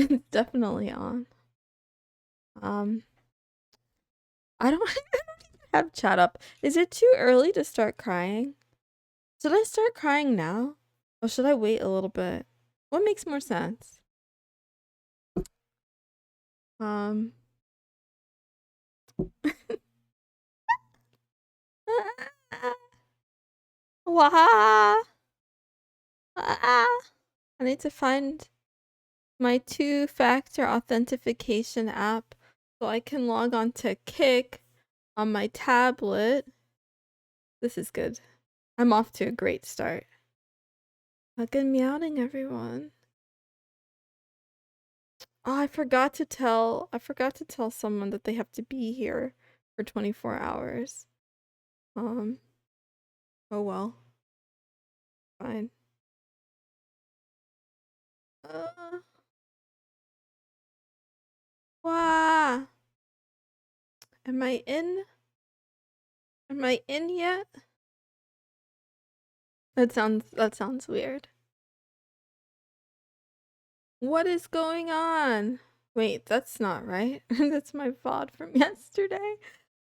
It's definitely on. I don't have chat up. Is it too early to start crying? Should I start crying now? Or should I wait a little bit? What makes more sense? Wah! I need to find my two-factor authentication app so I can log on to Kick on my tablet. This is good. I'm off to a great start. Good meowing, everyone. Oh, I forgot to tell someone that they have to be here for 24 hours. Oh well. Fine. Wow. Am I in? Am I in yet? That sounds weird. What is going on? Wait, that's not right. That's my VOD from yesterday.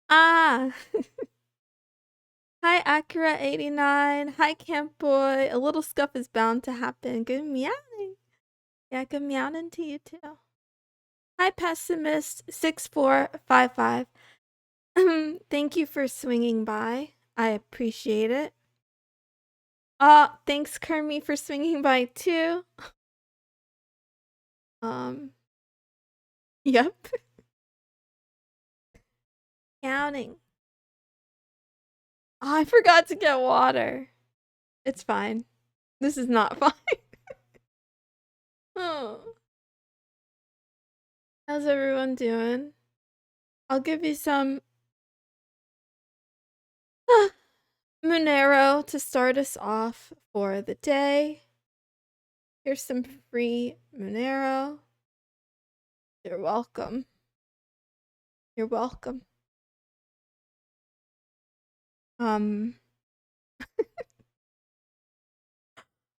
Ah. Hi, Akira89. Hi, Camp Boy. A little scuff is bound to happen. Good meowing. Yeah, good meowing to you too. Hi, Pessimist6455. Thank you for swinging by. I appreciate it. Thanks, Kermie, for swinging by too. Yep. Counting. Oh, I forgot to get water. It's fine. This is not fine. Oh. How's everyone doing? I'll give you some Monero to start us off for the day. Here's some free Monero. You're welcome. You're welcome.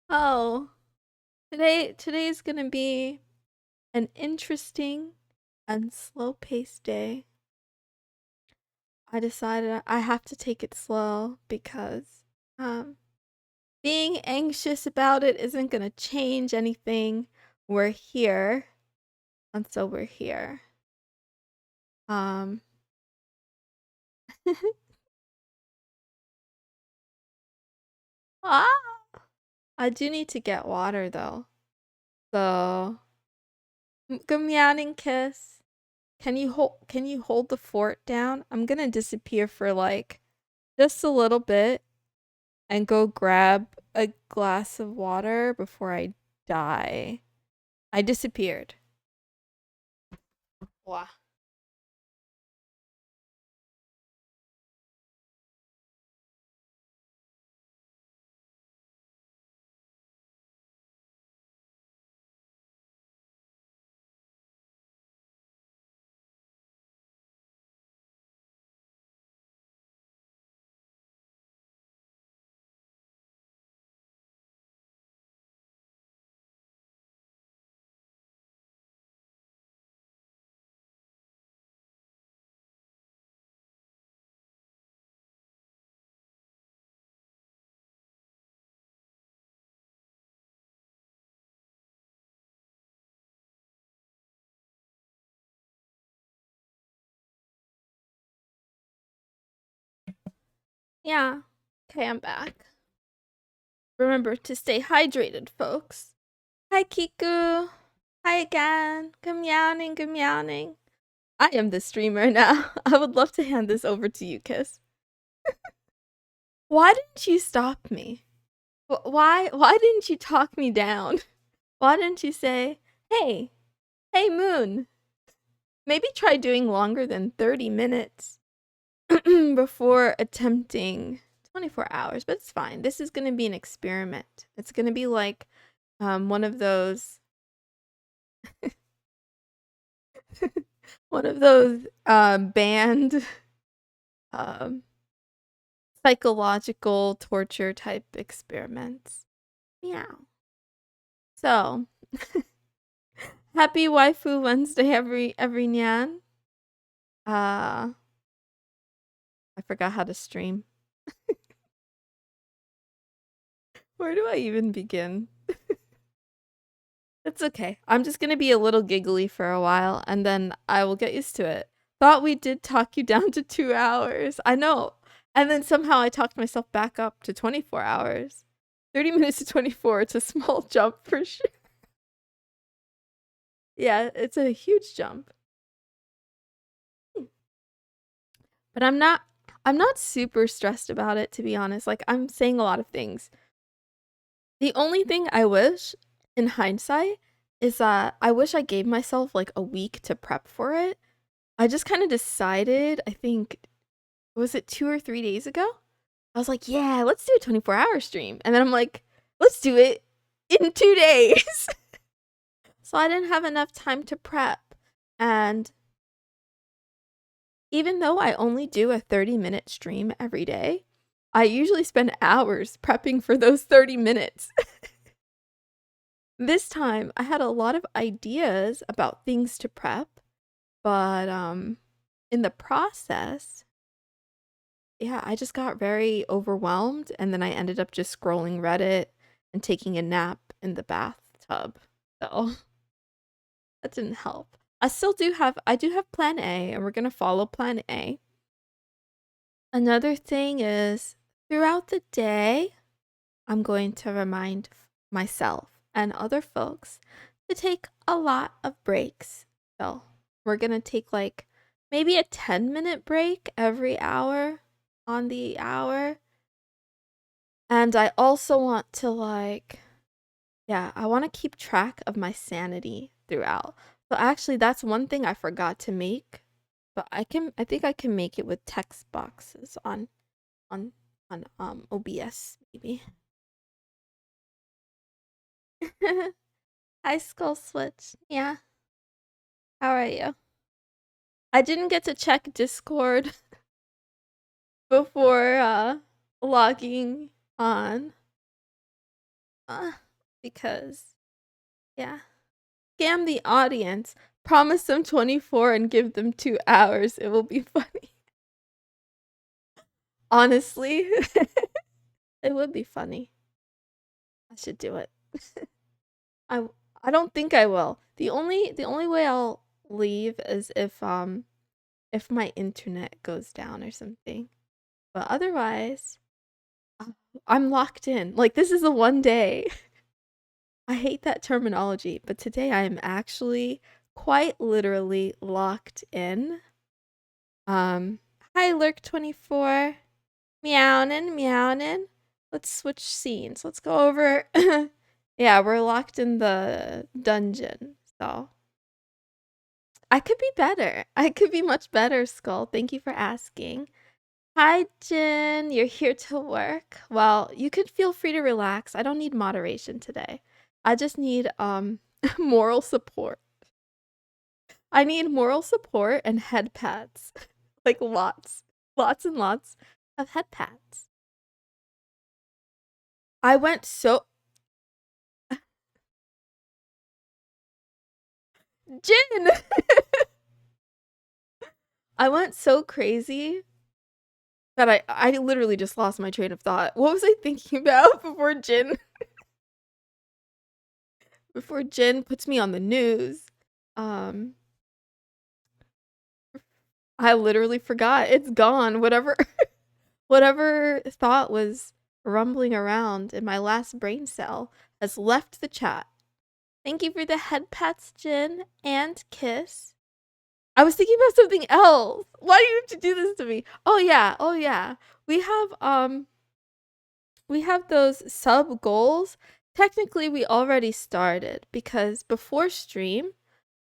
Oh. Today's gonna be an interesting and slow-paced day. I decided I have to take it slow because being anxious about it isn't gonna change anything. We're here, and so we're here. I do need to get water though. So, good meowing kiss. Can you hold the fort down? I'm gonna disappear for like just a little bit and go grab a glass of water before I die. I disappeared. Wow. Yeah. Okay, I'm back. Remember to stay hydrated, folks. Hi, Kiku. Hi again. Good meowing, good meowing. I am the streamer now. I would love to hand this over to you, Kiss. Why didn't you stop me? Why didn't you talk me down? Why didn't you say, hey, Moon, maybe try doing longer than 30 minutes before attempting 24 hours, but it's fine. This is going to be an experiment. It's going to be like one of those banned psychological torture type experiments. Meow. So, Happy Waifu Wednesday, every nyan. I forgot how to stream. Where do I even begin? It's okay. I'm just gonna be a little giggly for a while, and then I will get used to it. Thought we did talk you down to 2 hours. I know. And then somehow I talked myself back up to 24 hours. 30 minutes to 24. It's a small jump for sure. Yeah, it's a huge jump. But I'm not super stressed about it, to be honest. Like, I'm saying a lot of things. The only thing I wish, in hindsight, is that I wish I gave myself like a week to prep for it. I just kind of decided, I think, was it 2 or 3 days ago? I was like, yeah, let's do a 24-hour stream. And then I'm like, let's do it in 2 days. So I didn't have enough time to prep. And even though I only do a 30-minute stream every day, I usually spend hours prepping for those 30 minutes. This time, I had a lot of ideas about things to prep, but in the process, yeah, I just got very overwhelmed, and then I ended up just scrolling Reddit and taking a nap in the bathtub. So that didn't help. I do have plan A, and we're gonna follow plan A. Another thing is, throughout the day, I'm going to remind myself and other folks to take a lot of breaks. So we're gonna take like maybe a 10-minute break every hour on the hour. And I also want to I want to keep track of my sanity throughout. So actually that's one thing I forgot to make, but I think I can make it with text boxes on OBS maybe. Hi Skull Switch. Yeah. How are you? I didn't get to check Discord before logging on. Because yeah. Scam the audience. Promise them 24 and give them 2 hours. It will be funny. Honestly, it would be funny. I should do it. I I don't think I will. The only way I'll leave is if my internet goes down or something. But otherwise, I'm locked in. Like, this is the one day. I hate that terminology, but today I am actually quite literally locked in. Hi Lurk24. Meownin', meownin'. Let's switch scenes. Let's go over. Yeah, we're locked in the dungeon, so I could be better. I could be much better, Skull. Thank you for asking. Hi, Jin. You're here to work. Well, you could feel free to relax. I don't need moderation today. I just need moral support. I need moral support and head pats. Like lots and lots of head pats. I went so Jin. I went so crazy that I literally just lost my train of thought. What was I thinking about before Jin puts me on the news? I literally forgot. It's gone. Whatever thought was rumbling around in my last brain cell has left the chat. Thank you for the head pats, Jin, and kiss. I was thinking about something else. Why do you have to do this to me? Oh yeah. We have those sub goals. Technically, we already started because before stream,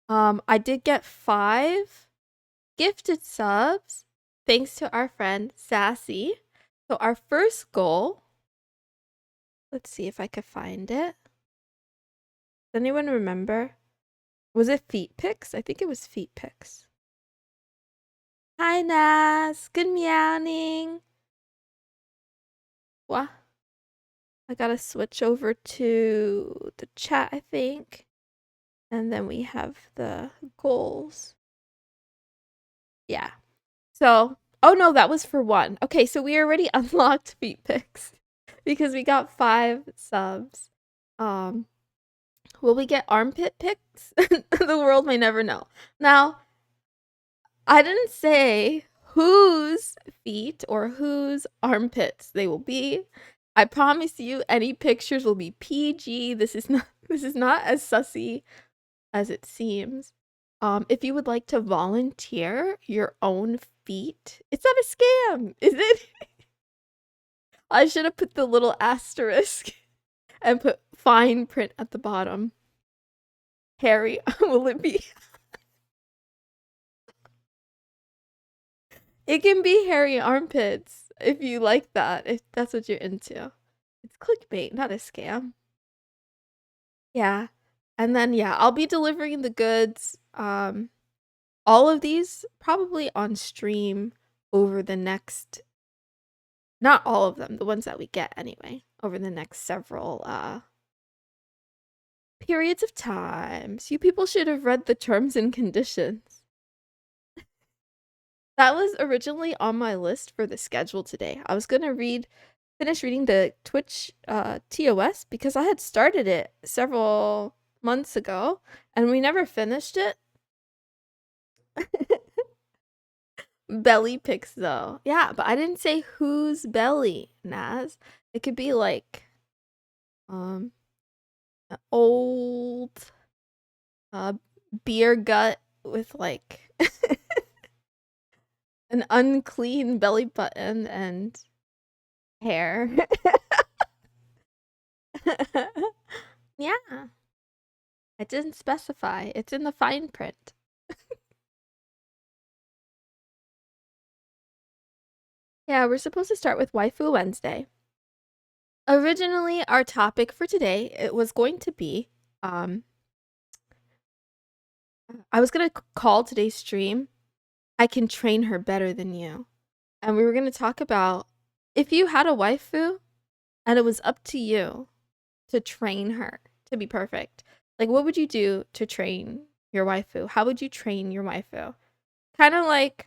I did get 5 gifted subs thanks to our friend Sassy. So our first goal, let's see if I could find it. Does anyone remember? Was it feet pics? I think it was feet pics. Hi Nas, good meowing. What? I gotta switch over to the chat, I think. And then we have the goals. Yeah. So, oh no, that was for one. Okay, so we already unlocked feet pics because we got 5 subs. Will we get armpit pics? The world may never know. Now, I didn't say whose feet or whose armpits they will be. I promise you any pictures will be PG. This is not as sussy as it seems. If you would like to volunteer your own feet, it's not a scam, is it? I should have put the little asterisk and put fine print at the bottom. Harry, will it be? It can be hairy armpits if you like that, if that's what you're into. It's clickbait, not a scam. Yeah. And then yeah, I'll be delivering the goods. All of these probably on stream over the next, not all of them, the ones that we get anyway, over the next several periods of time. So you people should have read the terms and conditions. That was originally on my list for the schedule today. I was gonna finish reading the Twitch TOS because I had started it several months ago and we never finished it. Belly pics though. Yeah, but I didn't say whose belly, Naz. It could be like an old beer gut with like an unclean belly button and hair. Yeah. It didn't specify. It's in the fine print. Yeah, we're supposed to start with Waifu Wednesday. Originally, our topic for today, it was going to be, I was gonna call today's stream, I can train her better than you. And we were gonna talk about if you had a waifu and it was up to you to train her to be perfect. Like, what would you do to train your waifu? How would you train your waifu? Kind of like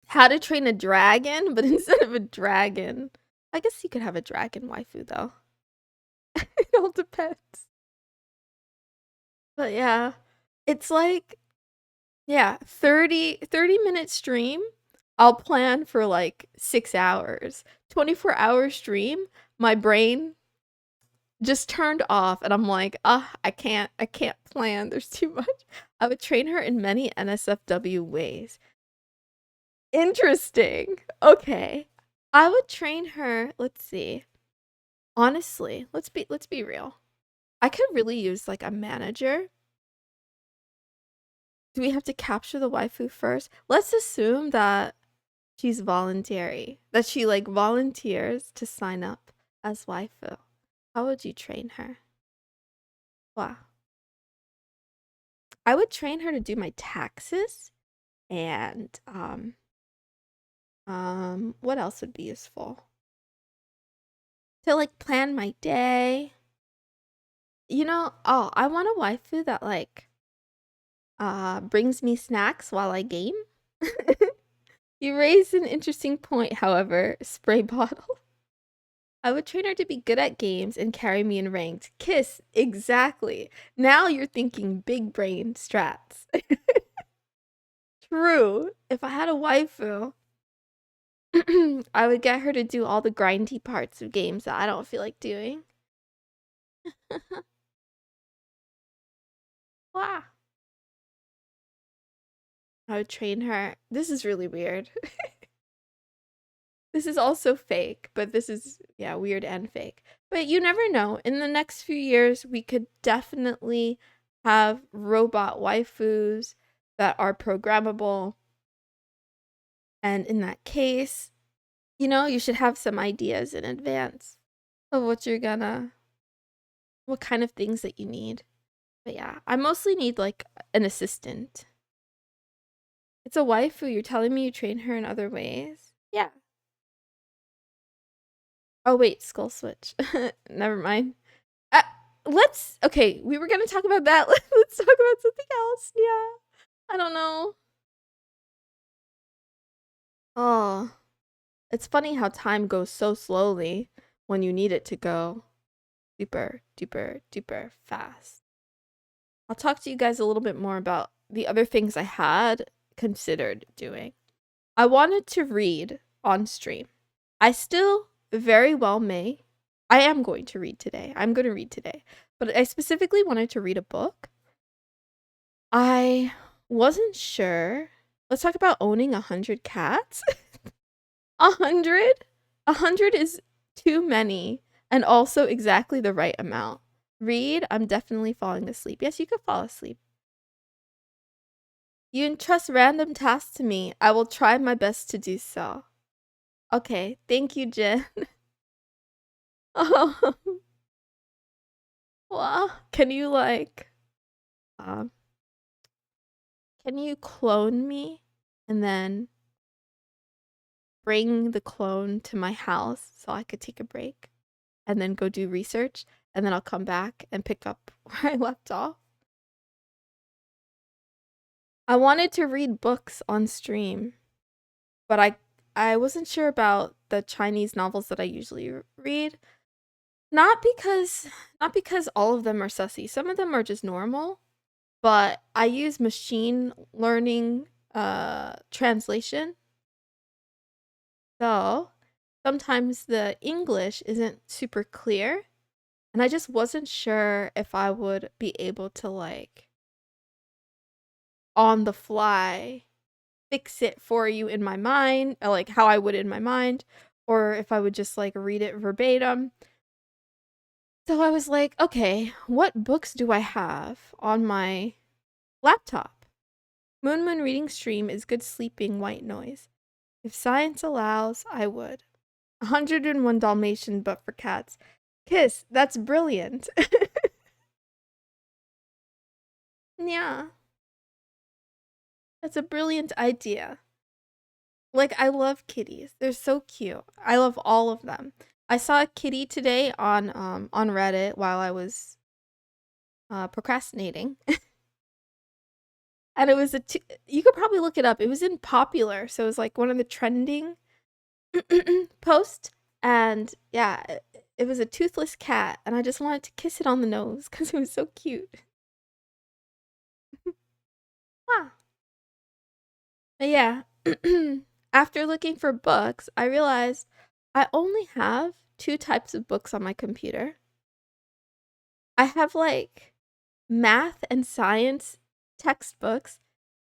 how to train a dragon, but instead of a dragon, I guess you could have a dragon waifu though. It all depends. But yeah, it's like, yeah, 30-minute stream. I'll plan for like 6 hours. 24-hour stream, my brain just turned off and I'm like, I can't plan. There's too much. I would train her in many NSFW ways. Interesting. Okay. I would train her, let's see. Honestly, let's be real. I could really use like a manager. Do we have to capture the waifu first? Let's assume that she's voluntary. That she like volunteers to sign up as waifu. How would you train her? Wow. I would train her to do my taxes and what else would be useful? To like plan my day. You know, oh, I want a waifu that like brings me snacks while I game. You raised an interesting point, however, spray bottle. I would train her to be good at games and carry me in ranked. Kiss, exactly. Now you're thinking big brain strats. True. If I had a waifu, I would get her to do all the grindy parts of games that I don't feel like doing. Wow. I would train her. This is really weird. This is also fake, but this is, yeah, weird and fake. But you never know. In the next few years, we could definitely have robot waifus that are programmable. And in that case, you know, you should have some ideas in advance of what kind of things that you need. But yeah, I mostly need like an assistant. It's a waifu. You're telling me you train her in other ways? Yeah. Oh wait, skull switch. Never mind. Okay, we were gonna talk about that. Let's talk about something else. Yeah. I don't know. Oh, it's funny how time goes so slowly when you need it to go super, duper, duper fast. I'll talk to you guys a little bit more about the other things I had considered doing. I wanted to read on stream. I still very well may. I am going to read today. I'm going to read today. But I specifically wanted to read a book. I wasn't sure. Let's talk about owning 100 cats. 100? 100 is too many and also exactly the right amount. Read, I'm definitely falling asleep. Yes, you could fall asleep. You entrust random tasks to me. I will try my best to do so. Okay, thank you, Jen. Oh, wow. Um, can you clone me and then bring the clone to my house so I could take a break and then go do research and then I'll come back and pick up where I left off? I wanted to read books on stream, but I wasn't sure about the Chinese novels that I usually read. Not because all of them are sussy. Some of them are just normal, but I use machine learning translation. So, sometimes the English isn't super clear, and I just wasn't sure if I would be able to like on the fly fix it for you in my mind, or like how I would in my mind, or if I would just like read it verbatim. So I was like, okay, what books do I have on my laptop? Moon reading stream is good sleeping white noise. If science allows, I would. 101 Dalmatian, but for cats. Kiss, that's brilliant. Yeah, that's a brilliant idea. Like, I love kitties. They're so cute. I love all of them. I saw a kitty today on Reddit while I was procrastinating. And it was you could probably look it up. It was in popular, so it was like one of the trending posts. And yeah, it was a toothless cat, and I just wanted to kiss it on the nose because it was so cute. Wow. But yeah, after looking for books, I realized I only have two types of books on my computer. I have like math and science textbooks.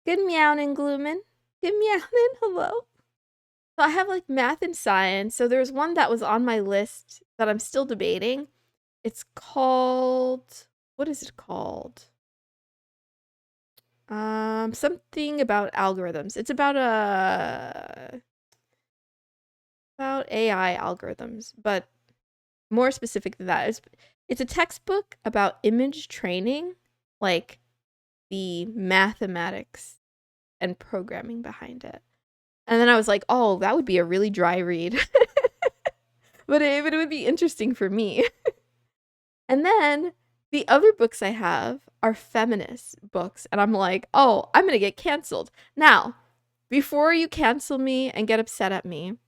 Good meowing, Gloomin. Good meowing, hello. So I have like math and science. So there's one that was on my list that I'm still debating. It's called, what is it called? Something about algorithms. It's about AI algorithms, but more specific than that. It's a textbook about image training, like the mathematics and programming behind it. And then I was like, oh, that would be a really dry read. But it would be interesting for me. And then the other books I have are feminist books. And I'm like, oh, I'm going to get canceled. Now, before you cancel me and get upset at me,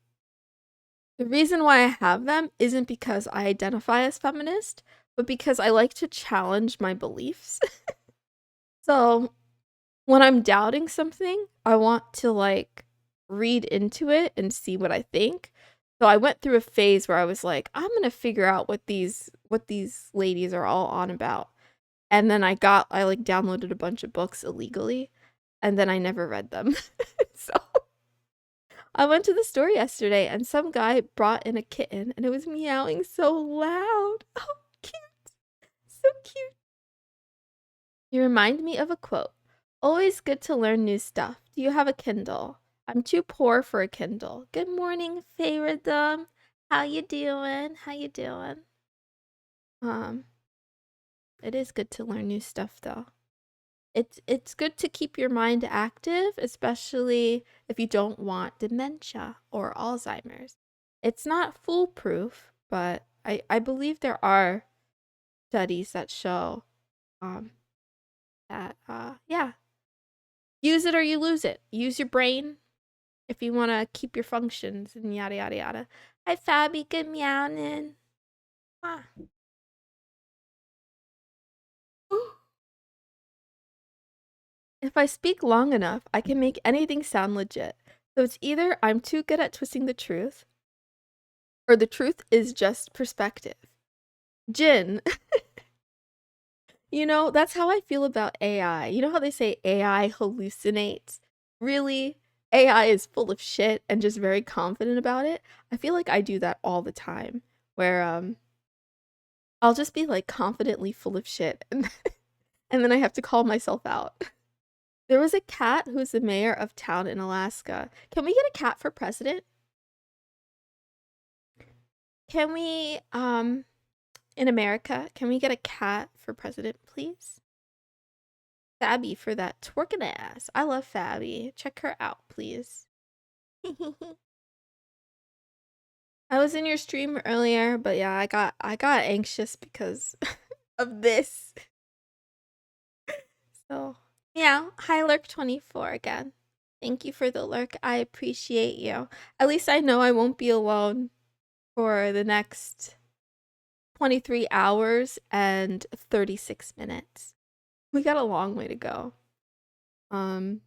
the reason why I have them isn't because I identify as feminist, but because I like to challenge my beliefs. So when I'm doubting something, I want to like read into it and see what I think. So I went through a phase where I was like, I'm gonna figure out what these ladies are all on about. And then I like downloaded a bunch of books illegally, and then I never read them. So I went to the store yesterday and some guy brought in a kitten and it was meowing so loud. Oh, cute. So cute. You remind me of a quote. Always good to learn new stuff. Do you have a Kindle? I'm too poor for a Kindle. Good morning, Favoritedom. How you doing? How you doing? Um, it is good to learn new stuff though. It's good to keep your mind active, especially if you don't want dementia or Alzheimer's. It's not foolproof, but I believe there are studies that show that yeah, use it or you lose it. Use your brain if you want to keep your functions and yada yada yada. Hi Fabi, good meowing. Ah. If I speak long enough, I can make anything sound legit. So it's either I'm too good at twisting the truth, or the truth is just perspective. Jin, you know, that's how I feel about AI. You know how they say AI hallucinates? Really, AI is full of shit and just very confident about it. I feel like I do that all the time, where I'll just be like confidently full of shit and then I have to call myself out. There was a cat who's the mayor of town in Alaska. Can we get a cat for president? Can we in America, can we get a cat for president, please? Fabi for that twerking ass. I love Fabi. Check her out, please. I was in your stream earlier, but yeah, I got anxious because of this. So, yeah, hi Lurk24 again. Thank you for the lurk. I appreciate you. At least I know I won't be alone for the next 23 hours and 36 minutes. We got a long way to go. So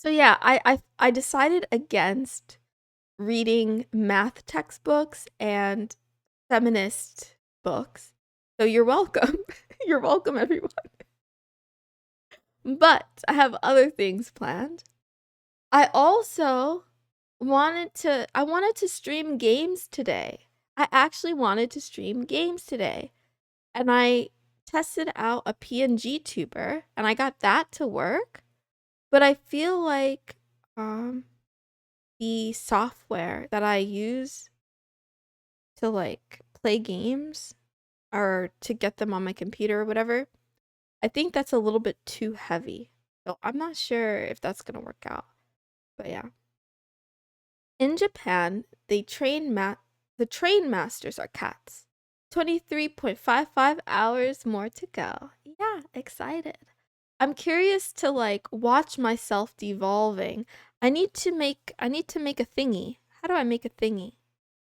yeah, I decided against reading math textbooks and feminist books. So you're welcome. You're welcome, everyone. But I have other things planned. I also wanted to stream games today. I actually wanted to stream games today. And I tested out a PNG tuber and I got that to work. But I feel like the software that I use to like play games or to get them on my computer or whatever, I think that's a little bit too heavy. So I'm not sure if that's gonna work out. But yeah. In Japan, the train masters are cats. 23.55 hours more to go. Yeah, excited. I'm curious to like watch myself devolving. I need to make a thingy. How do I make a thingy?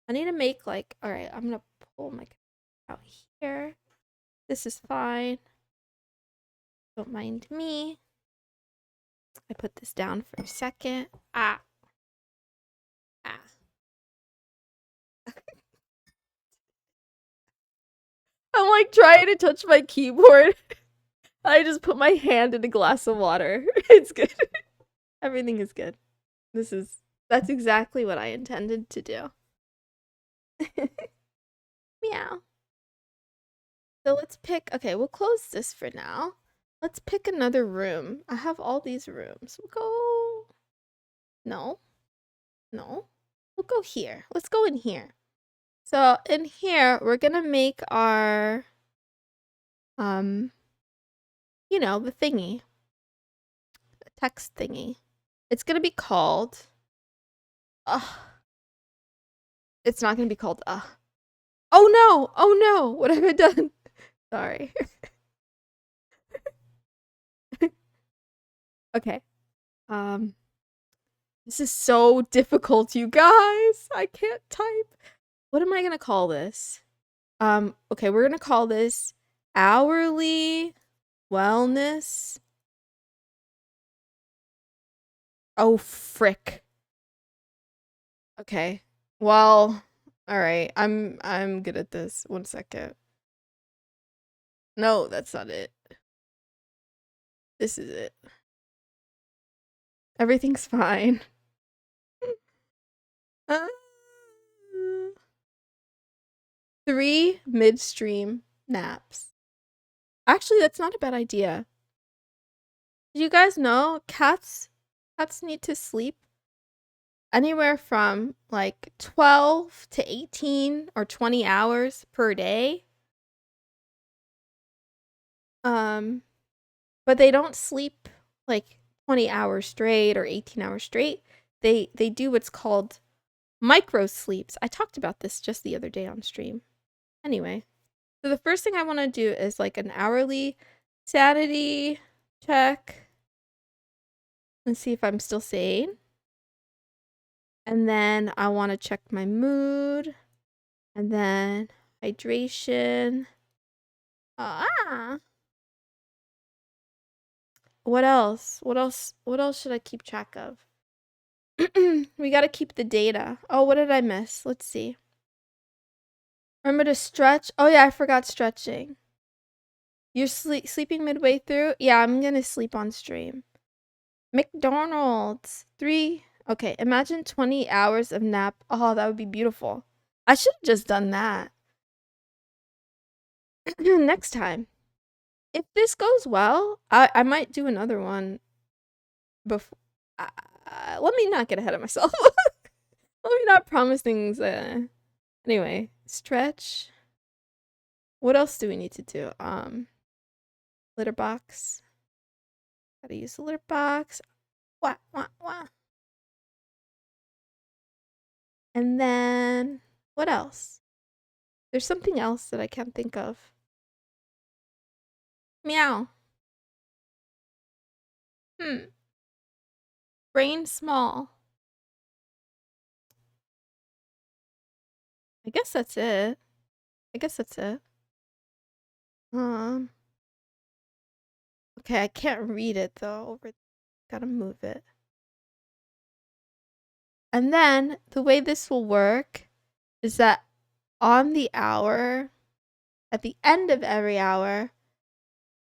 I need to make like, all right, I'm gonna pull my out here. This is fine. Don't mind me. I put this down for a second. Ah. I'm like trying to touch my keyboard. I just put my hand in a glass of water. It's good. Everything is good. That's exactly what I intended to do. Meow. So let's pick, okay, we'll close this for now. Let's pick another room. I have all these rooms. We'll go, no. We'll go here. Let's go in here. So in here, we're gonna make our, you know, the thingy. The text thingy. It's gonna be called, it's not gonna be called, oh no, what have I done? Sorry. Okay. This is so difficult, you guys. I can't type. What am I gonna call this? Okay, we're gonna call this hourly wellness. Oh, frick. Okay. Well, all right. I'm good at this. 1 second. No, that's not it. This is it. Everything's fine. 3 midstream naps. Actually, that's not a bad idea. Did you guys know cats need to sleep anywhere from like 12 to 18 or 20 hours per day? But they don't sleep like 20 hours straight or 18 hours straight. They do what's called micro sleeps. I talked about this just the other day on stream. Anyway, So the first thing I want to do is like an hourly sanity check and see if I'm still sane. And then I want to check my mood. And then hydration. What else? What else? What else should I keep track of? We gotta keep the data. Oh, what did I miss? Let's see. Remember to stretch. Oh yeah, I forgot stretching. You're sleeping midway through? Yeah, I'm gonna sleep on stream. McDonald's. 3. Okay, imagine 20 hours of nap. Oh, that would be beautiful. I should have just done that. Next time. If this goes well, I might do another one before. Let me not get ahead of myself. Let me not promise things. Anyway, stretch. What else do we need to do? Litter box. Gotta use the litter box. Wah, wah, wah. And then what else? There's something else that I can't think of. Meow. Brain small. I guess that's it. Okay, I can't read it though. Gotta move it. And then the way this will work is that on the hour, at the end of every hour,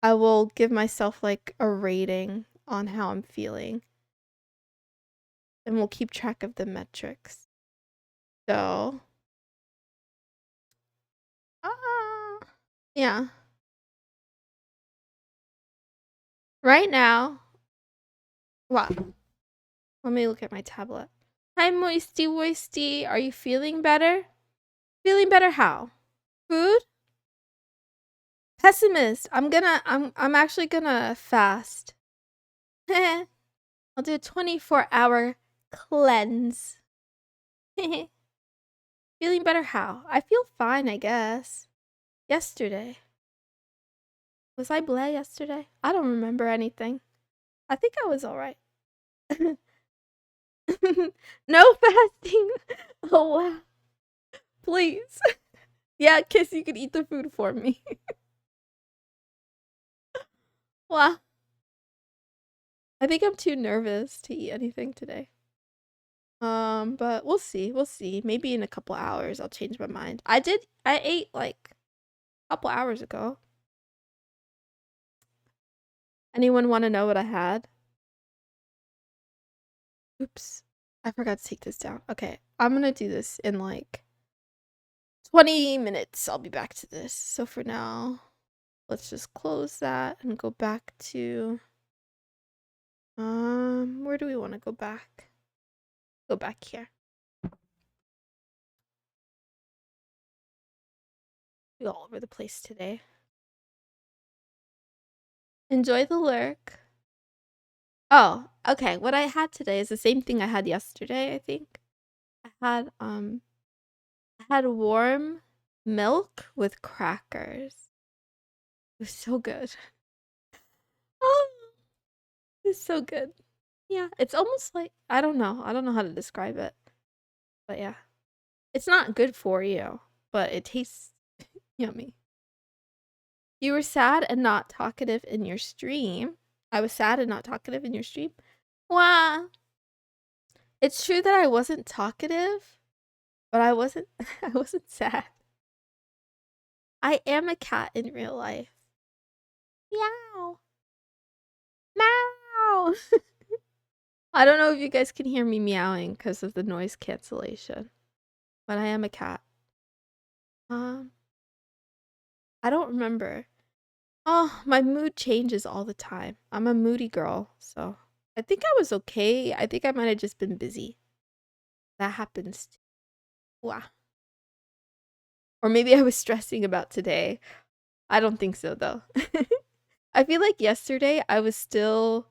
I will give myself like a rating on how I'm feeling. And we'll keep track of the metrics. So, yeah. Right now, wow. Let me look at my tablet. Hi, Moisty Woisty. Are you feeling better? Feeling better how? Food? Pessimist. I'm actually gonna fast. I'll do a 24-hour cleanse. Feeling better how? I feel fine, I guess. Yesterday. Was I bleh yesterday? I don't remember anything. I think I was alright. No fasting. Oh, wow. Please. Yeah, Kiss, you could eat the food for me. Wow. I think I'm too nervous to eat anything today. But we'll see. We'll see. Maybe in a couple hours I'll change my mind. I ate like a couple hours ago. Anyone want to know what I had? Oops. I forgot to take this down. Okay. I'm gonna do this in like 20 minutes. I'll be back to this. So for now, let's just close that and go back to where do we want to go back? Go back here. We're all over the place today. Enjoy the lurk. Oh, okay. What I had today is the same thing I had yesterday, I think. I had warm milk with crackers. It was so good. Oh, it's so good. Yeah, it's almost like I don't know. I don't know how to describe it. But yeah. It's not good for you, but it tastes yummy. You were sad and not talkative in your stream. I was sad and not talkative in your stream. Wow. It's true that I wasn't talkative, but I wasn't I wasn't sad. I am a cat in real life. Meow. Meow. I don't know if you guys can hear me meowing because of the noise cancellation, but I am a cat. I don't remember. Oh, my mood changes all the time. I'm a moody girl, so I think I was okay. I think I might have just been busy. That happens. Wow. Or maybe I was stressing about today. I don't think so though. I feel like yesterday I was still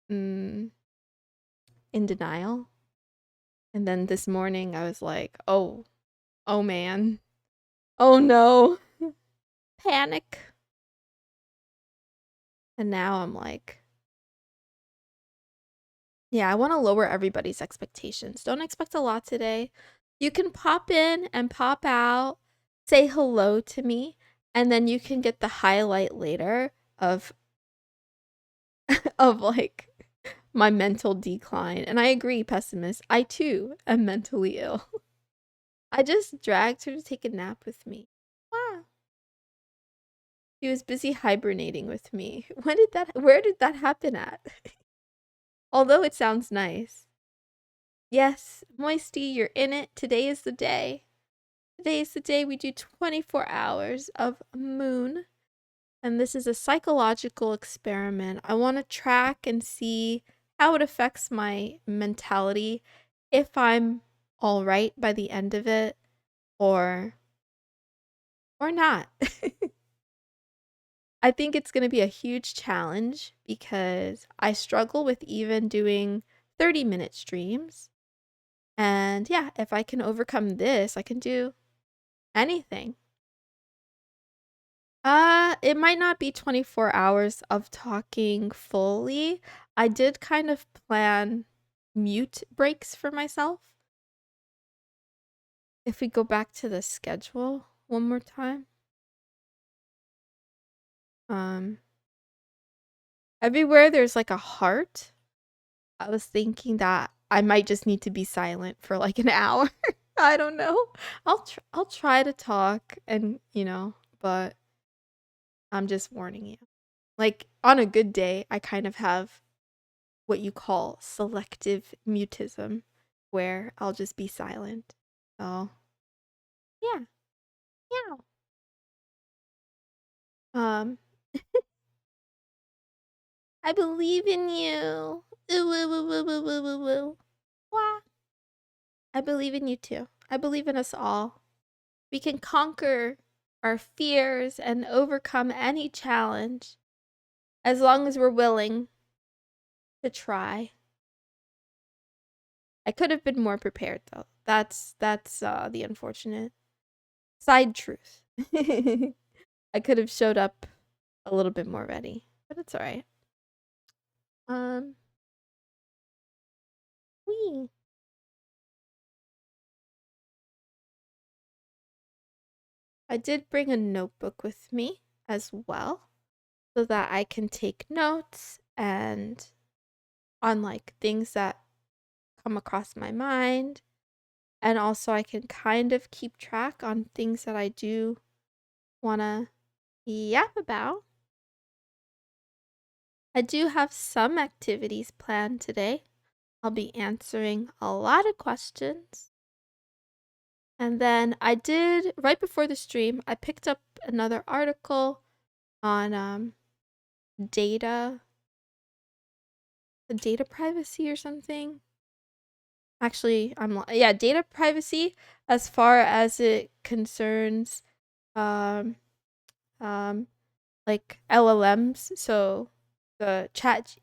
in denial. And then this morning I was like, oh man. Oh no. panic. And now I'm like, yeah, I want to lower everybody's expectations. Don't expect a lot today. You can pop in and pop out, say hello to me, and then you can get the highlight later of of like my mental decline. And I agree, pessimist. I too am mentally ill. I just dragged her to take a nap with me. Wow. She was busy hibernating with me. Where did that happen at? Although it sounds nice. Yes, Moisty, you're in it. Today is the day. Today is the day we do 24 hours of moon. And this is a psychological experiment. I want to track and see how it affects my mentality, if I'm all right by the end of it or not. I think it's going to be a huge challenge because I struggle with even doing 30-minute streams. And yeah, if I can overcome this, I can do anything. It might not be 24 hours of talking fully. I did kind of plan mute breaks for myself. If we go back to the schedule one more time. Everywhere there's like a heart. I was thinking that I might just need to be silent for like an hour. I don't know. I'll try to talk and, but I'm just warning you. Like on a good day, I kind of have what you call selective mutism, where I'll just be silent. So, yeah. Yeah. Um, I believe in you. Ooh, woo, woo, woo, woo, woo, woo, woo. Wah. I believe in you too. I believe in us all. We can conquer our fears and overcome any challenge as long as we're willing to try. I could have been more prepared though. That's the unfortunate side truth. I could have showed up a little bit more ready, but it's all right. Wee. I did bring a notebook with me as well so that I can take notes and on like things that come across my mind. And also I can kind of keep track on things that I do want to yap about. I do have some activities planned today. I'll be answering a lot of questions. And then I did, right before the stream, I picked up another article on data privacy or something. Actually, data privacy as far as it concerns like LLMs, so the chat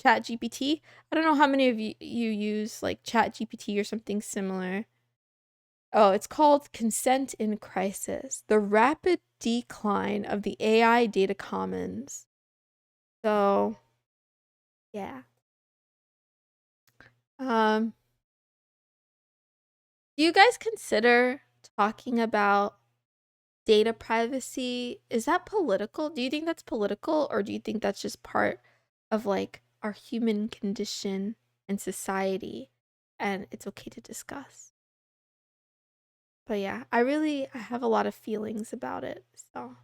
GPT. I don't know how many of you use like chat GPT or something similar. Oh, it's called Consent in Crisis: The Rapid Decline of the AI Data Commons. So, yeah. Do you guys consider talking about data privacy? Is that political? Do you think that's political, or do you think that's just part of like our human condition and society and it's okay to discuss? But yeah, I have a lot of feelings about it, so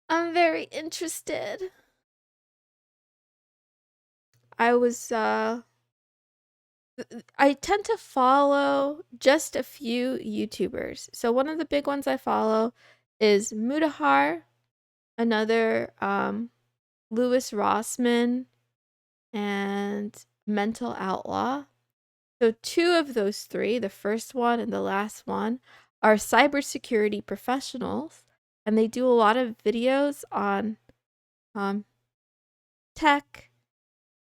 I'm very interested. I tend to follow just a few YouTubers. So one of the big ones I follow is Mudahar, another Lewis Rossman, and Mental Outlaw. So two of those three, the first one and the last one, are cybersecurity professionals, and they do a lot of videos on tech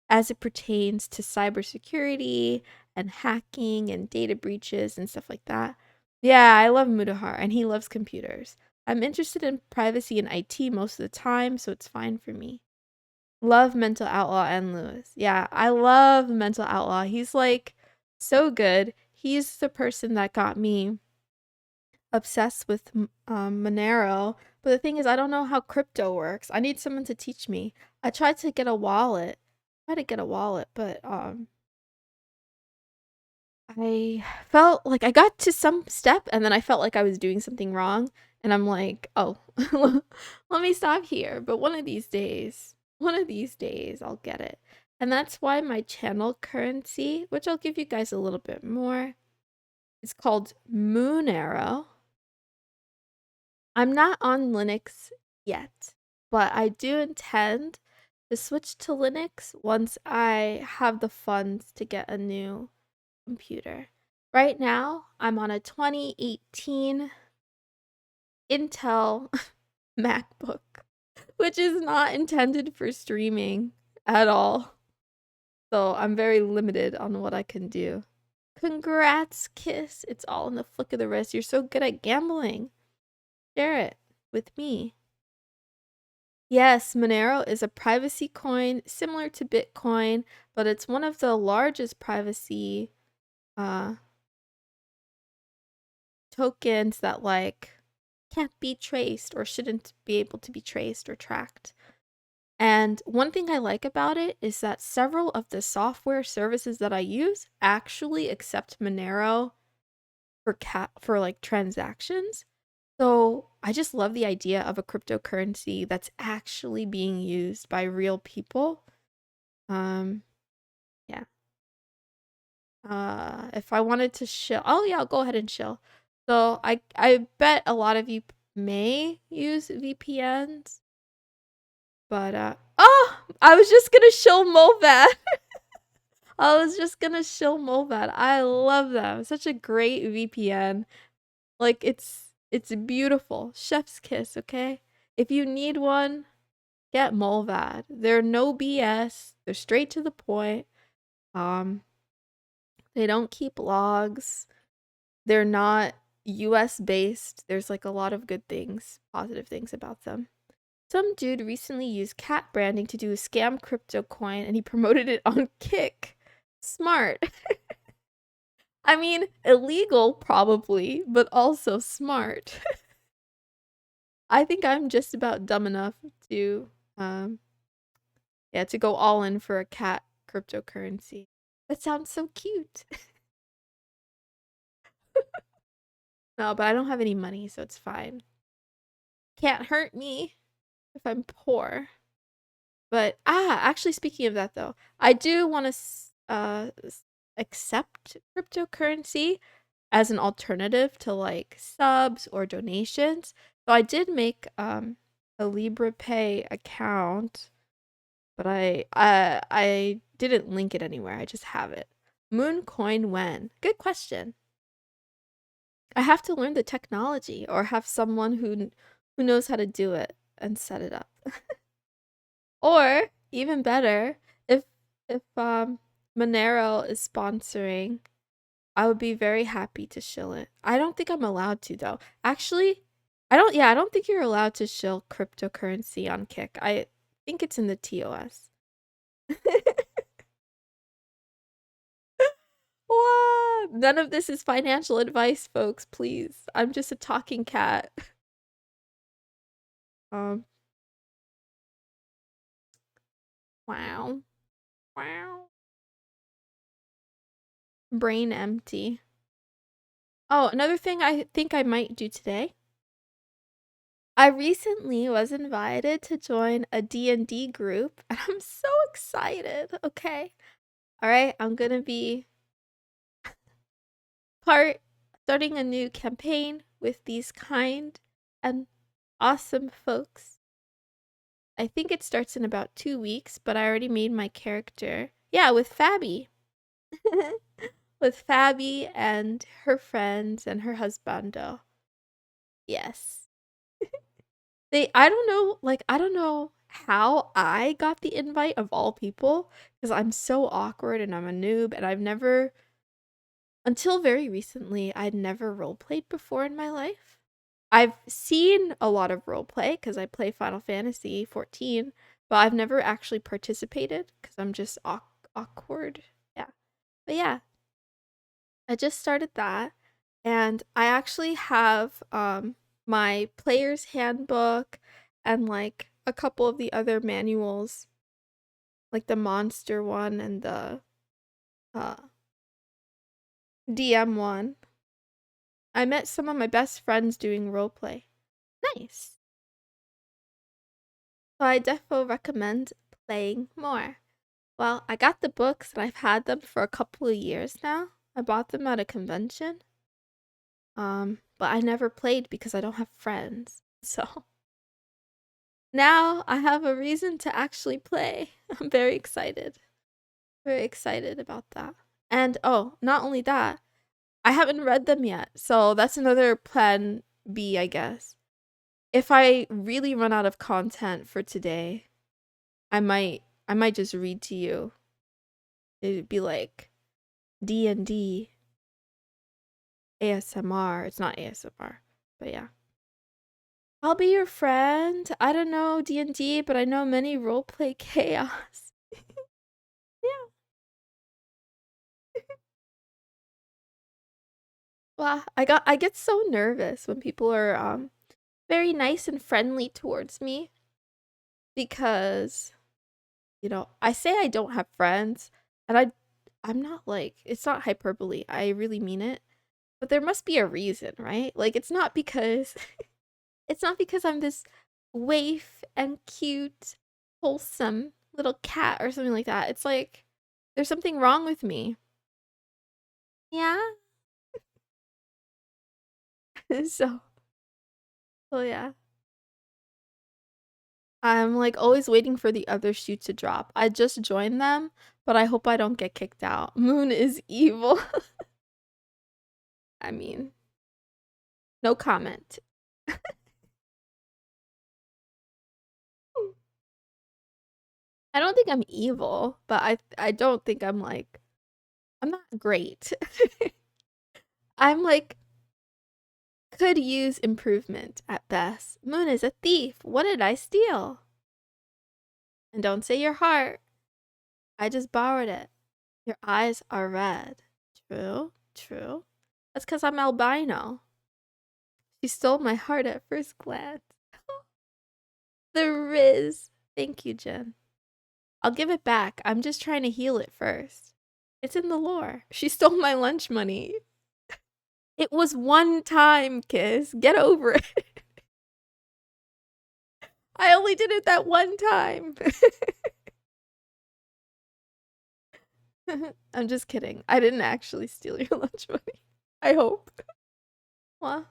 as it pertains to cybersecurity and hacking and data breaches and stuff like that. Yeah, I love Mudahar, and he loves computers. I'm interested in privacy and IT most of the time, so it's fine for me. Love Mental Outlaw and Lewis. Yeah, I love Mental Outlaw. He's like so good. He's the person that got me obsessed with Monero. But the thing is, I don't know how crypto works. I need someone to teach me. I tried to get a wallet. But I felt like I got to some step and then I felt like I was doing something wrong. And I'm like, oh, let me stop here. But one of these days, I'll get it. And that's why my channel currency, which I'll give you guys a little bit more, is called Moonero. I'm not on Linux yet, but I do intend to switch to Linux once I have the funds to get a new computer. Right now, I'm on a 2018 Intel MacBook, which is not intended for streaming at all. So I'm very limited on what I can do. Congrats, Kiss. It's all in the flick of the wrist. You're so good at gambling. Share it with me. Yes, Monero is a privacy coin similar to Bitcoin, but it's one of the largest privacy tokens that like can't be traced or shouldn't be able to be traced or tracked. And one thing I like about it is that several of the software services that I use actually accept Monero for like transactions. So I just love the idea of a cryptocurrency that's actually being used by real people. Yeah. If I wanted to shill, oh yeah, I'll go ahead and shill. So I bet a lot of you may use VPNs, but oh, I was just gonna shill Molvad. I love them. Such a great VPN. Like it's beautiful. Chef's kiss, okay? If you need one, get Molvad. They're no BS. They're straight to the point. They don't keep logs. They're not US based. There's like a lot of good things, positive things about them. Some dude recently used cat branding to do a scam crypto coin and he promoted it on Kick. Smart. I mean, illegal probably, but also smart. I think I'm just about dumb enough to to go all in for a cat cryptocurrency. That sounds so cute. No, but I don't have any money, so it's fine. Can't hurt me if I'm poor. But actually speaking of that though, I do want to accept cryptocurrency as an alternative to like subs or donations. So I did make a LibraPay account, but I didn't link it anywhere. I just have it. Mooncoin when? Good question. I have to learn the technology or have someone who knows how to do it and set it up. Or even better, if Monero is sponsoring, I would be very happy to shill it. I don't think I'm allowed to though. Actually, I don't think you're allowed to shill cryptocurrency on Kick. I think it's in the TOS. What? None of this is financial advice, folks, please. I'm just a talking cat. Wow. Wow. Brain empty. Oh, another thing I think I might do today. I recently was invited to join a D&D group, and I'm so excited, okay? All right, I'm going to be starting a new campaign with these kind and awesome folks. I think it starts in about 2 weeks, but I already made my character. Yeah, with Fabi. With Fabi and her friends and her husbando. Yes. I don't know how I got the invite of all people because I'm so awkward and I'm a noob and I've never, until very recently, I'd never roleplayed before in my life. I've seen a lot of roleplay because I play Final Fantasy 14, but I've never actually participated because I'm just awkward. Yeah. But yeah, I just started that, and I actually have my player's handbook and like a couple of the other manuals, like the monster one and the uh DM one. I met some of my best friends doing roleplay. Nice. So I defo recommend playing more. Well, I got the books and I've had them for a couple of years now. I bought them at a convention. But I never played because I don't have friends. So now I have a reason to actually play. I'm very excited. Very excited about that. And oh, not only that, I haven't read them yet. So that's another plan B, I guess. If I really run out of content for today, I might just read to you. It'd be like D&D ASMR. It's not ASMR, but yeah. I'll be your friend. I don't know D&D, but I know many roleplay chaos. Yeah. Well, I get so nervous when people are very nice and friendly towards me because I say I don't have friends, and I'm not like, it's not hyperbole. I really mean it. But there must be a reason, right? Like it's not because it's not because I'm this waif and cute, wholesome little cat or something like that. It's like there's something wrong with me. Yeah. so so yeah. I'm like always waiting for the other shoe to drop. I just joined them, but I hope I don't get kicked out. Moon is evil. I mean, no comment. I don't think I'm evil, but I don't think I'm not great. I'm like could use improvement at best. Moon is a thief. What did I steal? And don't say your heart. I just borrowed it. Your eyes are red. True, true. That's because I'm albino. She stole my heart at first glance. The Riz. Thank you, Jen. I'll give it back. I'm just trying to heal it first. It's in the lore. She stole my lunch money. It was one time, Kiss. Get over it. I only did it that one time. I'm just kidding. I didn't actually steal your lunch money. I hope. What?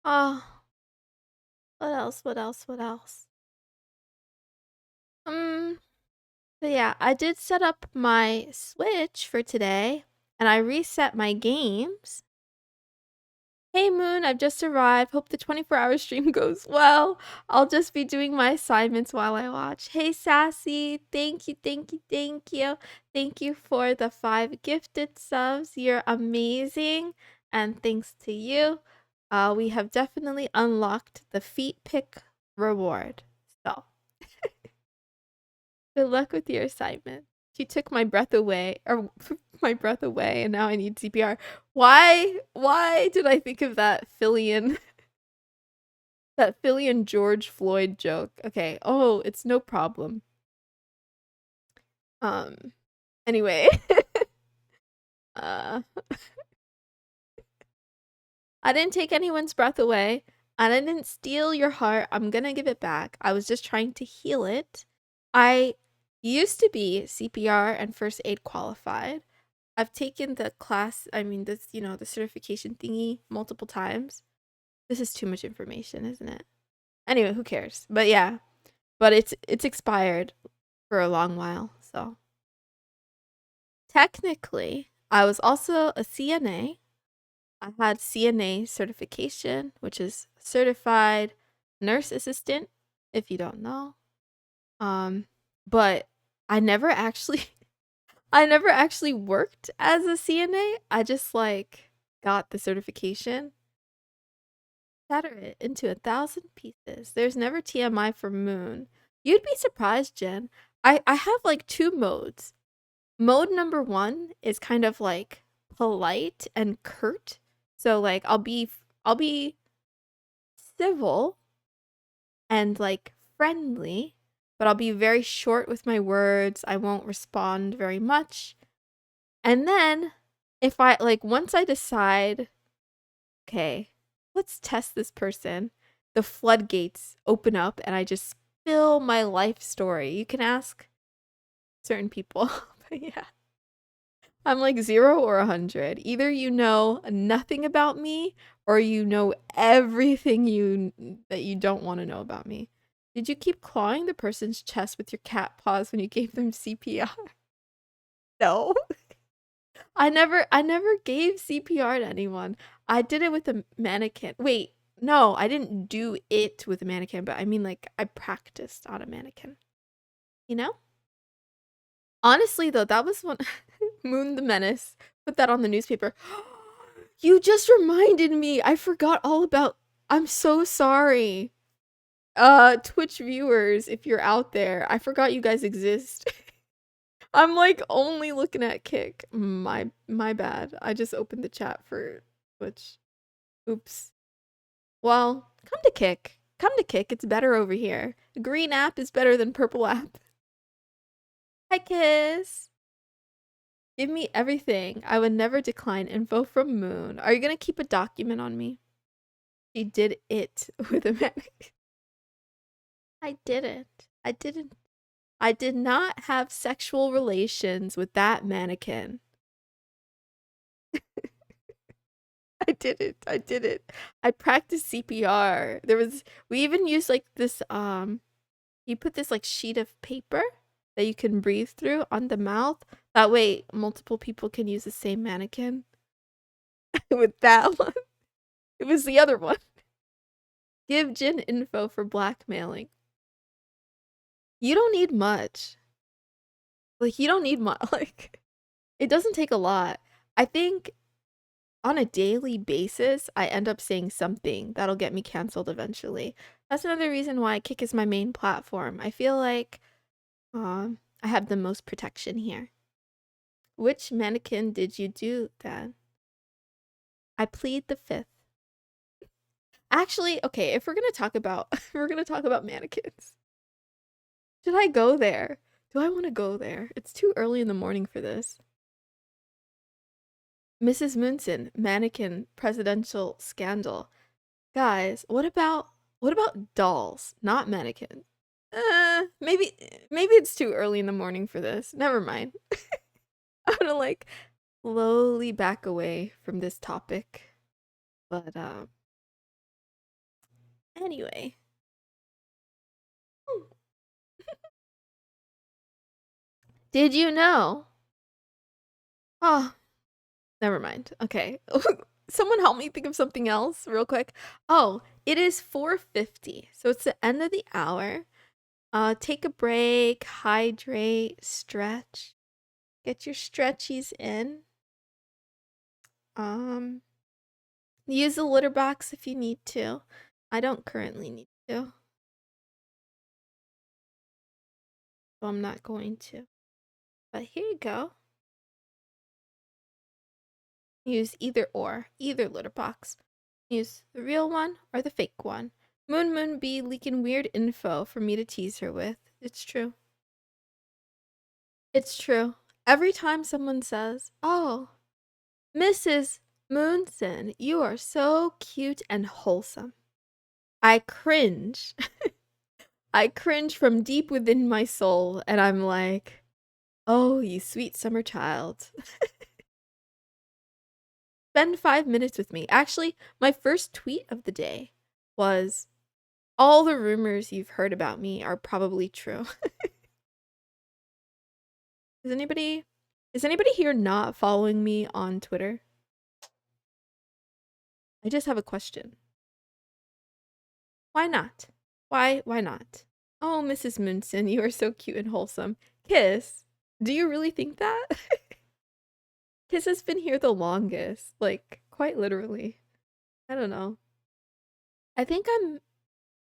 Oh, what else? What else? What else? So yeah, I did set up my Switch for today, and I reset my games. Hey Moon, I've just arrived. Hope the 24-hour stream goes well. I'll just be doing my assignments while I watch. Hey Sassy, thank you, thank you, thank you. Thank you for the 5 gifted subs. You're amazing. And thanks to you, we have definitely unlocked the feet pick reward. So good luck with your assignment. She took my breath away, or my breath away, and now I need CPR. Why did I think of that Fillion, that Fillion George Floyd joke? Okay, oh, it's no problem. Anyway. uh, I didn't take anyone's breath away. I didn't steal your heart. I'm gonna give it back. I was just trying to heal it. I used to be CPR and first aid qualified. I've taken the class, I mean, this, the certification thingy multiple times. This is too much information, isn't it? Anyway, who cares? But yeah, but it's expired for a long while, so. Technically, I was also a CNA. I had CNA certification, which is certified nurse assistant, if you don't know. But I never actually I never actually worked as a CNA. I just like got the certification. Shatter it into 1,000 pieces. There's never TMI for Moon. You'd be surprised, Jen. I have like two modes. Mode number one is kind of like polite and curt. So like I'll be civil and like friendly, but I'll be very short with my words. I won't respond very much. And then if I like once I decide, okay, let's test this person, the floodgates open up and I just spill my life story. You can ask certain people, but yeah. I'm like 0 or 100. Either you know nothing about me or you know everything that you don't want to know about me. Did you keep clawing the person's chest with your cat paws when you gave them CPR? No. I never gave CPR to anyone. I did it with a mannequin. Wait, no, I didn't do it with a mannequin, but I mean like I practiced on a mannequin. You know? Honestly though, that was one Moon the Menace. Put that on the newspaper. You just reminded me. I forgot all about. I'm so sorry. Twitch viewers, if you're out there, I forgot you guys exist. I'm like only looking at Kick. My bad. I just opened the chat for Twitch. Oops. Well, come to Kick. Come to Kick. It's better over here. The green app is better than purple app. Hi, Kiss. Give me everything. I would never decline info from Moon. Are you gonna keep a document on me? She did it with a mannequin. I didn't. I didn't. I did not have sexual relations with that mannequin. I did it. I did it. I practiced CPR. We even used like this you put this like sheet of paper that you can breathe through on the mouth. That way multiple people can use the same mannequin. With that one. It was the other one. Give Jin info for blackmailing. You don't need much. Like, you don't need much. Like, it doesn't take a lot. I think on a daily basis, I end up saying something that'll get me canceled eventually. That's another reason why Kick is my main platform. I feel like I have the most protection here. Which mannequin did you do then? I plead the fifth. Actually, okay, if we're gonna talk about mannequins. Should I go there? Do I want to go there? It's too early in the morning for this. Mrs. Moonson, mannequin presidential scandal. Guys, what about dolls, not mannequins? Maybe it's too early in the morning for this. Never mind. I'm gonna like slowly back away from this topic. But anyway. Did you know? Oh, never mind. Okay. Someone help me think of something else real quick. Oh, it is 4:50. So it's the end of the hour. Take a break, hydrate, stretch. Get your stretchies in. Use the litter box if you need to. I don't currently need to. So I'm not going to. But here you go. Use either litter box. Use the real one or the fake one. Moon be leaking weird info for me to tease her with. It's true. It's true. Every time someone says, "Oh, Mrs. Moonson, you are so cute and wholesome," I cringe. I cringe from deep within my soul, and I'm like, "Oh, you sweet summer child." Spend 5 minutes with me. Actually, my first tweet of the day was, "All the rumors you've heard about me are probably true." Is anybody here not following me on Twitter? I just have a question. Why not? Why not? Oh, Mrs. Moonson, you are so cute and wholesome. Kiss. Do you really think that? Kiss has been here the longest, like quite literally. I don't know. I think I'm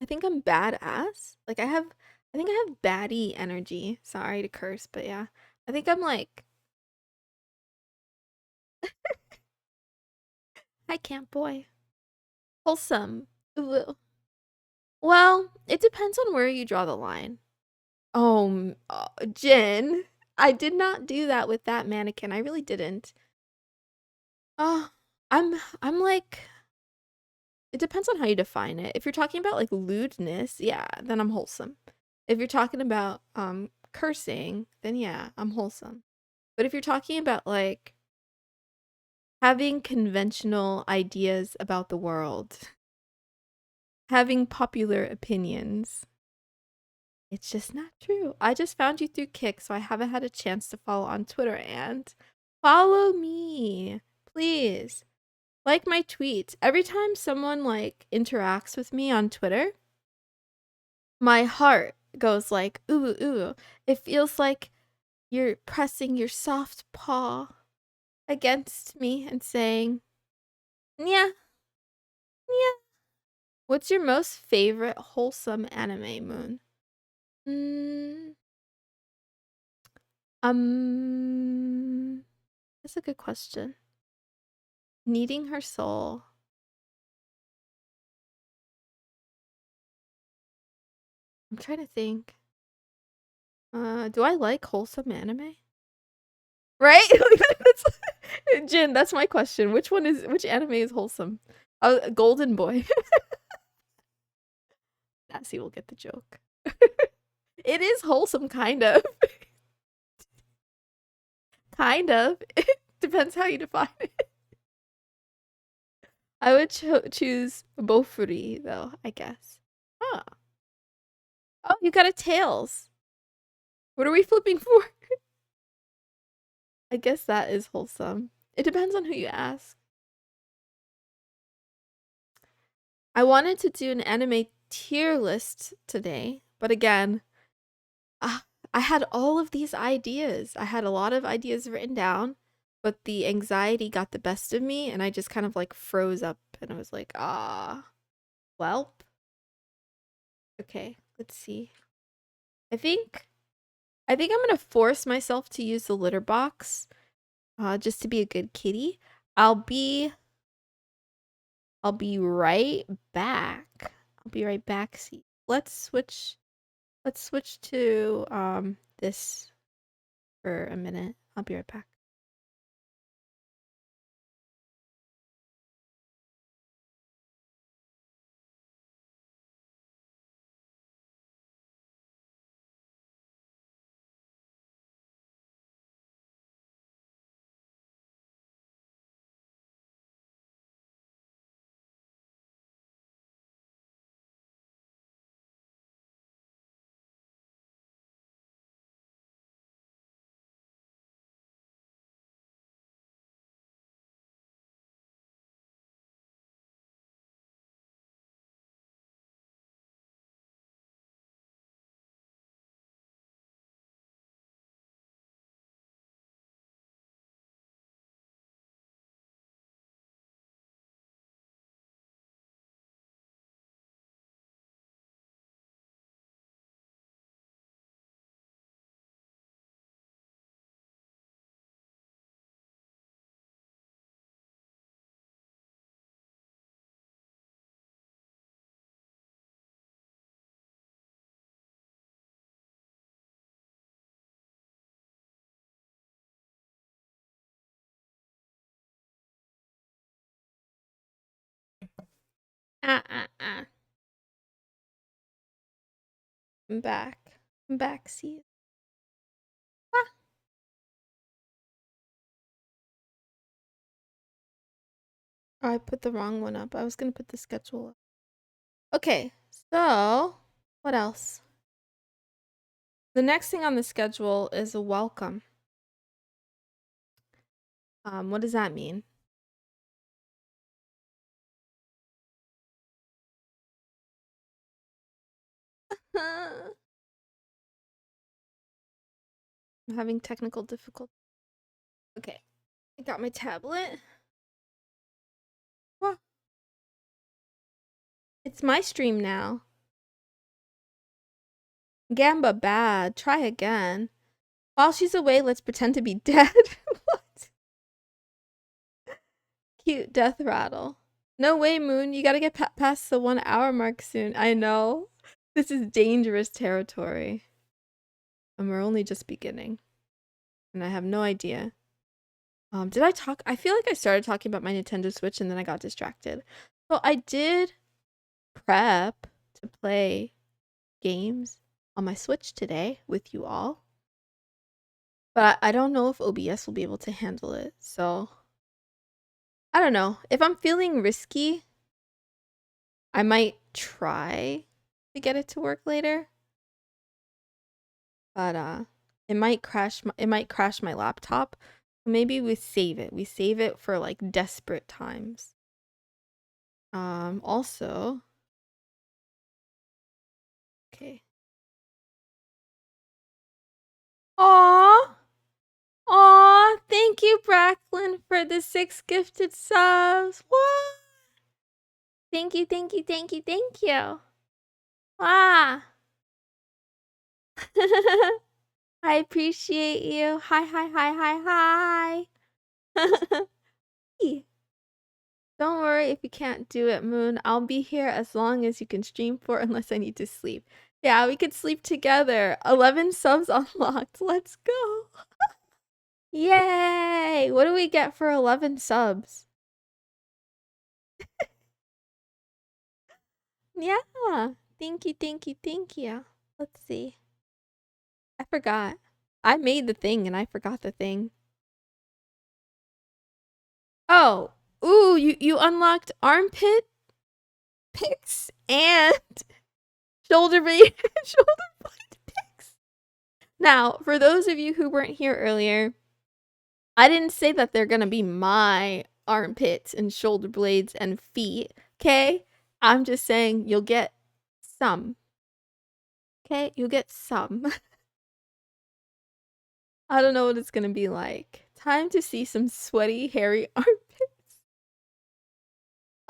I think I'm badass. Like I think I have baddie energy. Sorry to curse, but yeah. I think I'm like I can't boy. Wholesome. Ooh. Well, it depends on where you draw the line. Jen, I did not do that with that mannequin. I really didn't. Oh, I'm like it depends on how you define it. If you're talking about like lewdness, yeah, then I'm wholesome. If you're talking about cursing, then yeah, I'm wholesome. But if you're talking about like having conventional ideas about the world, having popular opinions, it's just not true. I just found you through Kick, so I haven't had a chance to follow on Twitter, and follow me, please. Like my tweets. Every time someone like interacts with me on Twitter, my heart goes like ooh ooh. It feels like you're pressing your soft paw against me and saying, "Yeah, yeah." What's your most favorite wholesome anime, Moon? Mm, that's a good question. Needing her soul. I'm trying to think. Do I like wholesome anime? Right? Jin, that's my question. Which anime is wholesome? Golden Boy. Sassy will get the joke. It is wholesome, kind of. Kind of. It depends how you define it. I would choose Bofuri, though, I guess. Huh. Oh, you got a tails. What are we flipping for? I guess that is wholesome. It depends on who you ask. I wanted to do an anime tier list today, but again, uh, I had all of these ideas. I had a lot of ideas written down, but the anxiety got the best of me and I just kind of like froze up and I was like, welp. Okay, let's see. I think I'm gonna force myself to use the litter box, just to be a good kitty. I'll be right back. I'll be right back. See, let's switch to this for a minute. I'll be right back. Ah, ah, ah. I'm back. I'm back. See. Ah. Oh, I put the wrong one up. I was gonna put the schedule up. Okay, so what else? The next thing on the schedule is a welcome. What does that mean? I'm having technical difficulty. Okay, I got my tablet. Well, it's my stream now. Gamba bad. Try again. While she's away, let's pretend to be dead. What? Cute death rattle. No way, Moon. You gotta get past the 1 hour mark soon. I know. This is dangerous territory. And we're only just beginning. And I have no idea. Did I talk? I feel like I started talking about my Nintendo Switch and then I got distracted. So I did prep to play games on my Switch today with you all. But I don't know if OBS will be able to handle it. So I don't know. If I'm feeling risky, I might try to get it to work later. But it might crash my laptop. Maybe we save it. We save it for like desperate times. Also, okay. Aw, aw, thank you, Bracklin, for the 6 gifted subs. What? Thank you, thank you, thank you, thank you. Ah. I appreciate you. Hi, hi, hi, hi, hi. Don't worry if you can't do it, Moon. I'll be here as long as you can stream for unless I need to sleep. Yeah, we could sleep together. 11 subs unlocked. Let's go. Yay! What do we get for 11 subs? Yeah. Thank you, thank you, thank you. Let's see. I forgot. I made the thing and I forgot the thing. Oh. Ooh, you unlocked armpit pics and shoulder blade pics. Now, for those of you who weren't here earlier, I didn't say that they're gonna be my armpits and shoulder blades and feet, okay? I'm just saying you'll get some. Okay? You'll get some. I don't know what it's gonna be like. Time to see some sweaty, hairy armpits.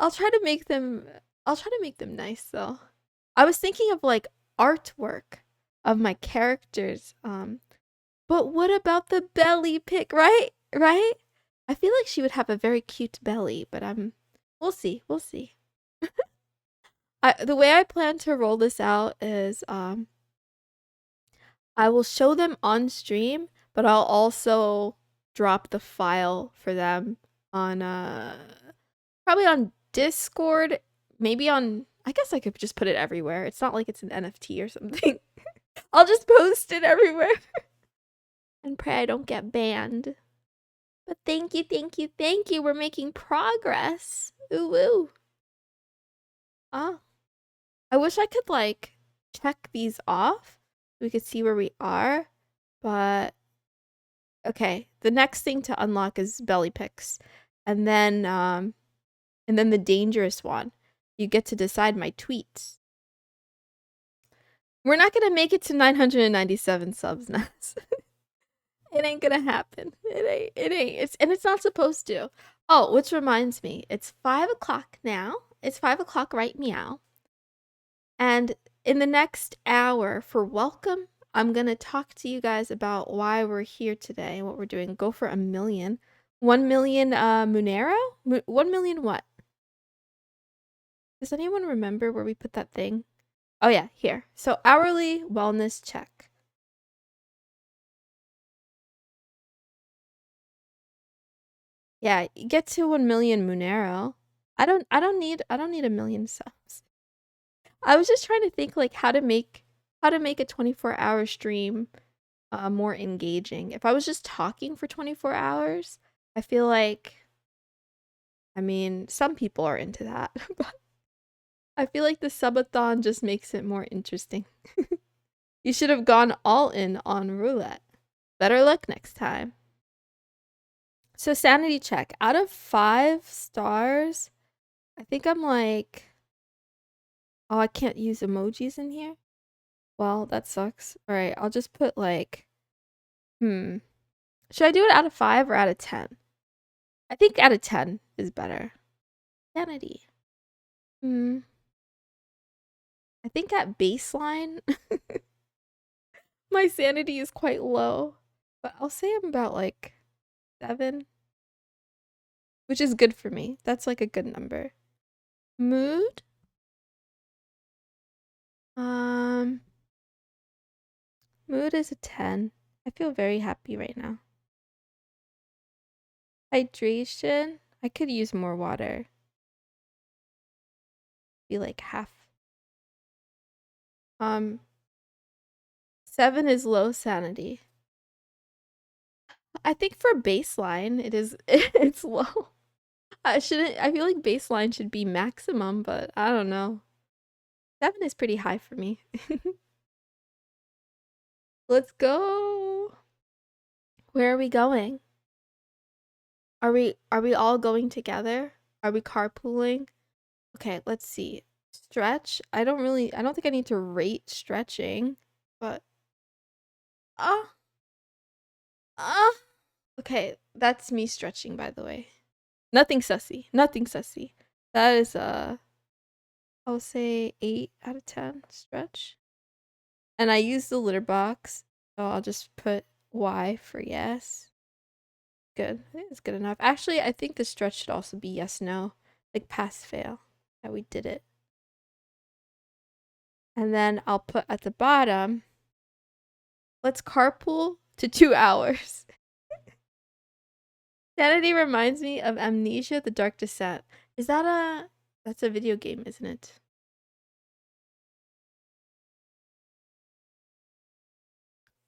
I'll try to make them nice though. I was thinking of like artwork of my characters. But what about the belly pic, right? Right? I feel like she would have a very cute belly, but we'll see. We'll see. The way I plan to roll this out is I will show them on stream, but I'll also drop the file for them on probably on Discord, maybe on I guess I could just put it everywhere. It's not like it's an NFT or something. I'll just post it everywhere. And pray I don't get banned. But thank you, thank you, thank you. We're making progress. Ooh, ooh. Ah. I wish I could, like, check these off. We could see where we are. But, okay. The next thing to unlock is belly pics. And then the dangerous one. You get to decide my tweets. We're not gonna make it to 997 subs, Nas. It ain't gonna happen. It ain't. It's not supposed to. Oh, which reminds me, it's 5 o'clock now. It's 5 o'clock right meow. And in the next hour for welcome, I'm gonna talk to you guys about why we're here today and what we're doing. Go for 1,000,000. 1,000,000 Monero? 1,000,000 what? Does anyone remember where we put that thing? Oh yeah, here. So hourly wellness check. Yeah, you get to 1,000,000 Monero. I don't need 1,000,000 subs. I was just trying to think like how to make a 24-hour stream more engaging. If I was just talking for 24 hours, I feel like I mean, some people are into that, but I feel like the subathon just makes it more interesting. You should have gone all in on roulette. Better luck next time. So sanity check. Out of 5 stars, I think I'm like, oh, I can't use emojis in here. Well, that sucks. All right, I'll just put like Should I do it out of 5 or out of 10? I think out of 10 is better. Sanity. I think at baseline, my sanity is quite low. But I'll say I'm about like 7, which is good for me. That's like a good number. Mood? Mood is a 10. I feel very happy right now. Hydration? I could use more water. Be like half. 7 is low sanity. I think for baseline, it's low. I feel like baseline should be maximum, but I don't know. 7 is pretty high for me. Let's go. Where are we going? Are we all going together? Are we carpooling? Okay, let's see. Stretch. I don't think I need to rate stretching, but uh okay, that's me stretching, by the way. Nothing sussy. Nothing sussy. That is I'll say 8 out of 10 stretch. And I use the litter box, so I'll just put Y for yes. Good. I think it's good enough. Actually, I think the stretch should also be yes, no. Like pass, fail. Yeah, we did it. And then I'll put at the bottom, let's carpool to 2 hours. Sanity reminds me of Amnesia: The Dark Descent. That's a video game, isn't it?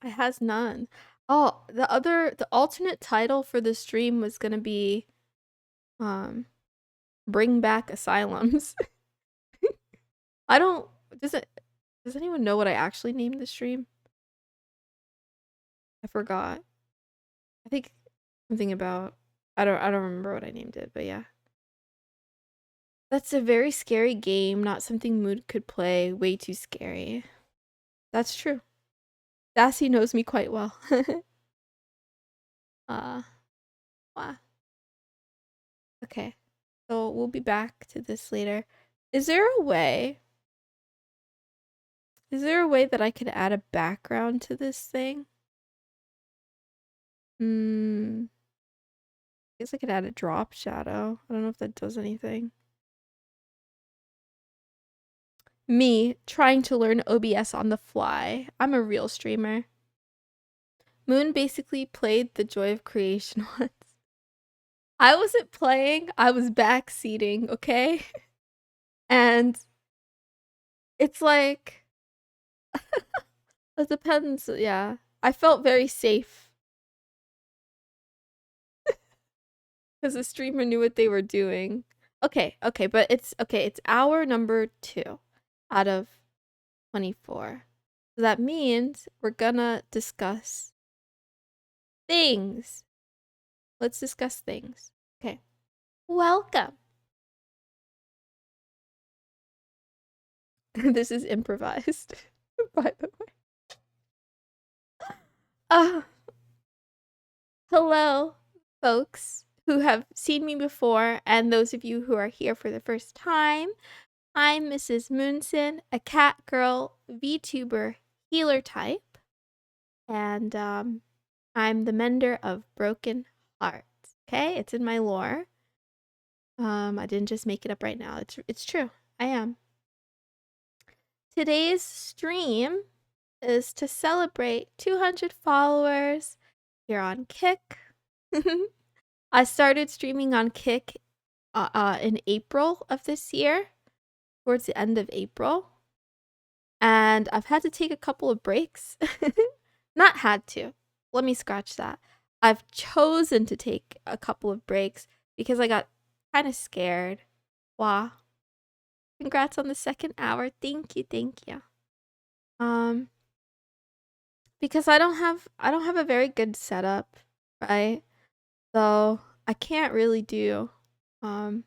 It has none. Oh, the alternate title for the stream was gonna be Bring Back Asylums. I don't does anyone know what I actually named the stream? I forgot. I think something about I don't remember what I named it, but yeah. That's a very scary game, not something Mood could play. Way too scary. That's true. Sassy knows me quite well. Wow. Okay. So we'll be back to this later. Is there a way that I could add a background to this thing? I guess I could add a drop shadow. I don't know if that does anything. Me trying to learn OBS on the fly. I'm a real streamer. Moon basically played the joy of creation once. I wasn't playing, I was backseating, okay? And it's like it depends, yeah. I felt very safe because the streamer knew what they were doing. Okay, but it's hour number 2 out of 24. So that means we're gonna discuss things. Let's discuss things. Okay. Welcome. This is improvised, by the way. Hello, folks who have seen me before, and those of you who are here for the first time. I'm missusmoonson, a cat girl VTuber healer type, and I'm the mender of broken hearts. Okay, it's in my lore. I didn't just make it up right now. It's true. I am. Today's stream is to celebrate 200 followers here on Kick. I started streaming on Kick in April of this year, towards the end of April. And I've had to take a couple of breaks. Not had to. Let me scratch that. I've chosen to take a couple of breaks because I got kind of scared. Wow. Congrats on the 2nd hour. Thank you. Because I don't have a very good setup, right? So I can't really do the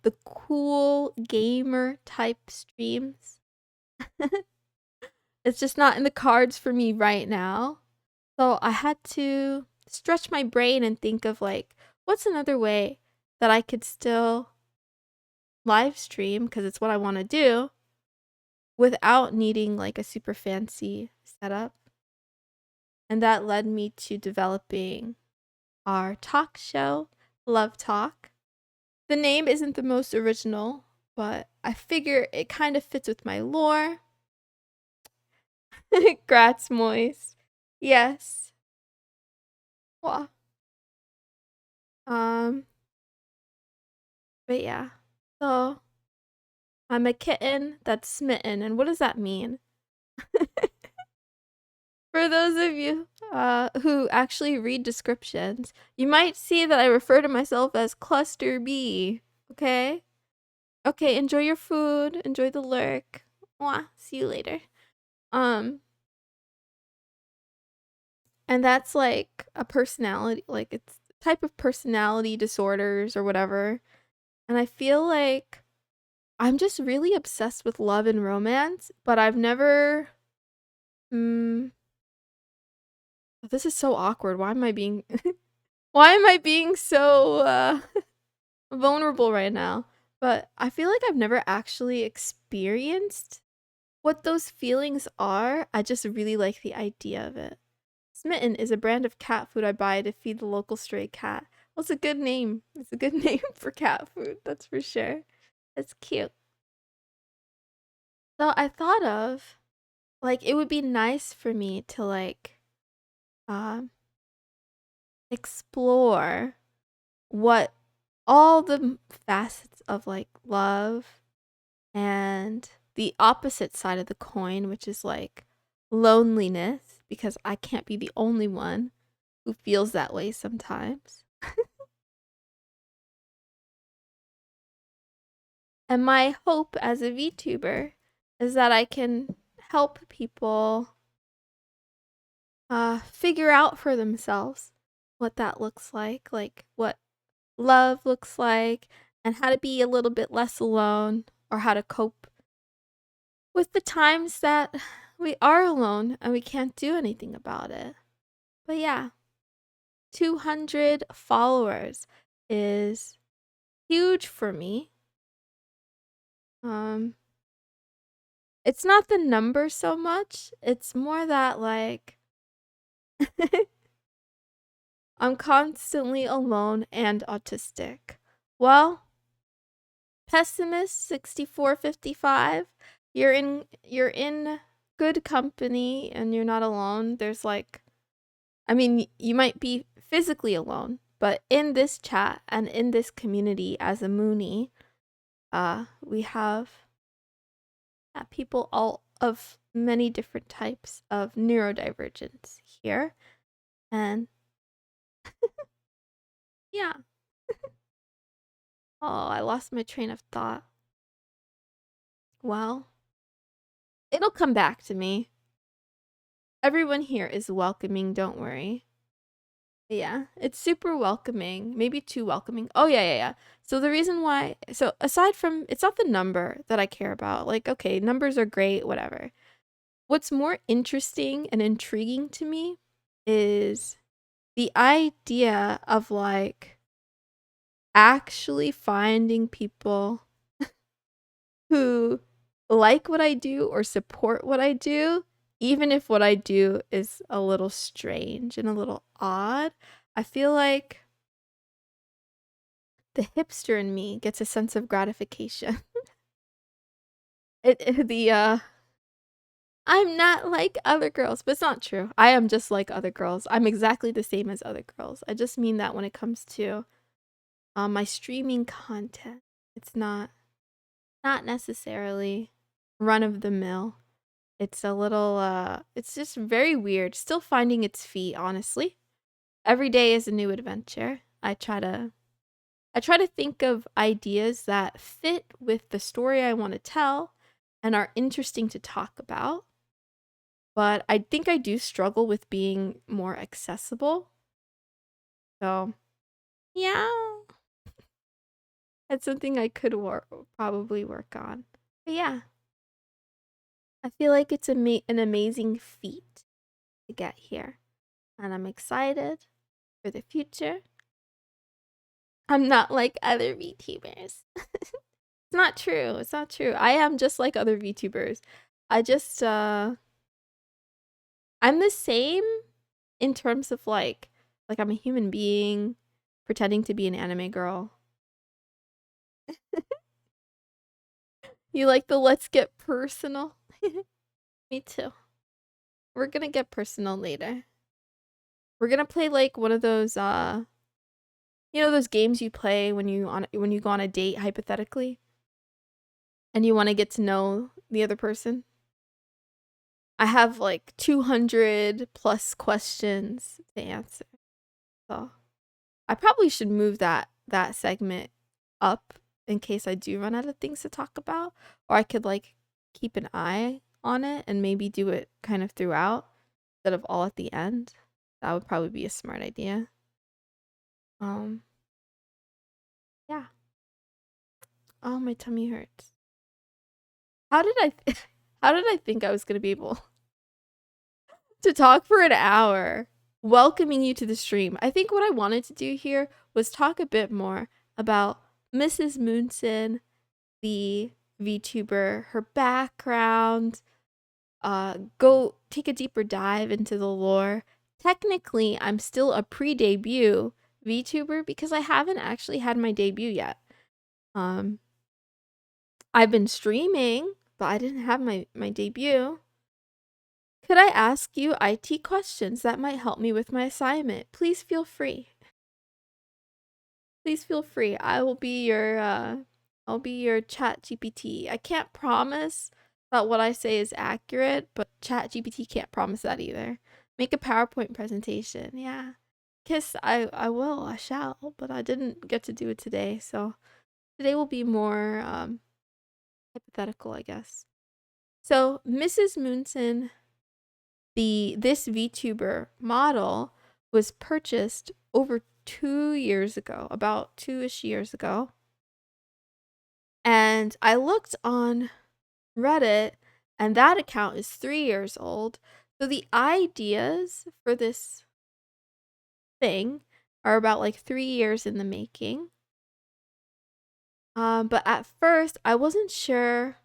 the cool gamer type streams. It's just not in the cards for me right now. So I had to stretch my brain and think of like, what's another way that I could still live stream, because it's what I want to do, without needing like a super fancy setup. And that led me to developing our talk show, Love Talk. The name isn't the most original, but I figure it kind of fits with my lore. Grats, Moist. Yes. Well, but yeah. So I'm a kitten that's smitten, and what does that mean? For those of you who actually read descriptions, you might see that I refer to myself as Cluster B. Okay? Okay, enjoy your food. Enjoy the lurk. Mwah. See you later. And that's like a personality, like it's a type of personality disorders or whatever. And I feel like I'm just really obsessed with love and romance, but I've never. This is so awkward. Why am I being why am I being so vulnerable right now? But I feel like I've never actually experienced what those feelings are. I just really like the idea of it. Smitten is a brand of cat food I buy to feed the local stray cat. Well, it's a good name. It's a good name for cat food, that's for sure. It's cute. So I thought of like it would be nice for me to like um explore what all the facets of like love and the opposite side of the coin, which is like loneliness, because I can't be the only one who feels that way sometimes. And my hope as a VTuber is that I can help people figure out for themselves what that looks like what love looks like, and how to be a little bit less alone, or how to cope with the times that we are alone and we can't do anything about it. But yeah, 200 followers is huge for me. It's not the number so much, it's more that like I'm constantly alone and autistic. Well, pessimist 6455, you're in good company and you're not alone. There's like, I mean, you might be physically alone, but in this chat and in this community as a Moonie, we have people all of many different types of neurodivergence here. And yeah. Oh, I lost my train of thought. Well, it'll come back to me. Everyone here is welcoming, don't worry. Yeah, it's super welcoming. Maybe too welcoming. Oh, yeah. So the reason why, so aside from, it's not the number that I care about. Like, okay, numbers are great, whatever. What's more interesting and intriguing to me is the idea of like actually finding people who like what I do or support what I do, even if what I do is a little strange and a little odd. I feel like the hipster in me gets a sense of gratification. I'm not like other girls, but it's not true. I am just like other girls. I'm exactly the same as other girls. I just mean that when it comes to my streaming content, it's not necessarily run of the mill. It's a little it's just very weird. Still finding its feet, honestly. Every day is a new adventure. I try to think of ideas that fit with the story I want to tell and are interesting to talk about. But I think I do struggle with being more accessible. So, yeah, it's something I could probably work on. But yeah, I feel like it's an amazing feat to get here, and I'm excited for the future. I'm not like other VTubers. It's not true. It's not true. I am just like other VTubers. I just I'm the same in terms of like I'm a human being pretending to be an anime girl. You like the let's get personal? Me too. We're gonna get personal later. We're gonna play like one of those you know those games you play when you go on a date hypothetically and you want to get to know the other person. I have like 200 plus questions to answer. So I probably should move that segment up in case I do run out of things to talk about, or I could like keep an eye on it and maybe do it kind of throughout instead of all at the end. That would probably be a smart idea. Yeah. Oh, my tummy hurts. How did I think I was going to be able to talk for an hour welcoming you to the stream? I think what I wanted to do here was talk a bit more about Mrs. Moonson, the VTuber, her background, go take a deeper dive into the lore. Technically, I'm still a pre-debut VTuber because I haven't actually had my debut yet. I've been streaming, but I didn't have my debut. Could I ask you IT questions that might help me with my assignment? Please feel free. Please feel free. I will be your I'll be your chat GPT. I can't promise that what I say is accurate, but chat GPT can't promise that either. Make a PowerPoint presentation. Yeah. Kiss, I will, I shall, but I didn't get to do it today, so today will be more hypothetical, I guess. So, Mrs. Moonson, this VTuber model was purchased over 2 years ago, about 2-ish years ago. And I looked on Reddit, and that account is 3 years old. So the ideas for this thing are about like 3 years in the making. But at first, I wasn't sure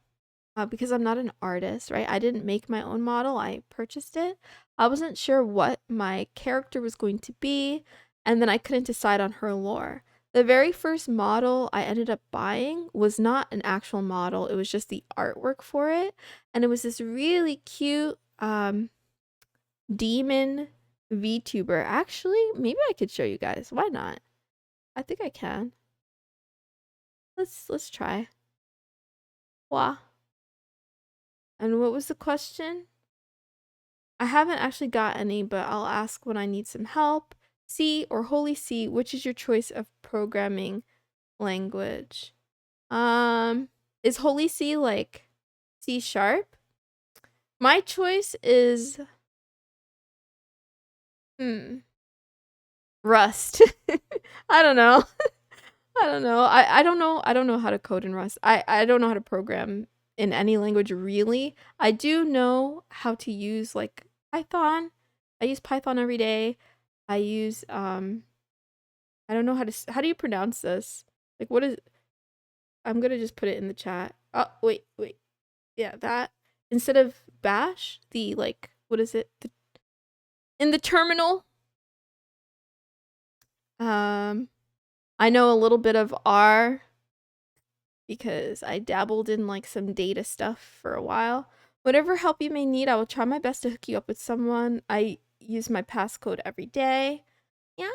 because I'm not an artist, right? I didn't make my own model, I purchased it. I wasn't sure what my character was going to be, and then I couldn't decide on her lore. The very first model I ended up buying was not an actual model, it was just the artwork for it. And it was this really cute demon VTuber. Actually, maybe I could show you guys. Why not? I think I can. Let's try. Wow. And what was the question? I haven't actually got any, but I'll ask when I need some help. C or Holy C, which is your choice of programming language? Is Holy C like C sharp? My choice is Rust. I don't know. I don't know. I don't know. I don't know how to code in Rust. I don't know how to program in any language really. I do know how to use like Python. I use Python every day. I use I don't know how do you pronounce this? Like what is I'm going to just put it in the chat. Oh, wait. Yeah, that instead of bash, the like what is it? In the terminal. I know a little bit of R because I dabbled in like some data stuff for a while. Whatever help you may need, I will try my best to hook you up with someone. I use my passcode every day. Yeah.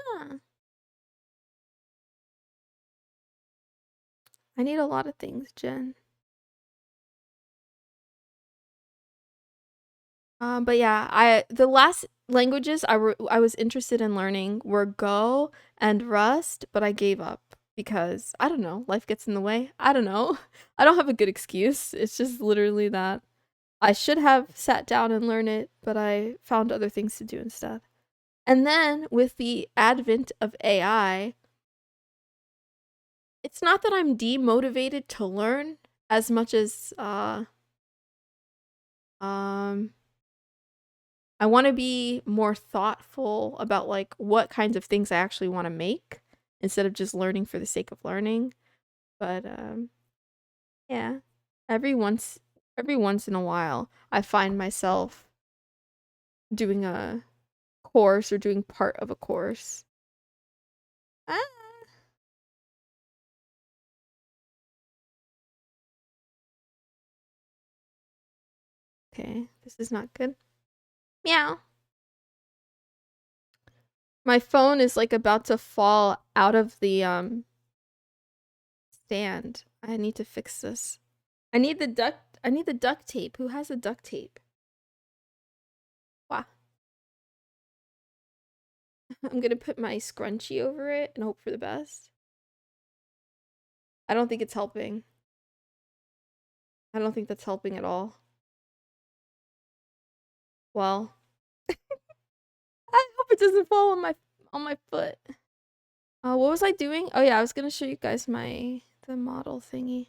I need a lot of things, Jen. But yeah, the last languages I was interested in learning were Go and Rust, but I gave up because I don't know, life gets in the way. I don't know. I don't have a good excuse. It's just literally that I should have sat down and learned it, but I found other things to do instead. And then with the advent of AI, it's not that I'm demotivated to learn as much as I want to be more thoughtful about like what kinds of things I actually want to make instead of just learning for the sake of learning. But yeah, every once in a while, I find myself doing a course or doing part of a course. Ah, okay, this is not good. Meow. My phone is like about to fall out of the stand. I need to fix this. I need the duct tape. Who has the duct tape? Wow. I'm gonna put my scrunchie over it and hope for the best. I don't think it's helping. I don't think that's helping at all. Well, I hope it doesn't fall on my foot. What was I doing? Oh yeah, I was gonna show you guys the model thingy.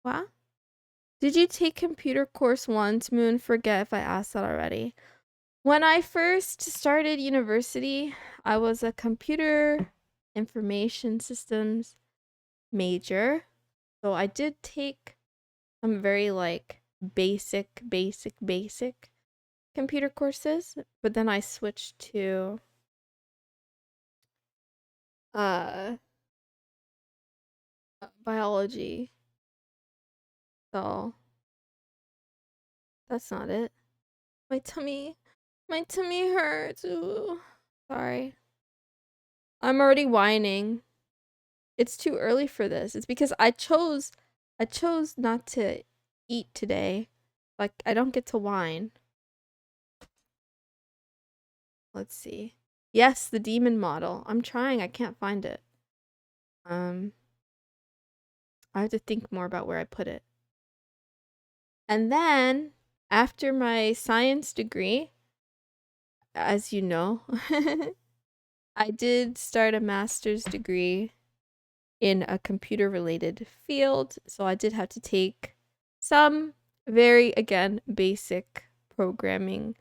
Wow. Did you take computer course once, Moon? Forget if I asked that already. When I first started university, I was a computer information systems major. So I did take some very like basic computer courses, but then I switched to uh biology. So that's not it. My tummy hurts. Ooh. Sorry. I'm already whining. It's too early for this. It's because I chose not to eat today. Like I don't get to whine. Let's see. Yes, the demon model. I'm trying. I can't find it. I have to think more about where I put it. And then after my science degree, as you know, I did start a master's degree in a computer related field. So I did have to take some very, again, basic programming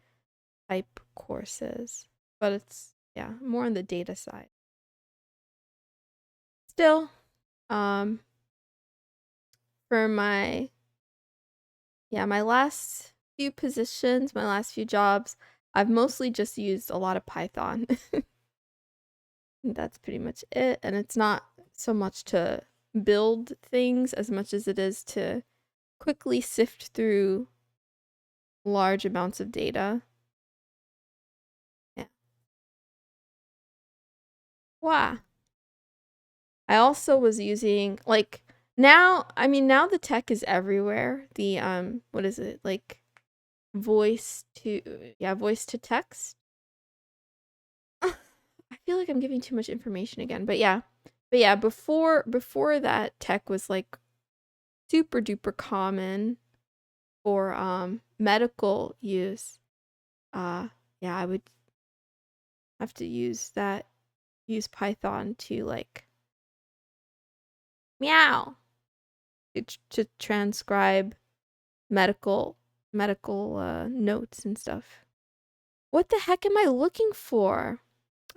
type courses, but it's, yeah, more on the data side. Still, for my last few positions, my last few jobs, I've mostly just used a lot of Python. That's pretty much it. And it's not so much to build things as much as it is to quickly sift through large amounts of data. Yeah. Wow. I also was using like now, I mean now the tech is everywhere. The what is it? Like voice to text. I feel like I'm giving too much information again, but yeah. But yeah, before that tech was like super duper common for medical use. Yeah, I would have to use Python to like meow to transcribe medical notes and stuff. What the heck am I looking for?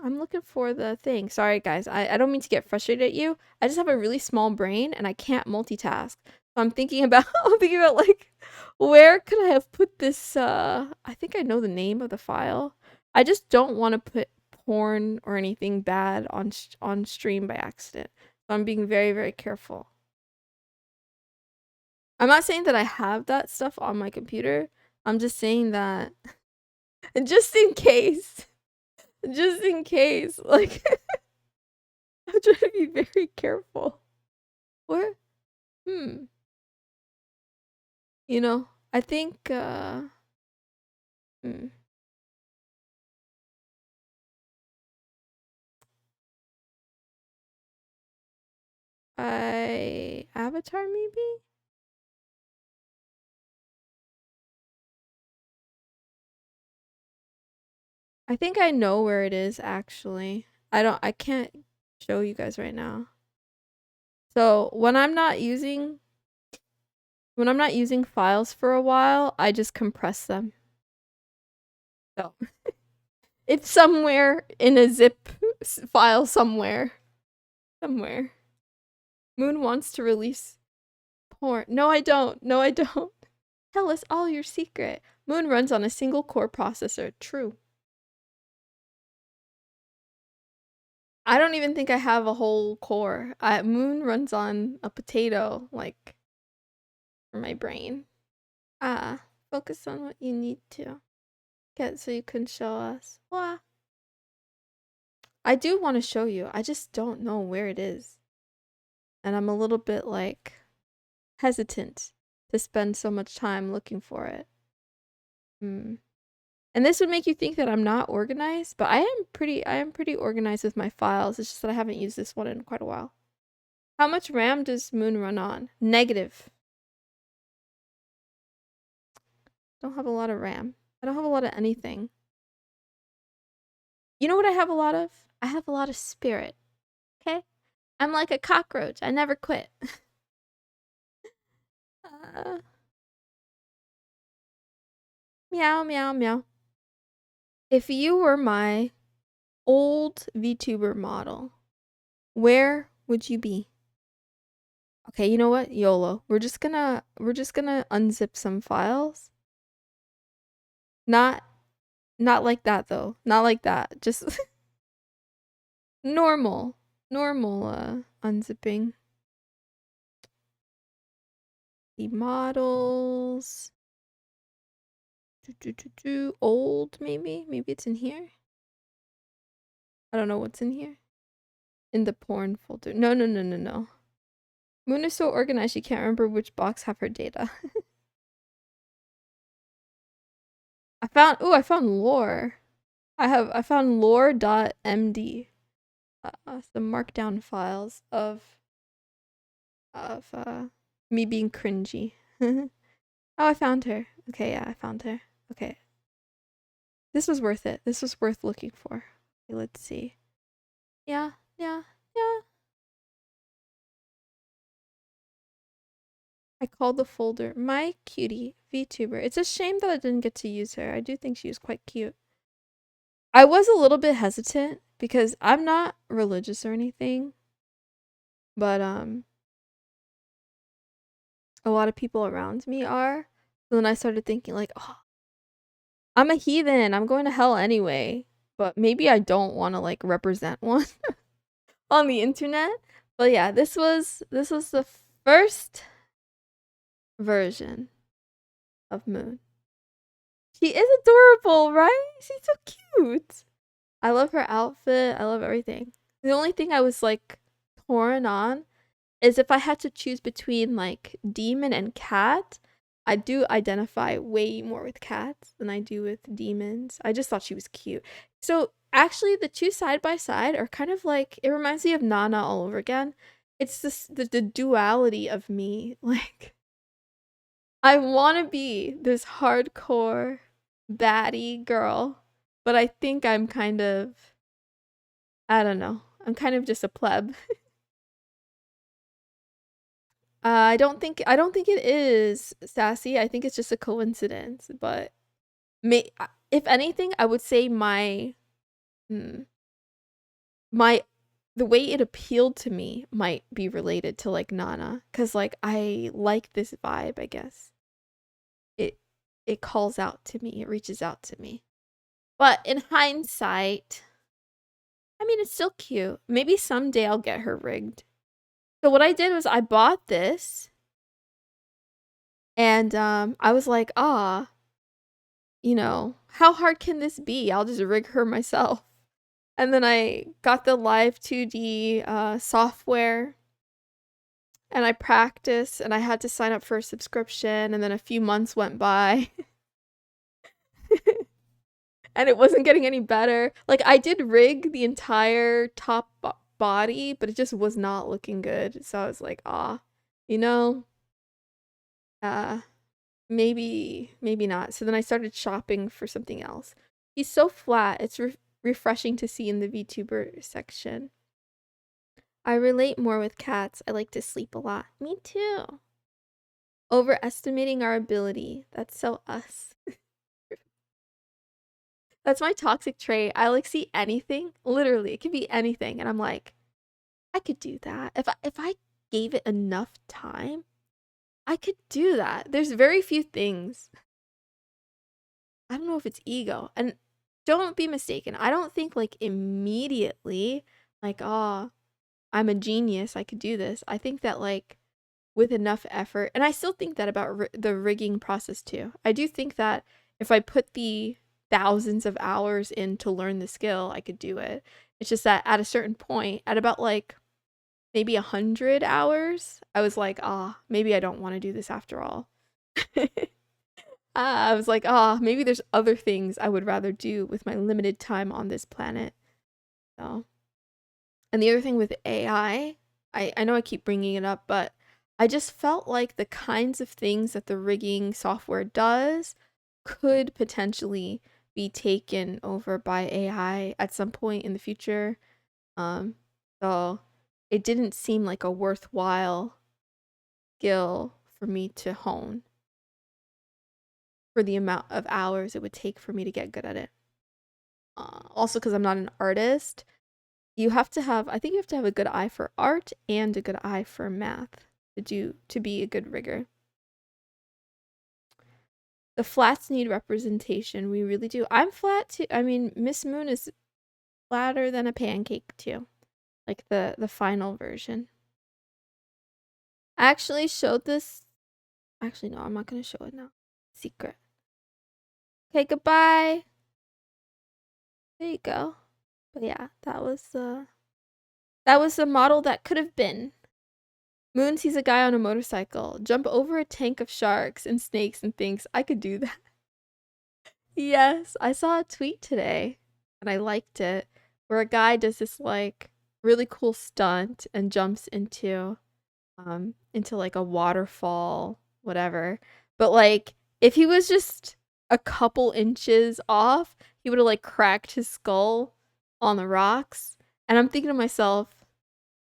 I'm looking for the thing. Sorry guys, I don't mean to get frustrated at you. I just have a really small brain and I can't multitask. So I'm thinking about like where could I have put this I think I know the name of the file. I just don't want to put porn or anything bad on stream by accident. So I'm being very, very careful. I'm not saying that I have that stuff on my computer. I'm just saying that just in case. Just in case. Like I'm trying to be very careful. Where? Hmm. You know, I think hmm. I Avatar maybe? I think I know where it is actually. I can't show you guys right now. So, when I'm not using When I'm not using files for a while, I just compress them. So it's somewhere in a zip file somewhere. Somewhere. Moon wants to release porn. No, I don't. No, I don't. Tell us all your secret. Moon runs on a single core processor. True. I don't even think I have a whole core. Moon runs on a potato, like, for my brain. Focus on what you need to get so you can show us. Wah. I do want to show you. I just don't know where it is. And I'm a little bit, like, hesitant to spend so much time looking for it. And this would make you think that I'm not organized, but I am pretty organized with my files. It's just that I haven't used this one in quite a while. How much RAM does Moon run on? Negative. Don't have a lot of RAM. I don't have a lot of anything. You know what I have a lot of? I have a lot of spirit. Okay? I'm like a cockroach. I never quit. Meow, meow, meow. If you were my old VTuber model, where would you be? Okay, you know what? YOLO. We're just gonna unzip some files. Not like that though. Not like that. Just normal unzipping. The models. Old maybe? Maybe it's in here? I don't know what's in here. In the porn folder. No. Moon is so organized she can't remember which box have her data. I found lore. I found lore.md. Some markdown files of me being cringy. Oh, I found her. Okay, yeah, I found her. Okay. This was worth it. This was worth looking for. Okay, let's see. Yeah. I called the folder My Cutie VTuber. It's a shame that I didn't get to use her. I do think she was quite cute. I was a little bit hesitant because I'm not religious or anything, but a lot of people around me are. So then I started thinking like, oh, I'm a heathen. I'm going to hell anyway. But maybe I don't want to like represent one on the internet. But yeah, this was the first version of Moon. She is adorable, right? She's so cute. I love her outfit. I love everything. The only thing I was like torn on is if I had to choose between like demon and cat. I do identify way more with cats than I do with demons. I just thought she was cute. So actually the two side by side are kind of like, it reminds me of Nana all over again. It's this the duality of me. Like I want to be this hardcore baddie girl, but I think I'm kind of, I don't know. I'm kind of just a pleb. I don't think it is sassy. I think it's just a coincidence, but if anything, I would say my the way it appealed to me might be related to like Nana, cuz like I like this vibe, I guess. It calls out to me. It reaches out to me. But in hindsight, I mean, it's still cute. Maybe someday I'll get her rigged. So what I did was I bought this and I was like, "Ah, you know, how hard can this be? I'll just rig her myself." And then I got the live 2D software and I practiced and I had to sign up for a subscription and then a few months went by and it wasn't getting any better. Like I did rig the entire top body, but it just was not looking good. So I was like, "Ah, you know, uh maybe not." So then I started shopping for something else. He's so flat. It's refreshing to see in the VTuber section. I relate more with cats. I like to sleep a lot. Me too. Overestimating our ability. That's so us. That's my toxic trait. I like see anything, literally, it could be anything, and I'm like, I could do that. If I gave it enough time, I could do that. There's very few things. I don't know if it's ego. And don't be mistaken. I don't think like immediately like, oh, I'm a genius. I could do this. I think that like with enough effort, and I still think that about the rigging process too. I do think that if I put the thousands of hours in to learn the skill, I could do it. It's just that at a certain point, at about like maybe 100 hours, I was like, ah, maybe I don't want to do this after all. I was like, ah, maybe there's other things I would rather do with my limited time on this planet. So, and the other thing with AI, I know I keep bringing it up, but I just felt like the kinds of things that the rigging software does could potentially be taken over by AI at some point in the future. Um, so it didn't seem like a worthwhile skill for me to hone for the amount of hours it would take for me to get good at it. Also, because I'm not an artist, you have to have, I think you have to have a good eye for art and a good eye for math to be a good rigger. The flats need representation. We really do. I'm flat too. I mean, Miss Moon is flatter than a pancake too. Like the final version. I actually showed this. Actually, no, I'm not gonna show it now. Secret. Okay, goodbye. There you go. But yeah, that was the model that could have been. Moon sees a guy on a motorcycle jump over a tank of sharks and snakes and thinks I could do that. Yes, I saw a tweet today and I liked it where a guy does this like really cool stunt and jumps into like a waterfall, whatever. But like if he was just a couple inches off, he would have like cracked his skull on the rocks. And I'm thinking to myself,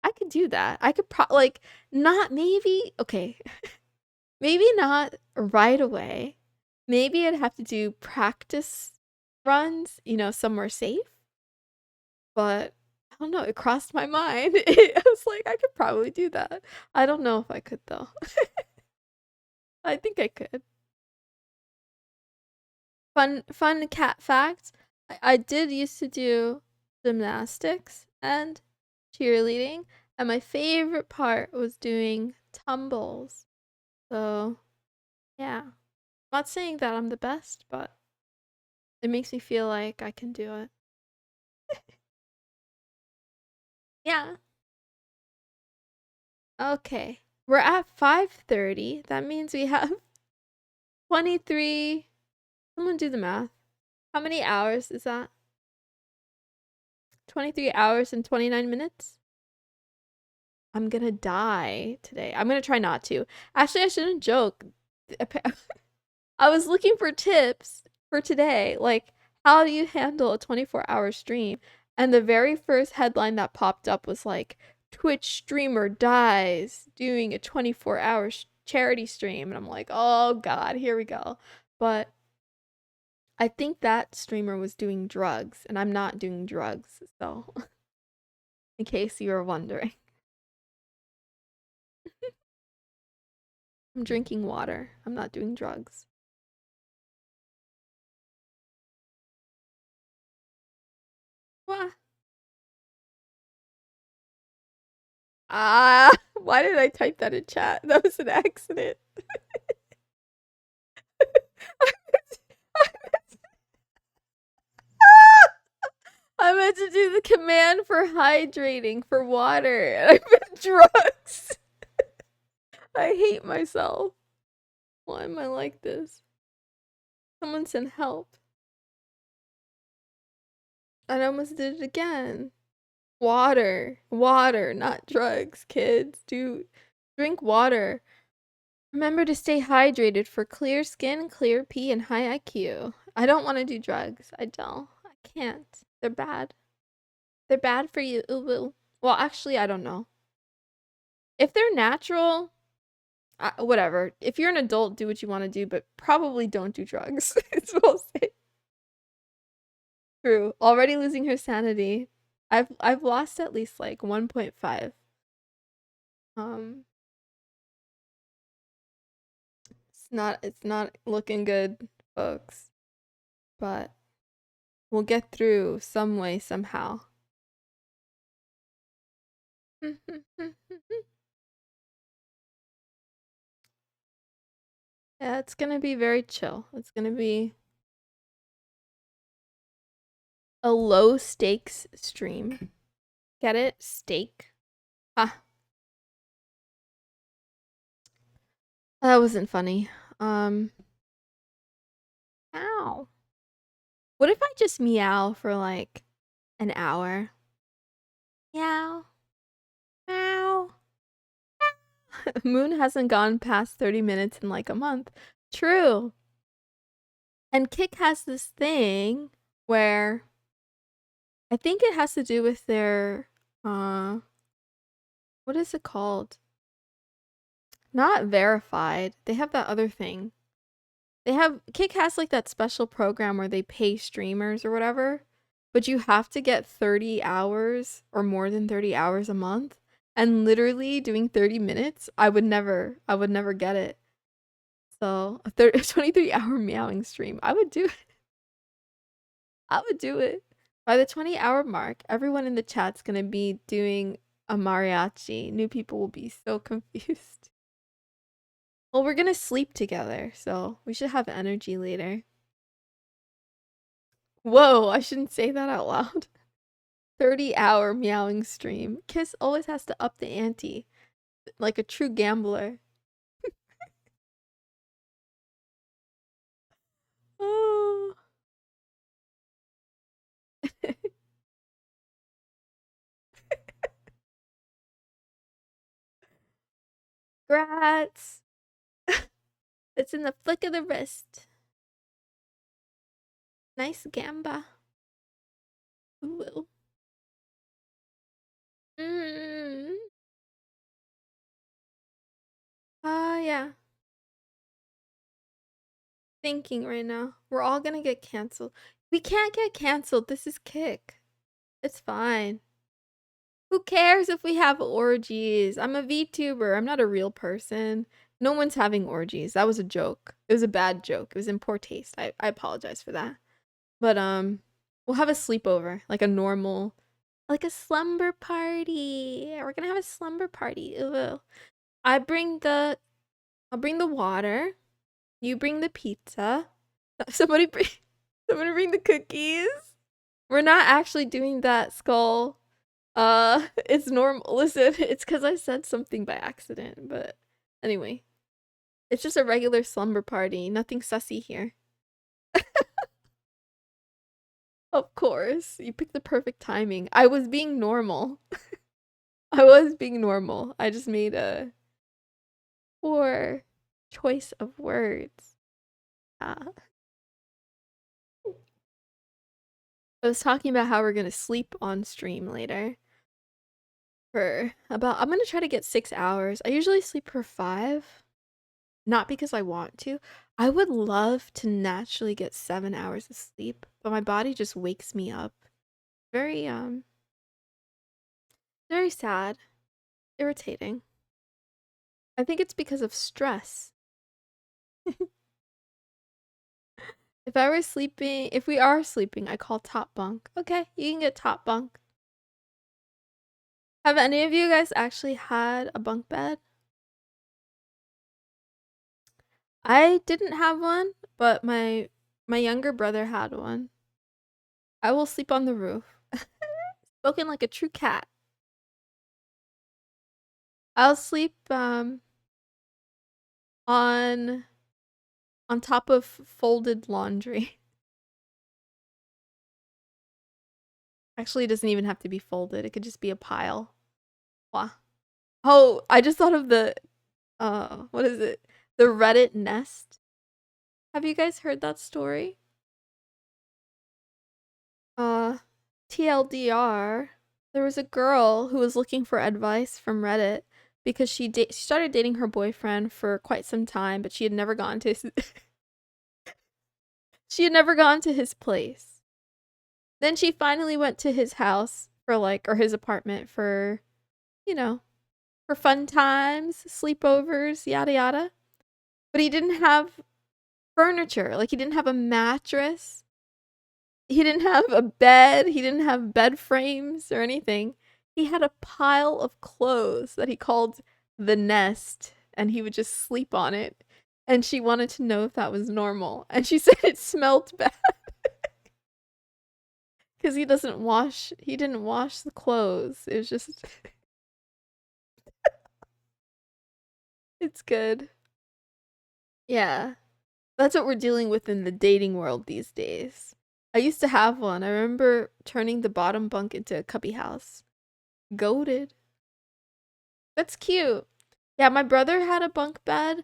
I could do that. I could like not maybe okay. Maybe not right away. Maybe I'd have to do practice runs, somewhere safe. But I don't know, it crossed my mind. I was like, I could probably do that. I don't know if I could though. I think I could. Fun cat fact. I did used to do gymnastics and cheerleading, and my favorite part was doing tumbles. So, yeah. I'm not saying that I'm the best, but it makes me feel like I can do it. Yeah. Okay. We're at 5:30. That means we have 23. Someone do the math. How many hours is that? 23 hours and 29 minutes? I'm gonna die today. I'm gonna try not to. Actually, I shouldn't joke. I was looking for tips for today. Like, how do you handle a 24-hour stream? And the very first headline that popped up was like, Twitch streamer dies doing a 24-hour charity stream. And I'm like, oh God, here we go. But I think that streamer was doing drugs, and I'm not doing drugs. So, in case you were wondering, I'm drinking water. I'm not doing drugs. What? Ah, why did I type that in chat? That was an accident. I meant to do the command for hydrating for water, and I meant drugs. I hate myself. Why am I like this? Someone send help. I almost did it again. Water. Water, not drugs, kids. Drink water. Remember to stay hydrated for clear skin, clear pee, and high IQ. I don't want to do drugs. I don't. I can't. They're bad. They're bad for you. Ooh, well, actually, I don't know. If they're natural, whatever. If you're an adult, do what you want to do, but probably don't do drugs. That's what I'll say. True. Already losing her sanity. I've lost at least like 1.5. Um, it's not looking good, folks. But we'll get through some way somehow. Yeah, it's gonna be very chill. It's gonna be a low stakes stream. Get it? Steak. Ah, that wasn't funny. Um, ow. What if I just meow for like an hour? Meow. Meow. Moon hasn't gone past 30 minutes in like a month. True. And Kick has this thing where I think it has to do with their what is it called? Not verified. They have that other thing. They have Kick has like that special program where they pay streamers or whatever, but you have to get 30 hours or more than 30 hours a month. And literally doing 30 minutes, I would never get it. So a 23-hour meowing stream, I would do it. I would do it. By the 20-hour mark, everyone in the chat's gonna be doing a mariachi. New people will be so confused. Well, we're gonna sleep together, so we should have energy later. Whoa, I shouldn't say that out loud. 30-hour meowing stream. Kiss always has to up the ante, like a true gambler. Oh. Grats. It's in the flick of the wrist. Nice gamba. Ooh. Mm. Yeah. Thinking right now. We're all gonna get canceled. We can't get canceled. This is Kick. It's fine. Who cares if we have orgies? I'm a VTuber. I'm not a real person. No one's having orgies. That was a joke. It was a bad joke. It was in poor taste. I apologize for that. But we'll have a sleepover, like a normal, like a slumber party. We're gonna have a slumber party. Ooh. I bring the I'll bring the water. You bring the pizza. Somebody bring the cookies. We're not actually doing that, Skull. It's normal. Listen, it's because I said something by accident, but anyway. It's just a regular slumber party. Nothing sussy here. Of course. You picked the perfect timing. I was being normal. I was being normal. I just made a poor choice of words. I was talking about how we're gonna sleep on stream later. I'm gonna try to get 6 hours. I usually sleep for 5. Not because I want to. I would love to naturally get 7 hours of sleep, but my body just wakes me up. Very very sad. Irritating. I think it's because of stress. If we are sleeping, I call top bunk. Okay, you can get top bunk. Have any of you guys actually had a bunk bed? I didn't have one, but my younger brother had one. I will sleep on the roof. Spoken like a true cat. I'll sleep on top of folded laundry. Actually, it doesn't even have to be folded. It could just be a pile. Wow. Oh, I just thought of the what is it? The Reddit nest. Have you guys heard that story? TLDR, there was a girl who was looking for advice from Reddit because she started dating her boyfriend for quite some time, but she had never gone to his she had never gone to his place. Then she finally went to his house for like, or his apartment for, you know, for fun times, sleepovers, yada yada. But he didn't have furniture. Like, he didn't have a mattress. He didn't have a bed. He didn't have bed frames or anything. He had a pile of clothes that he called the nest, and he would just sleep on it. And she wanted to know if that was normal. And she said it smelled bad. Because he didn't wash the clothes. It was just it's good. Yeah. That's what we're dealing with in the dating world these days. I used to have one. I remember turning the bottom bunk into a cubby house. Goated. That's cute. Yeah, my brother had a bunk bed,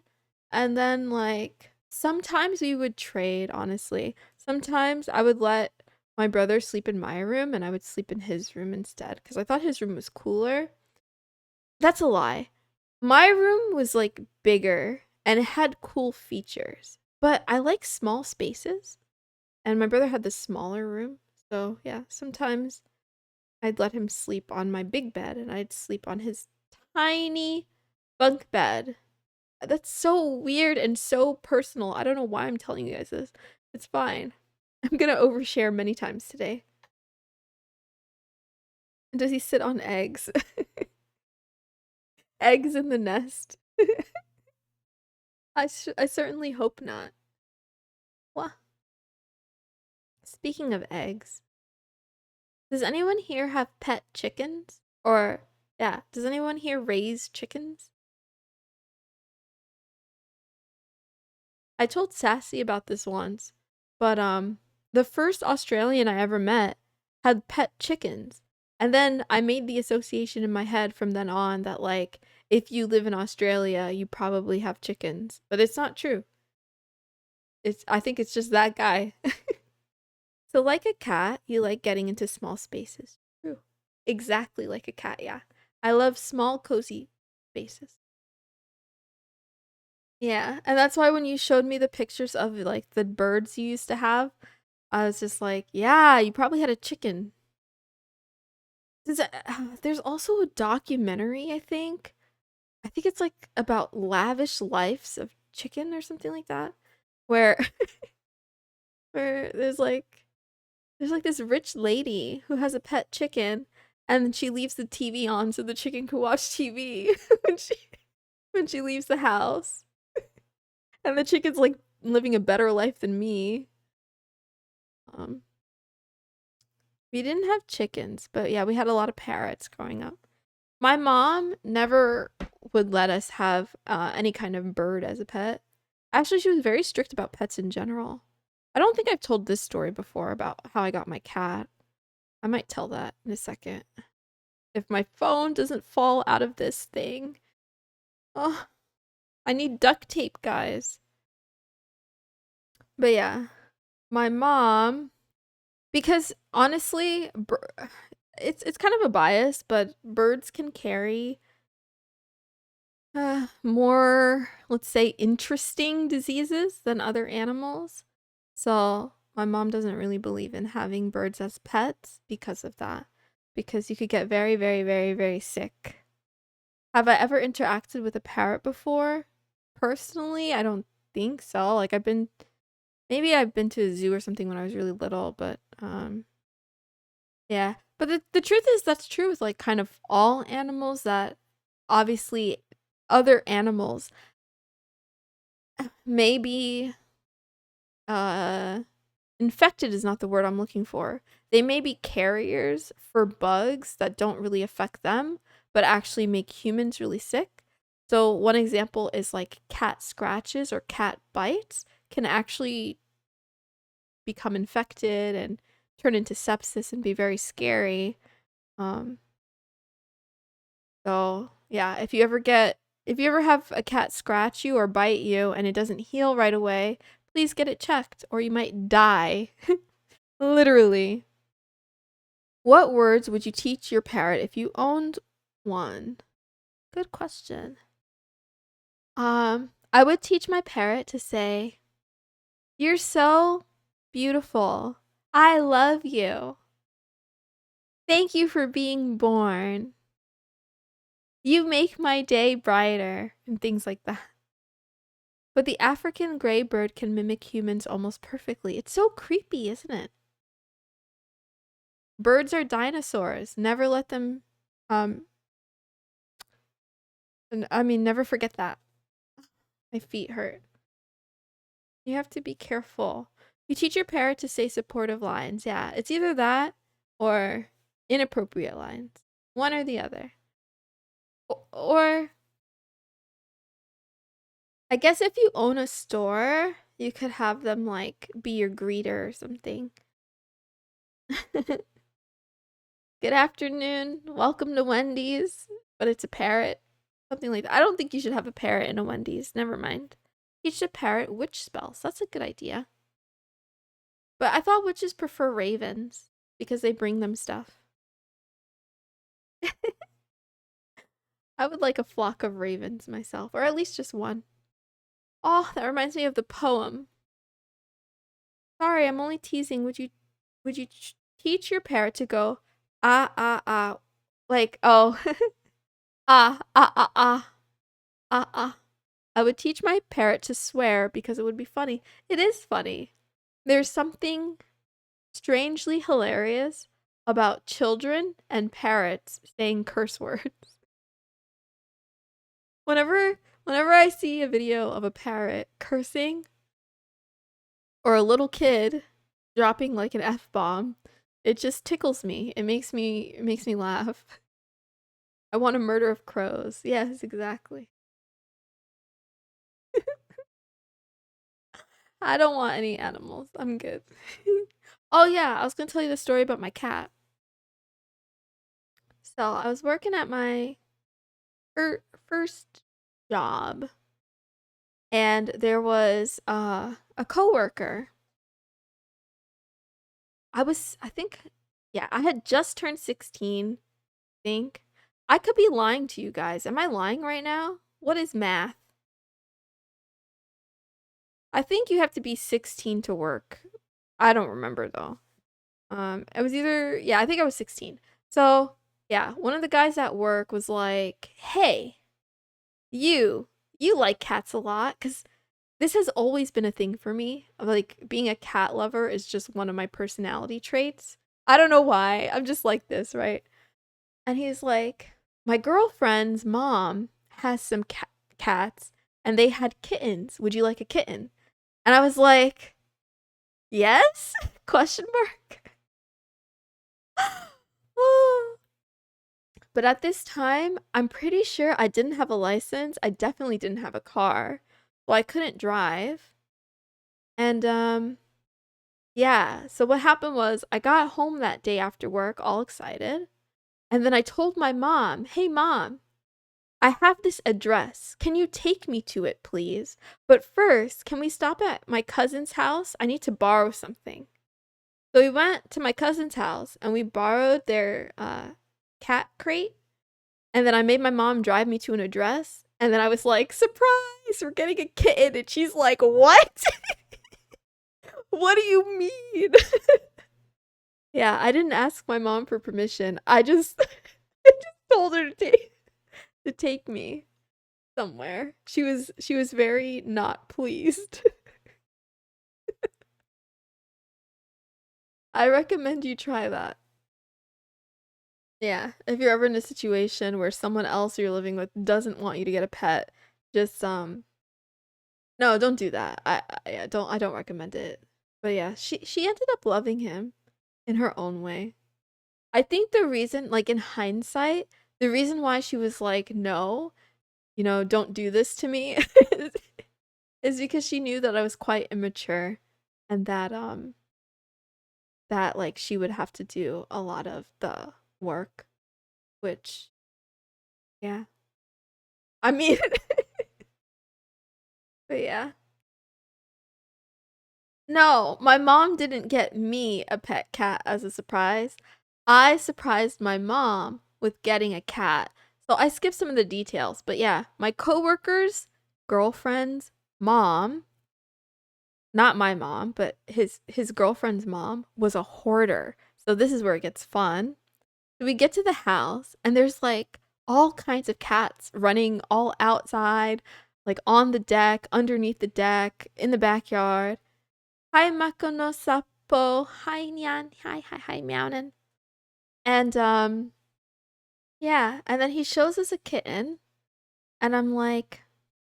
and then like sometimes we would trade, honestly. Sometimes I would let my brother sleep in my room and I would sleep in his room instead because I thought his room was cooler. That's a lie. My room was like bigger and it had cool features, but I like small spaces. And my brother had the smaller room. So, yeah, sometimes I'd let him sleep on my big bed and I'd sleep on his tiny bunk bed. That's so weird and so personal. I don't know why I'm telling you guys this. It's fine. I'm gonna overshare many times today. Does he sit on eggs? Eggs in the nest? I certainly hope not. What? Speaking of eggs, does anyone here have pet chickens? Or, yeah, does anyone here raise chickens? I told Sassy about this once, but the first Australian I ever met had pet chickens. And then I made the association in my head from then on that like if you live in Australia, you probably have chickens. But it's not true. I think it's just that guy. So like a cat, you like getting into small spaces. True. Exactly like a cat, yeah. I love small cozy spaces. Yeah, and that's why when you showed me the pictures of like the birds you used to have, I was just like, yeah, you probably had a chicken. There's also a documentary, I think. I think it's like about lavish lives of chicken or something like that, where where there's like this rich lady who has a pet chicken and she leaves the TV on so the chicken can watch TV when she leaves the house. And the chicken's like living a better life than me. Um we didn't have chickens, but yeah, we had a lot of parrots growing up. My mom never would let us have any kind of bird as a pet. Actually, she was very strict about pets in general. I don't think I've told this story before about how I got my cat. I might tell that in a second. If my phone doesn't fall out of this thing. Oh, I need duct tape, guys. But yeah, my mom, because honestly, it's kind of a bias, but birds can carry more, let's say, interesting diseases than other animals. So my mom doesn't really believe in having birds as pets because of that. Because you could get very, very, very, very sick. Have I ever interacted with a parrot before? Personally, I don't think so. Like maybe I've been to a zoo or something when I was really little, but yeah. But the truth is that's true with like kind of all animals that obviously other animals maybe infected is not the word I'm looking for. They may be carriers for bugs that don't really affect them, but actually make humans really sick. So one example is like cat scratches or cat bites can actually become infected and turn into sepsis and be very scary. Um, so yeah, if you ever have a cat scratch you or bite you and it doesn't heal right away, please get it checked or you might die. Literally. What words would you teach your parrot if you owned one? good question. I would teach my parrot to say, "You're so beautiful. I love you. Thank you for being born. You make my day brighter," and things like that. But the African gray bird can mimic humans almost perfectly. It's so creepy, isn't it? Birds are dinosaurs. Never let them, never forget that. My feet hurt. You have to be careful. You teach your parrot to say supportive lines. Yeah, it's either that or inappropriate lines. One or the other. Or I guess if you own a store, you could have them like be your greeter or something. Good afternoon. Welcome to Wendy's. But it's a parrot. Something like that. I don't think you should have a parrot in a Wendy's. Never mind. Teach the parrot witch spells. That's a good idea. But I thought witches prefer ravens because they bring them stuff. I would like a flock of ravens myself, or at least just one. Oh, that reminds me of the poem. Sorry, I'm only teasing. Would you teach your parrot to go ah ah ah, like oh ah ah ah ah ah ah? I would teach my parrot to swear because it would be funny. It is funny. There's something strangely hilarious about children and parrots saying curse words. Whenever I see a video of a parrot cursing or a little kid dropping like an F-bomb, it just tickles me. It makes me laugh. I want a murder of crows. Yes, exactly. I don't want any animals. I'm good. Oh yeah, I was gonna tell you the story about my cat. So I was working at my first job, and there was a coworker. I think, yeah, I had just turned 16. I think I could be lying to you guys. Am I lying right now? What is math? I think you have to be 16 to work. I don't remember though. It was either, yeah, I think I was 16. So, yeah, one of the guys at work was like, "Hey, you like cats a lot," cuz this has always been a thing for me. Like being a cat lover is just one of my personality traits. I don't know why. I'm just like this, right? And he's like, "My girlfriend's mom has some cats and they had kittens. Would you like a kitten?" And I was like, "Yes?" Question mark. But at this time, I'm pretty sure I didn't have a license. I definitely didn't have a car. Well, I couldn't drive. And yeah, so what happened was I got home that day after work all excited. And then I told my mom, "Hey mom, I have this address. Can you take me to it, please? But first, can we stop at my cousin's house? I need to borrow something." So we went to my cousin's house and we borrowed their cat crate. And then I made my mom drive me to an address. And then I was like, "Surprise, we're getting a kitten." And she's like, "What?" "What do you mean?" Yeah, I didn't ask my mom for permission. I just I just told her to take me somewhere. She was very not pleased. I recommend you try that. Yeah, if you're ever in a situation where someone else you're living with doesn't want you to get a pet, just no, don't do that. I don't recommend it. But yeah, she ended up loving him in her own way. I think the reason, like in hindsight, the reason why she was like, "No, don't do this to me," is because she knew that I was quite immature and that like she would have to do a lot of the work, which yeah. I mean, but yeah. No, my mom didn't get me a pet cat as a surprise. I surprised my mom with getting a cat. So I skipped some of the details, but yeah, my coworker's girlfriend's mom, not my mom, but his girlfriend's mom was a hoarder. So this is where it gets fun. So we get to the house and there's like all kinds of cats running all outside, like on the deck, underneath the deck, in the backyard. Hi Mako no Sappo, hi Nyan, hi Meownin. And yeah, and then he shows us a kitten and I'm like,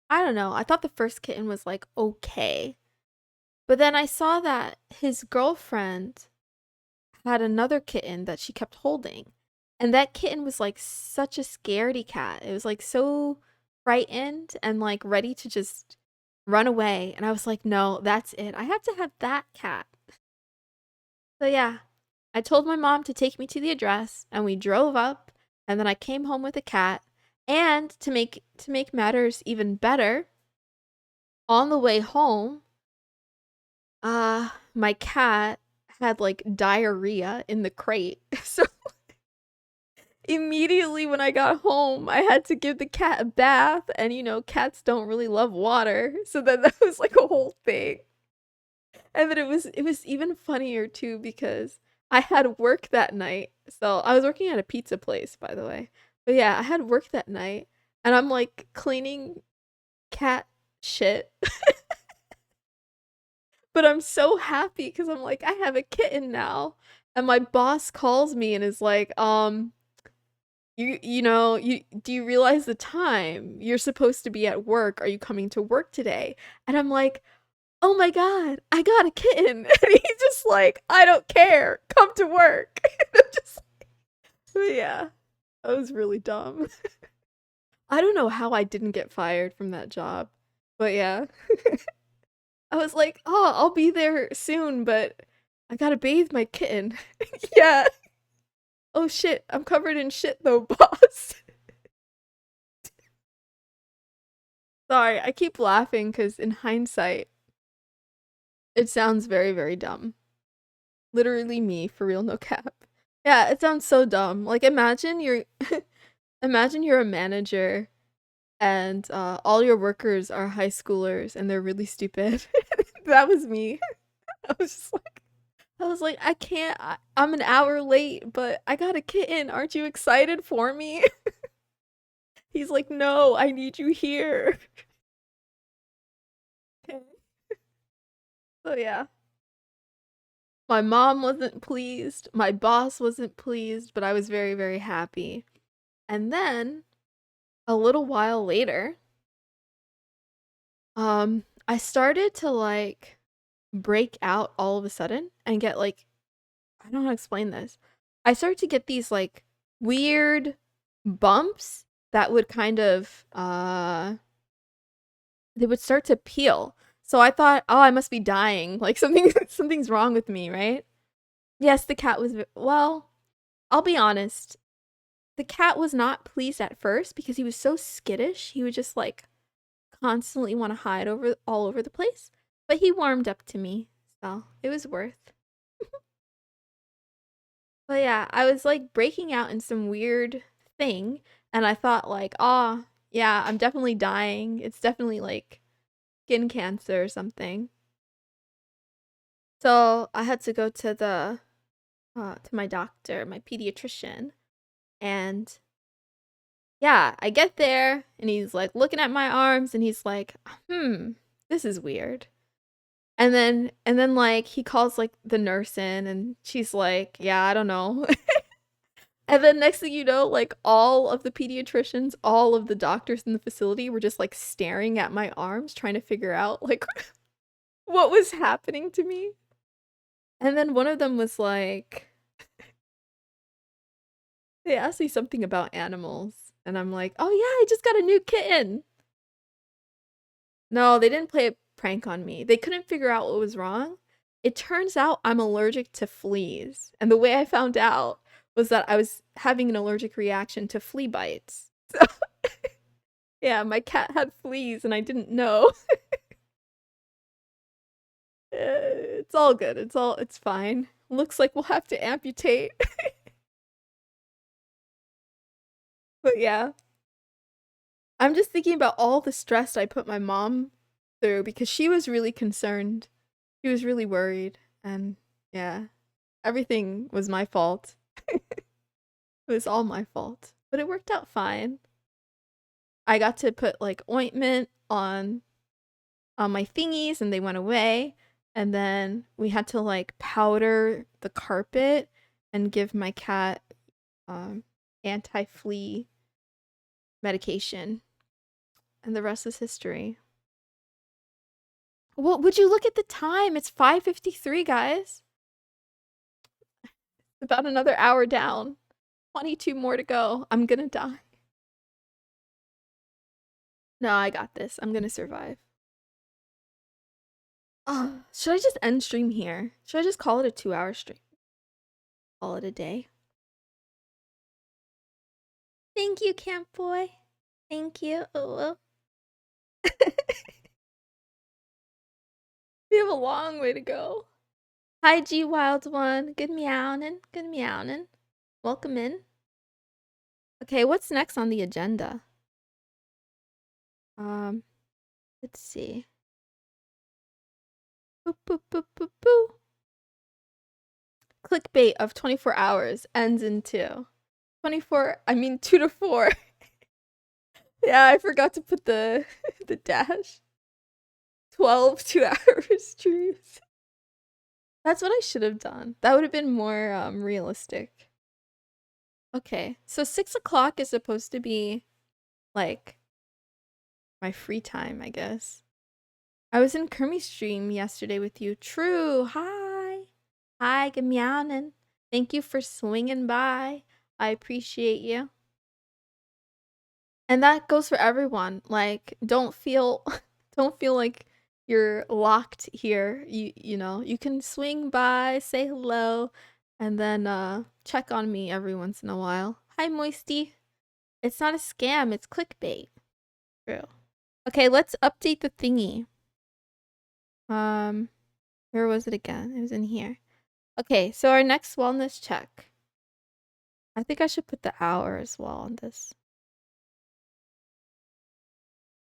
I don't know. I thought the first kitten was like okay. But then I saw that his girlfriend had another kitten that she kept holding. And that kitten was like such a scaredy cat. It was like so frightened and like ready to just run away. And I was like, no, that's it. I have to have that cat. So yeah, I told my mom to take me to the address and we drove up and then I came home with a cat. And to make matters even better, on the way home, my cat had like diarrhea in the crate. So immediately when I got home, I had to give the cat a bath, and you know, cats don't really love water. So then that was like a whole thing. And then it was even funnier too because I had work that night. So I was working at a pizza place, by the way. But yeah, I had work that night and I'm like cleaning cat shit. But I'm so happy because I'm like, I have a kitten now. And my boss calls me and is like, you do you realize the time? You're supposed to be at work. Are you coming to work today? And I'm like, oh my god, I got a kitten. And he's just like, I don't care. Come to work. And I'm just like, yeah, that was really dumb. I don't know how I didn't get fired from that job. But yeah. I was like, oh, I'll be there soon, but I gotta bathe my kitten. Yeah. Oh shit, I'm covered in shit though, boss. Sorry, I keep laughing because in hindsight, it sounds very, very dumb. Literally me, for real, no cap. Yeah, it sounds so dumb. Like imagine you're imagine you're a manager and all your workers are high schoolers and they're really stupid. That was me. I was just like I was like, I can't, I'm an hour late, but I got a kitten. Aren't you excited for me? He's like, no, I need you here. Okay. So yeah. My mom wasn't pleased. My boss wasn't pleased, but I was very, very happy. And then a little while later, I started to like break out all of a sudden and get like, I don't know how to explain this. I started to get these like weird bumps that would kind of they would start to peel. So I thought, oh, I must be dying. Like something's wrong with me, right? Yes, the cat was well, I'll be honest. The cat was not pleased at first because he was so skittish. He would just like constantly want to hide over all over the place. But he warmed up to me. So, it was worth. But yeah, I was like breaking out in some weird thing and I thought like, "Oh, yeah, I'm definitely dying. It's definitely like skin cancer or something." So, I had to go to my doctor, my pediatrician, and yeah, I get there and he's like looking at my arms and he's like, this is weird." And then like he calls like the nurse in and she's like, "Yeah, I don't know." And then next thing you know, like all of the pediatricians, all of the doctors in the facility were just like staring at my arms trying to figure out like what was happening to me. And then one of them was like, they asked me something about animals and I'm like, "Oh yeah, I just got a new kitten." No, they didn't play a prank on me. They couldn't figure out what was wrong. It turns out I'm allergic to fleas. And the way I found out was that I was having an allergic reaction to flea bites. So, yeah, my cat had fleas and I didn't know. It's all good. It's fine. Looks like we'll have to amputate. But yeah. I'm just thinking about all the stress I put my mom through because she was really concerned. She was really worried. And yeah, everything was my fault. It was all my fault. But it worked out fine. I got to put like ointment on my thingies and they went away. And then we had to like powder the carpet and give my cat anti-flea medication. And the rest is history. Well, would you look at the time? It's 5:53, guys. About another hour down. 22 more to go. I'm gonna die. No, I got this. I'm gonna survive. Oh, should I just end stream here? Should I just call it a 2-hour stream? Call it a day. Thank you, Camp Boy. Thank you. Oh. We have a long way to go. Hi, G Wild One. Good meowing. Good meowing. Welcome in. Okay, what's next on the agenda? Let's see. Boop, boop, boop, boop, boop. Clickbait of 24 hours ends in 2. 2 to 4. Yeah, I forgot to put the the dash. 12 2-hour streams. That's what I should have done. That would have been more realistic. Okay, so 6 o'clock is supposed to be like my free time, I guess. I was in Kermie's stream yesterday with you. True. Hi. Hi, good meowing. Thank you for swinging by. I appreciate you. And that goes for everyone. Like, don't feel like you're locked here. You know, you can swing by, say hello, and then check on me every once in a while. Hi, Moisty. It's not a scam, it's clickbait. True. Okay, let's update the thingy. Where was it again? It was in here. Okay, so our next wellness check. I think I should put the hour as well on this.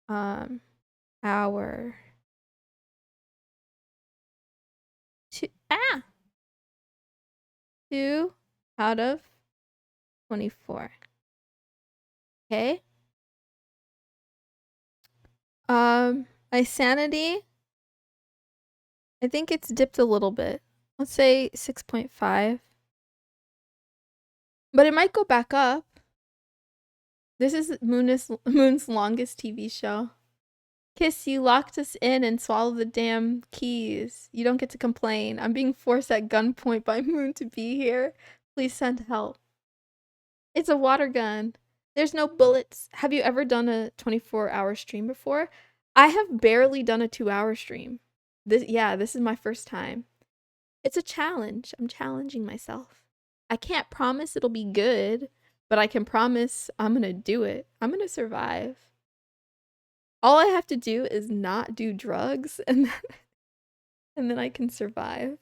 Hour. 2 out of 24. Okay. My sanity, I think it's dipped a little bit. Let's say 6.5. But it might go back up. This is Moon's longest TV show. Kiss, you locked us in and swallowed the damn keys. You don't get to complain. I'm being forced at gunpoint by Moon to be here. Please send help. It's a water gun. There's no bullets. Have you ever done a 24-hour stream before? I have barely done a 2-hour stream. This is my first time. It's a challenge. I'm challenging myself. I can't promise it'll be good, but I can promise I'm gonna do it. I'm gonna survive. All I have to do is not do drugs, and then I can survive.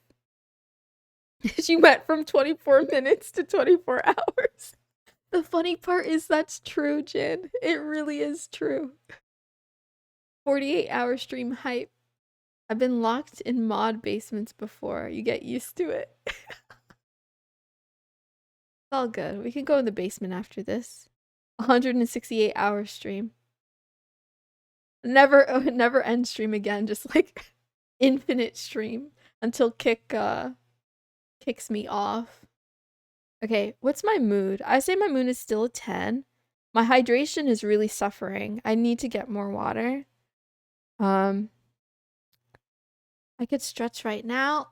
She went from 24 minutes to 24 hours. The funny part is that's true, Jin. It really is true. 48-hour stream hype. I've been locked in mod basements before. You get used to it. It's all good. We can go in the basement after this. 168-hour stream. Never end stream again. Just like infinite stream until kicks me off. Okay, what's my mood? I say my mood is still a 10. My hydration is really suffering. I need to get more water. I could stretch right now.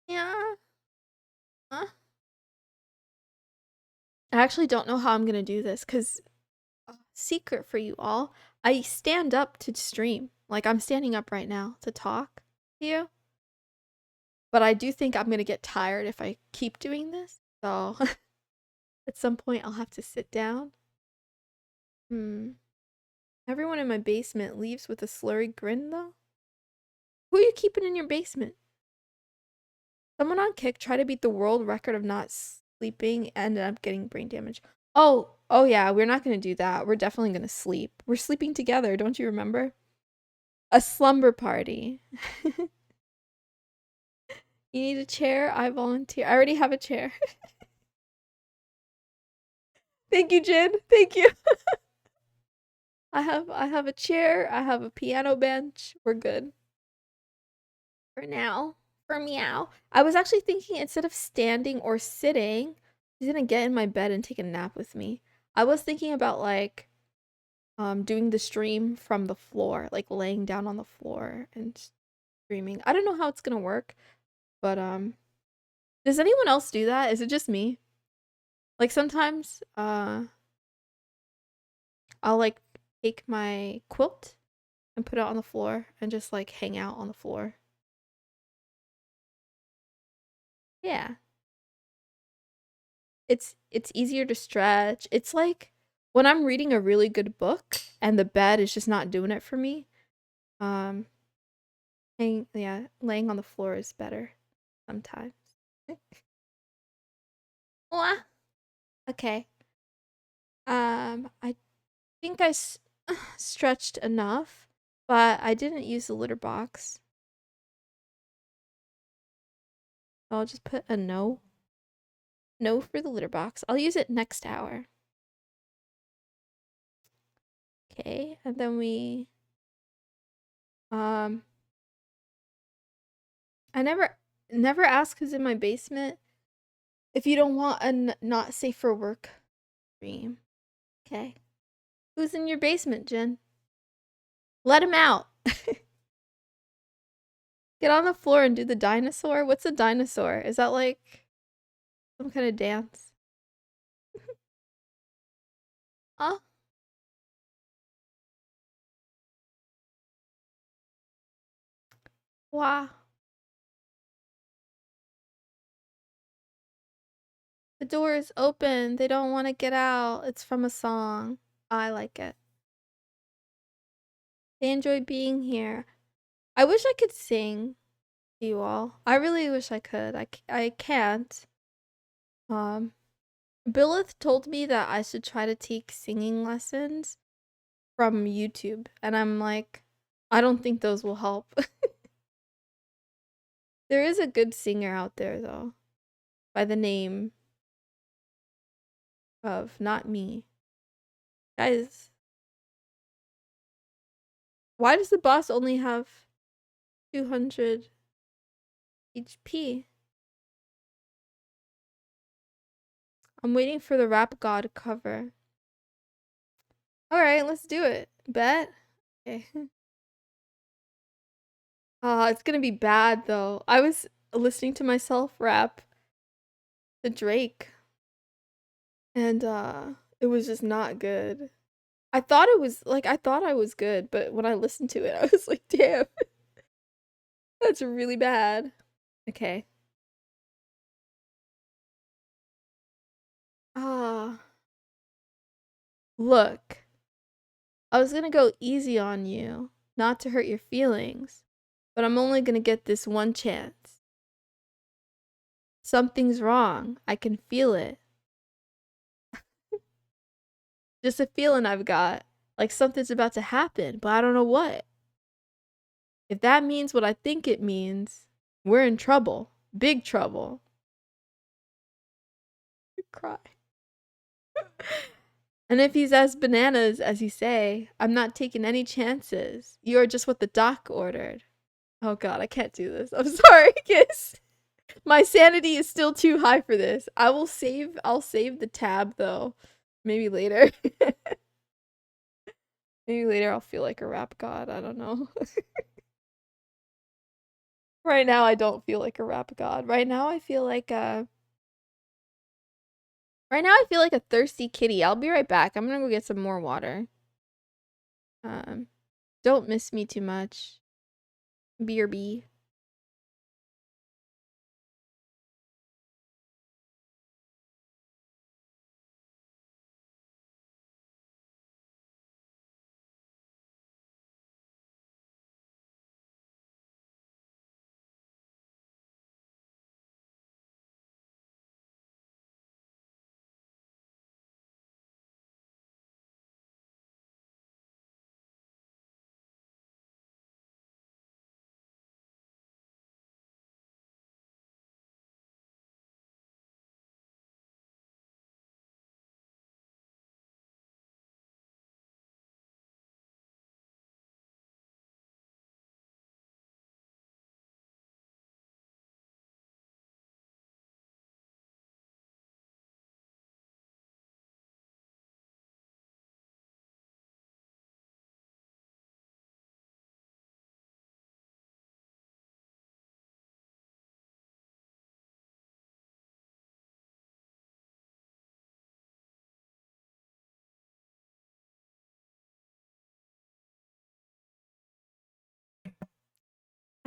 Yeah. I actually don't know how I'm gonna do this because secret for you all, I stand up to stream. Like I'm standing up right now to talk to you. But I do think I'm gonna get tired if I keep doing this. So at some point I'll have to sit down. Everyone in my basement leaves with a slurry grin though. Who are you keeping in your basement? Someone on Kick tried to beat the world record of not sleeping and ended up getting brain damage. Oh yeah, we're not gonna do that. We're definitely gonna sleep. We're sleeping together, don't you remember? A slumber party. You need a chair? I volunteer. I already have a chair. Thank you, Jin. Thank you. I have a chair. I have a piano bench. We're good. For now. For meow. I was actually thinking instead of standing or sitting, she's gonna get in my bed and take a nap with me. I was thinking about like doing the stream from the floor, like laying down on the floor and streaming. I don't know how it's gonna work, but does anyone else do that? Is it just me? Like sometimes I'll like take my quilt and put it on the floor and just like hang out on the floor. Yeah. It's easier to stretch. It's like when I'm reading a really good book and the bed is just not doing it for me. Um laying on the floor is better sometimes. Mwah. Okay. I think stretched enough, but I didn't use the litter box. I'll just put a no. No for the litter box. I'll use it next hour. Okay, and then we um I never ask who's in my basement if you don't want a not safe for work stream. Okay. Who's in your basement, Jen? Let him out. Get on the floor and do the dinosaur. What's a dinosaur? Is that like some kind of dance? Oh, wow. The door is open. They don't want to get out. It's from a song. I like it. They enjoy being here. I wish I could sing to you all. I really wish I could. I can't. Um, Billith told me that I should try to take singing lessons from YouTube, and I'm like, I don't think those will help. There is a good singer out there though, by the name of not me. Guys, why does the boss only have 200 HP? I'm waiting for the rap god cover. Alright, let's do it. Bet? Okay. It's gonna be bad though. I was listening to myself rap the Drake and it was just not good. I thought I was good, but when I listened to it, I was like, damn, that's really bad. Okay. Ah, look. I was gonna go easy on you, not to hurt your feelings, but I'm only gonna get this one chance. Something's wrong. I can feel it. Just a feeling I've got. Like something's about to happen, but I don't know what. If that means what I think it means, we're in trouble. Big trouble. Cry. And if he's as bananas as you say, I'm not taking any chances. You are just what the doc ordered. Oh god, I can't do this. I'm sorry, Kiss. My sanity is still too high for this. I'll save the tab though. Maybe later. Maybe later I'll feel like a rap god. I don't know. Right now I don't feel like a rap god. Right now I feel like a thirsty kitty. I'll be right back. I'm gonna go get some more water. Um don't miss me too much. BRB.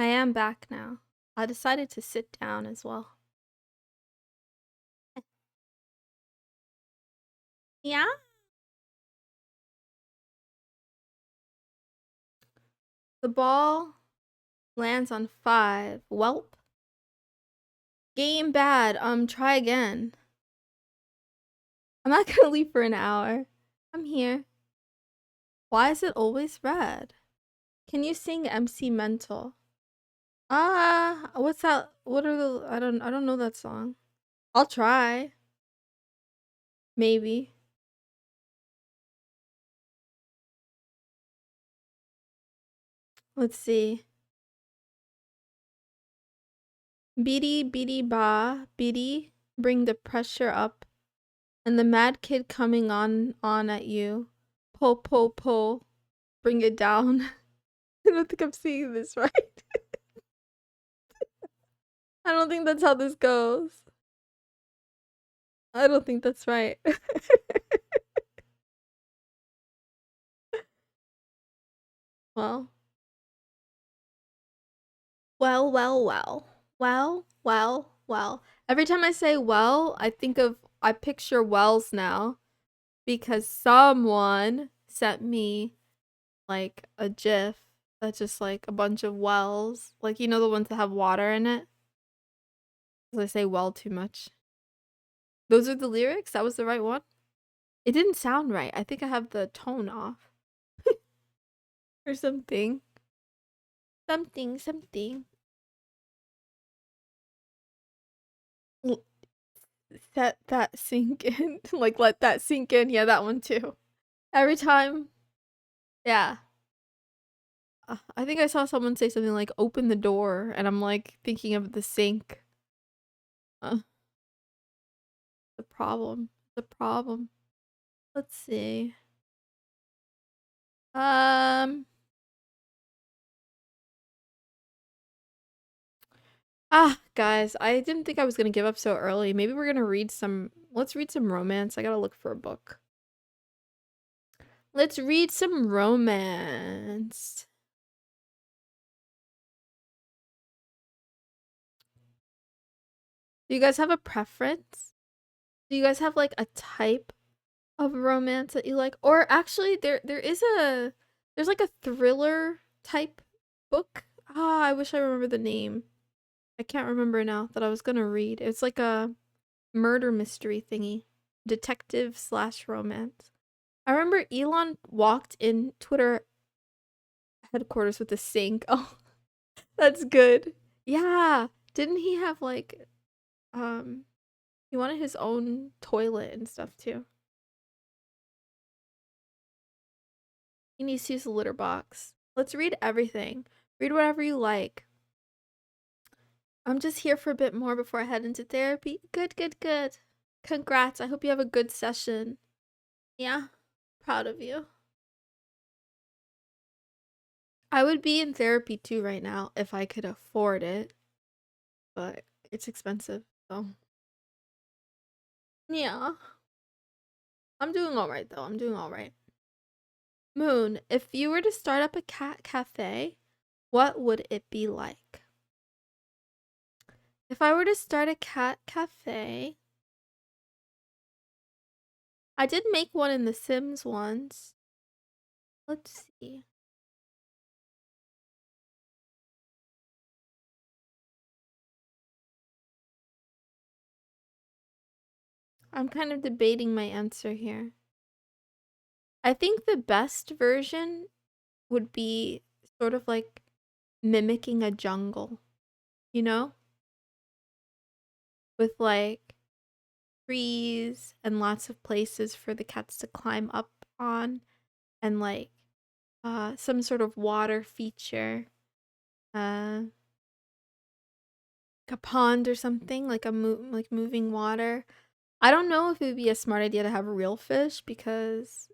I am back now. I decided to sit down as well. Yeah? The ball lands on 5. Welp. Game bad. Try again. I'm not gonna leave for an hour. I'm here. Why is it always red? Can you sing MC Mental? What's that? What are the I don't know that song. I'll try. Maybe. Let's see. Beady beady ba beady, bring the pressure up. And the mad kid coming on at you. Po po po, bring it down. I don't think I'm seeing this right. I don't think that's how this goes. I don't think that's right. Well. Well, well, well. Well, well, well. Every time I say well, I picture wells now because someone sent me like a gif that's just like a bunch of wells. Like, you know, the ones that have water in it? 'Cause I say well too much. Those are the lyrics? That was the right one? It didn't sound right. I think I have the tone off. Or something. Something. Let that sink in. Like, let that sink in. Yeah, that one too. Every time. Yeah. I think I saw someone say something like, open the door. And I'm like, thinking of the sink. The problem. The problem. Let's see. Guys, I didn't think I was gonna give up so early. Maybe we're gonna read some. Let's read some romance. I gotta look for a book. Let's read some romance. Do you guys have a preference? Do you guys have like a type of romance that you like? Or actually, there's like a thriller type book. I wish I remember the name. I can't remember now that I was gonna read. It's like a murder mystery thingy, detective/romance. I remember Elon walked in Twitter headquarters with a sink. Oh, that's good. Yeah. Didn't he have like he wanted his own toilet and stuff too. He needs to use a litter box. Let's read everything. Read whatever you like. I'm just here for a bit more before I head into therapy. Good. Congrats. I hope you have a good session. Yeah. Proud of you. I would be in therapy too right now if I could afford it. But it's expensive, so. Yeah. I'm doing alright though. I'm doing alright. Moon, if you were to start up a cat cafe, what would it be like? If I were to start a cat cafe, I did make one in The Sims once. Let's see. I'm kind of debating my answer here. I think the best version would be sort of like mimicking a jungle, you know? With like trees and lots of places for the cats to climb up on and like some sort of water feature. Like a pond or something, like like moving water. I don't know if it would be a smart idea to have real fish because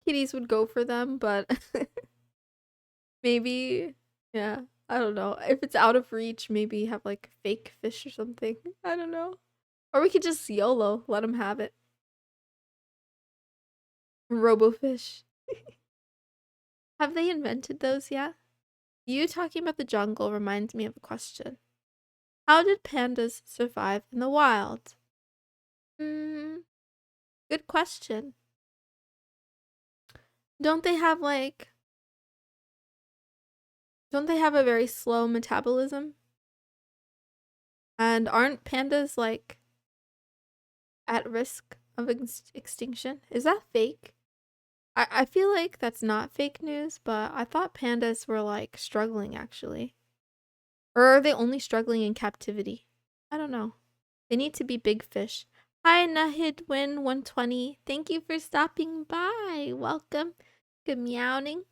kitties would go for them, but maybe, yeah, I don't know. If it's out of reach, maybe have like fake fish or something. I don't know. Or we could just YOLO, let them have it. Robofish. Have they invented those yet? You talking about the jungle reminds me of a question. How did pandas survive in the wild? Hmm, good question. Don't they have like don't they have a very slow metabolism? And aren't pandas like at risk of extinction? Is that fake? I feel like that's not fake news, but I thought pandas were like struggling actually. Or are they only struggling in captivity? I don't know. They need to be big fish. Hi, Nahidwin120. Thank you for stopping by. Welcome. Good meowing.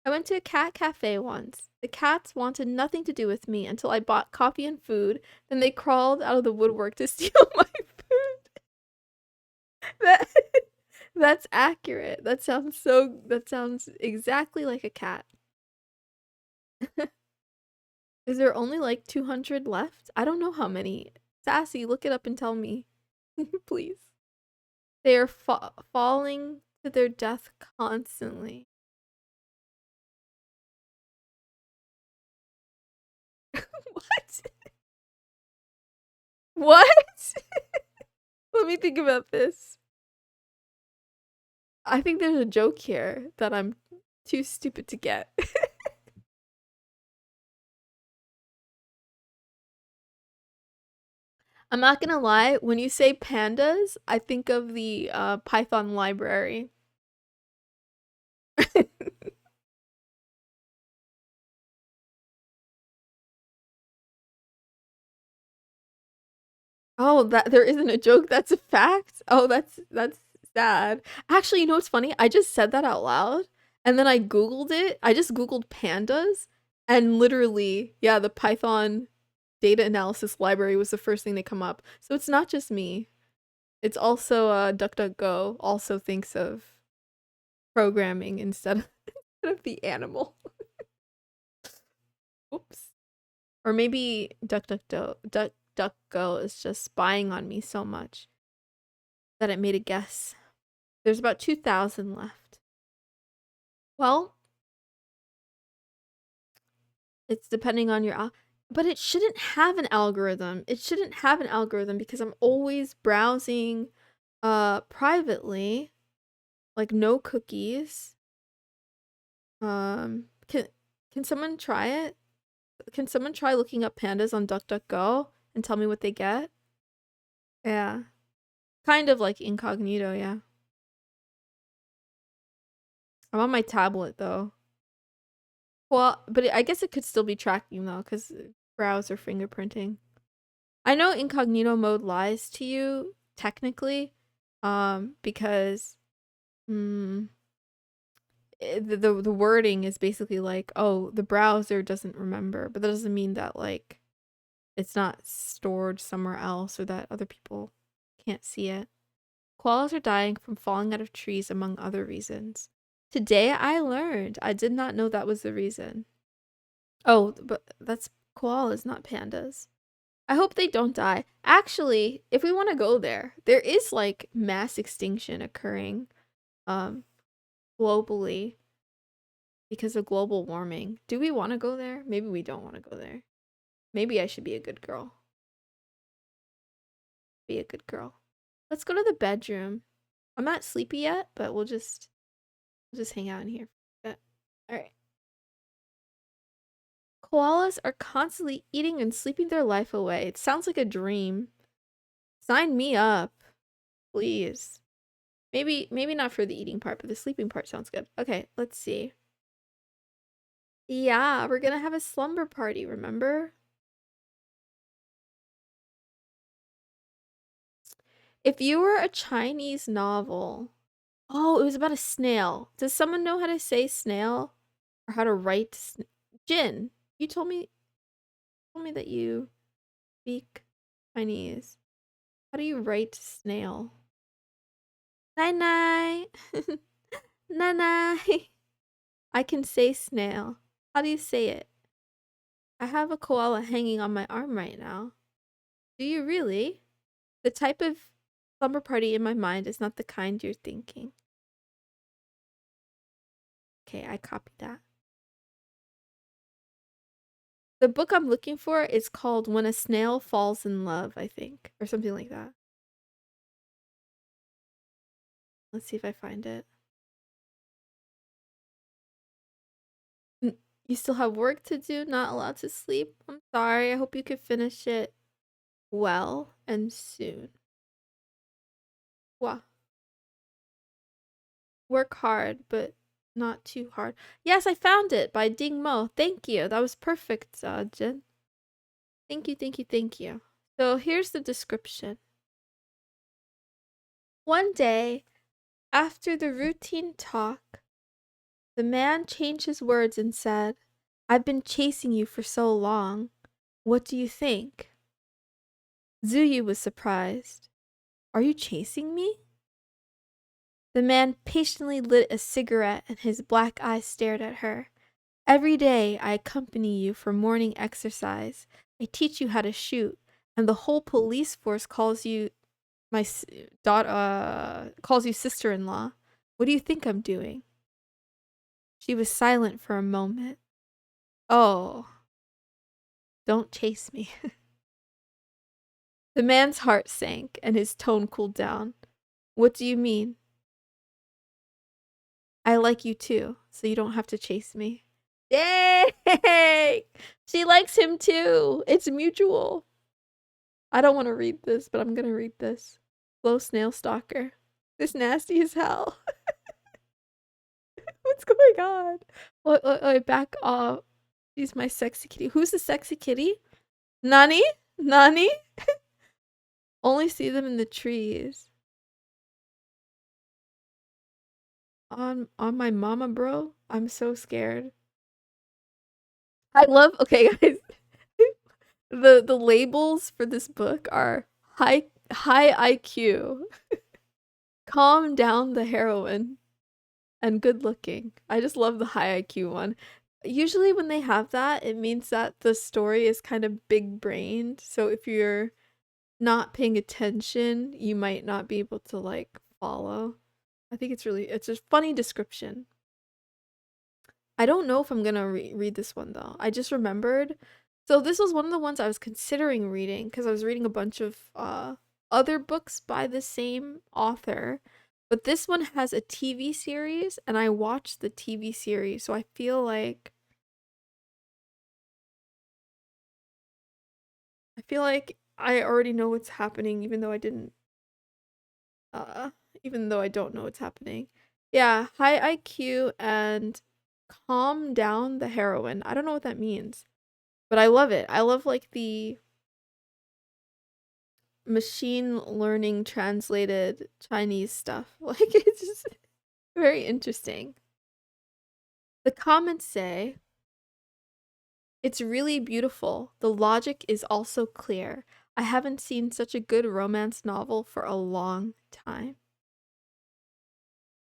I went to a cat cafe once. The cats wanted nothing to do with me until I bought coffee and food. Then they crawled out of the woodwork to steal my food. That that's accurate. That sounds exactly like a cat. Is there only like 200 left? I don't know how many. Sassy, look it up and tell me. Please. They are falling to their death constantly. What? What? Let me think about this. I think there's a joke here that I'm too stupid to get. I'm not gonna lie, when you say pandas, I think of the Python library. Oh, that there isn't a joke, that's a fact? Oh, that's sad. Actually, you know what's funny? I just said that out loud and then I googled it. I just googled pandas and literally, yeah, the Python data analysis library was the first thing that come up. So it's not just me. It's also DuckDuckGo also thinks of programming instead of the animal. Oops. Or maybe DuckDuckGo is just spying on me so much that it made a guess. There's about 2,000 left. Well, it's depending on your but it shouldn't have an algorithm. It shouldn't have an algorithm because I'm always browsing privately, like no cookies. Can someone try it? Can someone try looking up pandas on DuckDuckGo and tell me what they get? Yeah. Kind of like incognito, yeah. I'm on my tablet though. Well, but I guess it could still be tracking though, because browser fingerprinting. I know incognito mode lies to you technically, because the wording is basically like, oh, the browser doesn't remember, but that doesn't mean that like it's not stored somewhere else or that other people can't see it. Koalas are dying from falling out of trees, among other reasons. Today I learned. I did not know that was the reason. Oh, but that's koalas, not pandas. I hope they don't die. Actually, if we want to go there, there is like mass extinction occurring um globally because of global warming. Do we want to go there? Maybe we don't want to go there. Maybe I should be a good girl. Be a good girl. Let's go to the bedroom. I'm not sleepy yet, but we'll just hang out in here. All right. Koalas are constantly eating and sleeping their life away. It sounds like a dream. Sign me up, please. Maybe not for the eating part, but the sleeping part sounds good. Okay, let's see. Yeah, we're gonna have a slumber party, remember? If you were a Chinese novel. Oh, it was about a snail. Does someone know how to say snail? Or how to write Jin, you told me that you speak Chinese. How do you write snail? Nai nai. Nai nai. I can say snail. How do you say it? I have a koala hanging on my arm right now. Do you really? The type of slumber party in my mind is not the kind you're thinking. Okay, I copied that. The book I'm looking for is called When a Snail Falls in Love, I think, or something like that. Let's see if I find it. You still have work to do, not allowed to sleep. I'm sorry. I hope you can finish it well and soon. Wow. Work hard, but not too hard. Yes, I found it by Ding Mo. Thank you. That was perfect, Jin. Thank you, thank you, thank you. So here's the description. One day, after the routine talk, the man changed his words and said, I've been chasing you for so long. What do you think? Zuyu was surprised. Are you chasing me? The man patiently lit a cigarette and his black eyes stared at her. Every day I accompany you for morning exercise. I teach you how to shoot, and the whole police force calls you calls you sister-in-law. What do you think I'm doing? She was silent for a moment. Oh, don't chase me. The man's heart sank and his tone cooled down. What do you mean? I like you too, so you don't have to chase me. Yay! She likes him too. It's mutual. I don't want to read this, but I'm gonna read this. Slow snail stalker. This nasty as hell. What's going on? Wait, back off. She's my sexy kitty. Who's the sexy kitty? Nani? Nani? Only see them in the trees. On my mama, bro. I'm so scared. I love. Okay, guys. The labels for this book are high IQ, calm down the heroine, and good looking. I just love the high IQ one. Usually when they have that, it means that the story is kind of big brained. So if you're not paying attention, you might not be able to like follow. I think it's a funny description. I don't know if I'm gonna read this one though. I just remembered. So this was one of the ones I was considering reading because I was reading a bunch of other books by the same author. But this one has a TV series and I watched the TV series, so I feel like I already know what's happening even though I didn't even though I don't know what's happening. Yeah, high IQ and calm down the heroine. I don't know what that means, but I love it. I love like the machine learning translated Chinese stuff. Like it's just very interesting. The comments say, it's really beautiful. The logic is also clear. I haven't seen such a good romance novel for a long time.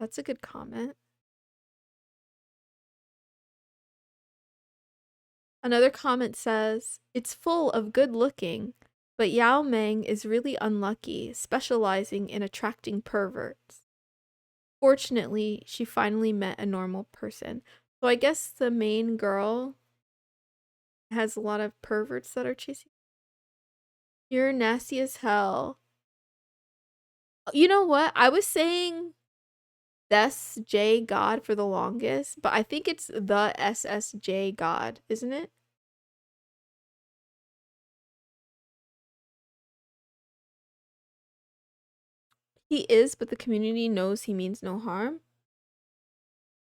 That's a good comment. Another comment says, it's full of good looking, but Yao Meng is really unlucky, specializing in attracting perverts. Fortunately, she finally met a normal person. So I guess the main girl has a lot of perverts that are chasing. You're nasty as hell. You know what? I was saying SJ God for the longest, but I think it's the SSJ God, isn't it? He is, but the community knows he means no harm.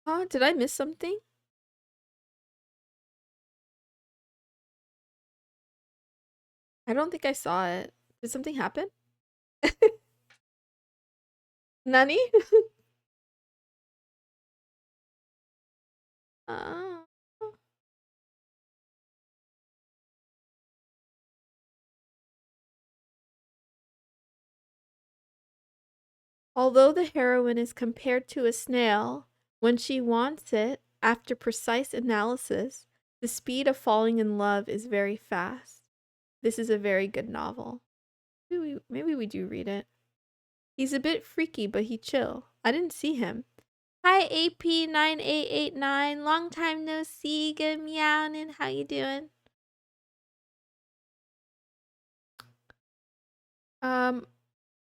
Huh? Did I miss something? I don't think I saw it. Did something happen? Nani? uh, Although the heroine is compared to a snail, when she wants it, after precise analysis, the speed of falling in love is very fast. This is a very good novel. Maybe we do read it. He's a bit freaky, but he chill. I didn't see him. Hi, AP9889. Long time no see. Good meowing. How you doing? Um,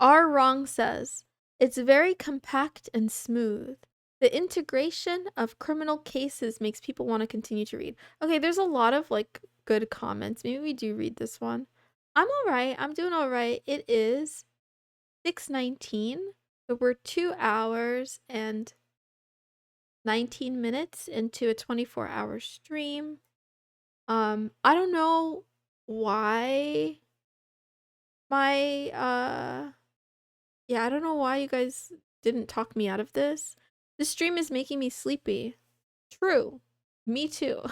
R Wrong says, it's very compact and smooth. The integration of criminal cases makes people want to continue to read. Okay, there's a lot of like good comments. Maybe we do read this one. I'm all right. I'm doing all right. It is 6:19. So we're 2 hours and 19 minutes into a 24-hour stream. I don't know why my yeah, I don't know why you guys didn't talk me out of this. This stream is making me sleepy. True. Me too.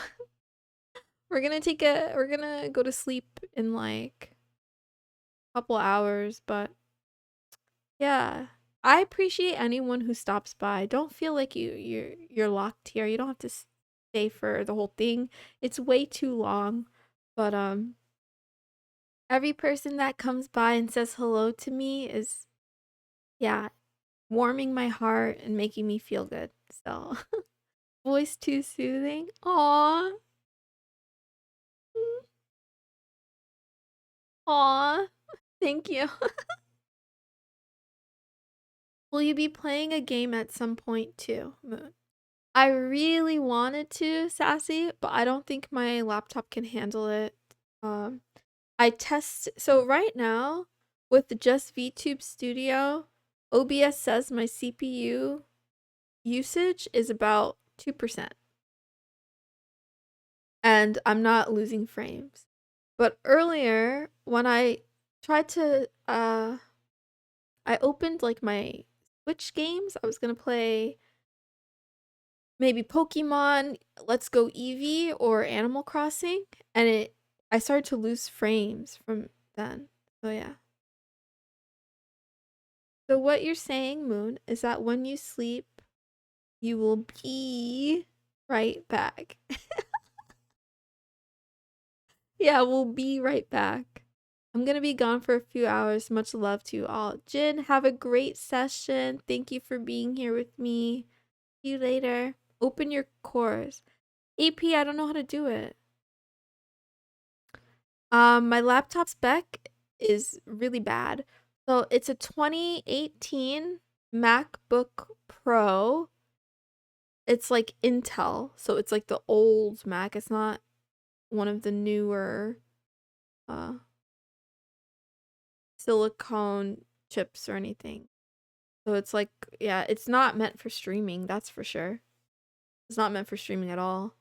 We're gonna go to sleep in like a couple hours, but yeah. I appreciate anyone who stops by. Don't feel like you're locked here. You don't have to stay for the whole thing. It's way too long. But every person that comes by and says hello to me is, yeah, warming my heart and making me feel good. So, voice too soothing. Aw. Aw. Thank you. Will you be playing a game at some point too, Moon? I really wanted to, Sassy, but I don't think my laptop can handle it. Um, so right now with just VTube Studio, OBS says my CPU usage is about 2%. And I'm not losing frames. But earlier when I tried to I opened like my Switch games. I was going to play maybe Pokemon Let's Go Eevee or Animal Crossing, and I started to lose frames from then. So yeah. So what you're saying, Moon, is that when you sleep, you will be right back. Yeah, we'll be right back. I'm gonna be gone for a few hours. Much love to you all. Jin, have a great session. Thank you for being here with me. See you later. Open your cores. AP, I don't know how to do it. My laptop spec is really bad. So it's a 2018 MacBook Pro. It's like Intel, so it's like the old Mac. It's not one of the newer uh silicone chips or anything. So it's like, yeah, it's not meant for streaming, that's for sure. It's not meant for streaming at all.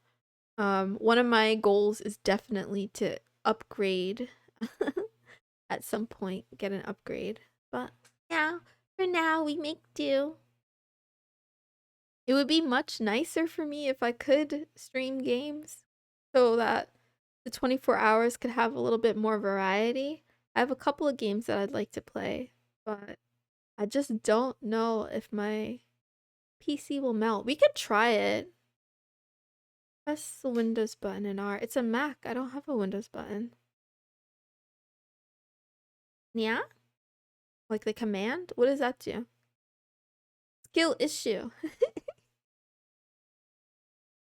One of my goals is definitely to upgrade at some point, get an upgrade. But yeah, for now we make do. It would be much nicer for me if I could stream games so that the 24 hours could have a little bit more variety. I have a couple of games that I'd like to play, but I just don't know if my PC will melt. We could try it. Press the Windows button in R. It's a Mac. I don't have a Windows button. Yeah? Like the command? What does that do? Skill issue.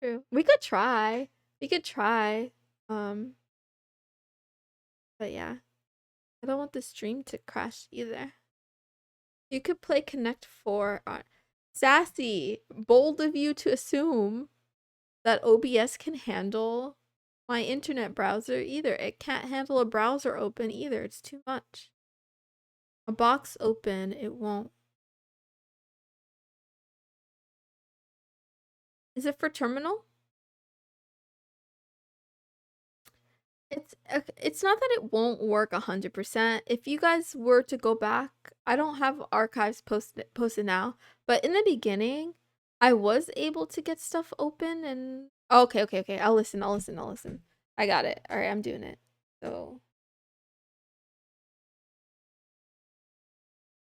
True. We could try. We could try. Um, but yeah. I don't want the stream to crash either. You could play Connect 4 on Sassy. Bold of you to assume that OBS can handle my internet browser either. It can't handle a browser open either. It's too much. A box open, it won't. Is it for terminal? It's not that it won't work 100%. If you guys were to go back, I don't have archives posted now, but in the beginning, I was able to get stuff open and okay. I'll listen. I got it. All right, I'm doing it. So,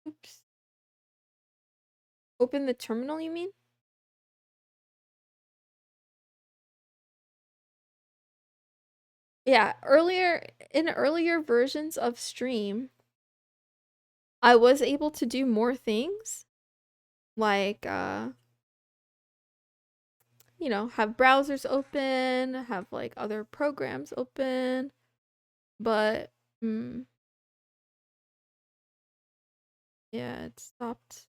oops. Open the terminal, you mean? Yeah, earlier versions of stream, I was able to do more things like you know, have browsers open, have like other programs open, but Yeah, it stopped.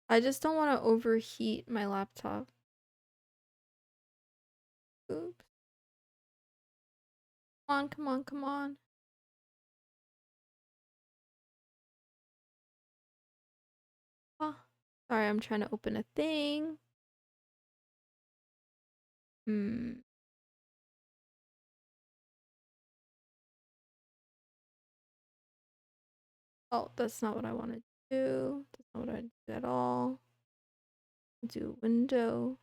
I just don't want to overheat my laptop. Oops. Come on, come on, come on. Oh, sorry, I'm trying to open a thing. Oh, that's not what I want to do. That's not what I do at all. Do window.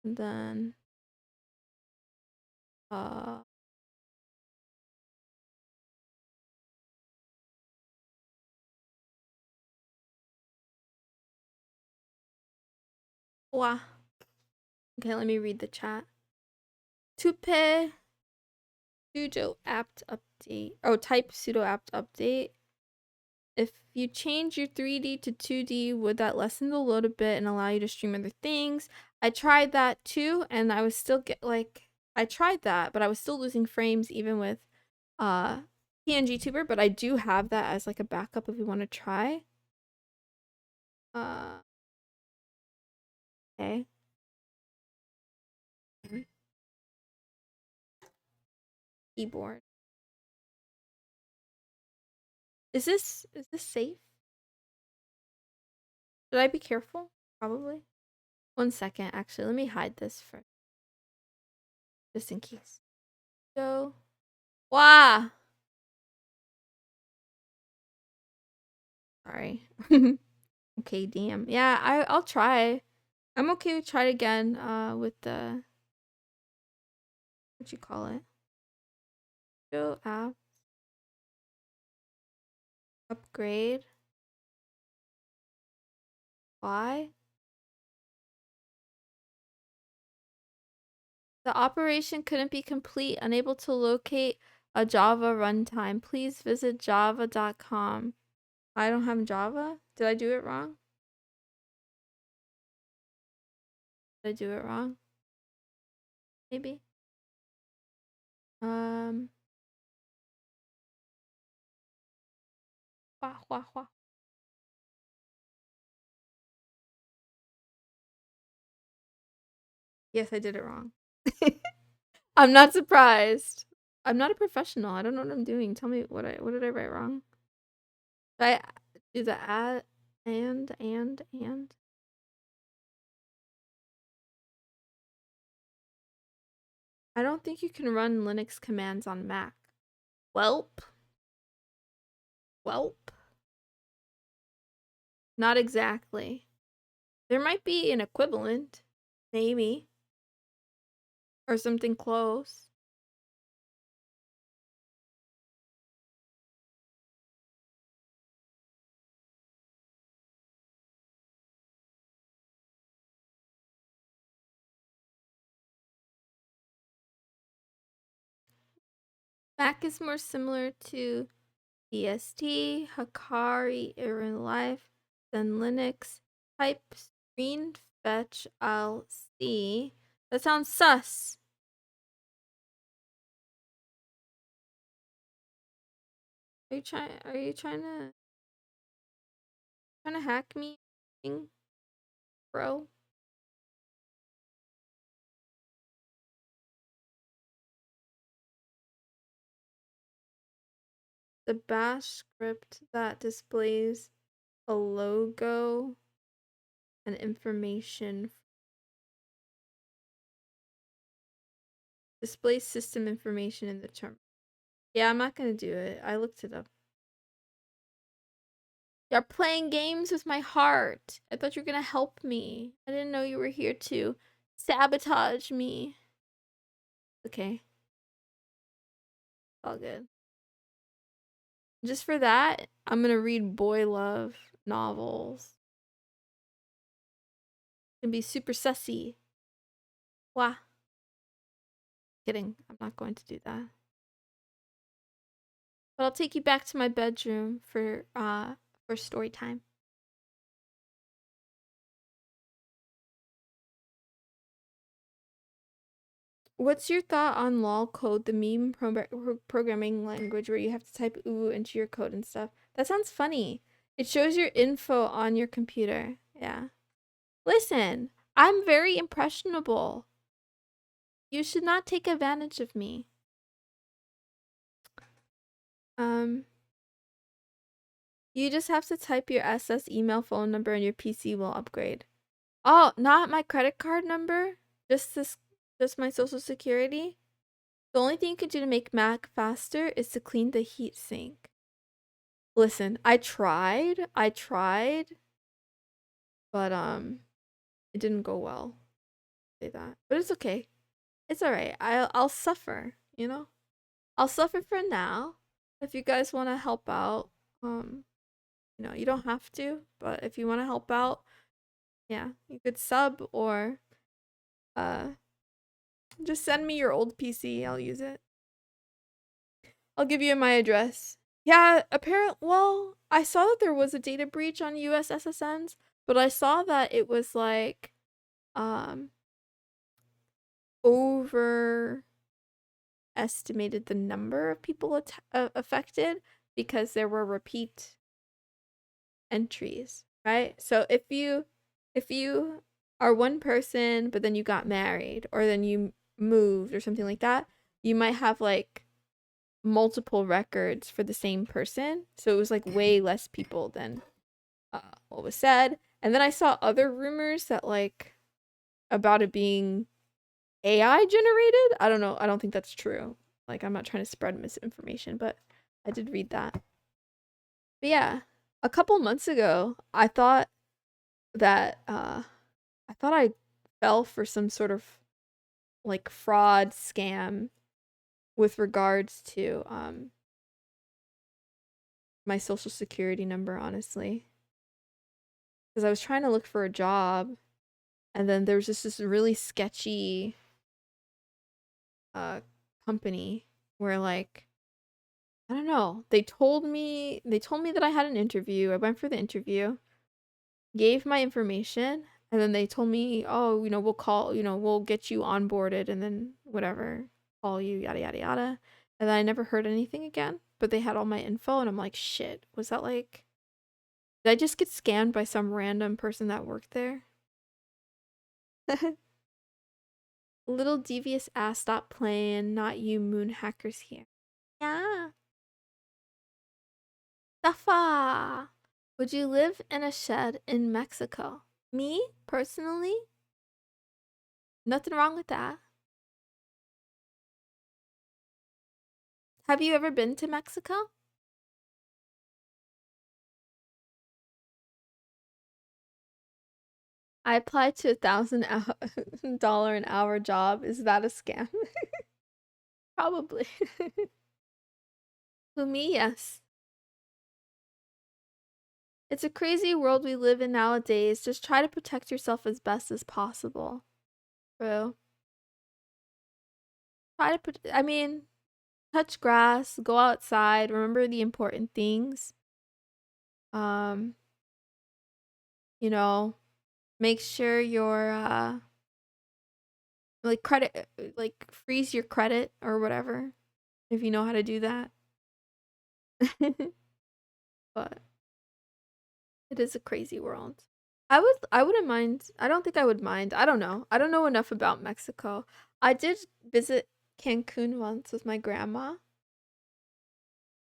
And then uh wow. Okay, let me read the chat. Tupe sudo apt update. Oh, type sudo apt update. If you change your 3D to 2D, would that lessen the load a bit and allow you to stream other things? I tried that too, and I was still I tried that, but I was still losing frames even with ENvtuber, but I do have that as like a backup if we want to try. Okay. Keyboard. Is this safe? Should I be careful? Probably. 1 second, actually. Let me hide this for just in case. So, wow. Sorry. Okay, damn. Yeah, I'll try. I'm okay with try it again. With the what you call it? Show app upgrade. Why? The operation couldn't be complete. Unable to locate a Java runtime. Please visit java.com. I don't have Java. Did I do it wrong? Did I do it wrong? Maybe. Wah, wah, wah. Yes, I did it wrong. I'm not surprised. I'm not a professional. I don't know what I'm doing. Tell me what did I write wrong? Did I do the add and? I don't think you can run Linux commands on Mac. Welp. Welp. Not exactly. There might be an equivalent. Maybe. Or something close. Mac is more similar to BSD, Hakari, in life than Linux. Type screen fetch. I'll see. That sounds sus. Are you trying to hack me, bro? The bash script that displays a logo and information. Displays system information in the term. Yeah, I'm not gonna do it. I looked it up. You're playing games with my heart. I thought you were gonna help me. I didn't know you were here to sabotage me. Okay. All good. Just for that, I'm gonna read boy love novels. Gonna be super sussy. Wah. Kidding. I'm not going to do that. But I'll take you back to my bedroom for story time. What's your thought on lol code, the meme programming language where you have to type ooh into your code and stuff? That sounds funny. It shows your info on your computer. Yeah. Listen, I'm very impressionable. You should not take advantage of me. You just have to type your SS email phone number and your PC will upgrade. Oh, not my credit card number? Just my social security? The only thing you can do to make Mac faster is to clean the heat sink. Listen, I tried, but it didn't go well. Say that. But it's okay. It's alright. I'll suffer, you know? I'll suffer for now. If you guys want to help out, you know, you don't have to, but if you want to help out, yeah, you could sub or just send me your old PC. I'll use it. I'll give you my address. Yeah, well, I saw that there was a data breach on US SSNs, but I saw that it was like overestimated the number of people affected because there were repeat entries, right? So if you are one person but then you got married or then you moved or something like that, you might have like multiple records for the same person. So it was like way less people than what was said. And then I saw other rumors that like about it being AI generated. I don't know. I don't think that's true. Like I'm not trying to spread misinformation, but I did read that. But yeah, a couple months ago, I thought that I fell for some sort of like fraud scam with regards to my social security number, honestly. Because I was trying to look for a job and then there was just this really sketchy company where like I don't know, they told me that I had an interview. I went for the interview, gave my information, and then they told me, "Oh, you know, we'll call, you know, we'll get you onboarded and then whatever, call you, yada yada yada." And then I never heard anything again, but they had all my info and I'm like, "Shit, was that like did I just get scammed by some random person that worked there?" Little devious ass, stop playing, not you moon hackers here. Yeah. Safa! Would you live in a shed in Mexico? Me, personally? Nothing wrong with that. Have you ever been to Mexico? I applied to $1,000 an hour job. Is that a scam? Probably. Who, me? Yes. It's a crazy world we live in nowadays. Just try to protect yourself as best as possible. Bro. I mean, touch grass, go outside, remember the important things. Um, you know, make sure your like credit like freeze your credit or whatever if you know how to do that. But it is a crazy world. I wouldn't mind. I don't think I would mind. I don't know. I don't know enough about Mexico. I did visit Cancun once with my grandma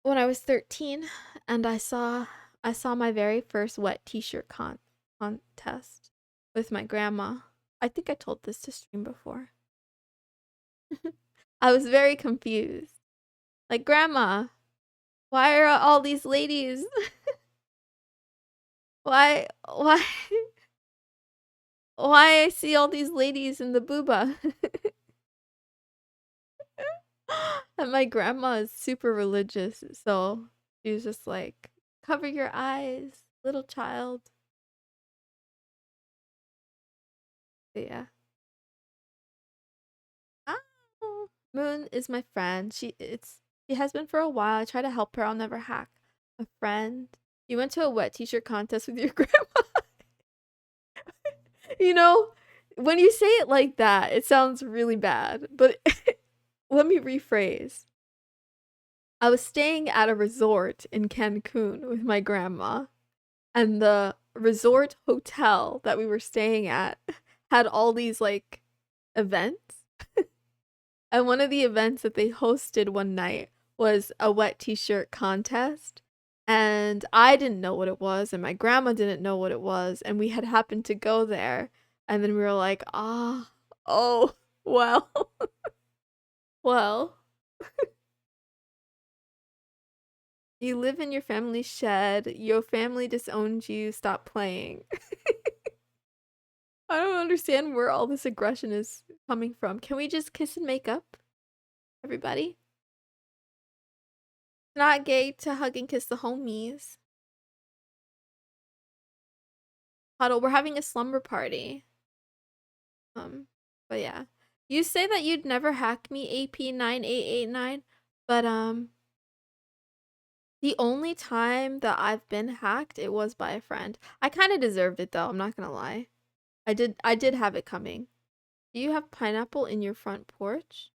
when I was 13 and I saw my very first wet t-shirt contest with my grandma. I think I told this to stream before. I was very confused. Like, grandma, why are all these ladies why why I see all these ladies in the booba? And my grandma is super religious, so she was just like, cover your eyes, little child. But yeah. Oh, Moon is my friend. She has been for a while. I try to help her. I'll never hack a friend. You went to a wet t-shirt contest with your grandma. You know, When you say it like that, it sounds really bad. But let me rephrase. I was staying at a resort in Cancun with my grandma, and the resort hotel that we were staying at had all these like events. And one of the events that they hosted one night was a wet t-shirt contest. And I didn't know what it was, and my grandma didn't know what it was, and we had happened to go there. And then we were like, oh, well, well, you live in your family's shed, your family disowns you, stop playing. I don't understand where all this aggression is coming from. Can we just kiss and make up, everybody? It's not gay to hug and kiss the homies. Huddle, we're having a slumber party. But yeah. You say that you'd never hack me, AP9889, but the only time that I've been hacked, it was by a friend. I kind of deserved it though, I'm not gonna lie. I did have it coming. Do you have pineapple in your front porch?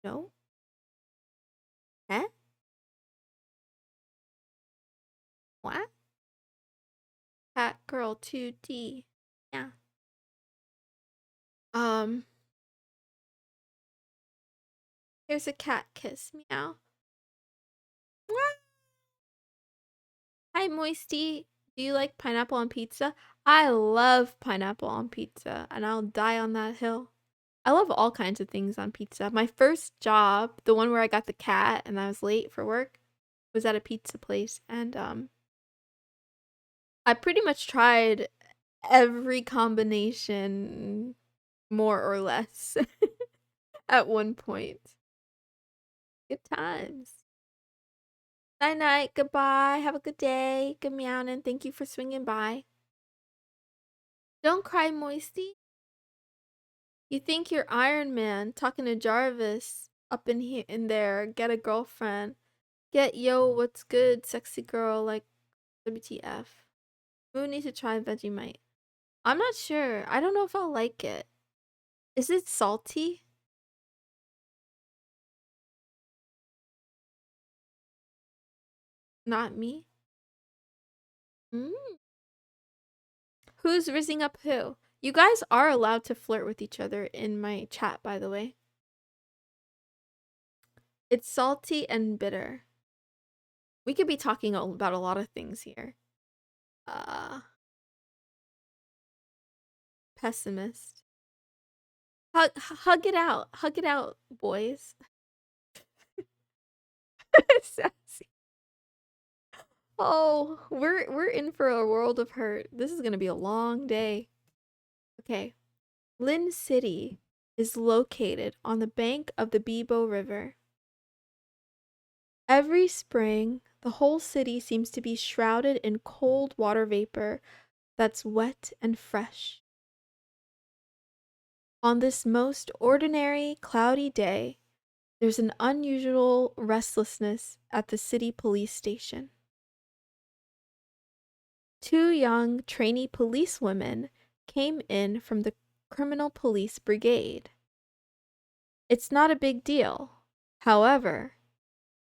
No? Huh? What? Cat girl 2D. Yeah. Um, here's a cat kiss. Meow. Hi, Moisty. Do you like pineapple on pizza? I love pineapple on pizza, and I'll die on that hill. I love all kinds of things on pizza. My first job, the one where I got the cat and I was late for work, was at a pizza place, and I pretty much tried every combination more or less at one point. Good times. Night night, goodbye, have a good day, good meow, and thank you for swinging by. Don't cry, Moisty. You think you're Iron Man talking to Jarvis up in here in there, get a girlfriend. Get yo, what's good, sexy girl, like WTF. Who needs to try Vegemite? I'm not sure. I don't know if I'll like it. Is it salty? Not me. Mm. Who's rizzing up who? You guys are allowed to flirt with each other in my chat, by the way. It's salty and bitter. We could be talking about a lot of things here. Pessimist. Hug it out, boys. Sassy. Oh, we're in for a world of hurt. This is gonna be a long day. Okay. Lynn City is located on the bank of the Bibo River. Every spring, the whole city seems to be shrouded in cold water vapor that's wet and fresh. On this most ordinary, cloudy day, there's an unusual restlessness at the city police station. Two young trainee policewomen came in from the criminal police brigade. It's not a big deal. However,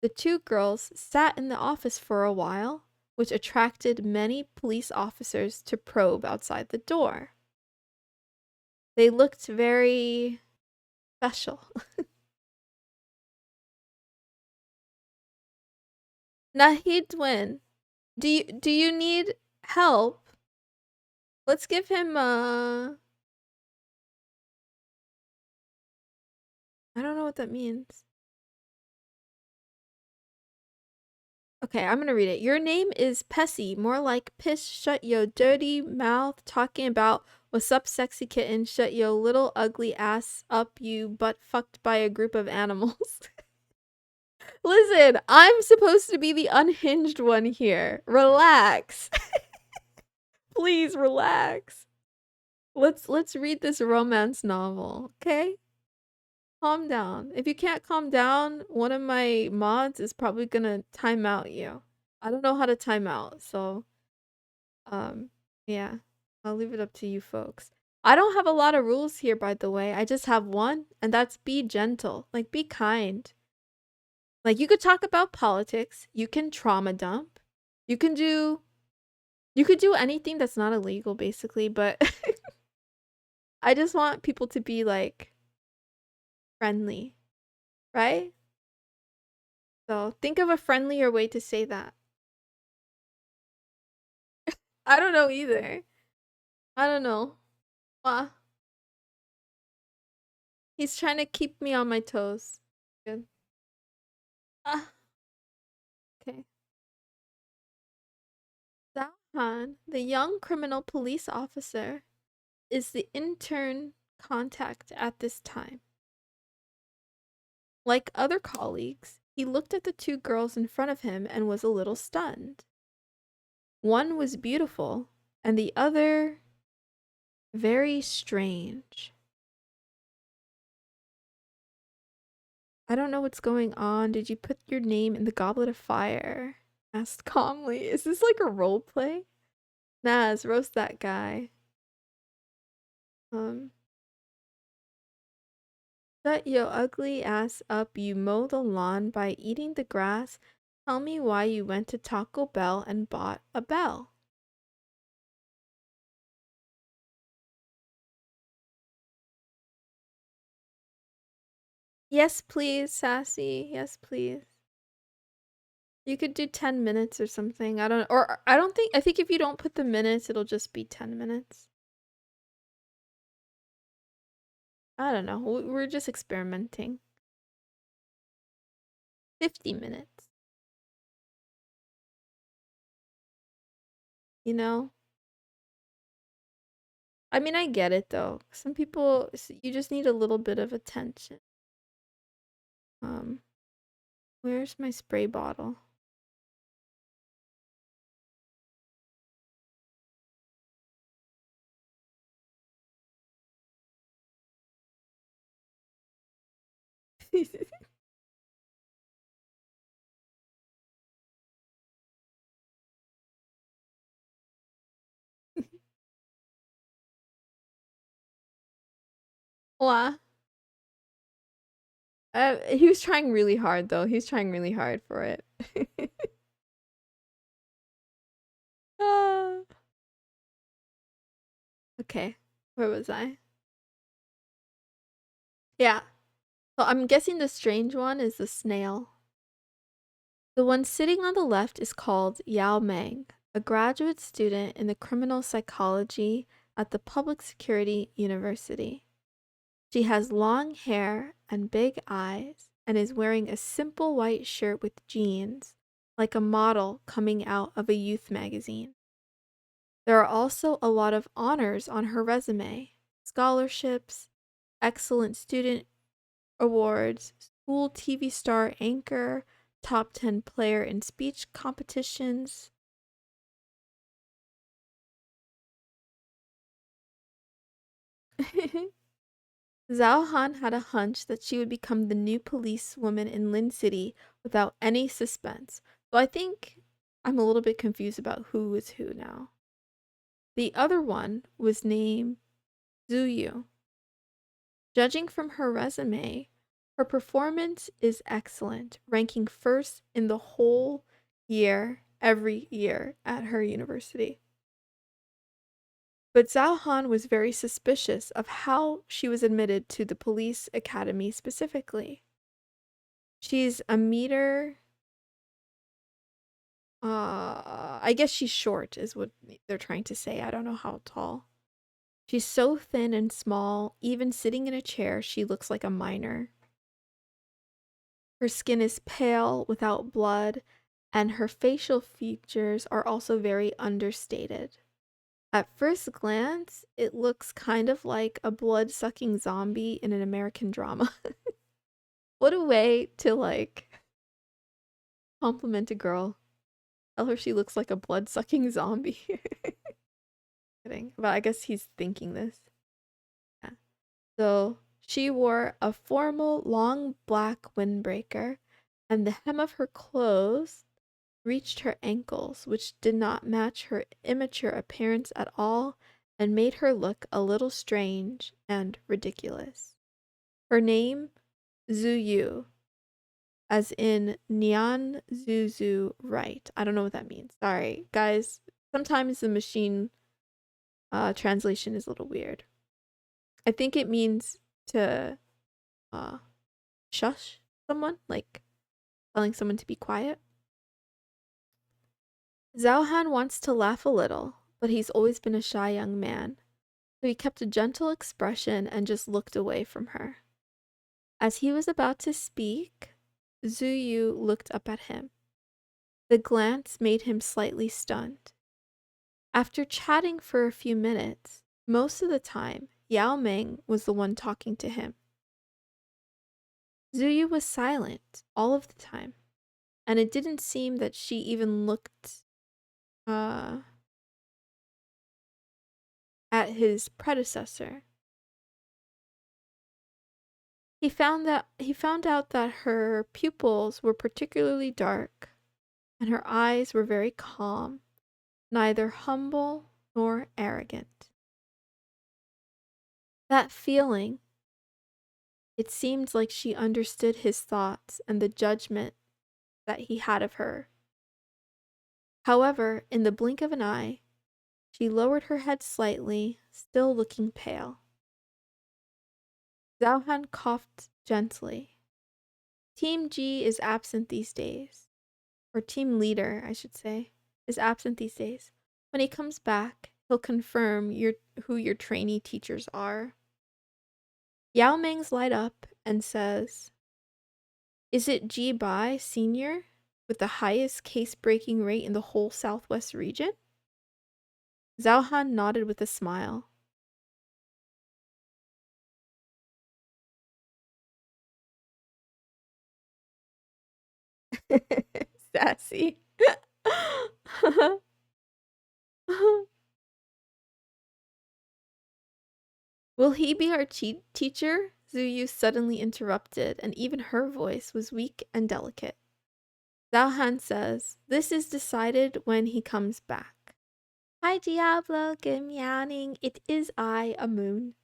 the two girls sat in the office for a while, which attracted many police officers to probe outside the door. They looked very special. Nahidwin, do you need help? Let's give him I don't know what that means. Okay, I'm gonna read it. Your name is Pessy, more like piss. Shut yo dirty mouth talking about what's up, sexy kitten. Shut yo little ugly ass up, you butt fucked by a group of animals. Listen, I'm supposed to be the unhinged one here. Relax. Please relax. Let's read this romance novel, okay? Calm down. If you can't calm down, one of my mods is probably gonna time out you. I don't know how to time out, so yeah. I'll leave it up to you folks. I don't have a lot of rules here, by the way. I just have one, and that's be gentle. Like, be kind. Like, you could talk about politics. You can trauma dump. You can do... You could do anything that's not illegal, basically, but... I just want people to be, like, friendly. Right? So, think of a friendlier way to say that. I don't know either. I don't know. Wow. He's trying to keep me on my toes. Good. Ah, okay. Zahan, the young criminal police officer, is the intern contact at this time. Like other colleagues, he looked at the two girls in front of him and was a little stunned. One was beautiful, and the other very strange. I don't know what's going on. Did you put your name in the goblet of fire? Asked calmly. Is this like a role play? Naz, roast that guy. Um, Shut your ugly ass up, you mow the lawn by eating the grass. Tell me why you went to Taco Bell and bought a bell. Yes, please, Sassy. Yes, please. You could do 10 minutes or something. I think if you don't put the minutes, it'll just be 10 minutes. I don't know. We're just experimenting. 50 minutes. You know? I mean, I get it though. Some people, you just need a little bit of attention. Um, where's my spray bottle? Wow. He was trying really hard though. He's trying really hard for it. Ah. Okay, where was I? Yeah. So I'm guessing the strange one is the snail. The one sitting on the left is called Yao Meng, a graduate student in the criminal psychology at the Public Security University. She has long hair and big eyes and is wearing a simple white shirt with jeans, like a model coming out of a youth magazine. There are also a lot of honors on her resume: scholarships, excellent student awards, school TV star anchor, top 10 player in speech competitions. Zhao Han had a hunch that she would become the new policewoman in Lin City without any suspense. So I think I'm a little bit confused about who is who now. The other one was named Zuyu. Judging from her resume, her performance is excellent, ranking first in the whole year, every year at her university. But Zhao Han was very suspicious of how she was admitted to the police academy specifically. She's a meter. I guess she's short, is what they're trying to say. I don't know how tall. She's so thin and small, even sitting in a chair, she looks like a minor. Her skin is pale without blood, and her facial features are also very understated. At first glance, it looks kind of like a blood-sucking zombie in an American drama. What a way to, like, compliment a girl. Tell her she looks like a blood-sucking zombie. Kidding. But I guess he's thinking this. Yeah. So she wore a formal long black windbreaker, and the hem of her clothes reached her ankles, which did not match her immature appearance at all and made her look a little strange and ridiculous. Her name, Zuyu, as in Nyan Zuzu right. I don't know what that means. Sorry, guys. Sometimes the machine translation is a little weird. I think it means to uh, shush someone, like telling someone to be quiet. Zhaohan wants to laugh a little, but he's always been a shy young man, so he kept a gentle expression and just looked away from her. As he was about to speak, Zuyu looked up at him. The glance made him slightly stunned. After chatting for a few minutes, most of the time, Yao Ming was the one talking to him. Zuyu was silent all of the time, and it didn't seem that she even looked at his predecessor. He found out that her pupils were particularly dark, and her eyes were very calm, neither humble nor arrogant. That feeling, it seemed like she understood his thoughts and the judgment that he had of her. However, in the blink of an eye, she lowered her head slightly, still looking pale. Zhaohan coughed gently. Team G is absent these days. Or team leader, I should say, is absent these days. When he comes back, he'll confirm who your trainee teachers are. Yao Ming's light up and says, "Is it Ji Bai Senior with the highest case-breaking rate in the whole Southwest region?" Zhaohan nodded with a smile. Sassy. Will he be our teacher? Zuyu suddenly interrupted, and even her voice was weak and delicate. Zhaohan says, "This is decided when he comes back." Hi, Diablo. Good meowing. It is I, a moon.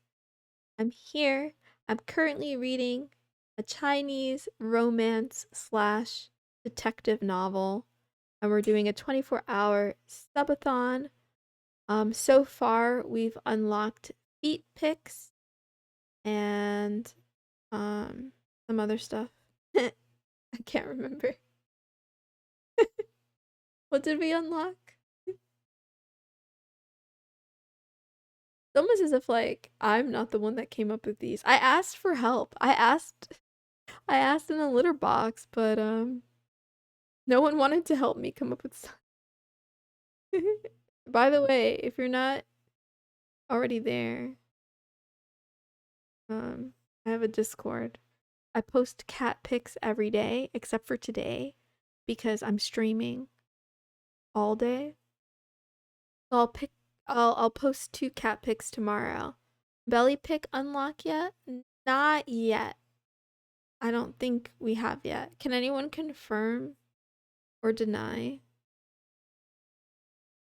I'm here. I'm currently reading a Chinese romance slash detective novel, and we're doing a 24-hour subathon. So far we've unlocked feet pics and some other stuff. I can't remember. What did we unlock? It's almost as if like I'm not the one that came up with these. I asked for help. I asked in a litter box, but no one wanted to help me come up with stuff. By the way, if you're not already there, I have a Discord. I post cat pics every day except for today because I'm streaming all day. So I'll post 2 cat pics tomorrow. Belly pic unlock yet? Not yet. I don't think we have yet. Can anyone confirm or deny?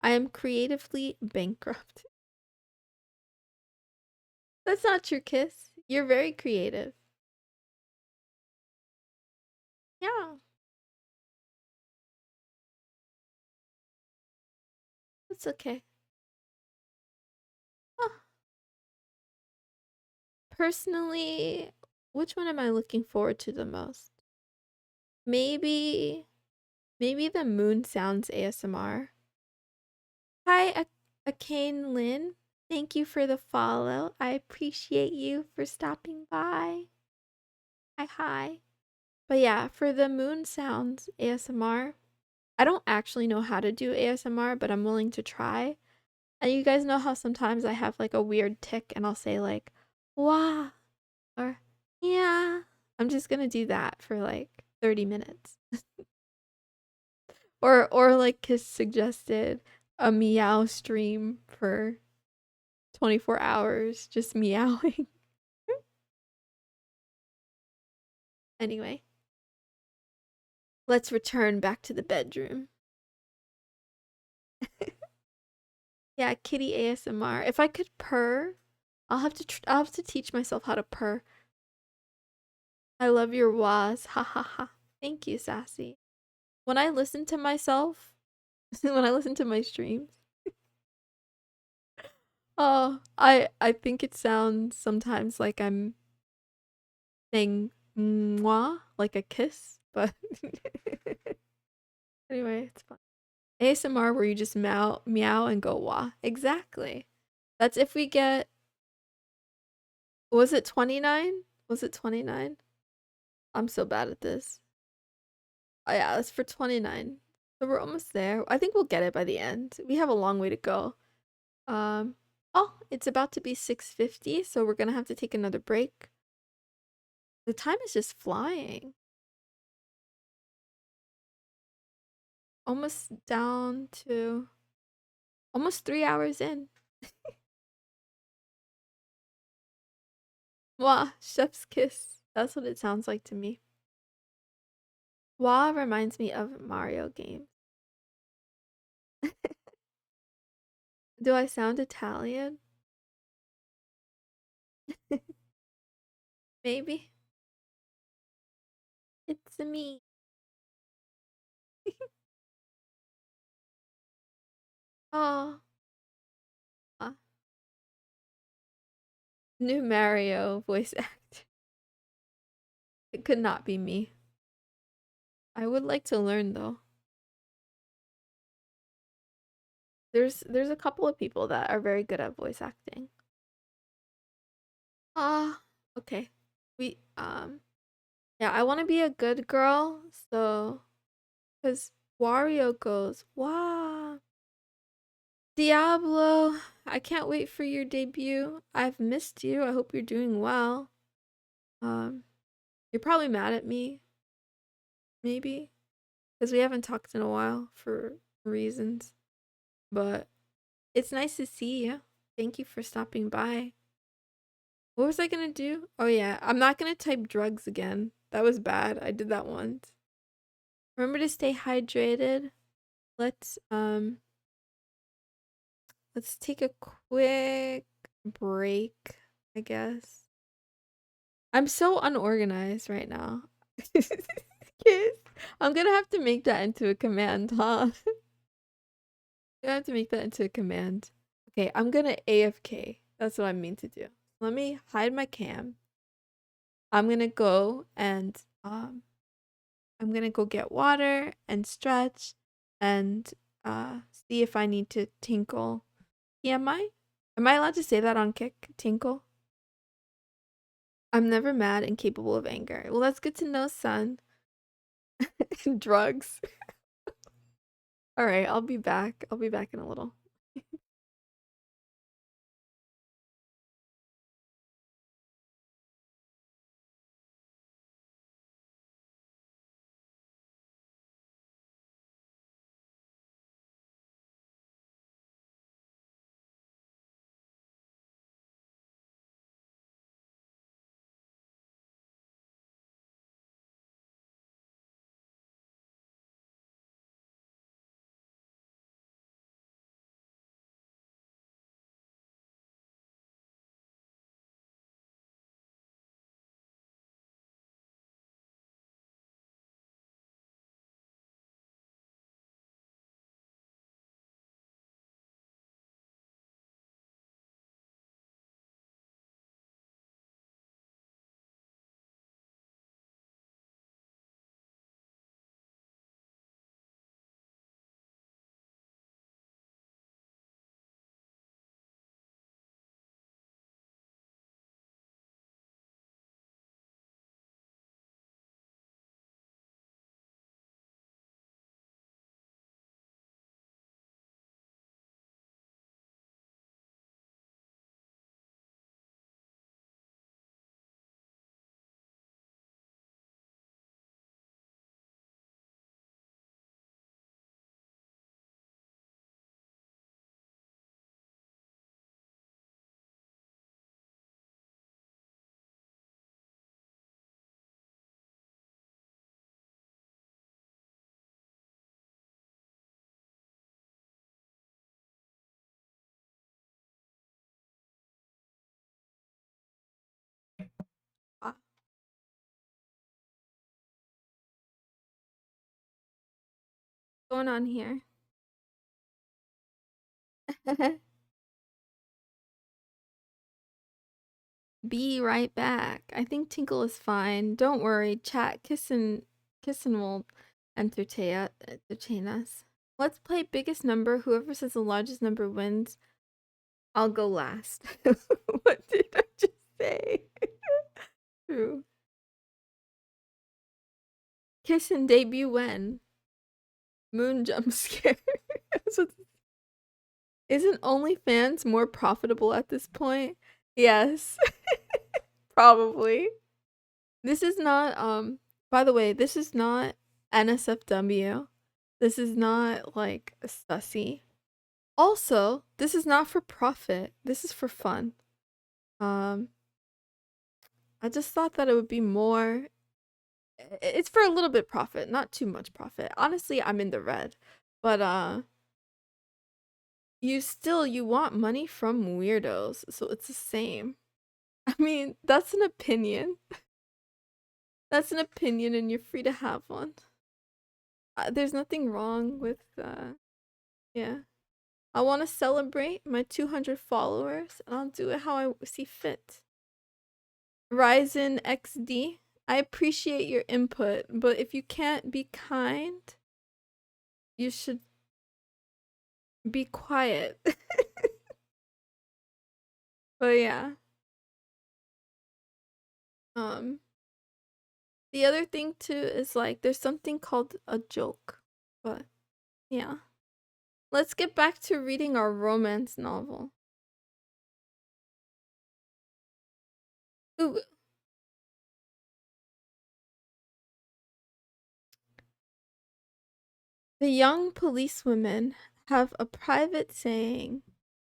I am creatively bankrupt. That's not true, Kiss. You're very creative. Yeah, it's okay. Huh. Personally, which one am I looking forward to the most? Maybe the Moon Sounds ASMR. Hi, Akane Lin. Thank you for the follow. I appreciate you for stopping by. Hi. But yeah, for the Moon Sounds ASMR, I don't actually know how to do ASMR, but I'm willing to try. And you guys know how sometimes I have like a weird tick and I'll say like, "Wah," or "Yeah." I'm just gonna do that for like 30 minutes. Or like Kiss suggested, a meow stream for 24 hours, just meowing. Anyway, let's return back to the bedroom. Yeah, kitty ASMR. If I could purr, I'll have to teach myself how to purr. I love your was. Ha ha ha. Thank you, Sassy. When I listen to myself, when I listen to my streams, oh, I think it sounds sometimes like I'm saying mwah, like a kiss, but anyway, it's fun. ASMR where you just meow and go wah. Exactly. That's if we get, was it 29? Was it 29? I'm so bad at this. Oh yeah, that's for 29. So we're almost there. I think we'll get it by the end. We have a long way to go. Um oh, it's about to be 6:50, so we're going to have to take another break. The time is just flying. Almost down to almost 3 hours in. Wow, chef's kiss. That's what it sounds like to me. Wow reminds me of Mario games. Do I sound Italian? Maybe. It's me. Oh, new Mario voice act. It could not be me. I would like to learn though. There's a couple of people that are very good at voice acting. Ah, okay. We yeah, I want to be a good girl, so cuz Wario goes, "Wow, Diablo, I can't wait for your debut. I've missed you. I hope you're doing well." Um you're probably mad at me, maybe, cuz we haven't talked in a while for reasons, but it's nice to see you. Thank you for stopping by. What was I gonna do? Oh yeah, I'm not gonna type drugs again. That was bad. I did that once. Remember to stay hydrated. Let's um let's take a quick break, I guess. I'm so unorganized right now. Kiss. I'm gonna have to make that into a command, huh? I have to make that into a command. Okay, I'm gonna AFK. That's what I mean to do. Let me hide my cam. I'm gonna go and I'm gonna go get water and stretch and see if I need to tinkle. TMI? Am I allowed to say that on Kick? Tinkle? I'm never mad and capable of anger. Well, that's good to know, son. Drugs. All right, I'll be back. I'll be back in a little. going on here? Be right back. I think Tinkle is fine. Don't worry, chat. Kissin will entertain us. Let's play biggest number. Whoever says the largest number wins. I'll go last. What did I just say? True. Kissin debut when? Moon jump scare. Isn't OnlyFans more profitable at this point? Yes. Probably. This is not by the way, this is not NSFW. This is not like a sussy. Also, this is not for profit. This is for fun. I just thought that it would be more it's for a little bit profit, not too much profit. Honestly, I'm in the red. But you want money from weirdos, so it's the same. I mean, that's an opinion. That's an opinion and you're free to have one. There's nothing wrong with yeah. I want to celebrate my 200 followers and I'll do it how I see fit. Ryzen XD, I appreciate your input, but if you can't be kind, you should be quiet. But yeah. The other thing too is like there's something called a joke. But yeah. Let's get back to reading our romance novel. Ooh. The young policewomen have a private saying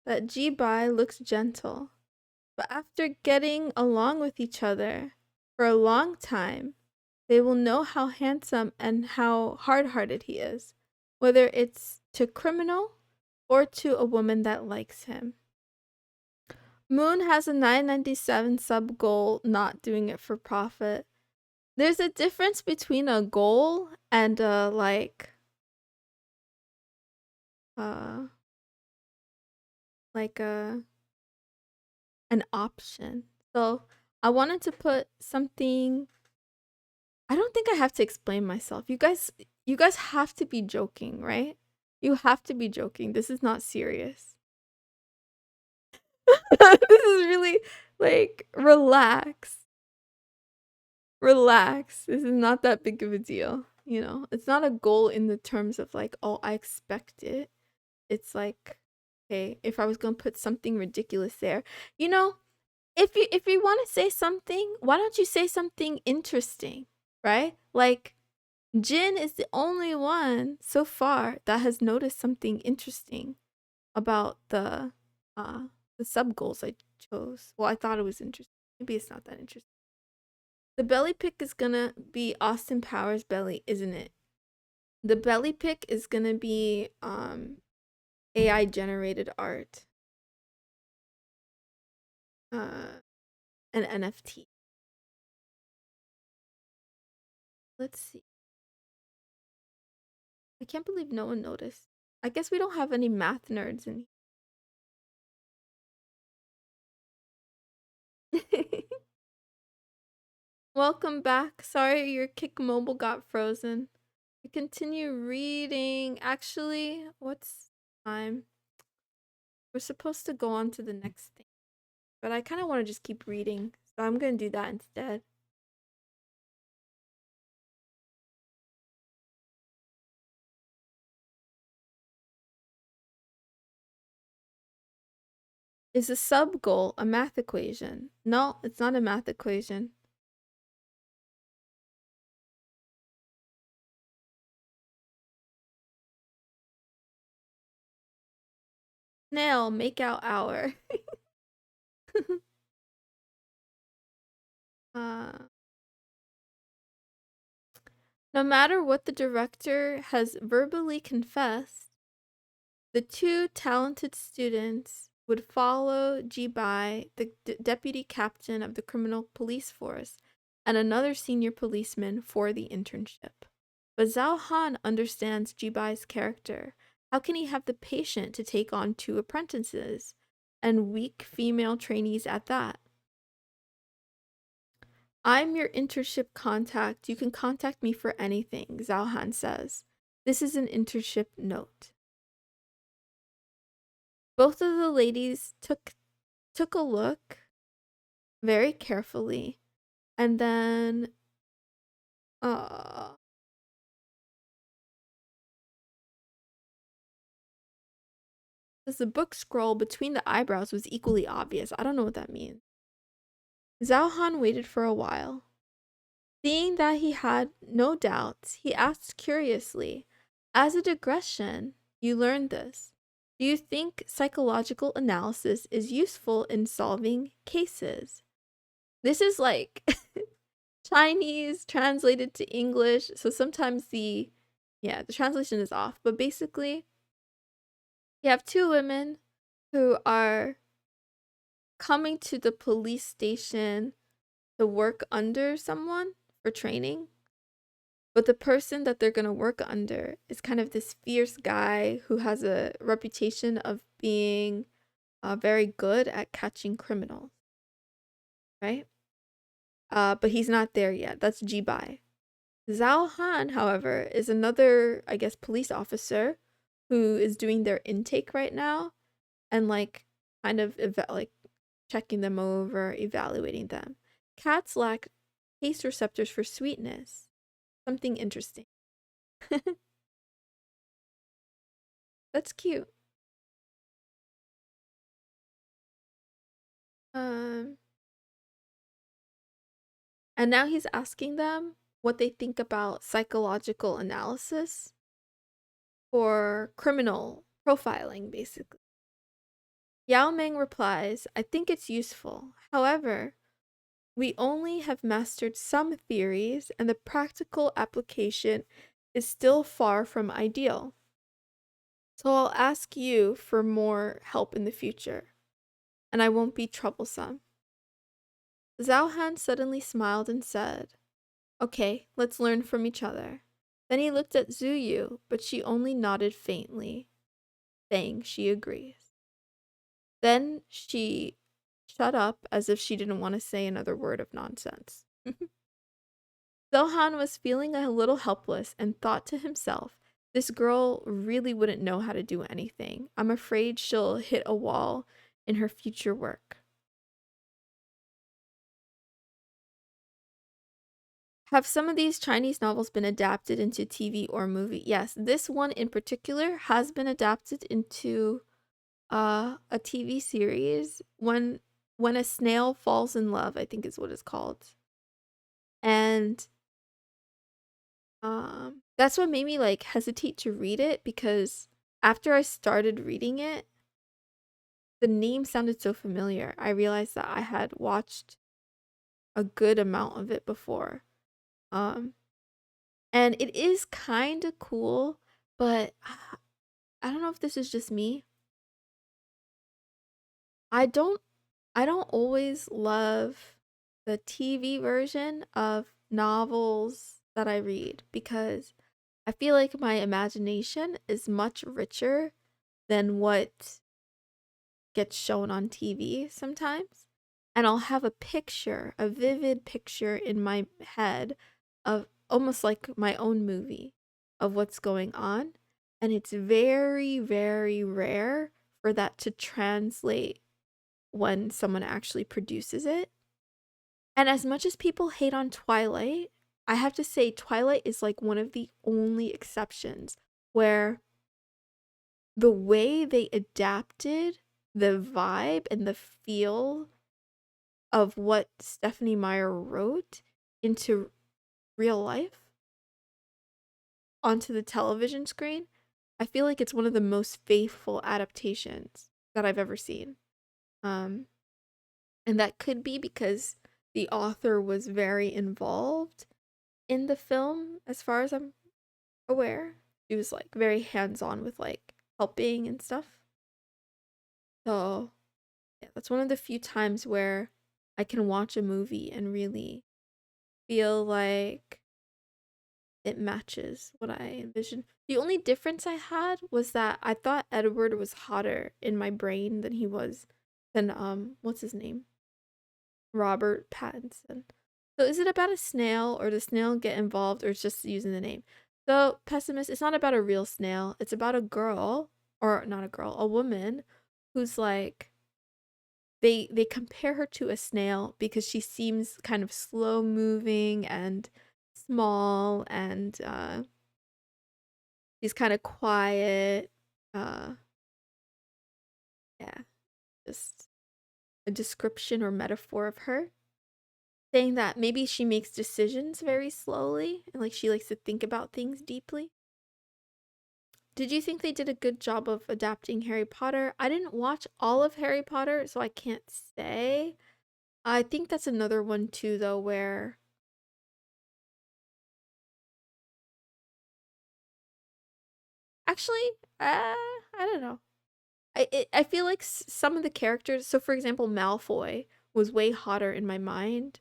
that Ji-bai looks gentle, but after getting along with each other for a long time, they will know how handsome and how hard-hearted he is, whether it's to criminal or to a woman that likes him. Moon has a 997 sub goal, not doing it for profit. There's a difference between a goal and a like an option. So I wanted to put something. I don't think I have to explain myself. You guys have to be joking, right? You have to be joking. This is not serious. This is really like relax. Relax. This is not that big of a deal. You know, it's not a goal in the terms of like, oh, I expect it. It's like, okay, if I was gonna put something ridiculous there, you know, if you want to say something, why don't you say something interesting, right? Like Jin is the only one so far that has noticed something interesting about the sub goals I chose. Well, I thought it was interesting. Maybe it's not that interesting. The belly pick is gonna be Austin Powers belly, isn't it? The belly pick is gonna be AI generated art. An NFT. Let's see. I can't believe no one noticed. I guess we don't have any math nerds in here. Welcome back. Sorry your Kick Mobile got frozen. We continue reading. Actually, what's time? We're supposed to go on to the next thing. But I kind of want to just keep reading. So I'm going to do that instead. Is a sub goal a math equation? No, it's not a math equation. Snail, make out hour. No matter what the director has verbally confessed, the two talented students would follow Ji-bai, the deputy captain of the criminal police force, and another senior policeman for the internship. But Zhao Han understands Jibai's character. How can he have the patience to take on 2 apprentices, and weak female trainees at that? I'm your internship contact. You can contact me for anything, Zhao Han says. This is an internship note. Both of the ladies took a look very carefully, and then uh as the book scroll between the eyebrows was equally obvious. I don't know what that means. Zhao Han waited for a while. Seeing that he had no doubts, he asked curiously, as a digression, you learned this. Do you think psychological analysis is useful in solving cases? This is like Chinese translated to English, so sometimes the translation is off, but basically you have 2 women who are coming to the police station to work under someone for training. But the person that they're going to work under is kind of this fierce guy who has a reputation of being very good at catching criminals, right? But he's not there yet. That's Jibai. Zhao Han, however, is another, I guess, police officer who is doing their intake right now and like kind of like checking them over, evaluating them. Cats lack taste receptors for sweetness. Something interesting. That's cute. Um, and now he's asking them what they think about psychological analysis or criminal profiling, basically. Yao Meng replies, I think it's useful. However, we only have mastered some theories, and the practical application is still far from ideal. So I'll ask you for more help in the future, and I won't be troublesome. Zhao Han suddenly smiled and said, Okay, let's learn from each other. Then he looked at Zhu Yu, but she only nodded faintly, saying she agrees. Then she shut up as if she didn't want to say another word of nonsense. Zohan was feeling a little helpless and thought to himself, this girl really wouldn't know how to do anything. I'm afraid she'll hit a wall in her future work. Have some of these Chinese novels been adapted into TV or movie? Yes, this one in particular has been adapted into a TV series. When a snail falls in love, I think is what it's called. And that's what made me like hesitate to read it, because after I started reading it, the name sounded so familiar. I realized that I had watched a good amount of it before. Um and it is kind of cool, but I don't know if this is just me. I don't I don't always love the TV version of novels that I read, because I feel like my imagination is much richer than what gets shown on TV sometimes. And I'll have a picture, a vivid picture in my head of almost like my own movie of what's going on. And it's very, very rare for that to translate when someone actually produces it. And as much as people hate on Twilight, I have to say Twilight is like one of the only exceptions where the way they adapted the vibe and the feel of what Stephanie Meyer wrote into real life onto the television screen, I feel like it's one of the most faithful adaptations that I've ever seen. Um, and that could be because the author was very involved in the film, as far as I'm aware. She was like very hands-on with like helping and stuff. So yeah, that's one of the few times where I can watch a movie and really feel like it matches what I envisioned. The only difference I had was that I thought Edward was hotter in my brain than he was than what's his name? Robert Pattinson. So is it about a snail, or does snail get involved, or it's just using the name? So pessimist, it's not about a real snail. It's about a girl, or not a girl, a woman who's like they compare her to a snail because she seems kind of slow moving and small, and she's kind of quiet. Uh yeah, just a description or metaphor of her, saying that maybe she makes decisions very slowly and like she likes to think about things deeply. Did you think they did a good job of adapting Harry Potter? I didn't watch all of Harry Potter, so I can't say. I think that's another one too, though, where actually, I don't know. I feel like some of the characters. So, for example, Malfoy was way hotter in my mind.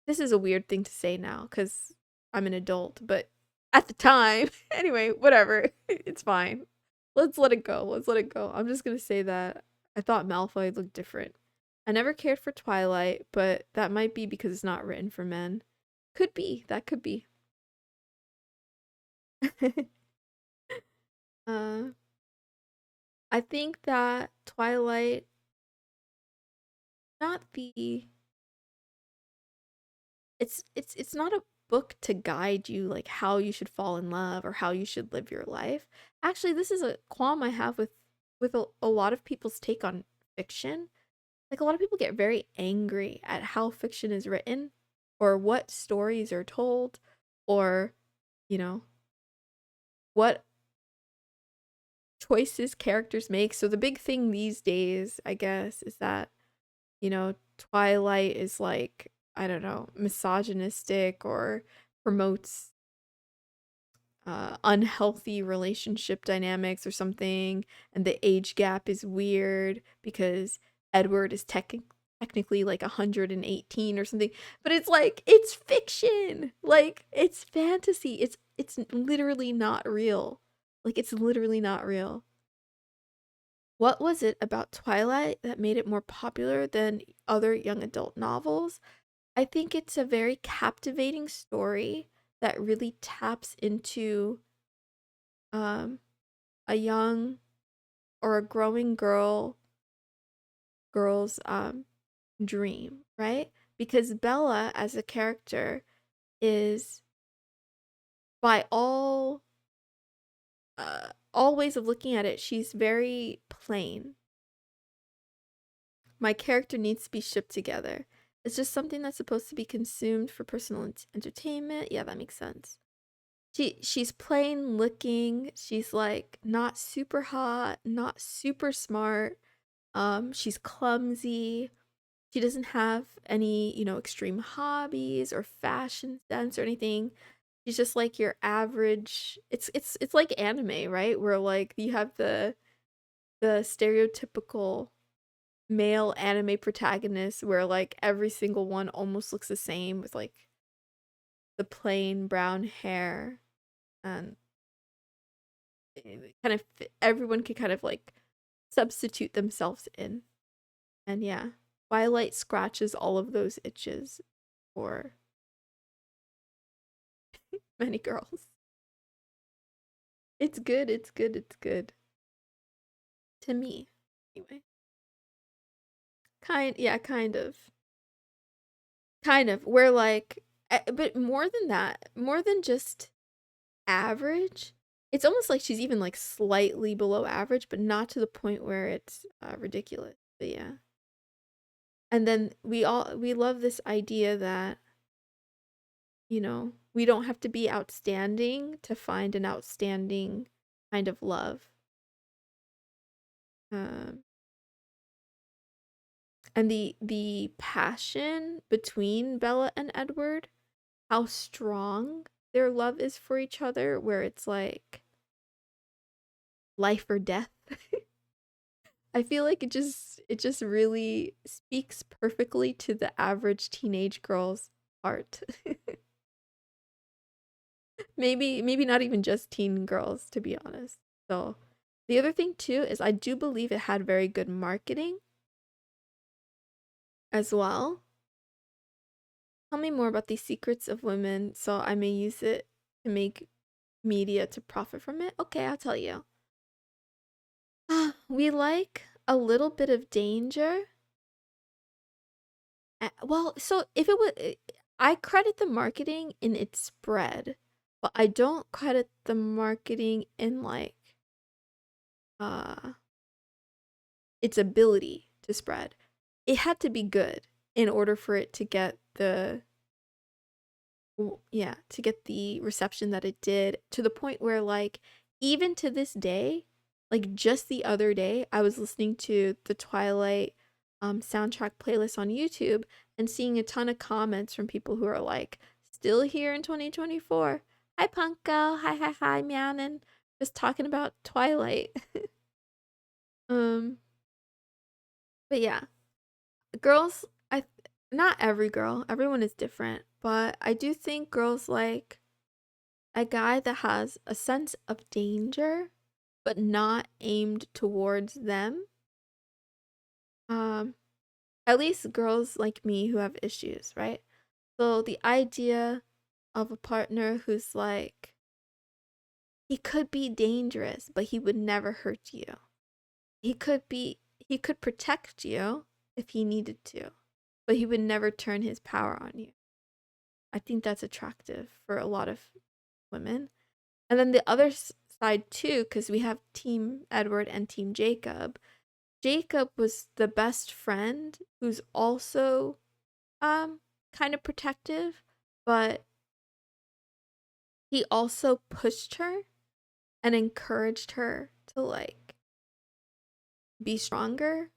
This is a weird thing to say now because I'm an adult, but at the time, anyway, whatever. It's fine. Let's let it go. Let's let it go. I'm just gonna say that I thought Malfoy looked different. I never cared for Twilight, but that might be because it's not written for men. Could be. That could be. uh, I think that Twilight, not the it's not a book to guide you like how you should fall in love or how you should live your life. Actually, this is a qualm I have with a lot of people's take on fiction. Like a lot of people get very angry at how fiction is written or what stories are told, or you know, what choices characters make. So the big thing these days, I guess, is that Twilight is like, I don't know, misogynistic or promotes unhealthy relationship dynamics or something, and the age gap is weird because Edward is technically like 118 or something. But it's like, it's fiction, like it's fantasy, it's literally not real. Like it's literally not real. What was it about Twilight that made it more popular than other young adult novels? I think it's a very captivating story that really taps into um, a young or a growing girl's dream, right? Because Bella as a character is, by all ways of looking at it, she's very plain. My character needs to be shipped together. It's just something that's supposed to be consumed for personal entertainment. Yeah, that makes sense. She's plain looking. She's like not super hot, not super smart. She's clumsy. She doesn't have any, extreme hobbies or fashion sense or anything. She's just like your average. It's like anime, right? Where like you have the stereotypical male anime protagonist where like every single one almost looks the same with like the plain brown hair, and kind of everyone can kind of like substitute themselves in. And yeah, Twilight scratches all of those itches for many girls. It's good, it's good, it's good. To me, anyway. Yeah, kind of. Kind of. Where like, but more than that, more than just average, it's almost like she's even like slightly below average, but not to the point where it's ridiculous. But yeah. And then we love this idea that, we don't have to be outstanding to find an outstanding kind of love. Um, and the passion between Bella and Edward, how strong their love is for each other, where it's like life or death. I feel like it just really speaks perfectly to the average teenage girl's heart. Maybe not even just teen girls, to be honest. So the other thing too is I do believe it had very good marketing as well. Tell me more about these secrets of women so I may use it to make media to profit from it. Okay, I'll tell you. We like a little bit of danger. Well, so if it was, I credit the marketing in its spread, but I don't credit the marketing in like uh its ability to spread. It had to be good in order for it to get the yeah, to get the reception that it did, to the point where like even to this day, like just the other day I was listening to the Twilight soundtrack playlist on YouTube and seeing a ton of comments from people who are like still here in 2024. Hi Punko, hi Mianin, just talking about Twilight. um but yeah, girls, I not every girl, everyone is different, but I do think girls like a guy that has a sense of danger but not aimed towards them. Um at least girls like me who have issues, right? So the idea of a partner who's like he could be dangerous, but he would never hurt you. He could protect you if he needed to, but he would never turn his power on you. I think that's attractive for a lot of women. And then the other side too, because we have Team Edward and Team Jacob. Jacob was the best friend who's also kind of protective, but he also pushed her and encouraged her to like be stronger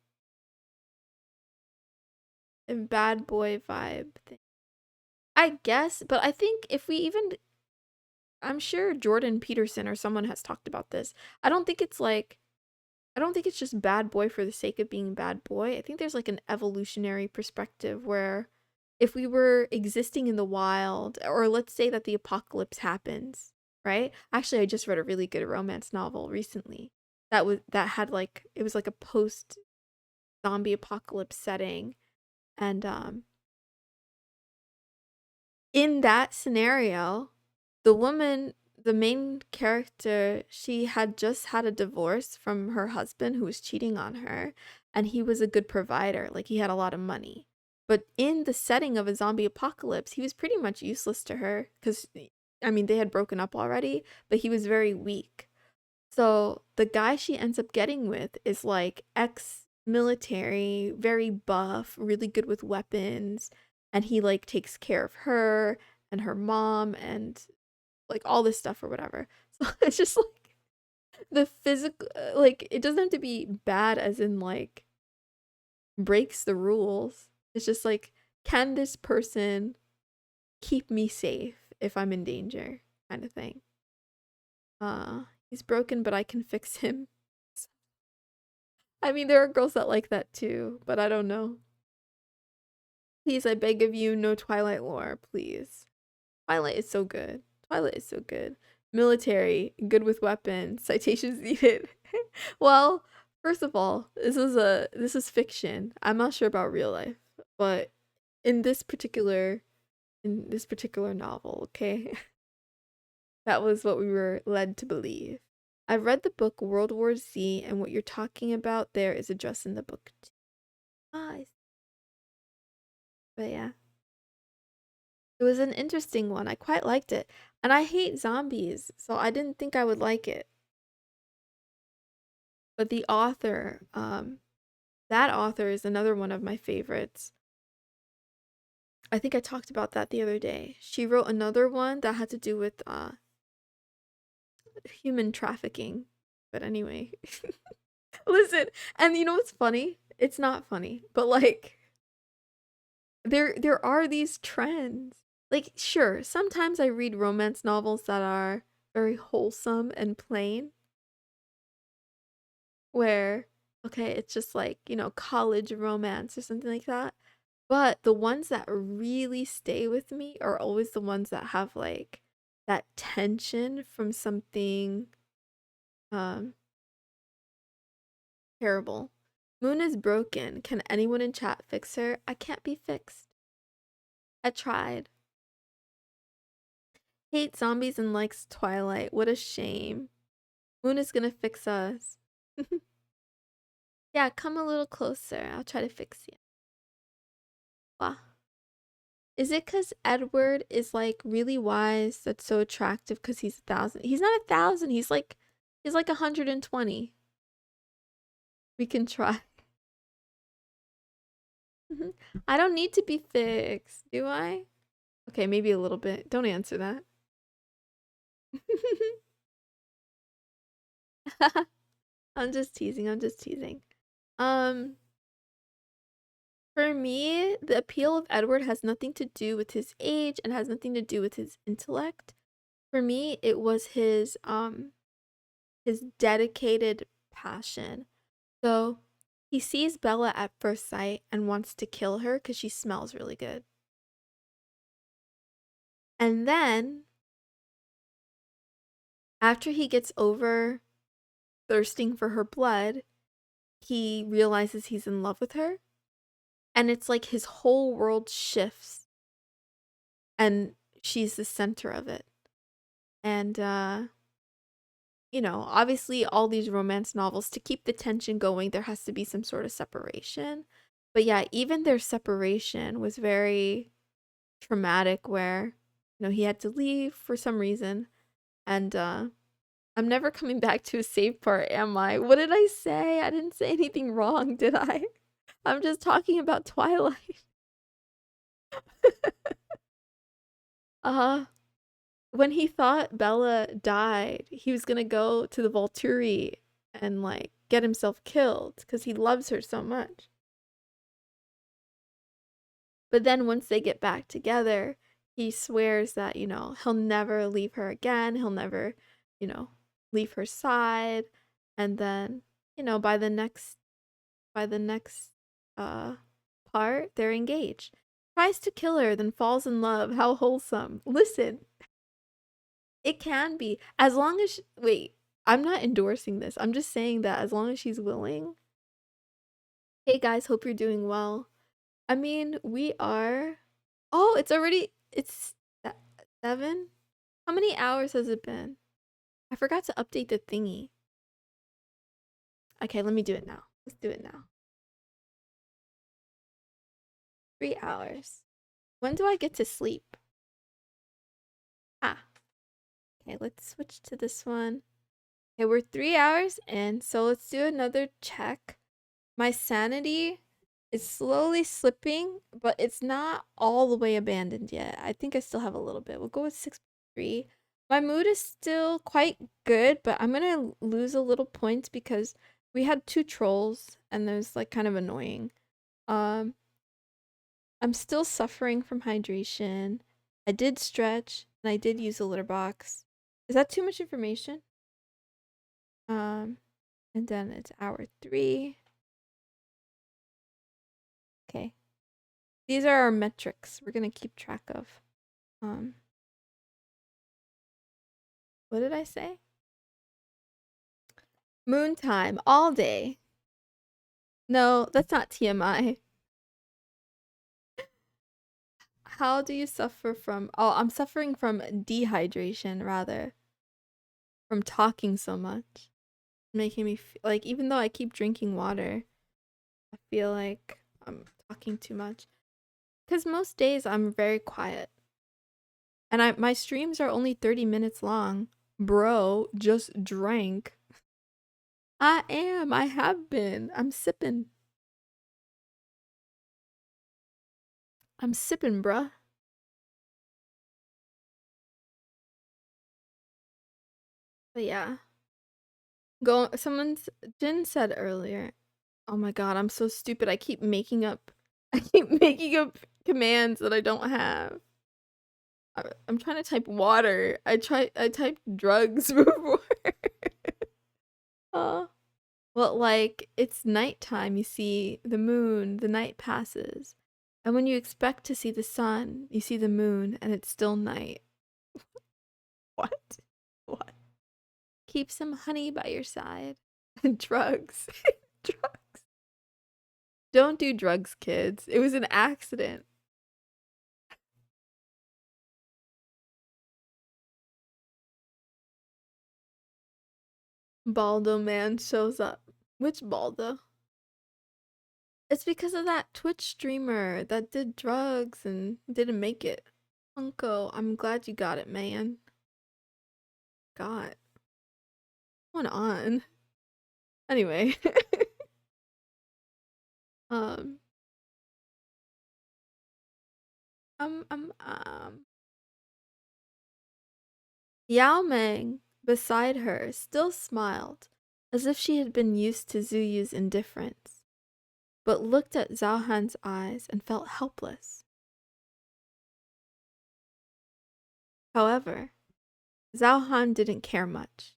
and bad boy vibe thing. I guess, but I think if we even I'm sure Jordan Peterson or someone has talked about this. I don't think it's like I don't think it's just bad boy for the sake of being bad boy. I think there's like an evolutionary perspective where if we were existing in the wild, or let's say that the apocalypse happens, right? Actually, I just read a really good romance novel recently that had like it was like a post zombie apocalypse setting, and in that scenario, the woman, the main character, she had just had a divorce from her husband who was cheating on her, and he was a good provider, like he had a lot of money. But in the setting of a zombie apocalypse, he was pretty much useless to her because, I mean, they had broken up already, but he was very weak. So the guy she ends up getting with is like ex military, very buff, really good with weapons, and he like takes care of her and her mom and like all this stuff or whatever. So it's just like the physical, like it doesn't have to be bad as in like breaks the rules. It's just like, can this person keep me safe if I'm in danger, kind of thing. He's broken, but I can fix him. I mean, there are girls that like that too, but I don't know. Please, I beg of you, no Twilight lore, please. Twilight is so good. Twilight is so good. Military, good with weapons, citations needed. Well, first of all, this is fiction. I'm not sure about real life, but in this particular novel, okay? That was what we were led to believe. I've read the book World War Z, and what you're talking about there is addressed in the book too. But yeah. It was an interesting one. I quite liked it. And I hate zombies, so I didn't think I would like it. But the author, that author is another one of my favorites. I think I talked about that the other day. She wrote another one that had to do with human trafficking. But anyway. Listen, and you know what's funny? It's not funny, but like there are these trends. Like sure, sometimes I read romance novels that are very wholesome and plain, where okay, it's just like, you know, college romance or something like that. But the ones that really stay with me are always the ones that have like that tension from something terrible. Moon is broken. Can anyone in chat fix her? I can't be fixed. I tried. Hate zombies and likes Twilight. What a shame. Moon is gonna fix us. Yeah, come a little closer. I'll try to fix you. Wow. Is it because Edward is like really wise that's so attractive because he's 1,000? He's not 1,000. He's like 120. We can try. I don't need to be fixed, do I? Okay, maybe a little bit. Don't answer that. I'm just teasing. I'm just teasing. Um, for me, the appeal of Edward has nothing to do with his age and has nothing to do with his intellect. For me, it was his dedicated passion. So, he sees Bella at first sight and wants to kill her cuz she smells really good. And then after he gets over thirsting for her blood, he realizes he's in love with her. And it's like his whole world shifts. And she's the center of it. And, you know, obviously, all these romance novels, to keep the tension going, there has to be some sort of separation. But yeah, even their separation was very traumatic, where, you know, he had to leave for some reason. And, I'm never coming back to a safe part, am I? What did I say? I didn't say anything wrong, did I? I'm just talking about Twilight. When he thought Bella died, he was gonna go to the Volturi and like get himself killed because he loves her so much. But then once they get back together, he swears that, you know, he'll never leave her again. He'll never, you know, leave her side. And then, you know, by the next part, they're engaged. Tries to kill her, then falls in love. How wholesome. Listen, it can be. As long as wait, I'm not endorsing this. I'm just saying that as long as she's willing. Hey guys, hope you're doing well. I mean, we are. Oh, it's 7. How many hours has it been? I forgot to update the thingy. Okay, let me do it now. Let's do it now. 3 hours. When do I get to sleep? Ah. Okay, let's switch to this one. Okay, we're 3 hours in, so let's do another check. My sanity is slowly slipping, but it's not all the way abandoned yet. I think I still have a little bit. We'll go with 6.3. My mood is still quite good, but I'm gonna lose a little points because we had 2 trolls and there's like kind of annoying. Um, I'm still suffering from hydration. I did stretch and I did use a litter box. Is that too much information? And then it's hour 3. Okay. These are our metrics we're gonna keep track of. What did I say? Moon time all day. No, that's not TMI. How do you suffer from? Oh, I'm suffering from dehydration rather. From talking so much. Making me like, even though I keep drinking water, I feel like I'm talking too much. Because most days I'm very quiet. And my streams are only 30 minutes long. Bro, just drank. I am. I have been. I'm sipping. I'm sipping, bruh. But yeah. Jin said earlier. Oh my god, I'm so stupid. I keep making up commands that I don't have. I'm trying to type water. I typed drugs before. Oh. Well, like, it's nighttime, you see the moon, the night passes. And when you expect to see the sun, you see the moon, and it's still night. What? What? Keep some honey by your side. Drugs. Drugs. Don't do drugs, kids. It was an accident. Baldo man shows up. Which Baldo? It's because of that Twitch streamer that did drugs and didn't make it. Uncle, I'm glad you got it, man. God. What's going on? Anyway. um, um, um, um. Yao Meng, beside her, still smiled, as if she had been used to Zuyu's indifference, but looked at Zhao Han's eyes and felt helpless. However, Zhao Han didn't care much.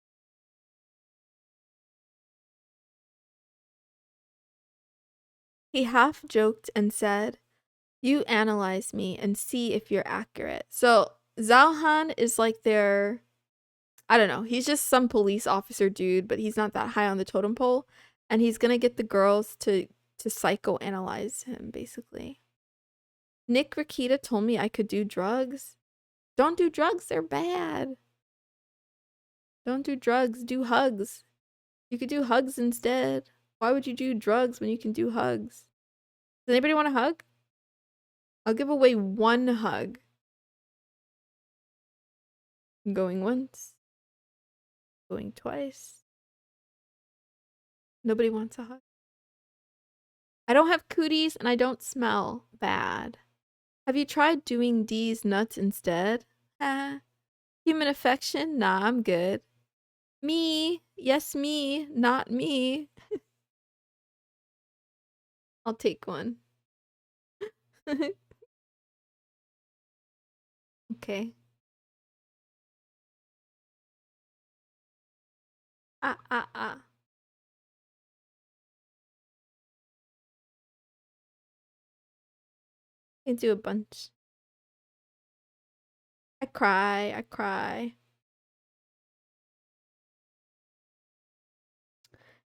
He half joked and said, "You analyze me and see if you're accurate." So Zhao Han is like their, I don't know, he's just some police officer dude, but he's not that high on the totem pole, and he's gonna get the girls to psychoanalyze him, basically. Nick Rakita told me I could do drugs. Don't do drugs, they're bad. Don't do drugs, do hugs. You could do hugs instead. Why would you do drugs when you can do hugs? Does anybody want a hug? I'll give away one hug. Going once. Going twice. Nobody wants a hug. I don't have cooties and I don't smell bad. Have you tried doing D's nuts instead? Human affection? Nah, I'm good. Me. Yes, me. Not me. I'll take one. Okay. Ah. I do a bunch. I cry.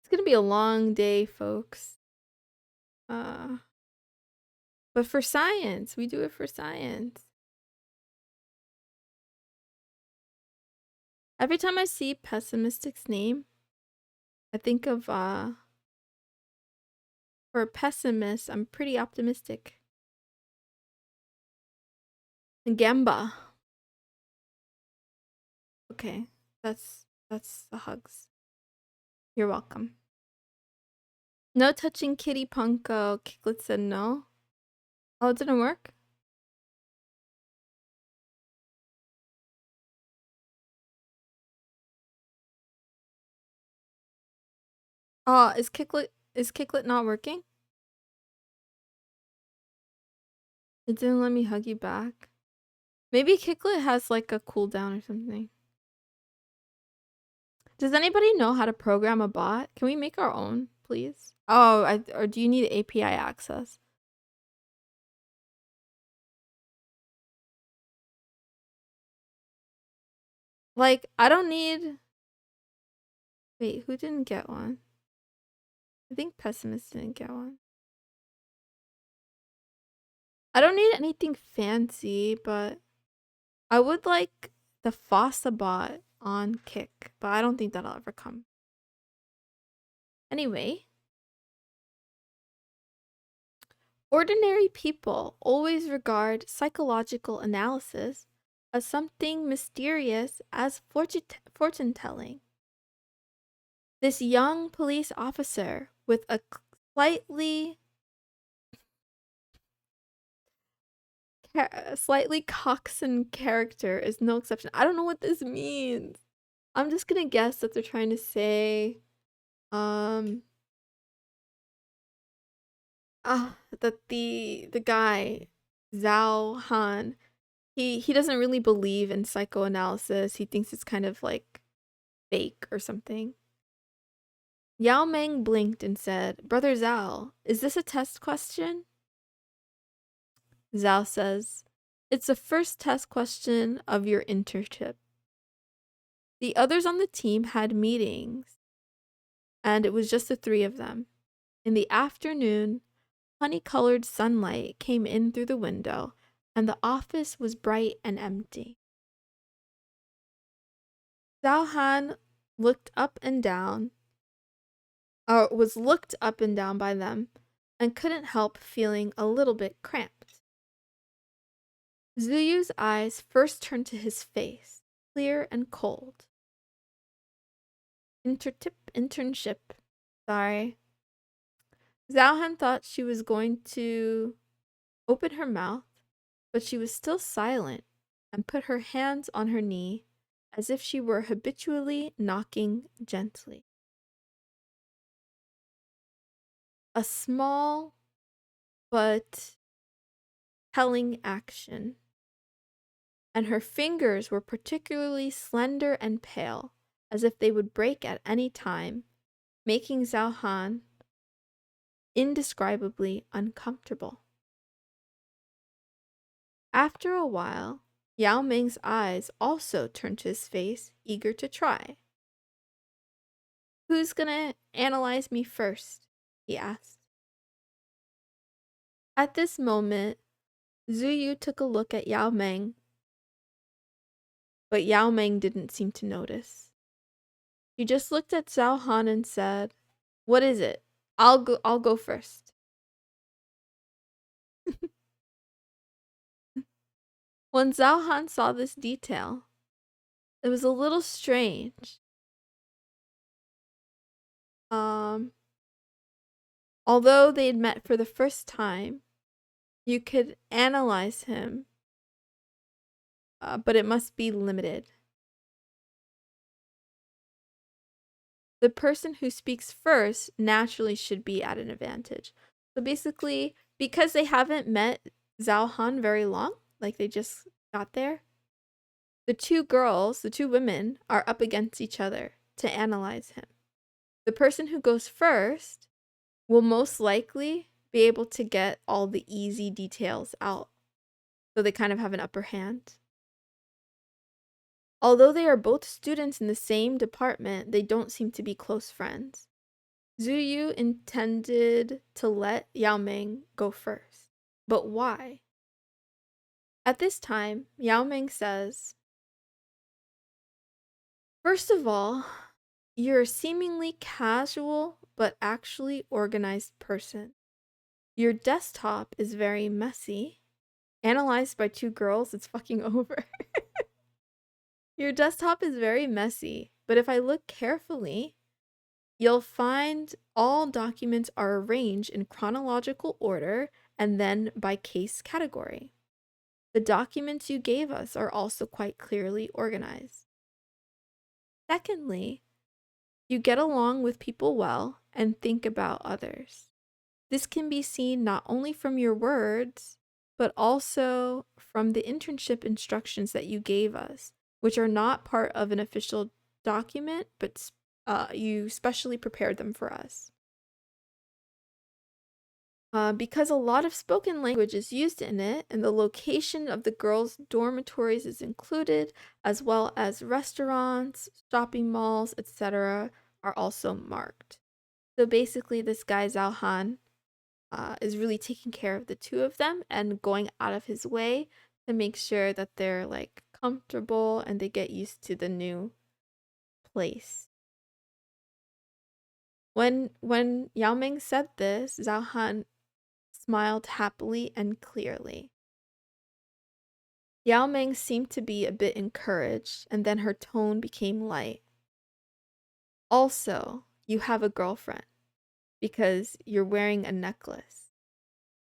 It's gonna be a long day, folks. But for science, we do it for science. Every time I see Pessimistic's name, I think of for a pessimist, I'm pretty optimistic. Gamba. Okay, that's the hugs. You're welcome. No touching Kitty Punko. Kiklet said no. Oh, it didn't work? Oh, is Kiklet not working? It didn't let me hug you back. Maybe Kiklet has like a cooldown or something. Does anybody know how to program a bot? Can we make our own, please? Oh, or do you need API access? Like, I don't need... Wait, who didn't get one? I think Pessimist didn't get one. I don't need anything fancy, but I would like the Fossa bot on Kick, but I don't think that'll ever come. Anyway, ordinary people always regard psychological analysis as something mysterious as fortune-telling. This young police officer with a slightly coxswain character is no exception. I don't know what this means. I'm just gonna guess that they're trying to say, that the guy Zhao Han, he doesn't really believe in psychoanalysis. He thinks it's kind of like fake or something. Yao Meng blinked and said, "Brother Zhao, is this a test question?" Zhao says, "It's the first test question of your internship." The others on the team had meetings, and it was just the three of them. In the afternoon, honey-colored sunlight came in through the window, and the office was bright and empty. Zhao looked up and down, or was looked up and down by them, and couldn't help feeling a little bit cramped. Zuyu's eyes first turned to his face, clear and cold. Internship. Sorry. Zhao thought she was going to open her mouth, but she was still silent and put her hands on her knee as if she were habitually knocking gently. A small but telling action, and her fingers were particularly slender and pale, as if they would break at any time, making Zhao indescribably uncomfortable. After a while, Yao Ming's eyes also turned to his face, eager to try. "Who's gonna analyze me first?" he asked. At this moment, Zuyu took a look at Yao Ming, but Yao Ming didn't seem to notice. She just looked at Zhao Han and said, "What is it? I'll go first." When Zhao Han saw this detail, it was a little strange. Although they had met for the first time, you could analyze him, but it must be limited. The person who speaks first naturally should be at an advantage. So basically, because they haven't met Zhao Han very long, like they just got there, the two women, are up against each other to analyze him. The person who goes first will most likely be able to get all the easy details out. So they kind of have an upper hand. Although they are both students in the same department, they don't seem to be close friends. Zuyu intended to let Yao Ming go first. But why? At this time, Yao Ming says, "First of all, you're a seemingly casual but actually organized person. Your desktop is very messy. Analyzed by two girls, it's fucking over. Your desktop is very messy, but if I look carefully, you'll find all documents are arranged in chronological order and then by case category. The documents you gave us are also quite clearly organized. Secondly, you get along with people well and think about others. This can be seen not only from your words, but also from the internship instructions that you gave us, which are not part of an official document, but you specially prepared them for us. Because a lot of spoken language is used in it, and the location of the girls' dormitories is included, as well as restaurants, shopping malls, etc., are also marked. So basically, this guy Zhao Han is really taking care of the two of them and going out of his way to make sure that they're like comfortable and they get used to the new place. When Yao Ming said this, Zhao Han smiled happily and clearly. Yao Ming seemed to be a bit encouraged, and then her tone became light. "Also, you have a girlfriend because you're wearing a necklace.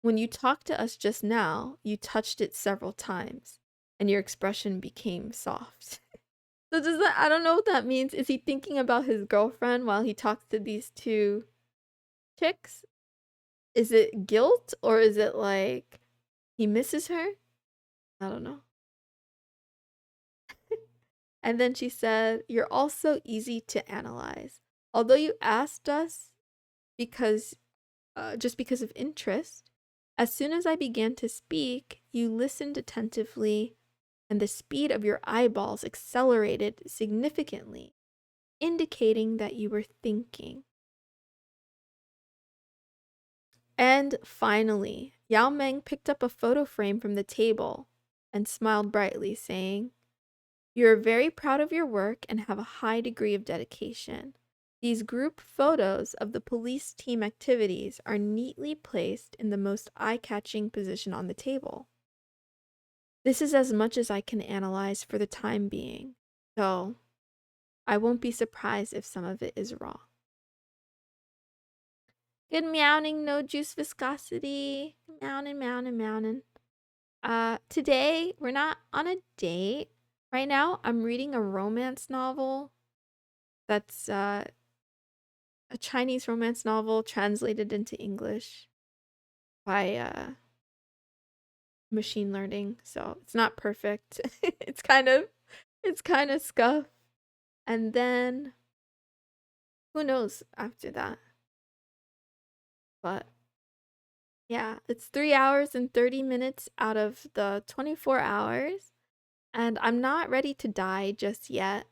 When you talked to us just now, you touched it several times, and your expression became soft." So does that, I don't know what that means. Is he thinking about his girlfriend while he talks to these two chicks? Is it guilt or is it like he misses her? I don't know. And then she said, "You're also easy to analyze. Although you asked us because just because of interest, as soon as I began to speak, you listened attentively and the speed of your eyeballs accelerated significantly, indicating that you were thinking. And finally, Yao Meng picked up a photo frame from the table and smiled brightly, saying, "You are very proud of your work and have a high degree of dedication. These group photos of the police team activities are neatly placed in the most eye-catching position on the table. This is as much as I can analyze for the time being, so I won't be surprised if some of it is wrong." Good meowing, no juice viscosity. Meowing, meowing, meowing. Today we're not on a date. Right now, I'm reading a romance novel that's a Chinese romance novel translated into English by machine learning. So it's not perfect. it's kind of scuff. And then who knows after that? But yeah, it's 3 hours and 30 minutes out of the 24 hours, and I'm not ready to die just yet.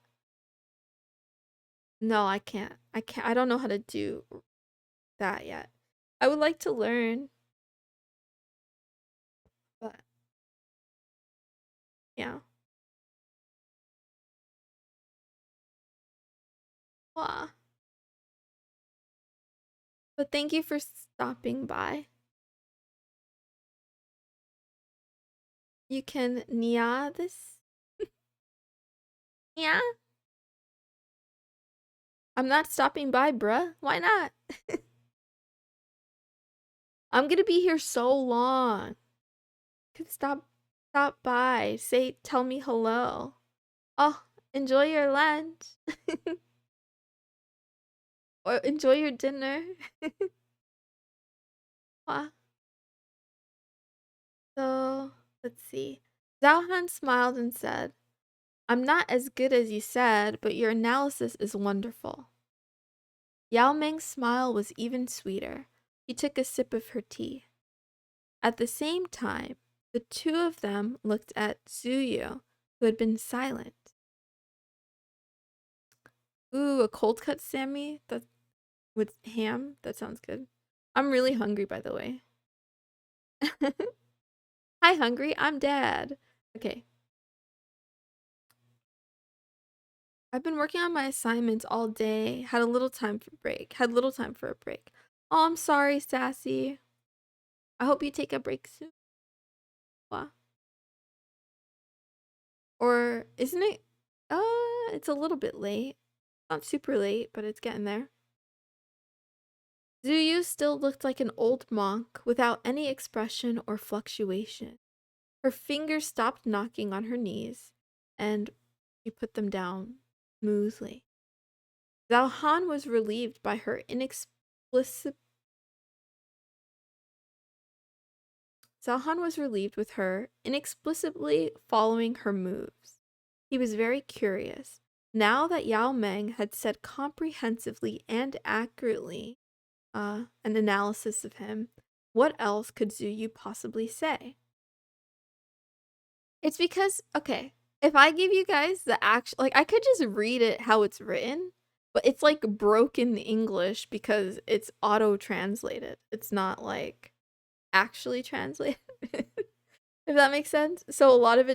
No, I can't. I don't know how to do that yet. I would like to learn, but yeah. Wow. But thank you for stopping by. You can nia this. Yeah. I'm not stopping by, bruh. Why not? I'm gonna be here so long. You can stop by. Tell me hello. Oh, enjoy your lunch. Or enjoy your dinner. Wow. So, let's see. Zhaohan smiled and said, "I'm not as good as you said, but your analysis is wonderful." Yao Meng's smile was even sweeter. She took a sip of her tea. At the same time, the two of them looked at Zuyu, who had been silent. Ooh, a cold cut Sammy? That with ham? That sounds good. I'm really hungry, by the way. Hi, hungry. I'm Dad. Okay. I've been working on my assignments all day. Had little time for a break. Oh, I'm sorry, Sassy. I hope you take a break soon. Wow. Or isn't it? It's a little bit late. Not super late, but it's getting there. Zuyu still looked like an old monk without any expression or fluctuation. Her fingers stopped knocking on her knees, and she put them down smoothly. Zhao Han was relieved by her inexplicit. Zhao Han was relieved with her inexplicably following her moves. He was very curious. Now that Yao Meng had said comprehensively and accurately an analysis of him, what else could Zuyu possibly say? It's because, okay, if I give you guys the actual, like, I could just read it how it's written, but it's like broken English because it's auto translated. It's not like actually translated. If that makes sense. So a lot of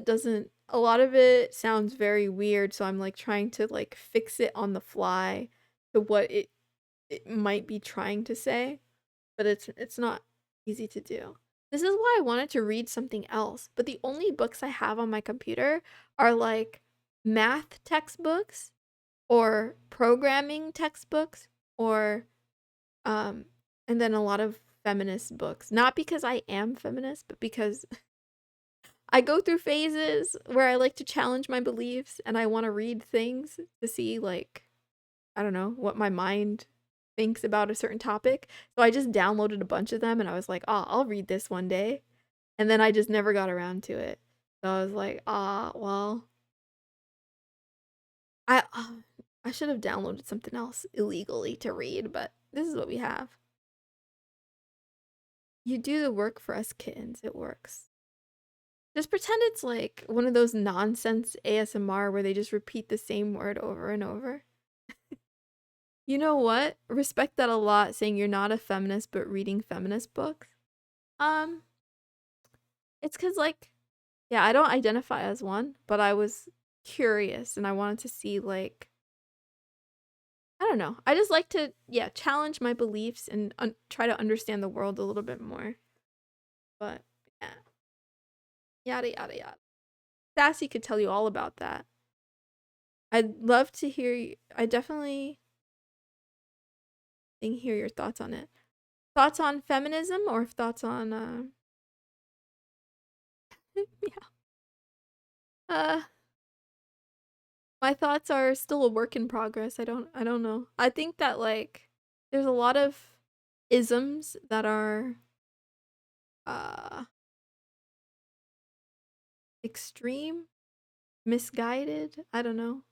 it sounds very weird, so I'm like trying to like fix it on the fly to what it might be trying to say, but it's not easy to do. This is why I wanted to read something else, but the only books I have on my computer are like math textbooks or programming textbooks or and then a lot of feminist books. Not because I am feminist, but because I go through phases where I like to challenge my beliefs and I want to read things to see, like, I don't know, what my mind thinks about a certain topic. So I just downloaded a bunch of them and I was like, oh, I'll read this one day. And then I just never got around to it. So I was like, well, I I should have downloaded something else illegally to read, but this is what we have. You do the work for us kittens. It works. Just pretend it's like one of those nonsense ASMR where they just repeat the same word over and over. You know what? Respect that a lot, saying you're not a feminist but reading feminist books. Um, it's cuz like yeah, I don't identify as one, but I was curious and I wanted to see like I don't know. I just like to yeah, challenge my beliefs and try to understand the world a little bit more. But yeah, yada yada yada. Sassy could tell you all about that. I'd love to hear. I definitely think hear your thoughts on it. Thoughts on feminism or thoughts on yeah. Uh my thoughts are still a work in progress. I don't know. I think that like there's a lot of isms that are uh extreme, misguided. I don't know.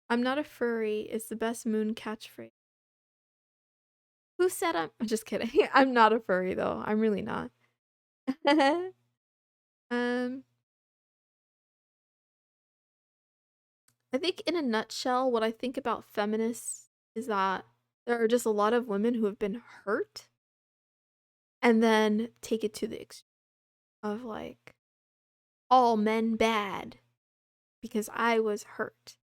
I'm not a furry is the best moon catchphrase. Who said I'm just kidding. I'm not a furry though. I'm really not. um I think in a nutshell, what I think about feminists is that there are just a lot of women who have been hurt and then take it to the extreme of like all men bad because I was hurt.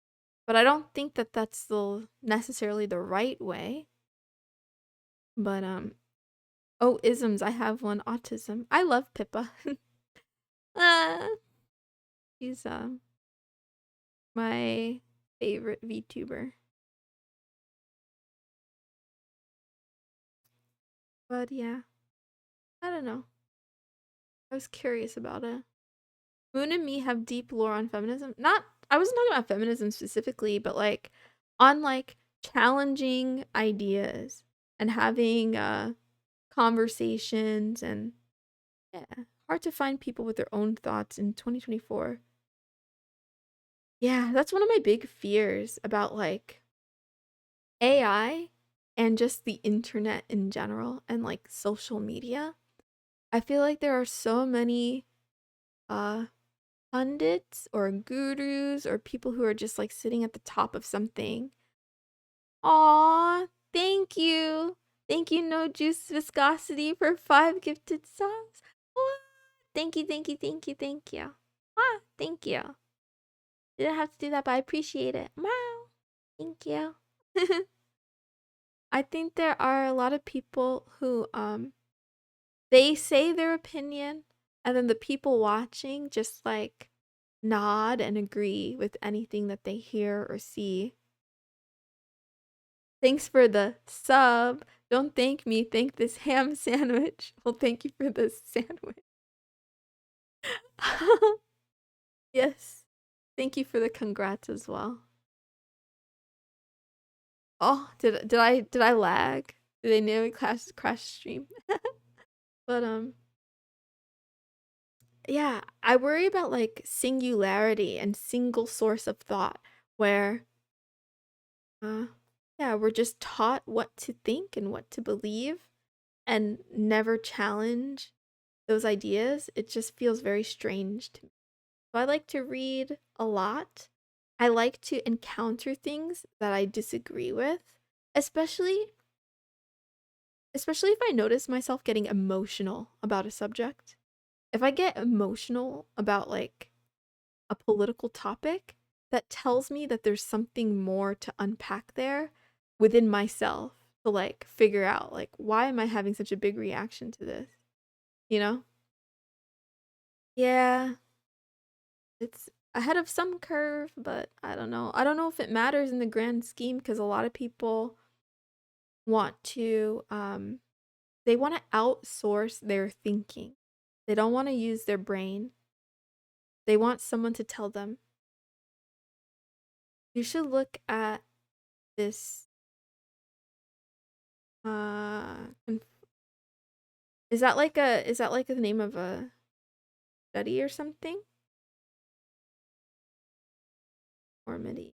But I don't think that that's the necessarily the right way. But oh isms, I have one autism. I love Pippa. uh she's my favorite VTuber. But yeah, I don't know. I was curious about it. Moon and me have deep lore on feminism. Not I wasn't talking about feminism specifically, but like on like challenging ideas and having conversations and yeah, hard to find people with their own thoughts in 2024. Yeah, that's one of my big fears about like AI and just the internet in general and like social media. I feel like there are so many uh pundits or gurus or people who are just like sitting at the top of something. Aw, thank you. Thank you, No Juice Viscosity, for 5 gifted subs. Aw, thank you, thank you, thank you, thank you. Ah, thank you. Didn't have to do that, but I appreciate it. Wow. Thank you. I think there are a lot of people who they say their opinion and then the people watching just like nod and agree with anything that they hear or see. Thanks for the sub. Don't thank me, thank this ham sandwich. Well, thank you for this sandwich. Yes. Thank you for the congrats as well. Oh, did I lag? Did they nearly crash stream? But yeah, I worry about like singularity and single source of thought where uh yeah, we're just taught what to think and what to believe and never challenge those ideas. It just feels very strange to me. So I like to read a lot. I like to encounter things that I disagree with, especially especially if I notice myself getting emotional about a subject. If I get emotional about like a political topic, that tells me that there's something more to unpack there within myself to like figure out like why am I having such a big reaction to this? You know? Yeah, it's ahead of some curve, but I don't know. I don't know if it matters in the grand scheme because a lot of people want to they want to outsource their thinking. They don't want to use their brain. They want someone to tell them. You should look at this conf- is that like the name of a study or something? Conformity.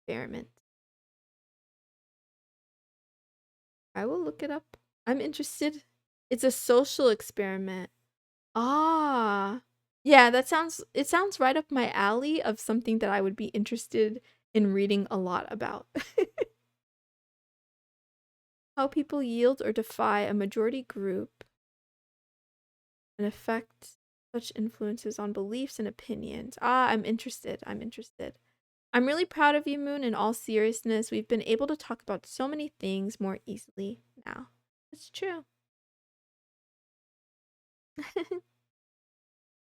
Experiment. I will look it up. I'm interested. It's a social experiment. Ah. Yeah, it sounds right up my alley of something that I would be interested in reading a lot about. How people yield or defy a majority group and affect such influences on beliefs and opinions. Ah, I'm interested. I'm interested. I'm really proud of you, Moon. In all seriousness, we've been able to talk about so many things more easily now. It's true.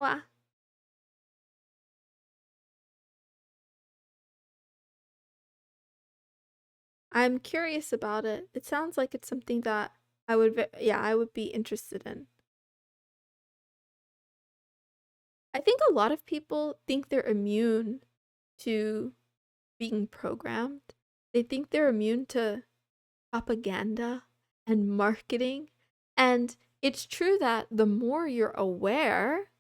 Wow. I'm curious about it. It sounds like it's something that yeah, I would be interested in. I think a lot of people think they're immune to being programmed. They think they're immune to propaganda and marketing. And it's true that the more you're aware,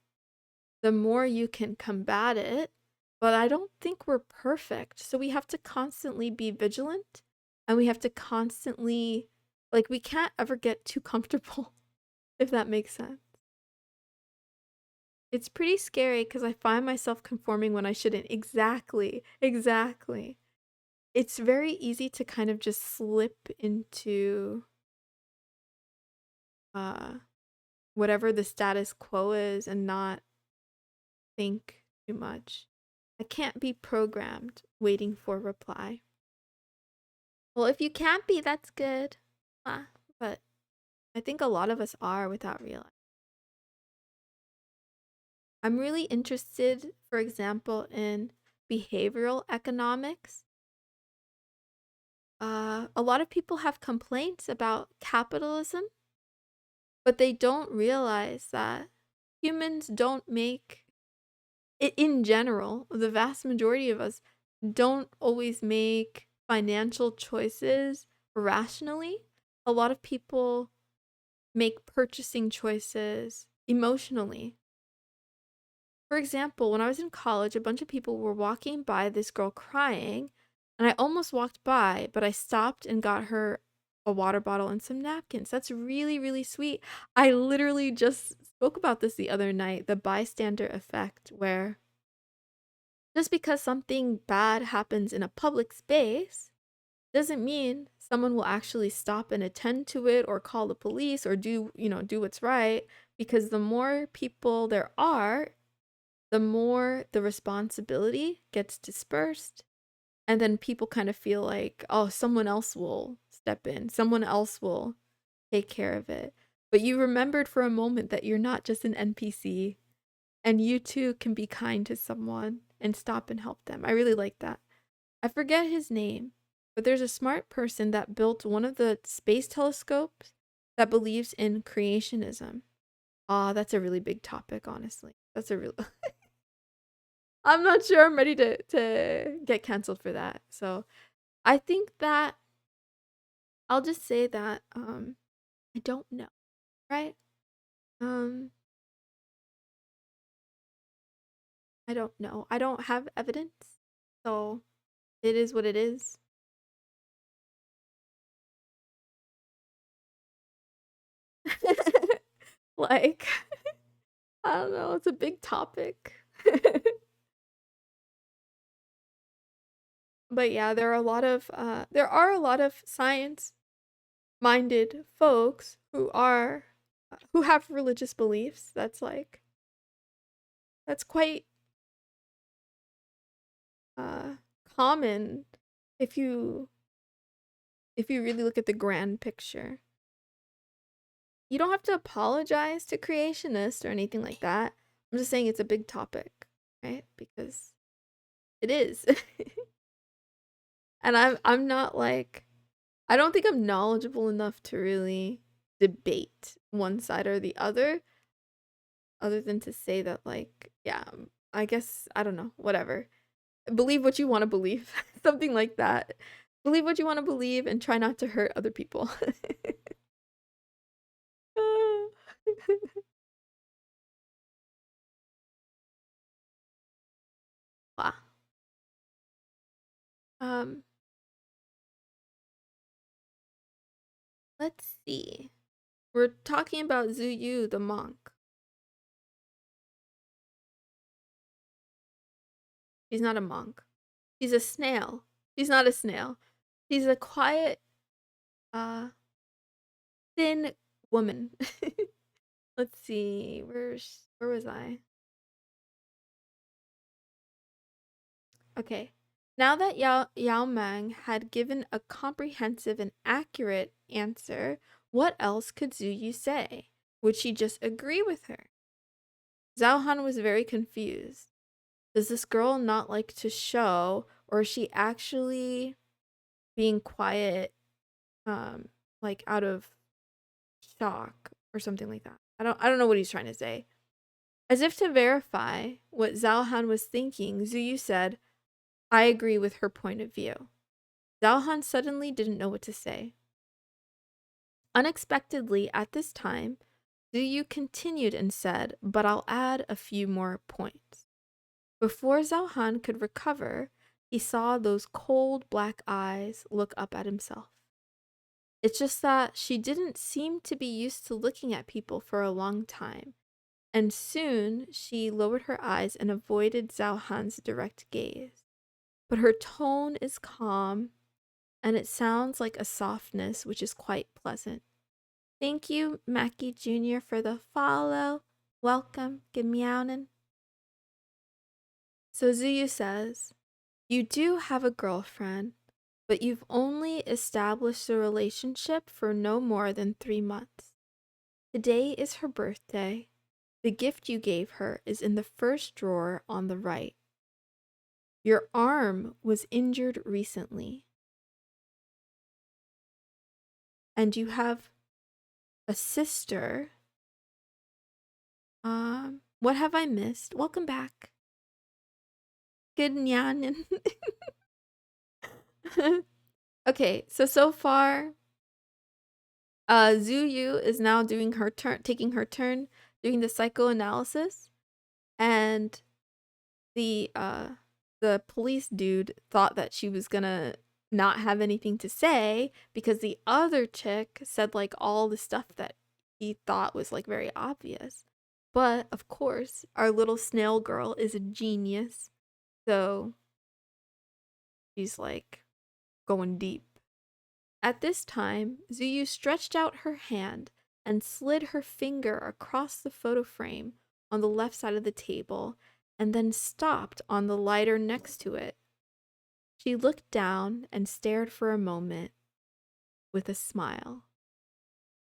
the more you can combat it. But I don't think we're perfect. So we have to constantly be vigilant and we have to constantly, like, we can't ever get too comfortable, if that makes sense. It's pretty scary because I find myself conforming when I shouldn't. Exactly. Exactly. It's very easy to kind of just slip into uh whatever the status quo is and not think too much. I can't be programmed waiting for reply. Well, if you can't be, that's good. But I think a lot of us are without realizing. I'm really interested, for example, in behavioral economics. A lot of people have complaints about capitalism, but they don't realize that humans don't make in general, the vast majority of us don't always make financial choices rationally. A lot of people make purchasing choices emotionally. For example, when I was in college, a bunch of people were walking by this girl crying, and I almost walked by, but I stopped and got her a water bottle and some napkins. That's really, really sweet. I literally just spoke about this the other night, the bystander effect, where just because something bad happens in a public space doesn't mean someone will actually stop and attend to it or call the police or do what's right, because the more people there are, the more the responsibility gets dispersed, and then people kind of feel like, oh, someone else will step in, someone else will take care of it. But you remembered for a moment that you're not just an NPC, and you too can be kind to someone and stop and help them. I really like that. I forget his name, but there's a smart person that built one of the space telescopes that believes in creationism. Ah, that's a really big topic, honestly. That's a real I'm not sure I'm ready to get canceled for that. So I think that I'll just say that I don't know, right? Um I don't know. I don't have evidence. So it is what it is. Like, I don't know, it's a big topic. But yeah, there are a lot of science minded folks who have religious beliefs. That's quite uh common if you really look at the grand picture. You don't have to apologize to creationists or anything like that. I'm just saying it's a big topic, right? Because it is. And I'm not like, I don't think I'm knowledgeable enough to really debate one side or the other than to say that, like, yeah, I guess I don't know, whatever. Believe what you want to believe. Something like that. Believe what you want to believe and try not to hurt other people. Wow. Um, let's see. We're talking about Zuyu, the monk. He's not a monk. He's a snail. He's not a snail. He's a quiet, uh, thin woman. Let's see. Where was I? Okay. Now that Yao Mang had given a comprehensive and accurate answer, what else could Zuyu say? Would she just agree with her? Zhao Han was very confused. Does this girl not like to show, or is she actually being quiet, like out of shock or something like that? I don't know what he's trying to say. As if to verify what Zhao Han was thinking, Zuyu said, I agree with her point of view. Zhao Han suddenly didn't know what to say. Unexpectedly, at this time, Zuyu continued and said, but I'll add a few more points. Before Zhao Han could recover, he saw those cold black eyes look up at himself. It's just that she didn't seem to be used to looking at people for a long time, and soon she lowered her eyes and avoided Zhao Han's direct gaze. But her tone is calm, and it sounds like a softness which is quite pleasant. Thank you, Mackie Jr., for the follow. Welcome, good meowing. So Zuyu says, you do have a girlfriend, but you've only established a relationship for no more than 3 months. Today is her birthday. The gift you gave her is in the first drawer on the right. Your arm was injured recently. And you have a sister. What have I missed? Welcome back. Good nyan. Okay, so far, Zuyu is now doing her turn, taking her turn doing the psychoanalysis, and the police dude thought that she was gonna not have anything to say because the other chick said like all the stuff that he thought was like very obvious. But of course, our little snail girl is a genius, so she's like going deep. At this time, Zuyu stretched out her hand and slid her finger across the photo frame on the left side of the table and then stopped on the lighter next to it. She looked down and stared for a moment with a smile.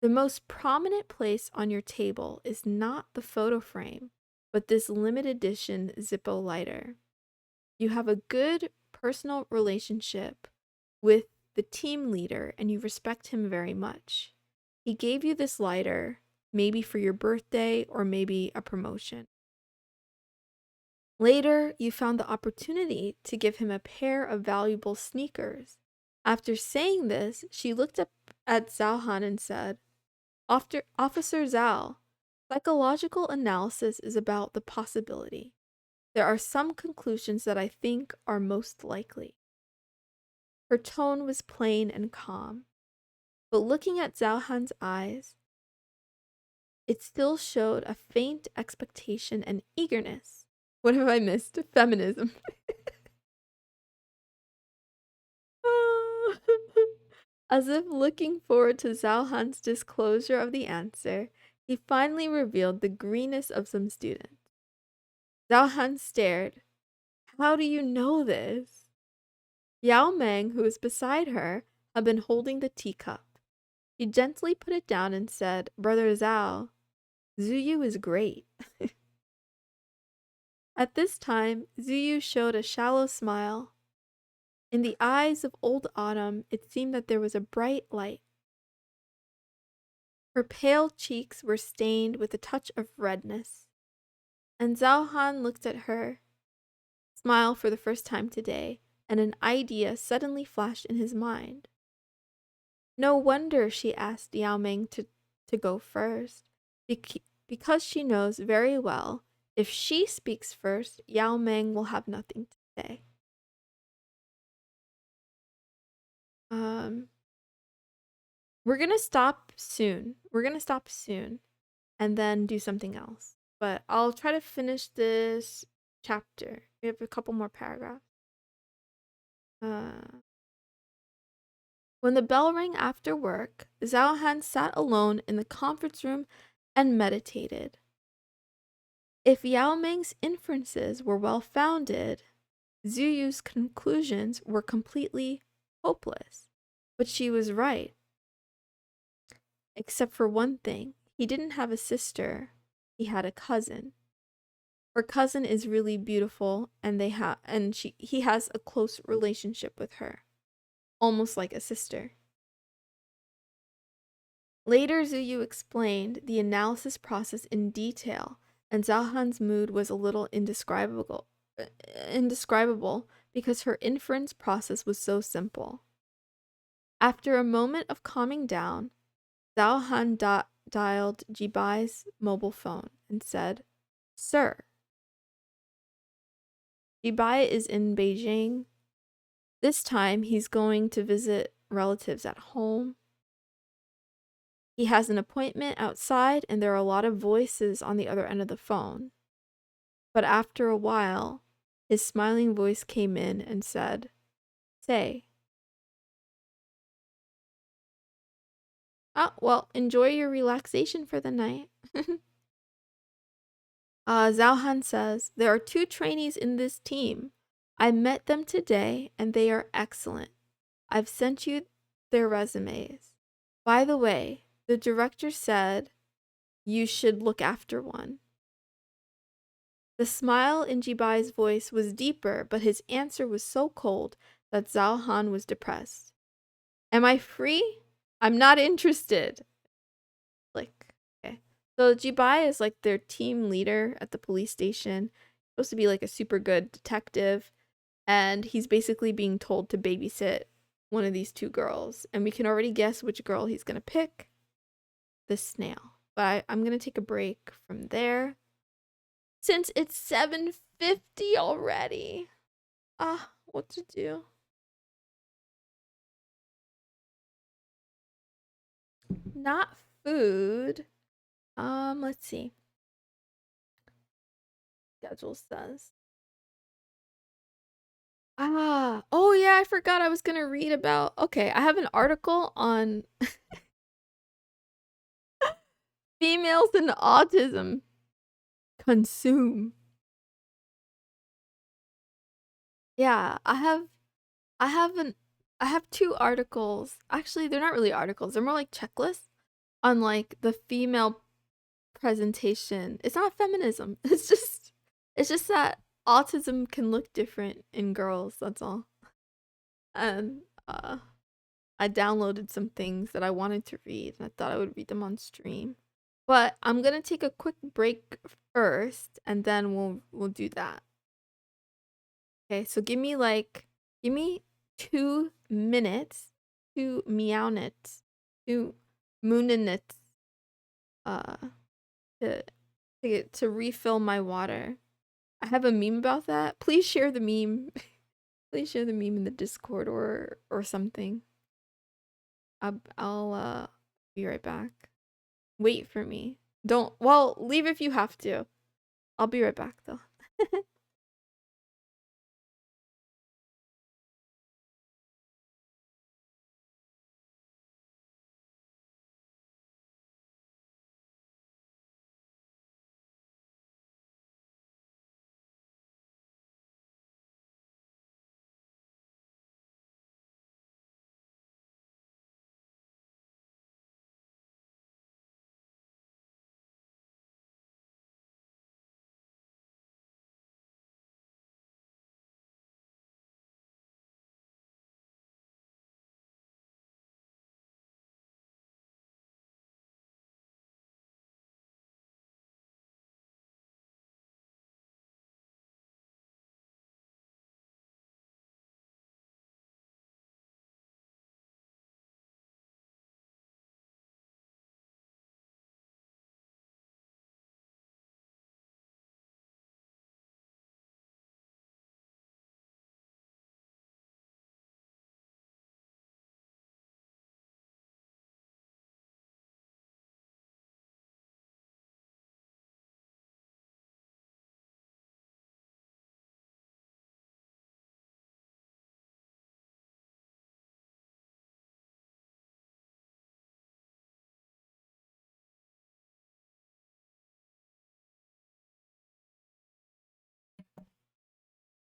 The most prominent place on your table is not the photo frame, but this limited edition Zippo lighter. You have a good personal relationship with the team leader and you respect him very much. He gave you this lighter, maybe for your birthday or maybe a promotion. Later, you found the opportunity to give him a pair of valuable sneakers. After saying this, she looked up at Zhao Han and said, Officer Zhao, psychological analysis is about the possibility. There are some conclusions that I think are most likely. Her tone was plain and calm, but looking at Zhao Han's eyes, it still showed a faint expectation and eagerness. What have I missed? Feminism. As if looking forward to Zhao Han's disclosure of the answer, he finally revealed the greenness of some students. Zhao Han stared. How do you know this? Yao Meng, who was beside her, had been holding the teacup. He gently put it down and said, Brother Zhao, Zuyu is great. At this time, Zuyu showed a shallow smile. In the eyes of old autumn, it seemed that there was a bright light. Her pale cheeks were stained with a touch of redness. And Zhao Han looked at her, smiled for the first time today, and an idea suddenly flashed in his mind. No wonder she asked Yao Ming to go first, because she knows very well if she speaks first, Yao Ming will have nothing to say. We're gonna stop soon. We're gonna stop soon and then do something else. But I'll try to finish this chapter. We have a couple more paragraphs. When the bell rang after work, Zhao Han sat alone in the conference room and meditated. If Yao Ming's inferences were well founded, Zhu Yu's conclusions were completely hopeless. But she was right. Except for one thing. He didn't have a sister. He had a cousin. Her cousin is really beautiful and he has a close relationship with her. Almost like a sister. Later, Zhu Yu explained the analysis process in detail, and Zhao Han's mood was a little indescribable because her inference process was so simple. After a moment of calming down, Zhao Han dialed Jibai's mobile phone and said, "Sir." Jibai is in Beijing. This time he's going to visit relatives at home. He has an appointment outside and there are a lot of voices on the other end of the phone. But after a while, his smiling voice came in and said, "Say." "Oh, well, enjoy your relaxation for the night." Zhao Han says, "There are 2 trainees in this team. I met them today and they are excellent. I've sent you their resumes. By the way, the director said you should look after one." The smile in Jibai's voice was deeper, but his answer was so cold that Zhao Han was depressed. "Am I free? I'm not interested." Like, okay. So Jibai is like their team leader at the police station. Supposed to be like a super good detective. And he's basically being told to babysit one of these 2 girls. And we can already guess which girl he's going to pick. The snail. But I'm going to take a break from there. Since it's 7:50 already. What to do? Not food. Let's see. Schedule says. Oh yeah, I forgot I was gonna read about. Okay, I have an article on females and autism consume. Yeah, I have 2 articles. Actually, they're not really articles. They're more like checklists on like the female presentation. It's not feminism. It's just that autism can look different in girls, that's all. And I downloaded some things that I wanted to read and I thought I would read them on stream. But I'm going to take a quick break first and then we'll do that. Okay, so give me 2 minutes, 2 meownits, 2 mooninits, uh, to refill my water. I have a meme about that. Please share the meme. Please share the meme in the Discord or something. I'll be right back. Wait for me. Leave if you have to. I'll be right back though.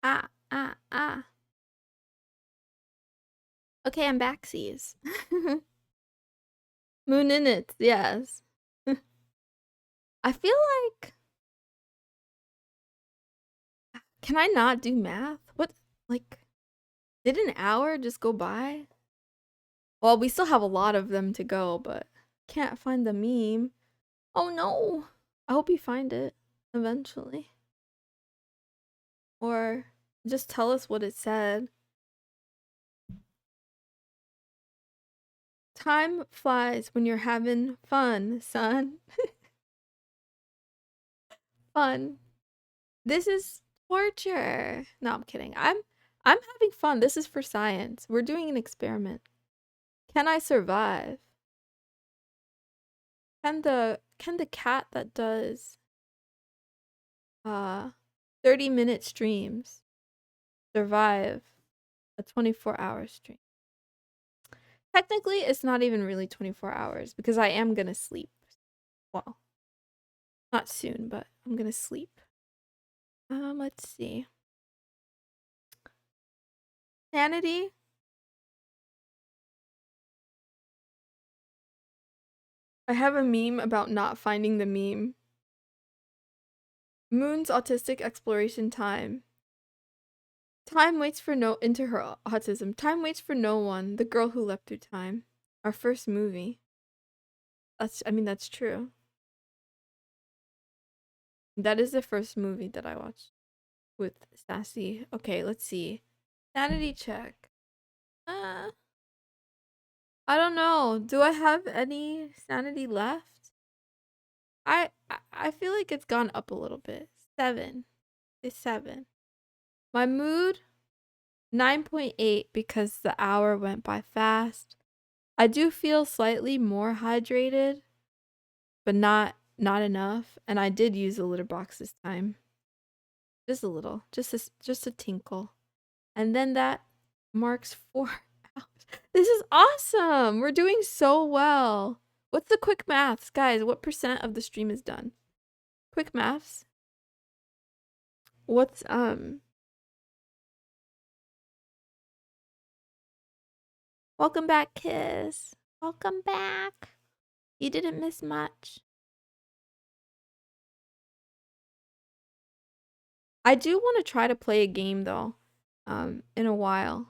Ah, ah, ah. Okay, I'm backsies. Moon in it, yes. I feel like, can I not do math? What, like, did an hour just go by? Well, we still have a lot of them to go, but can't find the meme. Oh no! I hope you find it eventually. Or just tell us what it said. Time flies when you're having fun, son. Fun. This is torture. No, I'm kidding. I'm having fun. This is for science. We're doing an experiment. Can I survive? Can the cat that does 30-minute streams survive a 24-hour stream? Technically, it's not even really 24 hours because I am gonna sleep. Well, not soon, but I'm gonna sleep. Let's see. Sanity. I have a meme about not finding the meme. Moon's autistic exploration time. Time waits for no into her autism. Time waits for no one. The girl who leapt through time. Our first movie. That's true. That is the first movie that I watched with Sassy. Okay, let's see. Sanity check. I don't know. Do I have any sanity left? I feel like it's gone up a little bit. 7. It's 7. My mood 9.8 because the hour went by fast. I do feel slightly more hydrated, but not enough. And I did use a litter box this time. Just a little. Just a tinkle. And then that marks 4 hours. This is awesome. We're doing so well. What's the quick maths? Guys, what percent of the stream is done? Quick maths. What's welcome back, Kiss. Welcome back. You didn't miss much. I do want to try to play a game though, in a while.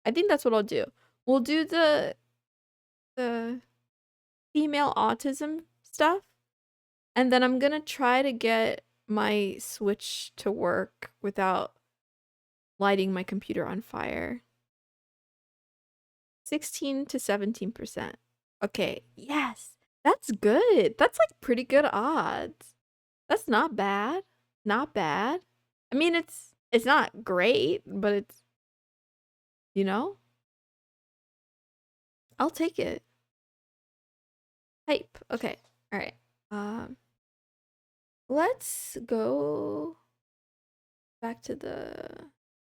I think that's what I'll do. We'll do the female autism stuff, and then I'm gonna try to get my Switch to work without lighting my computer on fire. 16 to 17%. Okay, yes, that's good. That's like pretty good odds. That's not bad. Not bad. I mean, it's not great, but it's, you know, I'll take it. Hype. Okay. All right. Um, let's go back to the.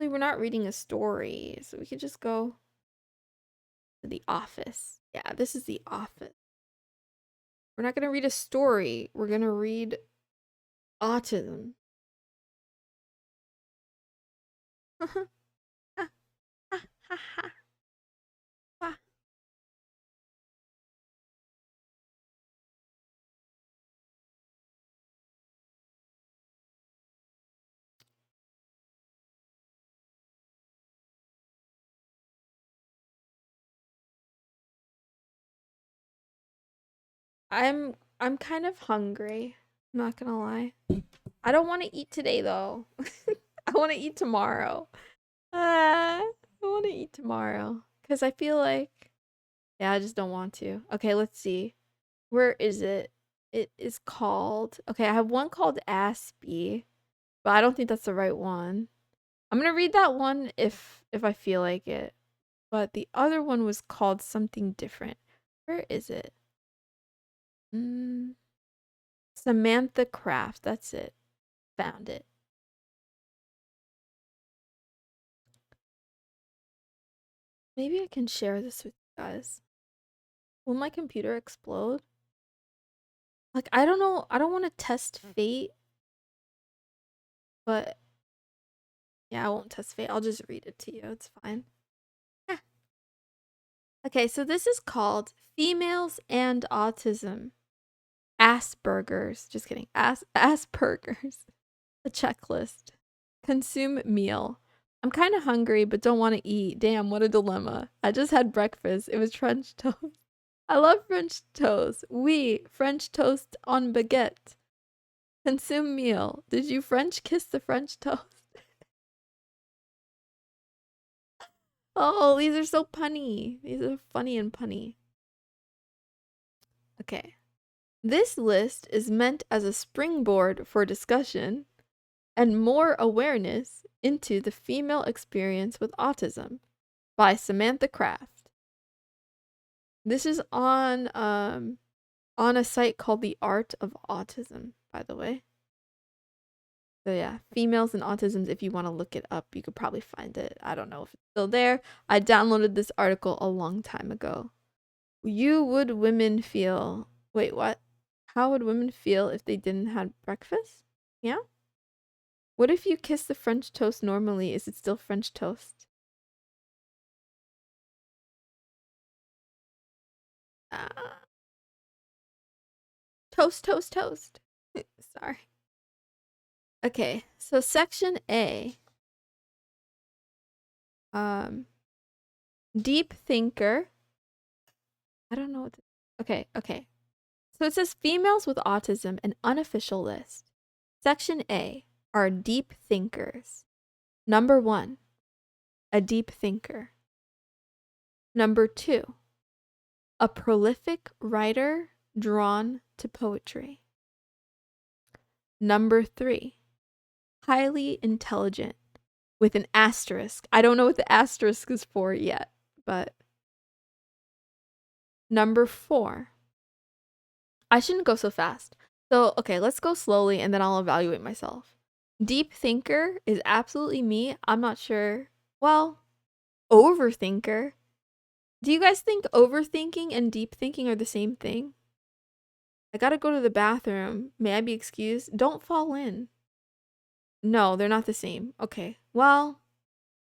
We're not reading a story, so we could just go to the office. Yeah, this is the office. We're not gonna read a story. We're gonna read autism. I'm kind of hungry. I'm not gonna lie. I don't want to eat today though. I want to eat tomorrow. I want to eat tomorrow because I feel like, yeah, I just don't want to. Okay, let's see. Where is it? It is called. Okay, I have one called Aspie, but I don't think that's the right one. I'm gonna read that one if I feel like it. But the other one was called something different. Where is it? Samantha Craft. That's it. Found it. Maybe I can share this with you guys. Will my computer explode? Like, I don't know. I don't want to test fate, but Yeah, I won't test fate. I'll just read it to you. It's fine. Okay, so this is called Females and Autism. Asperger's. Just kidding. Asperger's. The checklist. Consume meal. I'm kind of hungry, but don't want to eat. Damn, what a dilemma. I just had breakfast. It was French toast. I love French toast. Oui, French toast on baguette. Consume meal. Did you French kiss the French toast? Oh, these are so punny. These are funny and punny. Okay. This list is meant as a springboard for discussion and more awareness into the female experience with autism by Samantha Kraft. This is on a site called The Art of Autism, by the way. So yeah, females and autism, if you want to look it up, you could probably find it. I don't know if it's still there. I downloaded this article a long time ago. Would women feel... Wait, what? How would women feel if they didn't have breakfast? Yeah? What if you kiss the French toast normally? Is it still French toast? Uh, toast, toast, toast. Sorry. Okay, so section A. Deep thinker. I don't know what to... Okay. So it says females with autism, an unofficial list. Section A are deep thinkers. Number 1, a deep thinker. Number 2, a prolific writer drawn to poetry. Number 3, highly intelligent with an asterisk. I don't know what the asterisk is for yet, but. Number 4, I shouldn't go so fast. So, okay, let's go slowly and then I'll evaluate myself. Deep thinker is absolutely me. I'm not sure. Well, overthinker. Do you guys think overthinking and deep thinking are the same thing? I gotta go to the bathroom. May I be excused? Don't fall in. No, they're not the same. Okay. Well,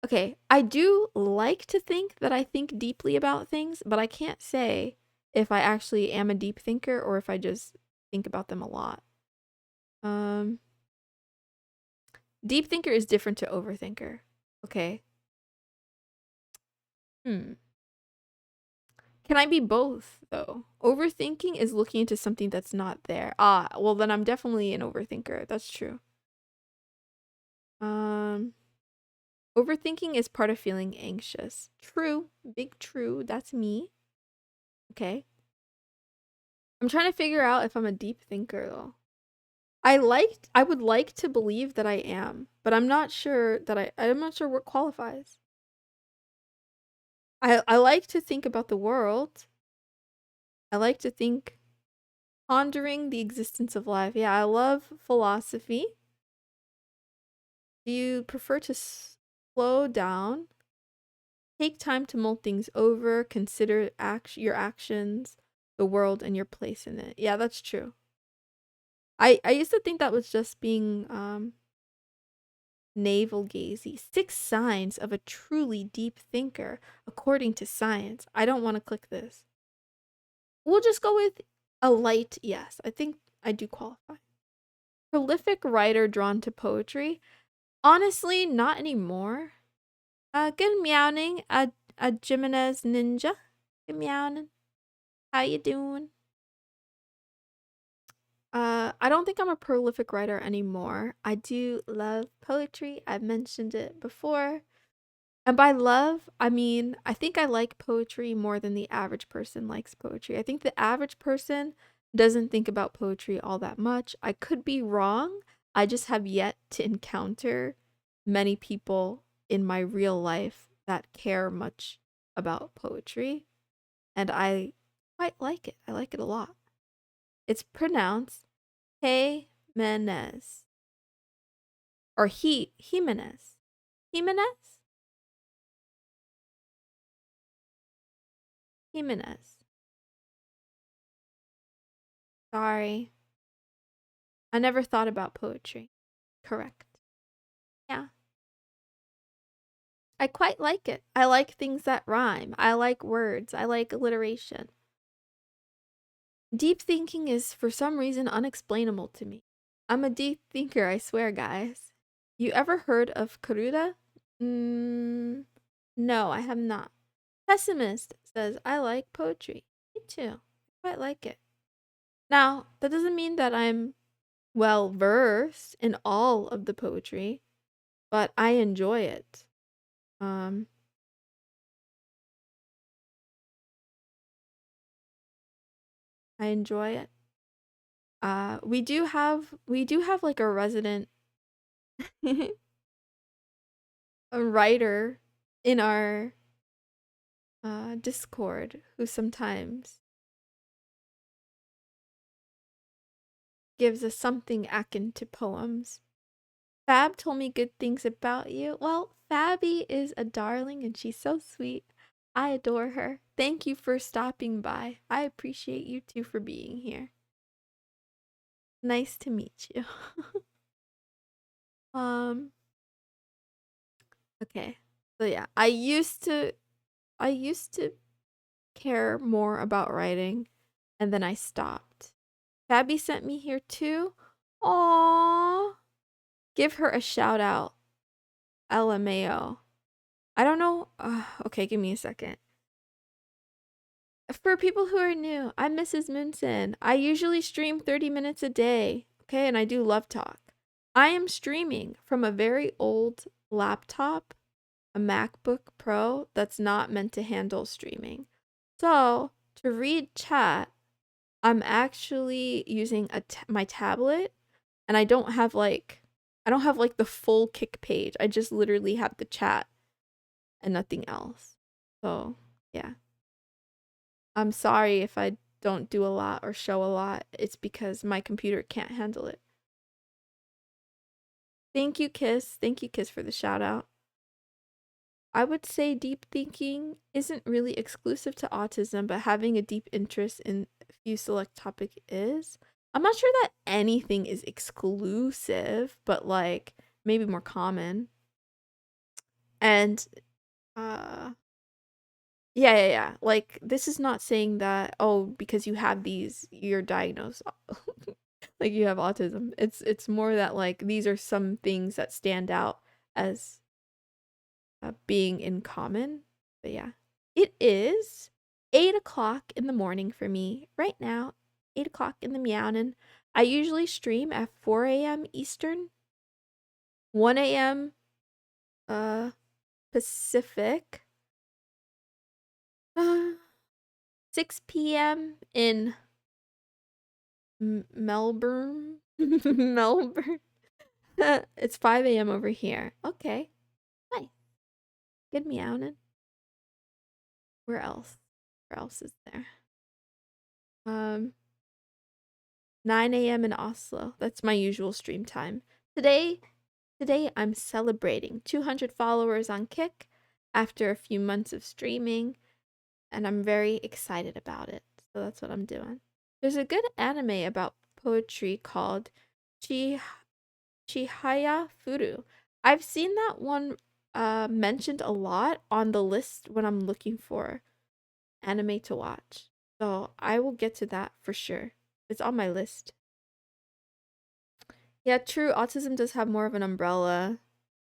okay. I do like to think that I think deeply about things, but I can't say if I actually am a deep thinker or if I just think about them a lot. Deep thinker is different to overthinker. Okay. Can I be both though? Overthinking is looking into something that's not there. Ah, well then I'm definitely an overthinker. That's true. Overthinking is part of feeling anxious. True. Big true. That's me. Okay. I'm trying to figure out if I'm a deep thinker though. I would like to believe that I am, but I'm not sure that I'm not sure what qualifies. I like to think about the world. I like to think pondering the existence of life. Yeah, I love philosophy. Do you prefer to slow down? Take time to mull things over, consider your actions, the world, and your place in it. Yeah, that's true. I used to think that was just being navel gazy. 6 signs of a truly deep thinker, according to science. I don't want to click this. We'll just go with a light yes. I think I do qualify. Prolific writer drawn to poetry. Honestly, not anymore. Good meowing, a Jimenez ninja. Good meowing. How you doing? I don't think I'm a prolific writer anymore. I do love poetry. I've mentioned it before. And by love, I mean, I think I like poetry more than the average person likes poetry. I think the average person doesn't think about poetry all that much. I could be wrong. I just have yet to encounter many people in my real life that care much about poetry. And I quite like it. I like it a lot. It's pronounced Jimenez. Or Jimenez. Jimenez? Jimenez. Sorry. I never thought about poetry. Correct. Yeah. I quite like it. I like things that rhyme. I like words. I like alliteration. Deep thinking is for some reason unexplainable to me. I'm a deep thinker, I swear, guys. You ever heard of Karuta? No, I have not. Pessimist says, I like poetry. Me too. I quite like it. Now, that doesn't mean that I'm well versed in all of the poetry, but I enjoy it. Um, I enjoy it. We do have like a resident a writer in our Discord who sometimes gives us something akin to poems. Fab told me good things about you. Well, Fabby is a darling and she's so sweet. I adore her. Thank you for stopping by. I appreciate you too for being here. Nice to meet you. um okay. So yeah, I used to care more about writing and then I stopped. Fabby sent me here too. Aww. Give her a shout out. LMAO. I don't know. Okay, give me a second. For people who are new, I'm missusmoonson. I usually stream 30 minutes a day. Okay, and I do love talk. I am streaming from a very old laptop, a MacBook Pro that's not meant to handle streaming. So, to read chat, I'm actually using my tablet and I don't have like the full kick page. I just literally have the chat and nothing else. So, yeah. I'm sorry if I don't do a lot or show a lot. It's because my computer can't handle it. Thank you, Kiss. Thank you, Kiss, for the shout out. I would say deep thinking isn't really exclusive to autism, but having a deep interest in a few select topic is. I'm not sure that anything is exclusive, but like maybe more common. And uh yeah. Like this is not saying that oh because you have these you're diagnosed like you have autism. It's more that like these are some things that stand out as being in common. But yeah, it is 8 o'clock in the morning for me right now. 8 o'clock in the meownin. I usually stream at 4 a.m. Eastern, 1 a.m. Pacific, 6 p.m. in Melbourne. Melbourne. It's 5 a.m. over here. Okay. Nice. Good meowing. Where else? Where else is there? 9 a.m. in Oslo. That's my usual stream time. Today I'm celebrating 200 followers on Kick after a few months of streaming, and I'm very excited about it. So that's what I'm doing. There's a good anime about poetry called Chi Chihaya Furu. I've seen that one mentioned a lot on the list when I'm looking for anime to watch. So I will get to that for sure. It's on my list. Yeah, true. Autism does have more of an umbrella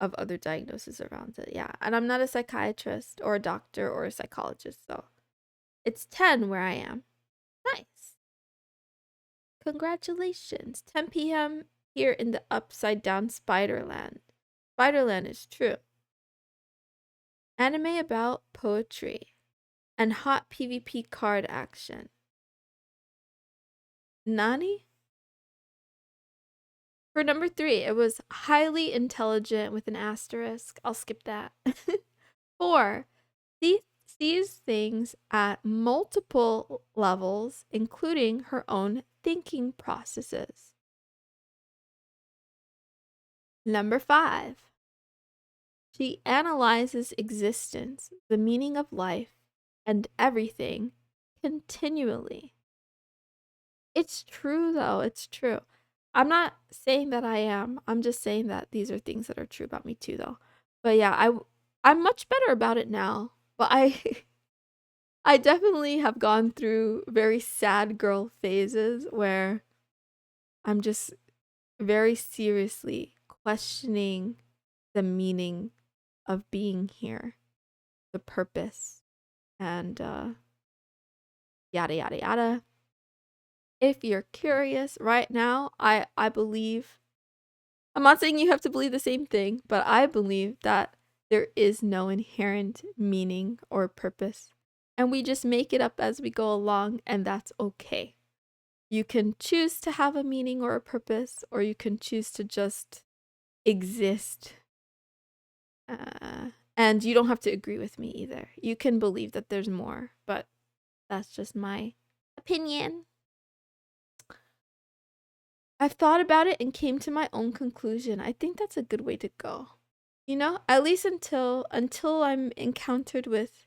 of other diagnoses around it. Yeah. And I'm not a psychiatrist or a doctor or a psychologist. So it's 10 where I am. Nice. Congratulations. 10 p.m. here in the upside down Spiderland. Spiderland is true. Anime about poetry and hot PvP card action. Nani? For number 3, it was highly intelligent with an asterisk. I'll skip that. 4, sees things at multiple levels, including her own thinking processes. Number 5, she analyzes existence, the meaning of life, and everything continually. It's true, though. It's true. I'm not saying that I am. I'm just saying that these are things that are true about me too, though. But yeah, I'm much better about it now, but I I definitely have gone through very sad girl phases where I'm just very seriously questioning the meaning of being here, the purpose, and yada yada yada. If you're curious right now, I believe, I'm not saying you have to believe the same thing, but I believe that there is no inherent meaning or purpose, and we just make it up as we go along, and that's okay. You can choose to have a meaning or a purpose, or you can choose to just exist. And you don't have to agree with me either. You can believe that there's more, but that's just my opinion. I've thought about it and came to my own conclusion. I think that's a good way to go. You know, at least until I'm encountered with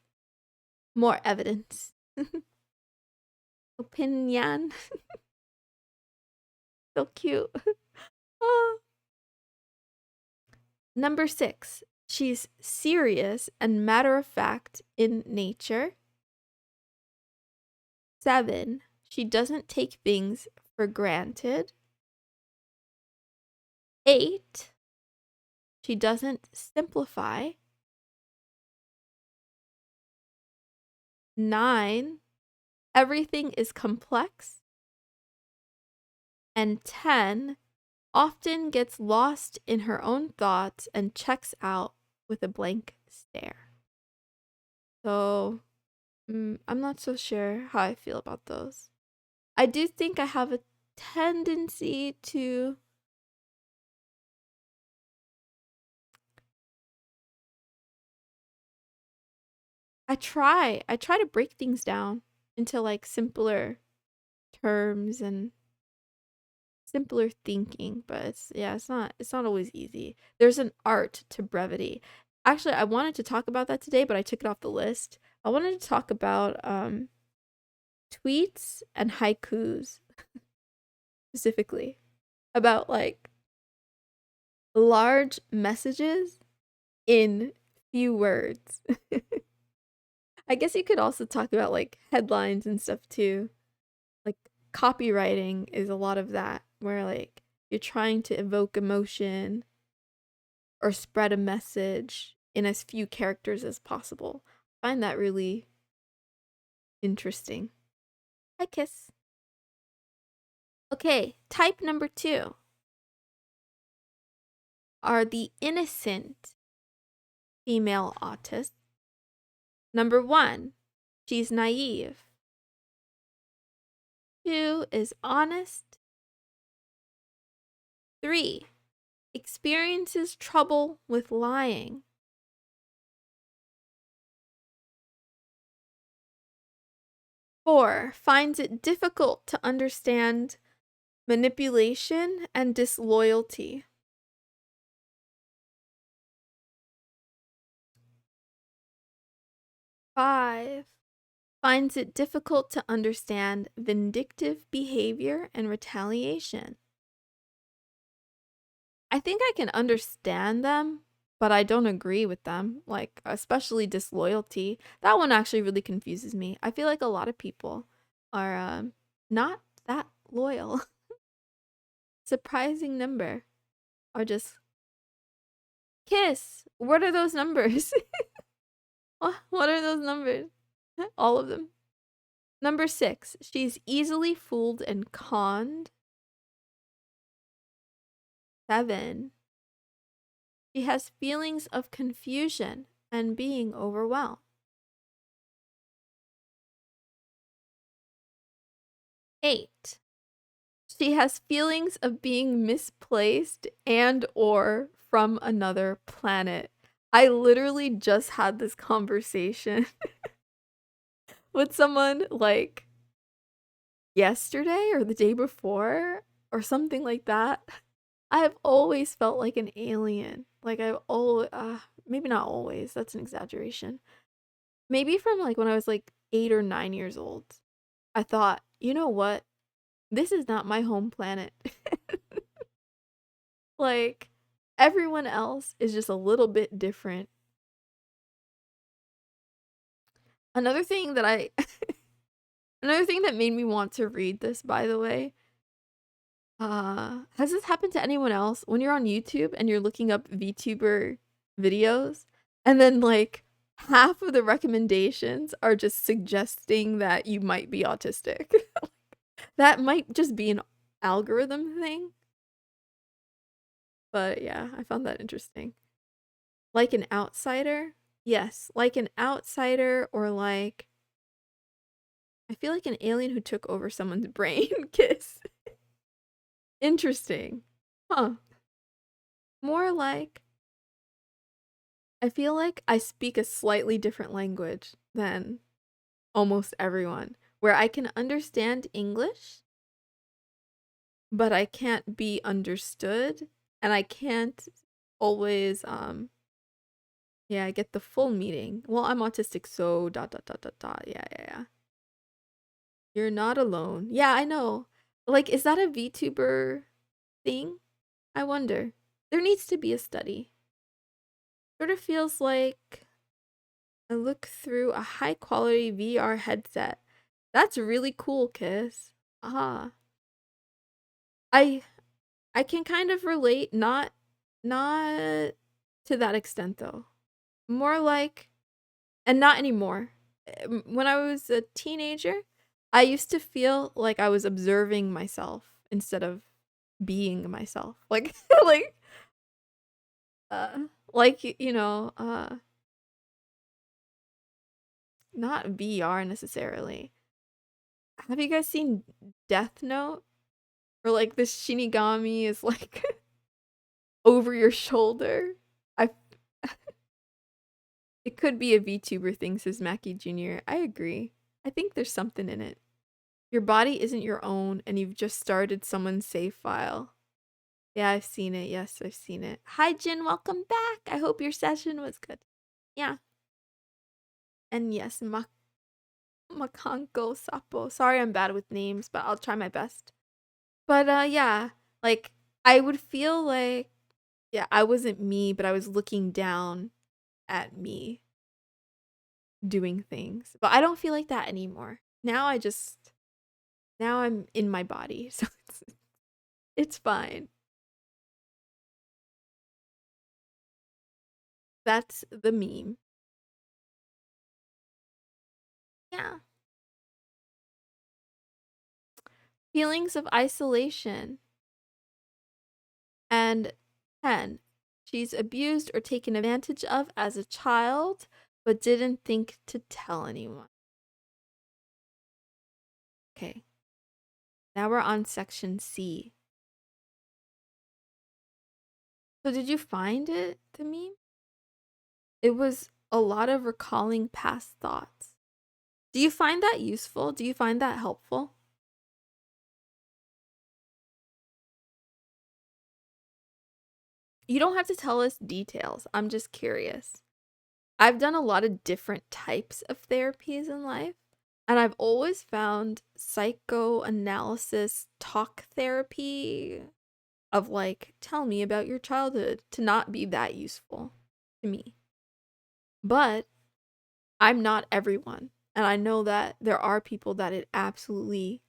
more evidence. Opinion. So cute. Oh. Number 6. She's serious and matter of fact in nature. 7. She doesn't take things for granted. 8. She doesn't simplify. 9. Everything is complex. And 10. Often gets lost in her own thoughts and checks out with a blank stare. So, I'm not so sure how I feel about those. I do think I have a tendency to I try to break things down into like simpler terms and simpler thinking, but it's not always easy. There's an art to brevity. Actually, I wanted to talk about that today, but I took it off the list. I wanted to talk about tweets and haikus specifically, about like large messages in few words. I guess you could also talk about like headlines and stuff too. Like copywriting is a lot of that, where like you're trying to evoke emotion or spread a message in as few characters as possible. I find that really interesting. Hi, Kiss. Okay, type number 2 are the innocent female autists. Number 1, she's naive. 2 is honest. 3, experiences trouble with lying. 4, finds it difficult to understand manipulation and disloyalty. 5, finds it difficult to understand vindictive behavior and retaliation. I think I can understand them, but I don't agree with them, like, especially disloyalty. That one actually really confuses me. I feel like a lot of people are not that loyal. Surprising number are just Kiss. What are those numbers? What are those numbers? All of them. Number 6, she's easily fooled and conned. 7, she has feelings of confusion and being overwhelmed. 8, she has feelings of being misplaced and or from another planet. I literally just had this conversation with someone like yesterday or the day before or something like that. I have always felt like an alien. Like I've always, maybe not always, that's an exaggeration. Maybe from like when I was like 8 or 9 years old. I thought, you know what? This is not my home planet. Like everyone else is just a little bit different. Another thing that another thing that made me want to read this, by the way, has this happened to anyone else when you're on YouTube and you're looking up VTuber videos and then like half of the recommendations are just suggesting that you might be autistic? That might just be an algorithm thing. But yeah, I found that interesting. Like an outsider? Yes, like an outsider, or like I feel like an alien who took over someone's brain. Kiss. Interesting. Huh. More like I feel like I speak a slightly different language than almost everyone, where I can understand English, but I can't be understood, and I can't always yeah, I get the full meaning. Well, I'm autistic, so dot dot dot dot dot. Yeah, yeah, yeah. You're not alone. Yeah, I know. Like, is that a VTuber thing? I wonder. There needs to be a study. Sort of feels like I look through a high quality VR headset. That's really cool, Kiss. Ah. I I can kind of relate, not to that extent though. More like, and not anymore. When I was a teenager, I used to feel like I was observing myself instead of being myself. Like like uh you know, not VR necessarily. Have you guys seen Death Note? Or like this Shinigami is like over your shoulder? I It could be a VTuber thing, says Mackie Jr. I agree. I think there's something in it. Your body isn't your own and you've just started someone's save file. Yeah, I've seen it. Yes, I've seen it. Hi, Jin. Welcome back. I hope your session was good. Yeah. And yes, Makanko Sapo. Sorry I'm bad with names, but I'll try my best. But yeah, like I would feel like yeah, I wasn't me, but I was looking down at me doing things. But I don't feel like that anymore. Now I'm in my body, so it's fine. That's the meme. Yeah. Feelings of isolation. And 10. She's abused or taken advantage of as a child, but didn't think to tell anyone. Okay. Now we're on section C. So did you find it, the meme? It was a lot of recalling past thoughts. Do you find that useful? Do you find that helpful? You don't have to tell us details. I'm just curious. I've done a lot of different types of therapies in life, and I've always found psychoanalysis talk therapy of like, tell me about your childhood to not be that useful to me. But I'm not everyone. And I know that there are people that it absolutely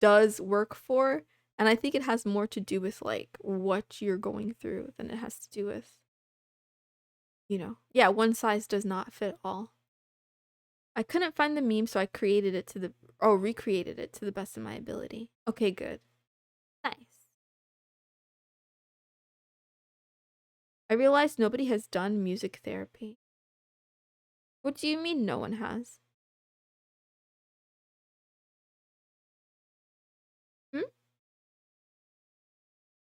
does work for. And I think it has more to do with like what you're going through than it has to do with, yeah, one size does not fit all. I couldn't find the meme, so I recreated it to the best of my ability. Okay, good. Nice. I realized nobody has done music therapy. What do you mean no one has? Hmm?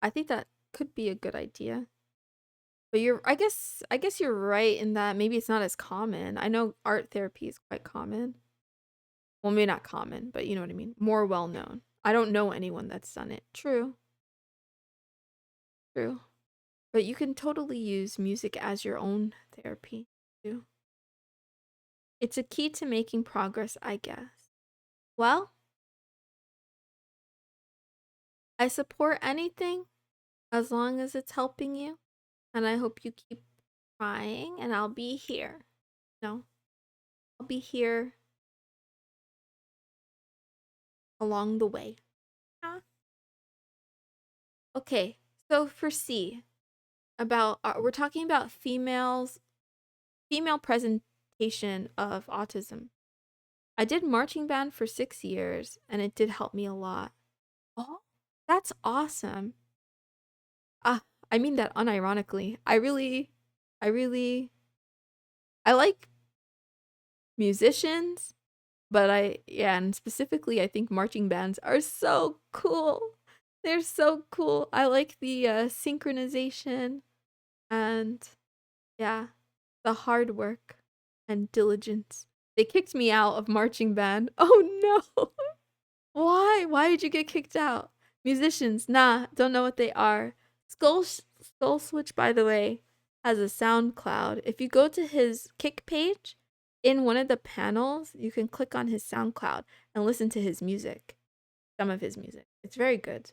I think that could be a good idea. But I guess you're right in that maybe it's not as common. I know art therapy is quite common. Well, maybe not common, but you know what I mean. More well known. I don't know anyone that's done it. True. True. But you can totally use music as your own therapy too. It's a key to making progress, I guess. Well, I support anything as long as it's helping you, and I hope you keep trying, and I'll be here. No, I'll be here along the way. Huh? Okay, so for C, about we're talking about female presentation of autism. I did marching band for 6 years, and it did help me a lot. Oh, that's awesome. Ah, I mean that unironically. I like musicians, but and specifically, I think marching bands are so cool. They're so cool. I like the synchronization and, yeah, the hard work and diligence. They kicked me out of marching band. Oh no. Why? Why did you get kicked out? Musicians, nah, don't know what they are. Skull Switch, by the way, has a SoundCloud. If you go to his Kick page, in one of the panels, you can click on his SoundCloud and listen to his music. Some of his music. It's very good.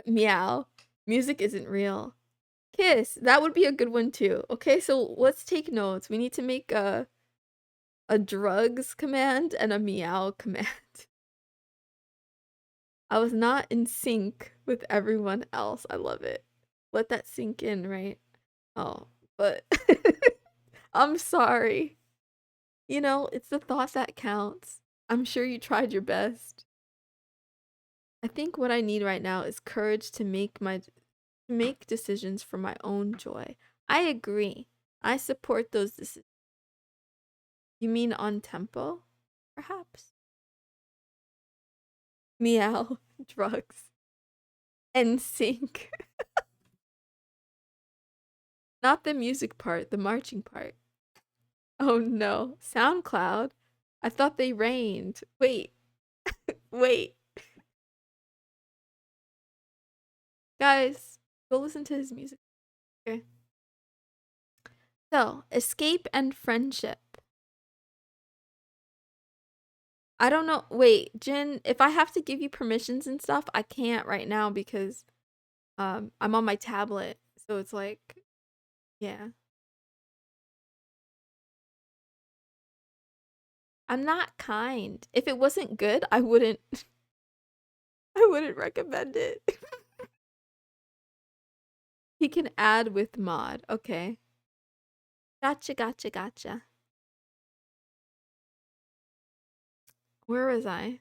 Meow. Music isn't real. Kiss. That would be a good one too. Okay, so let's take notes. We need to make a drugs command and a meow command. I was not in sync with everyone else. I love it. Let that sink in, right? Oh, but I'm sorry. You know, it's the thought that counts. I'm sure you tried your best. I think what I need right now is courage to make decisions for my own joy. I agree. I support those decisions. You mean on tempo? Perhaps. Meow. Drugs. And sync. Not the music part, the marching part. Oh no. SoundCloud? I thought they rained. Wait. Wait. Guys, go listen to his music. Okay. So, escape and friendship. I don't know. Wait, Jin, if I have to give you permissions and stuff, I can't right now because I'm on my tablet. So it's like, yeah. I'm not kind. If it wasn't good, I wouldn't I wouldn't recommend it. He can add with mod. Okay. Gotcha, gotcha, gotcha. Where was I?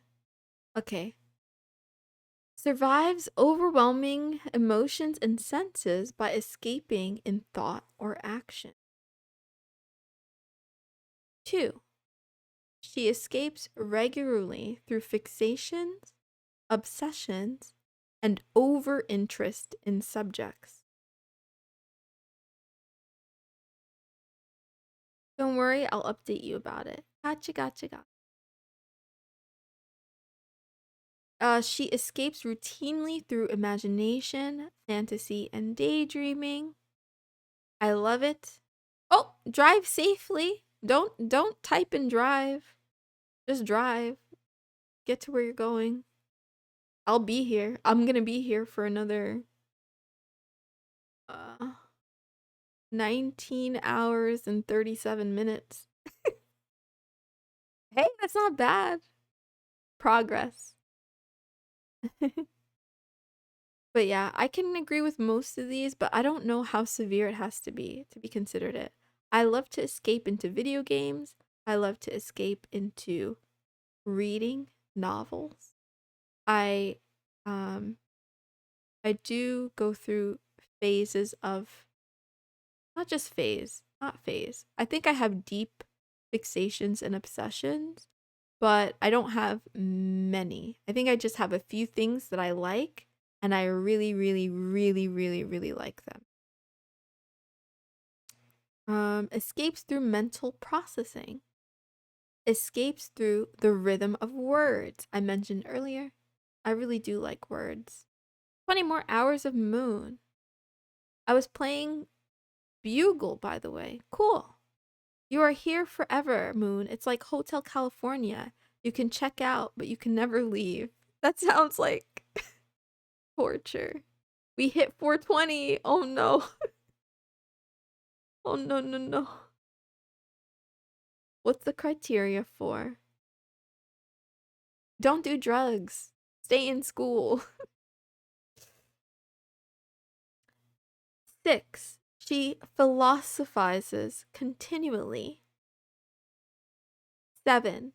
Okay. Survives overwhelming emotions and senses by escaping in thought or action. 2. She escapes regularly through fixations, obsessions, and over interest in subjects. Don't worry, I'll update you about it. Gotcha, gotcha, gotcha. She escapes routinely through imagination, fantasy, and daydreaming. I love it. Oh, drive safely. Don't type and drive. Just drive. Get to where you're going. I'll be here. I'm gonna be here for another uh 19 hours and 37 minutes. Hey, that's not bad. Progress. But yeah, I can agree with most of these, but I don't know how severe it has to be considered it. I love to escape into video games. I love to escape into reading novels. I um I do go through phases of not just phase, not phase. I think I have deep fixations and obsessions, but I don't have many. I think I just have a few things that I like, and I really, really, really, really, really like them. Escapes through mental processing. Escapes through the rhythm of words I mentioned earlier. I really do like words. 20 more hours of Moon. I was playing Bugle, by the way. Cool. You are here forever, Moon. It's like Hotel California. You can check out, but you can never leave. That sounds like torture. We hit 420. Oh no. Oh no, no, no. What's the criteria for? Don't do drugs. Stay in school. 6. She philosophizes continually. 7.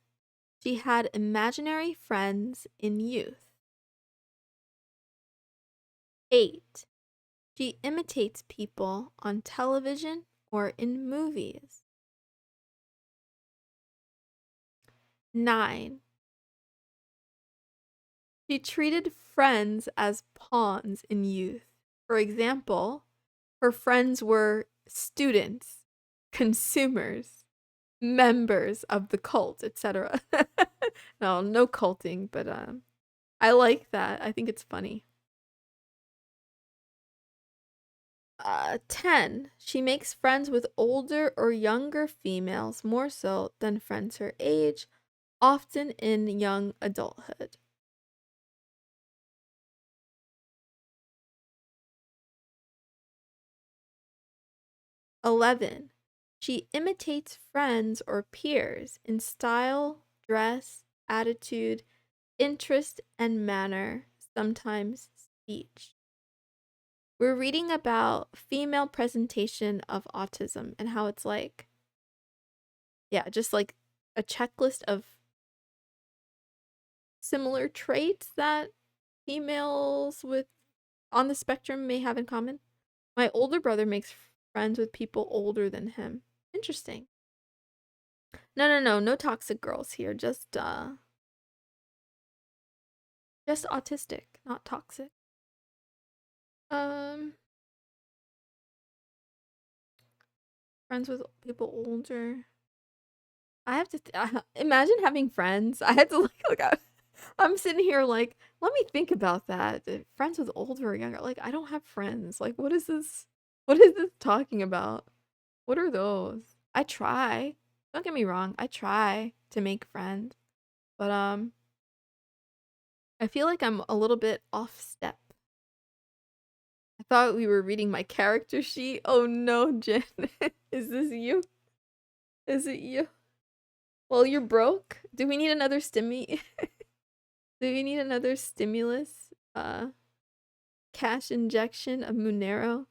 She had imaginary friends in youth. 8. She imitates people on television or in movies. 9. She treated friends as pawns in youth. For example, her friends were students, consumers, members of the cult, etc. No culting, but I like that. I think it's funny. 10. She makes friends with older or younger females more so than friends her age, often in young adulthood. 11. She imitates friends or peers in style, dress, attitude, interest, and manner, sometimes speech. We're reading about female presentation of autism and how it's like, yeah, just like a checklist of similar traits that females with on the spectrum may have in common. My older brother makes friends with people older than him. Interesting. No toxic girls here. Just autistic, not toxic. Um, friends with people older. I have to imagine having friends. I had to look out. I'm sitting here like, let me think about that. Friends with older or younger. Like, I don't have friends. Like, what is this? What is this talking about? What are those? I try. Don't get me wrong. I try to make friends, but I feel like I'm a little bit off step. I thought we were reading my character sheet. Oh no, Jen. Is this you? Is it you? Well, you're broke. Do we need another stimmy? Do we need another stimulus? Cash injection of Monero?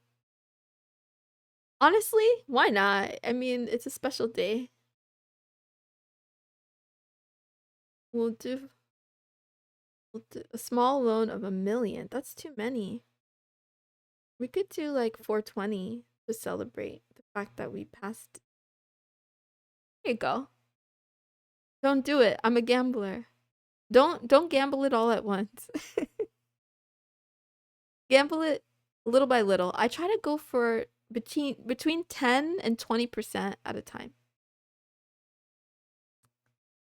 Honestly, why not? I mean, it's a special day. We'll do a small loan of 1,000,000. That's too many. We could do like 420 to celebrate the fact that we passed. Here you go. Don't do it. I'm a gambler. Don't gamble it all at once. Gamble it little by little. I try to go for between 10 and 20% at a time.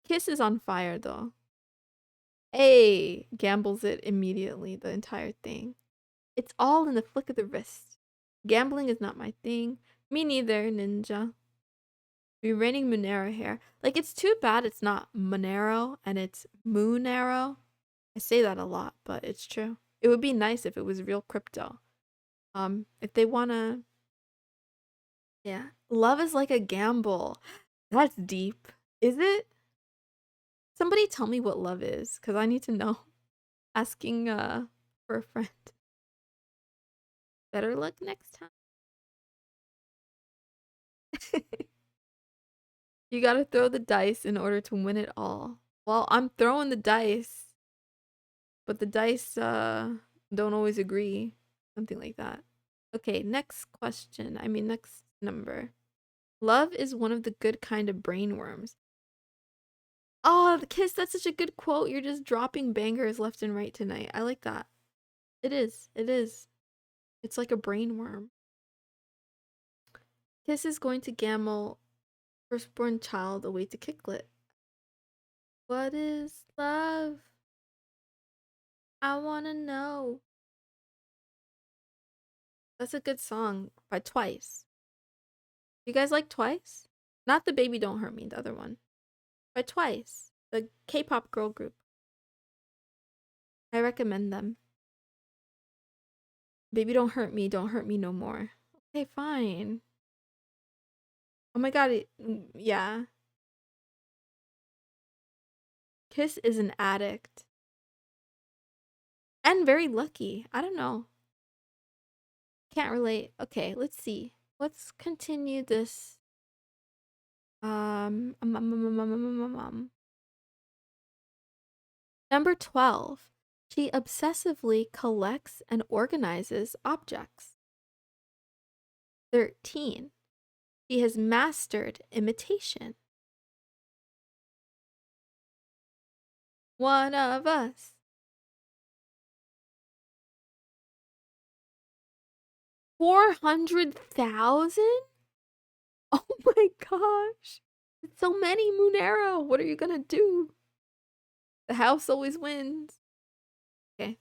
Kiss is on fire though. Hey, gambles it immediately, the entire thing. It's all in the flick of the wrist. Gambling is not my thing. Me neither, ninja. We're raining Monero here. Like, it's too bad it's not Monero and it's Moonero. I say that a lot, but it's true. It would be nice if it was real crypto. If they wanna, yeah. Love is like a gamble. That's deep. Is it? Somebody tell me what love is, because I need to know. Asking for a friend. Better luck next time. You gotta throw the dice in order to win it all. Well, I'm throwing the dice, but the dice don't always agree. Something like that. Okay, next question. I mean, next number. Love is one of the good kind of brainworms. Oh, the kiss, that's such a good quote. You're just dropping bangers left and right tonight. I like that. It is. It is. It's like a brainworm. Kiss is going to gamble firstborn child away to Kicklet. What is love? I wanna know. That's a good song by Twice. You guys like Twice? Not the Baby Don't Hurt Me, the other one. By Twice, the K-pop girl group. I recommend them. Baby Don't Hurt Me no more. Okay, fine. Oh my god, yeah. Kiss is an addict. And very lucky. I don't know. Can't relate. Okay, let's see. Let's continue this. Number 12. She obsessively collects and organizes objects. 13. She has mastered imitation. One of us. 400,000? Oh my gosh. It's so many, Moonero. What are you gonna do? The house always wins. Okay.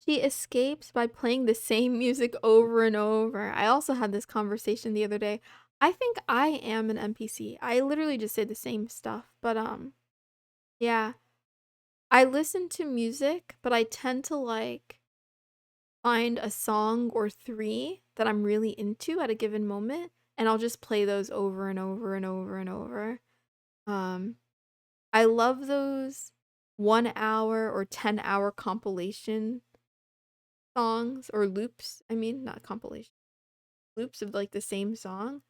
She escapes by playing the same music over and over. I also had this conversation the other day. I think I am an NPC. I literally just say the same stuff. But yeah. I listen to music, but I tend to like find a song or three that I'm really into at a given moment, and I'll just play those over and over and over and over. I love those 1 hour or 10-hour compilation songs or loops. I mean, not compilation. Loops of like the same song.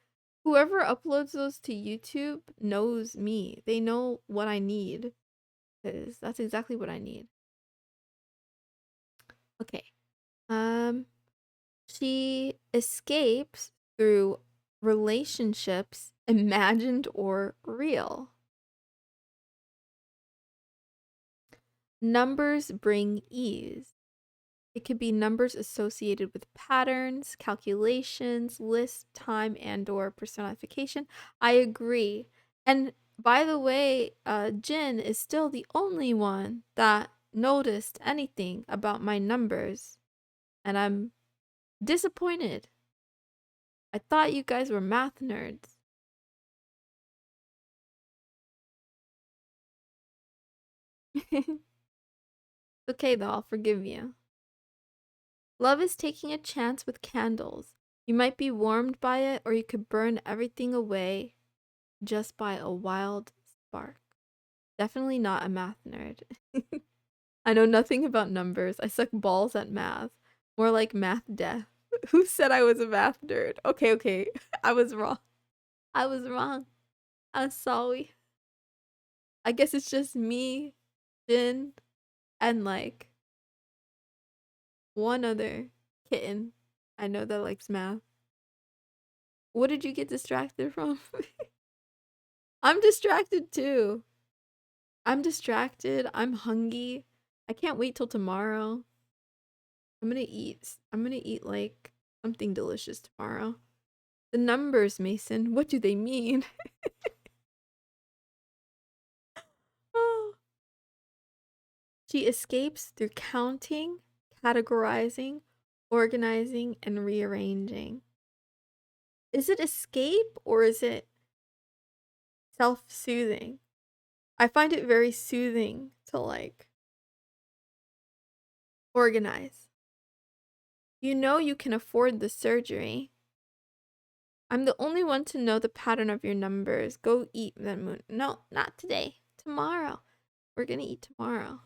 Whoever uploads those to YouTube knows me. They know what I need. Because that's exactly what I need. Okay. She escapes through relationships, imagined or real. Numbers bring ease. It could be numbers associated with patterns, calculations, list, time, and or personification. I agree. And by the way, Jin is still the only one that noticed anything about my numbers. And I'm disappointed. I thought you guys were math nerds. Okay though, I'll forgive you. Love is taking a chance with candles. You might be warmed by it, or you could burn everything away just by a wild spark. Definitely not a math nerd. I know nothing about numbers. I suck balls at math. More like math death. Who said I was a math nerd? Okay. I was wrong. I was wrong. I'm sorry. I guess it's just me, Jin, and like one other kitten I know that likes math. What did you get distracted from? I'm distracted too. I'm distracted. I'm hungry. I can't wait till tomorrow. I'm gonna eat like something delicious tomorrow. The numbers, Mason. What do they mean? Oh. She escapes through counting, categorizing, organizing, and rearranging. Is it escape or is it self-soothing? I find it very soothing to like organize. You know you can afford the surgery. I'm the only one to know the pattern of your numbers. Go eat then moon. No, not today. Tomorrow. We're gonna eat tomorrow.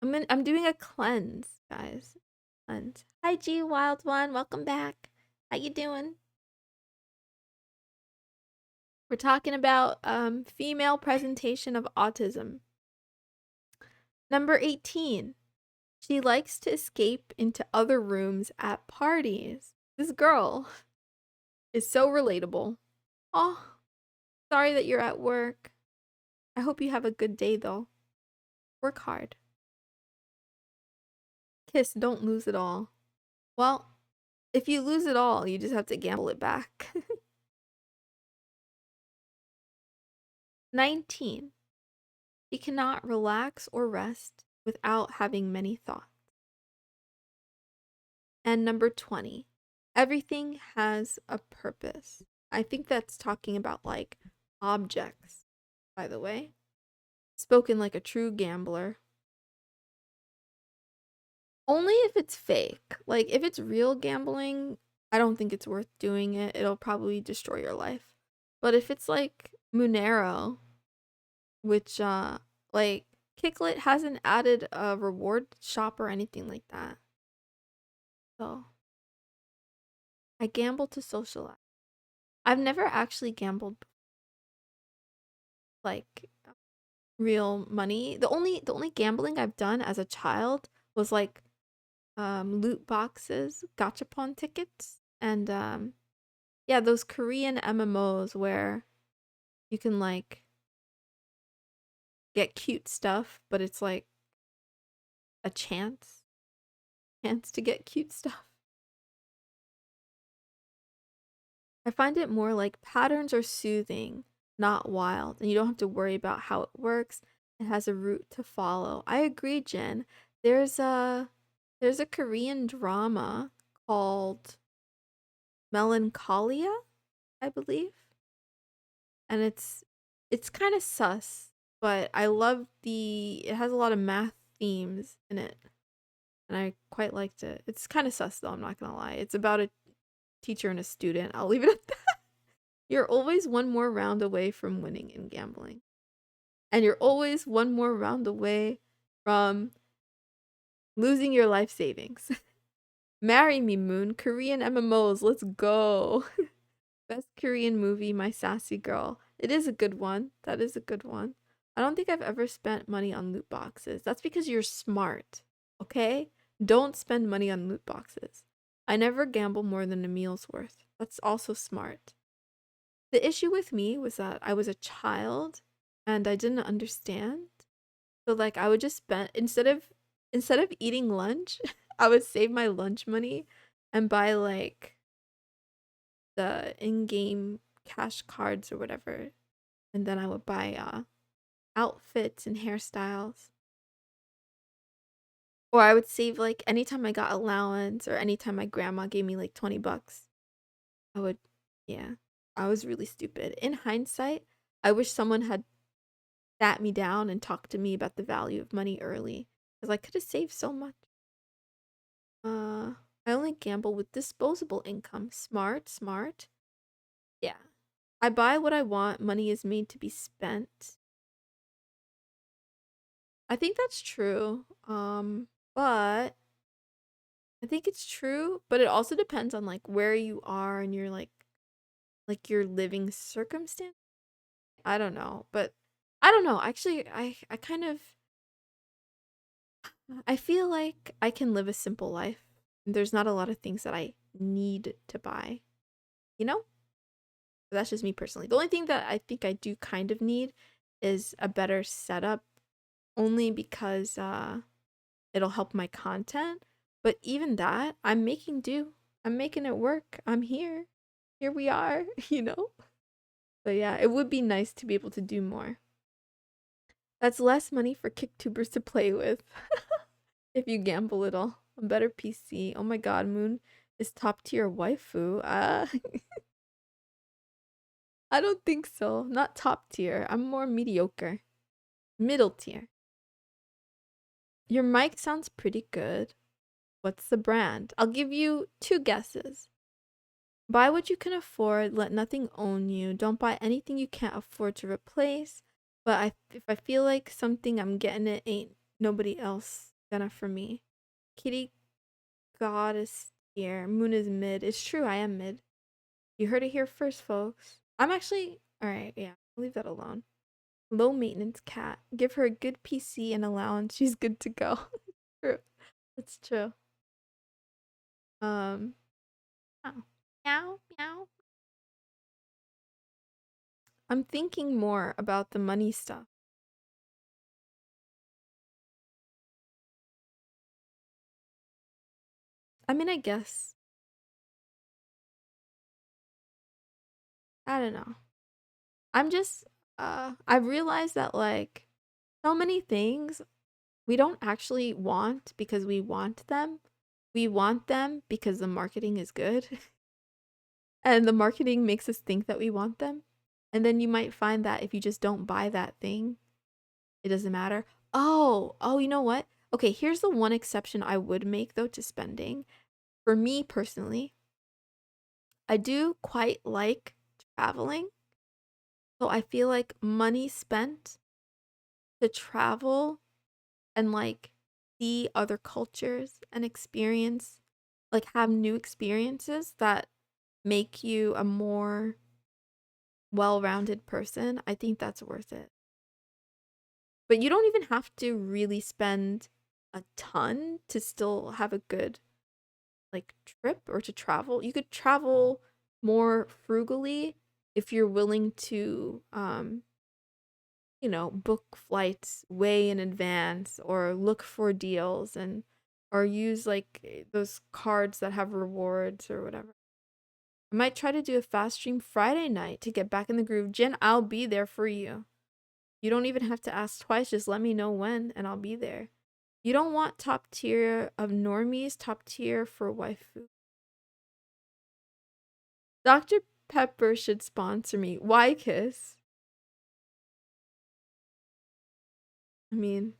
I'm doing a cleanse, guys. Cleanse. Hi G Wild One, welcome back. How you doing? We're talking about female presentation of autism. Number 18. She likes to escape into other rooms at parties. This girl is so relatable. Oh, sorry that you're at work. I hope you have a good day though. Work hard. Kiss, don't lose it all. Well, if you lose it all, you just have to gamble it back. 19. She cannot relax or rest without having many thoughts. And number 20. Everything has a purpose. I think that's talking about like objects, by the way. Spoken like a true gambler. Only if it's fake. Like, if it's real gambling, I don't think it's worth doing it. It'll probably destroy your life. But if it's like Monero, which like Kicklet hasn't added a reward shop or anything like that. So I gamble to socialize. I've never actually gambled like real money. The only gambling I've done as a child was like loot boxes, gachapon tickets, and yeah, those Korean MMOs where you can like get cute stuff, but it's like a chance to get cute stuff. I find it more like patterns are soothing, not wild, and you don't have to worry about how it works. It has a route to follow. I agree, Jen. There's a there's a Korean drama called Melancholia, I believe, and it's kind of sus, but I love it has a lot of math themes in it, and I quite liked it. It's kind of sus though, I'm not gonna lie. It's about a teacher and a student. I'll leave it at that. You're always one more round away from winning in gambling. And you're always one more round away from losing your life savings. Marry me, Moon. Korean MMOs, let's go. Best Korean movie, My Sassy Girl. It is a good one. That is a good one. I don't think I've ever spent money on loot boxes. That's because you're smart, okay? Don't spend money on loot boxes. I never gamble more than a meal's worth. That's also smart. The issue with me was that I was a child and I didn't understand. So like I would just spend instead of eating lunch, I would save my lunch money and buy like the in-game cash cards or whatever. And then I would buy outfits and hairstyles. Or I would save like anytime I got allowance or anytime my grandma gave me like 20 bucks. I would yeah. I was really stupid. In hindsight, I wish someone had sat me down and talked to me about the value of money early because I could have saved so much. Uh, I only gamble with disposable income. Smart, smart. Yeah. I buy what I want. Money is made to be spent. I think that's true. But I think it's true, but it also depends on like where you are and your like your living circumstance. I don't know, but I don't know. Actually, I kind of I feel like I can live a simple life. There's not a lot of things that I need to buy, you know? That's just me personally. The only thing that I think I do kind of need is a better setup only because it'll help my content. But even that, I'm making do. I'm making it work. I'm here. Here we are, you know? But yeah, it would be nice to be able to do more. That's less money for kicktubers to play with. If you gamble it all. A better PC. Oh my god, Moon is top tier waifu. I don't think so. Not top tier. I'm more mediocre. Middle tier. Your mic sounds pretty good. What's the brand? I'll give you two guesses. Buy what you can afford, let nothing own you. Don't buy anything you can't afford to replace. But if I feel like something I'm getting it ain't nobody else gonna for me. Kitty goddess here. Moon is mid. It's true, I am mid. You heard it here first, folks. I'm actually alright, yeah. Leave that alone. Low maintenance cat. Give her a good PC and allowance. She's good to go. True. That's true. Oh. Meow, meow. I'm thinking more about the money stuff. I mean, I guess. I don't know. I'm just I've realized that like so many things we don't actually want because we want them. We want them because the marketing is good. And the marketing makes us think that we want them. And then you might find that if you just don't buy that thing, it doesn't matter. Oh, you know what? Okay, here's the one exception I would make though to spending. For me personally, I do quite like traveling. So I feel like money spent to travel and like see other cultures and experience, like have new experiences that make you a more well-rounded person, I think that's worth it. But you don't even have to really spend a ton to still have a good like trip or to travel. You could travel more frugally if you're willing to book flights way in advance or look for deals and or use like those cards that have rewards or whatever. I might try to do a fast stream Friday night to get back in the groove. Jen, I'll be there for you. You don't even have to ask twice. Just let me know when and I'll be there. You don't want top tier of normies, top tier for waifu. Dr. Pepper should sponsor me. Why kiss? I mean,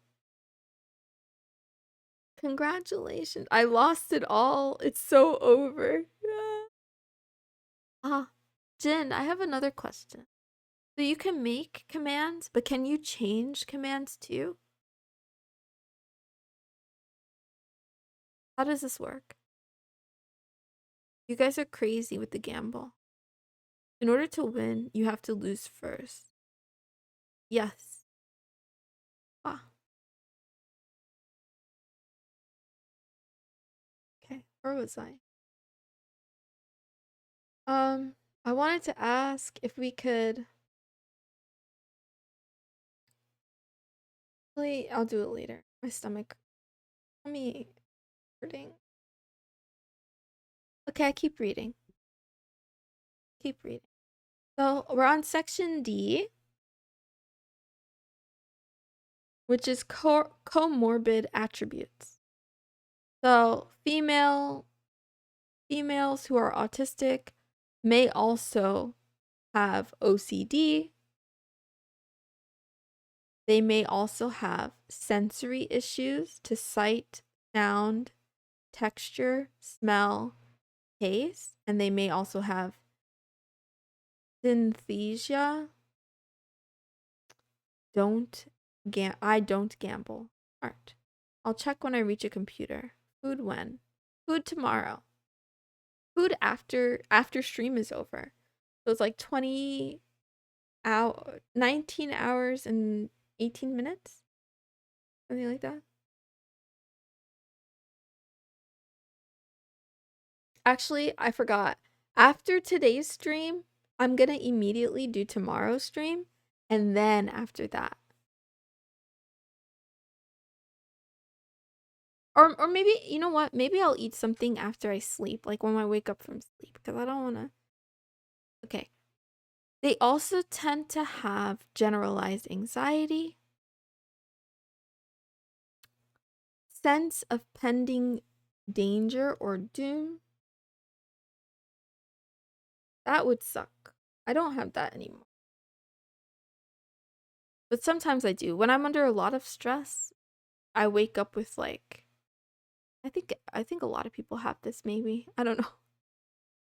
congratulations. I lost it all. It's so over. Ah, Jin, I have another question. So you can make commands, but can you change commands too? How does this work? You guys are crazy with the gamble. In order to win, you have to lose first. Yes. Ah, okay. Where was I? I wanted to ask if we could. Actually, I'll do it later. My stomach. Me hurting. Okay, I keep reading. Keep reading. So we're on section D, which is comorbid attributes. So females who are autistic may also have OCD. They may also have sensory issues to sight, sound, texture, smell, taste, and they may also have synesthesia. I don't gamble. Art. I'll check when I reach a computer. Food when? Food tomorrow. Food after stream is over. So it's like 19 hours and 18 minutes. Something like that. Actually, I forgot. After today's stream, I'm gonna immediately do tomorrow's stream, and then after that. Or maybe, you know what? Maybe I'll eat something after I sleep, like when I wake up from sleep, because I don't wanna. Okay. They also tend to have generalized anxiety, sense of pending danger or doom. That would suck. I don't have that anymore. But sometimes I do. When I'm under a lot of stress, I wake up with like I think a lot of people have this maybe. I don't know.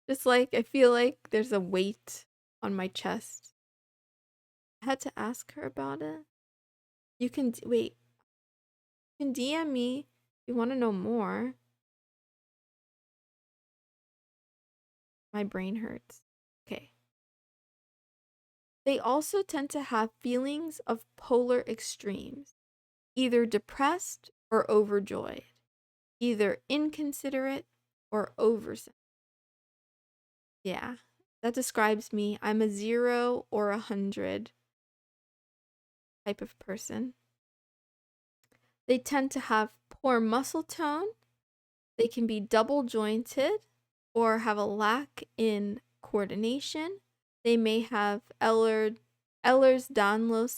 Just like I feel like there's a weight on my chest. I had to ask her about it. You can wait. You can DM me if you want to know more. My brain hurts. Okay. They also tend to have feelings of polar extremes, either depressed or overjoyed, either inconsiderate or oversensitive. Yeah, that describes me. I'm a 0 or 100 type of person. They tend to have poor muscle tone. They can be double jointed or have a lack in coordination. They may have Ehlers-Danlos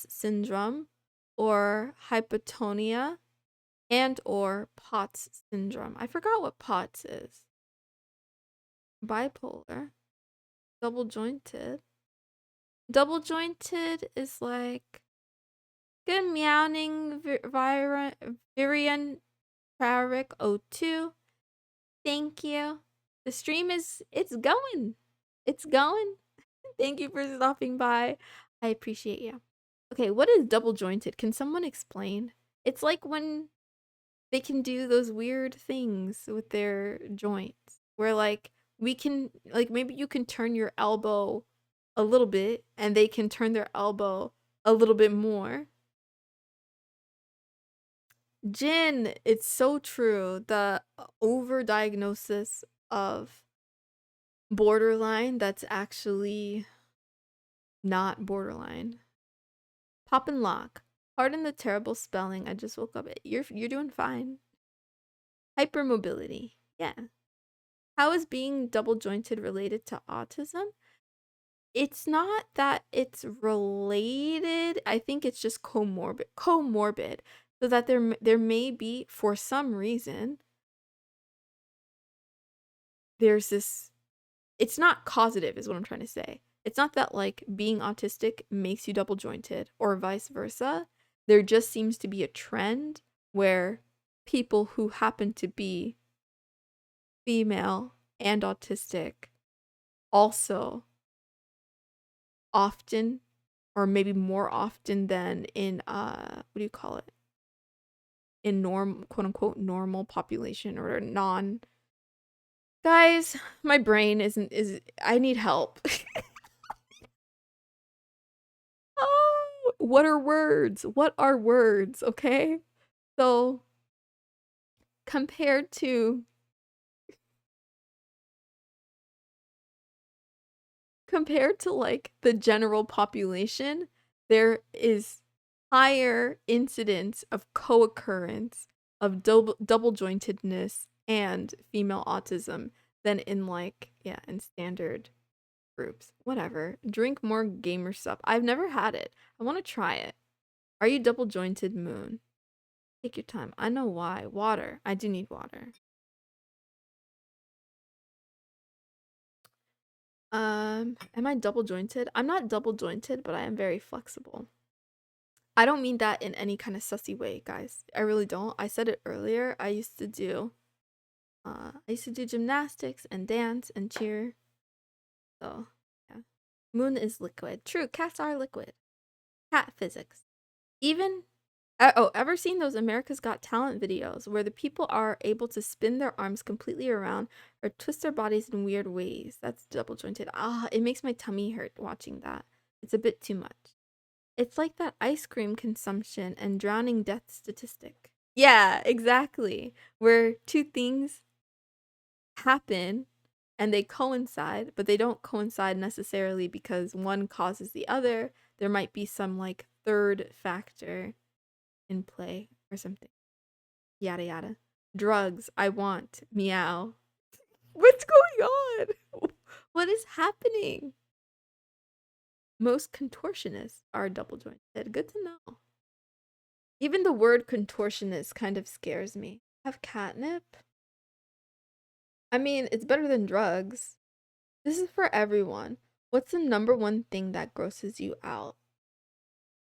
syndrome or hypotonia and or POTS syndrome. I forgot what POTS is. Bipolar. Double jointed. Double jointed is like good meowing Virian Trarik 02. Thank you. The stream it's going. It's going. Thank you for stopping by. I appreciate you. Okay, what is double jointed? Can someone explain? It's like when they can do those weird things with their joints where like we can like maybe you can turn your elbow a little bit and they can turn their elbow a little bit more. Jin, it's so true. The overdiagnosis of borderline that's actually not borderline. Pop and lock. Pardon the terrible spelling. I just woke up. You're doing fine. Hypermobility. Yeah. How is being double jointed related to autism? It's not that it's related. I think it's just comorbid. So that there may be for some reason there's this it's not causative is what I'm trying to say. It's not that like being autistic makes you double jointed or vice versa. There just seems to be a trend where people who happen to be female and autistic also often or maybe more often than in what do you call it? In quote unquote normal population or non. Guys, my brain is I need help. Oh, what are words? What are words? Okay. So compared to like the general population, there is higher incidence of co-occurrence of double jointedness and female autism than in like yeah, in standard groups. Whatever. Drink more gamer stuff. I've never had it. I want to try it. Are you double jointed, Moon? Take your time. I know why. Water. I do need water. Am I double jointed? I'm not double jointed, but I am very flexible. I don't mean that in any kind of sussy way, guys. I really don't. I said it earlier. I used to do gymnastics and dance and cheer. So, yeah. Moon is liquid. True, cats are liquid. Cat physics. Even ever seen those America's Got Talent videos where the people are able to spin their arms completely around or twist their bodies in weird ways? That's double jointed. Ah, it makes my tummy hurt watching that. It's a bit too much. It's like that ice cream consumption and drowning death statistic. Yeah, exactly. Where two things happen and they coincide, but they don't coincide necessarily because one causes the other. There might be some like third factor in play or something. Yada yada. Drugs. I want. Meow. What's going on? What is happening? Most contortionists are double jointed. Good to know. Even the word contortionist kind of scares me. Have catnip? I mean, it's better than drugs. This is for everyone. What's the number one thing that grosses you out?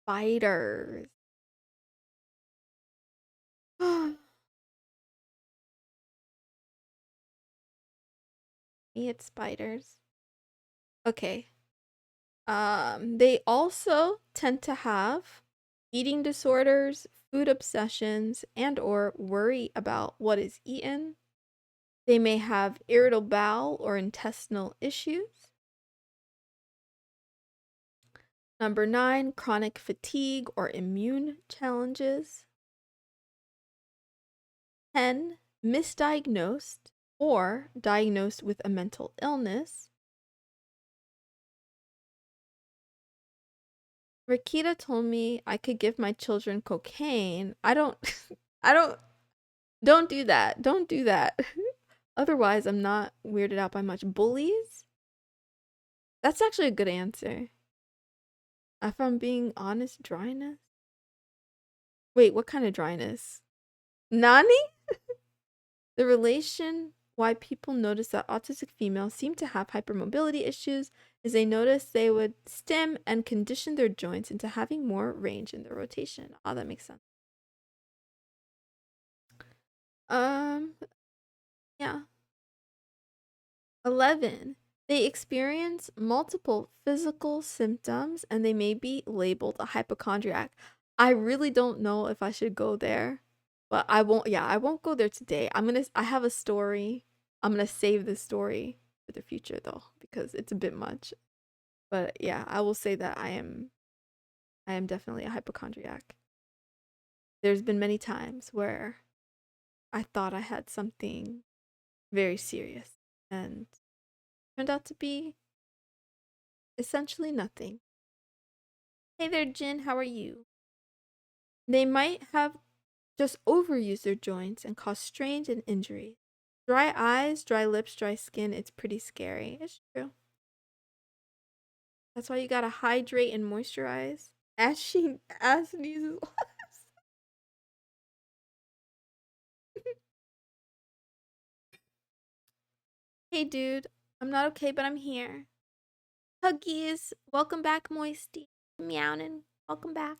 Spiders. Me, it's spiders. Okay. They also tend to have eating disorders, food obsessions, and or worry about what is eaten. They may have irritable bowel or intestinal issues. Number 9, chronic fatigue or immune challenges. 10, misdiagnosed or diagnosed with a mental illness. Rakita told me I could give my children cocaine. I don't I don't do that. Don't do that. Otherwise, I'm not weirded out by much. Bullies? That's actually a good answer. If I'm being honest, dryness? Wait, what kind of dryness? Nani? The relation why people notice that autistic females seem to have hypermobility issues is they notice they would stim and condition their joints into having more range in their rotation. Oh, that makes sense. Um, yeah. 11. They experience multiple physical symptoms and they may be labeled a hypochondriac. I really don't know if I should go there, but I won't go there today. I have a story. I'm going to save this story for the future though because it's a bit much. But yeah, I will say that I am definitely a hypochondriac. There's been many times where I thought I had something very serious and turned out to be essentially nothing. Hey there, Jin, how are you? They might have just overused their joints and caused strains and injuries. Dry eyes, dry lips, dry skin, it's pretty scary. It's true. That's why you gotta hydrate and moisturize. As sneezes. Hey dude, I'm not okay, but I'm here. Huggies, welcome back, Moisty. Meowing, welcome back.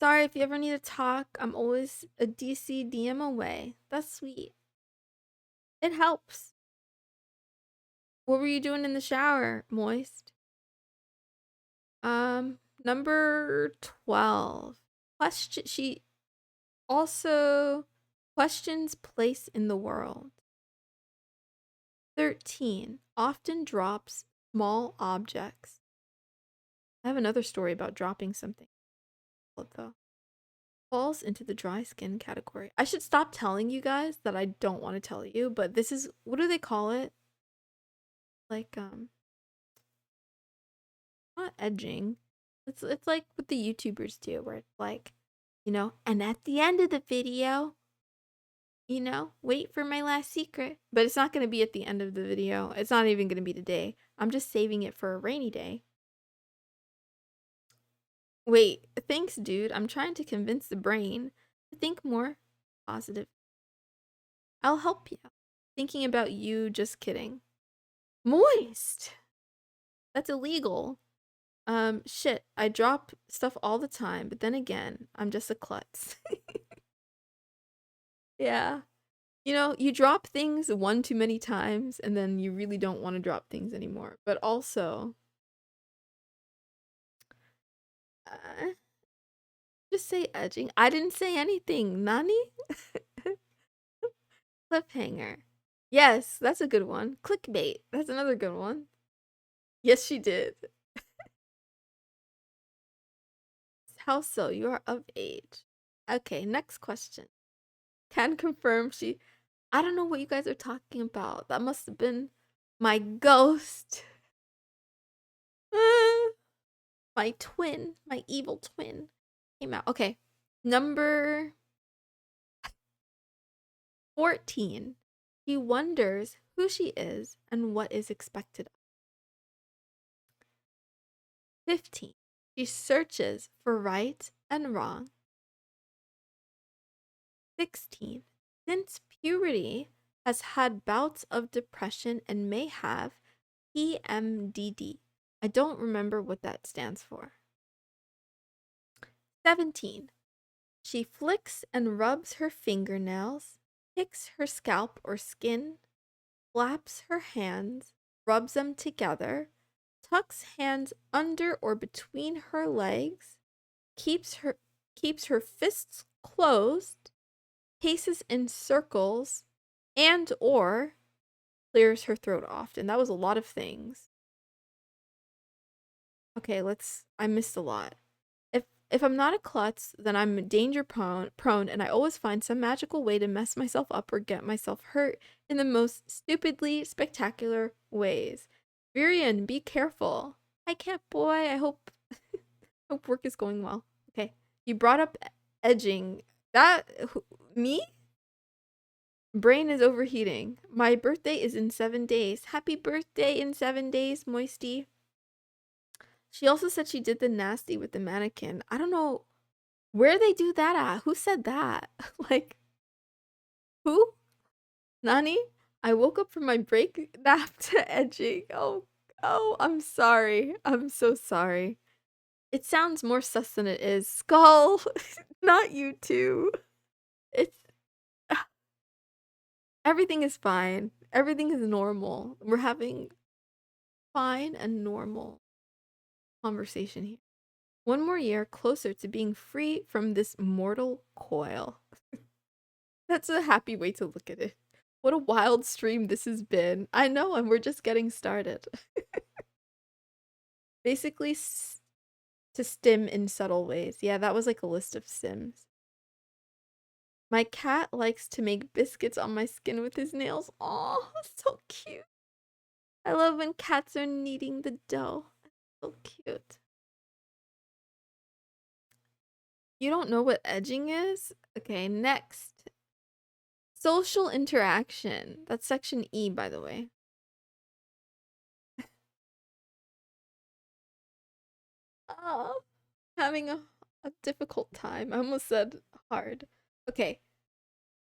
Sorry if you ever need to talk. I'm always a DC DM away. That's sweet. It helps. What were you doing in the shower, Moist? Number 12. She also questions place in the world. 13. Often drops small objects. I have another story about dropping something. Though. Falls into the dry skin category. I should stop telling you guys that I don't want to tell you, but this is, what do they call it? Like not edging. It's like what the YouTubers do where it's like, and at the end of the video, wait for my last secret. But it's not going to be at the end of the video. It's not even going to be today. I'm just saving it for a rainy day. Wait, thanks, dude. I'm trying to convince the brain to think more positive. I'll help you. Thinking about you, just kidding. Moist! That's illegal. Shit, I drop stuff all the time, but then again, I'm just a klutz. Yeah. You drop things one too many times, and then you really don't want to drop things anymore. But also, uh, just say edging. I didn't say anything. Nani? Cliffhanger. Yes, that's a good one. Clickbait. That's another good one. Yes, she did. How so? You are of age. Okay, next question. Can confirm she. I don't know what you guys are talking about. That must have been my ghost. My twin, my evil twin came out. Okay. Number 14. She wonders who she is and what is expected. 15. She searches for right and wrong. 16. Since puberty, has had bouts of depression and may have PMDD. I don't remember what that stands for. 17. She flicks and rubs her fingernails, picks her scalp or skin, flaps her hands, rubs them together, tucks hands under or between her legs, keeps her fists closed, paces in circles, and or clears her throat often. That was a lot of things. Okay, I missed a lot. If I'm not a klutz, then I'm danger prone and I always find some magical way to mess myself up or get myself hurt in the most stupidly spectacular ways. Virian, be careful. Hi, Camp Boy. I hope work is going well. Okay. You brought up edging. Me? Brain is overheating. My birthday is in 7 days. Happy birthday in 7 days, Moisty. She also said she did the nasty with the mannequin. I don't know where they do that at. Who said that? Like, who? Nani? I woke up from my break nap to edging. Oh, I'm sorry. I'm so sorry. It sounds more sus than it is. Skull, not you too. It's everything is fine. everything is normal. We're having fine and normal conversation here. One more year closer to being free from this mortal coil. That's a happy way to look at it. What a wild stream this has been. I know, and we're just getting started. Basically, to stim in subtle ways. Yeah, that was like a list of sims. My cat likes to make biscuits on my skin with his nails. Aw, so cute. I love when cats are kneading the dough. So cute. You don't know what edging is? Okay, next. Social interaction. That's section E, by the way. Oh, having a difficult time. I almost said hard. Okay.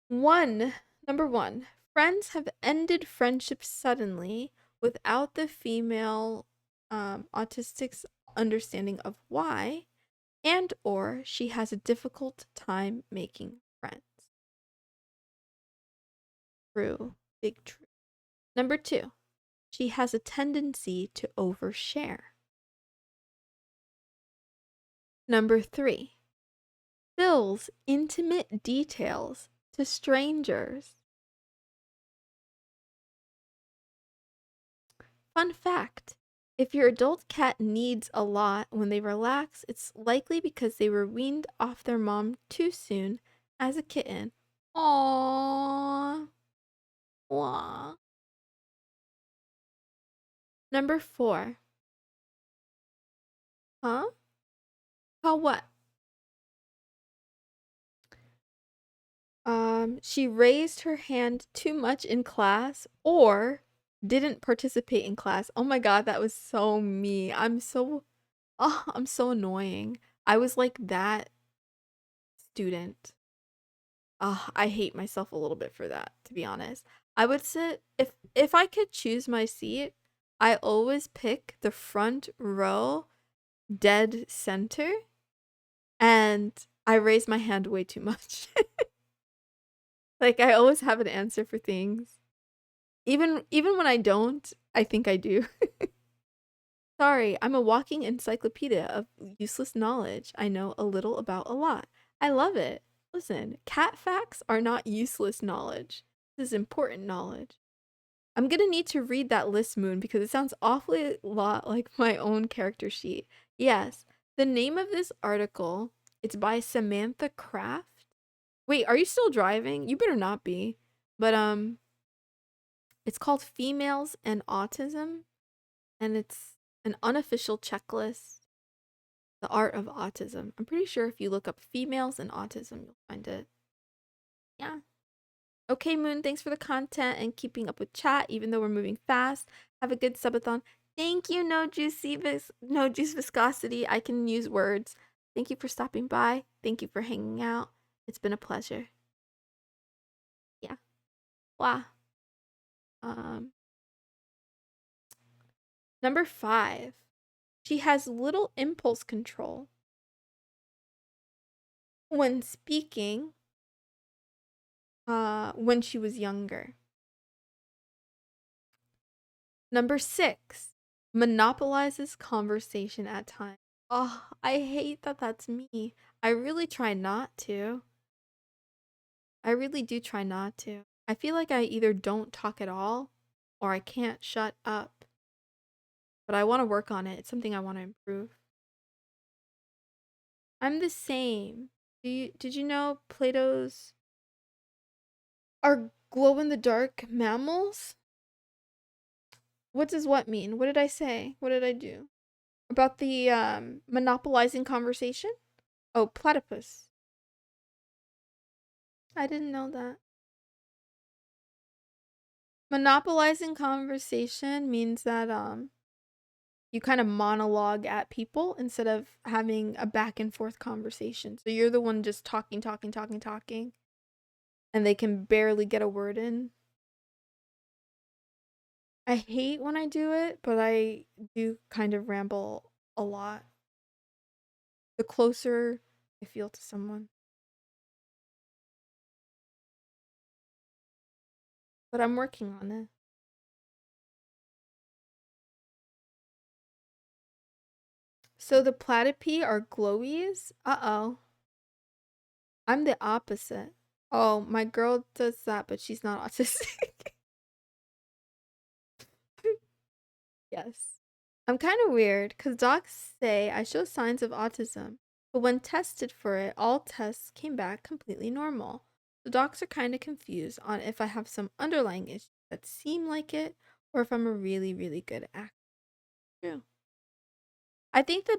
Number one. Friends have ended friendships suddenly without the female autistic's understanding of why, and or she has a difficult time making friends. True. Big true. Number two. She has a tendency to overshare. Number three. Spills intimate details to strangers. Fun fact, if your adult cat needs a lot when they relax, it's likely because they were weaned off their mom too soon as a kitten. Aww. Aww. Number four. Huh? How what? She raised her hand too much in class or didn't participate in class. Oh my god, that was so me. I'm so annoying. I was like that student. I hate myself a little bit for that, to be honest. I would sit if I could choose my seat, I always pick the front row dead center and I raise my hand way too much. Like I always have an answer for things. Even when I don't, I think I do. Sorry, I'm a walking encyclopedia of useless knowledge. I know a little about a lot. I love it. Listen, cat facts are not useless knowledge. This is important knowledge. I'm gonna need to read that list, Moon, because it sounds awfully lot like my own character sheet. Yes, the name of this article, it's by Samantha Kraft. Wait, are you still driving? You better not be. But it's called Females and Autism, and it's an unofficial checklist. The Art of Autism. I'm pretty sure if you look up females and autism, you'll find it. Yeah. Okay, Moon, thanks for the content and keeping up with chat, even though we're moving fast. Have a good subathon. Thank you, no juice viscosity. I can use words. Thank you for stopping by. Thank you for hanging out. It's been a pleasure. Yeah. Wow. Um, Number 5. She has little impulse control when speaking when she was younger. Number 6. Monopolizes conversation at times. Oh, I hate that that's me. I really try not to. I really do try not to. I feel like I either don't talk at all or I can't shut up. But I want to work on it. It's something I want to improve. I'm the same. Did you know Plato's are glow in the dark mammals? What does what mean? What did I say? What did I do? About the monopolizing conversation? Oh, platypus. I didn't know that. Monopolizing conversation means that you kind of monologue at people instead of having a back and forth conversation. So you're the one just talking, and they can barely get a word in. I hate when I do it, but I do kind of ramble a lot. The closer I feel to someone. But I'm working on it. So the platypi are glowies? Uh-oh. I'm the opposite. Oh, my girl does that, but she's not autistic. Yes. I'm kind of weird because docs say I show signs of autism, but when tested for it, all tests came back completely normal. The docs are kind of confused on if I have some underlying issues that seem like it or if I'm a really, really good actor. True. I think the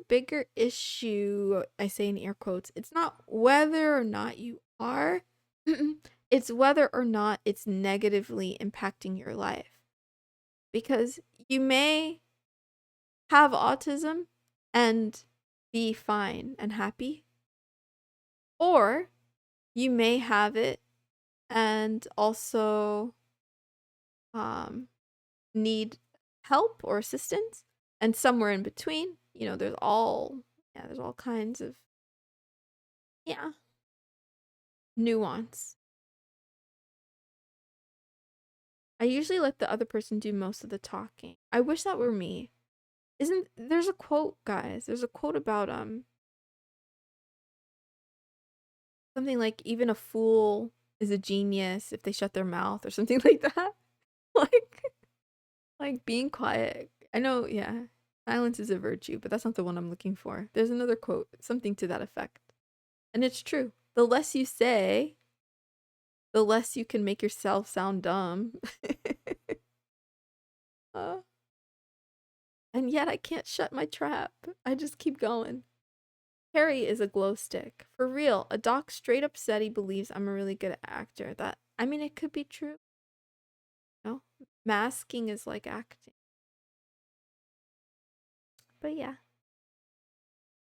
bigger issue, I say in air quotes, it's not whether or not you are, it's whether or not it's negatively impacting your life. Because you may have autism and be fine and happy, or you may have it and also need help or assistance, and somewhere in between, there's all kinds of yeah nuance. I usually let the other person do most of the talking. I wish that were me. Isn't there's a quote, guys? There's a quote about something like even a fool is a genius if they shut their mouth or something like that. like like being quiet. I know, yeah. Silence is a virtue, but that's not the one I'm looking for. There's another quote, something to that effect. And it's true. The less you say, the less you can make yourself sound dumb. uh, and yet I can't shut my trap. I just keep going. Harry is a glow stick. For real, a doc straight up said he believes I'm a really good actor. It could be true. No, masking is like acting. But yeah.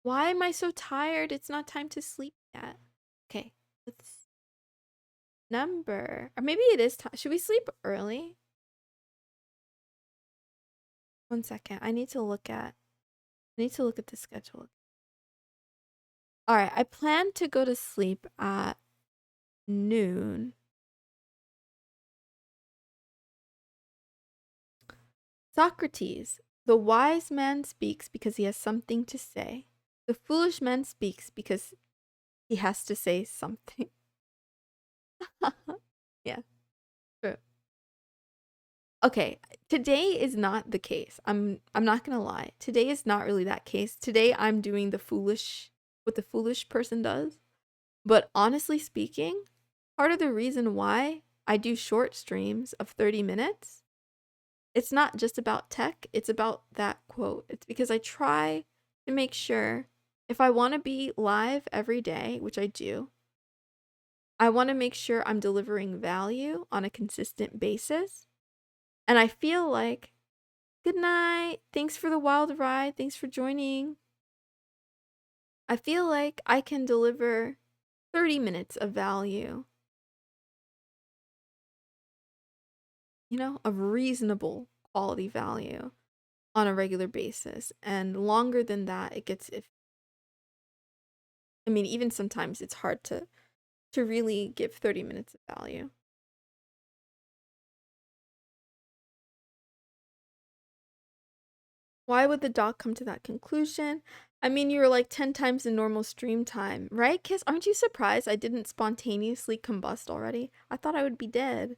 Why am I so tired? It's not time to sleep yet. Okay, let's number. Or maybe it is time. Should we sleep early? 1 second. I need to look at the schedule. All right, I plan to go to sleep at noon. Socrates, the wise man speaks because he has something to say. The foolish man speaks because he has to say something. Yeah, true. Okay, today is not the case. I'm not gonna lie. Today is not really that case. Today I'm doing what the foolish person does. But honestly speaking, part of the reason why I do short streams of 30 minutes, it's not just about tech, it's about that quote. It's because I try to make sure if I want to be live every day, which I do, I want to make sure I'm delivering value on a consistent basis. And I feel like, good night. Thanks for the wild ride. Thanks for joining. I feel like I can deliver 30 minutes of value, of reasonable quality value on a regular basis. And longer than that, it gets even sometimes it's hard to really give 30 minutes of value. Why would the doc come to that conclusion? You were like 10 times the normal stream time, right, Kiss? Aren't you surprised I didn't spontaneously combust already? I thought I would be dead.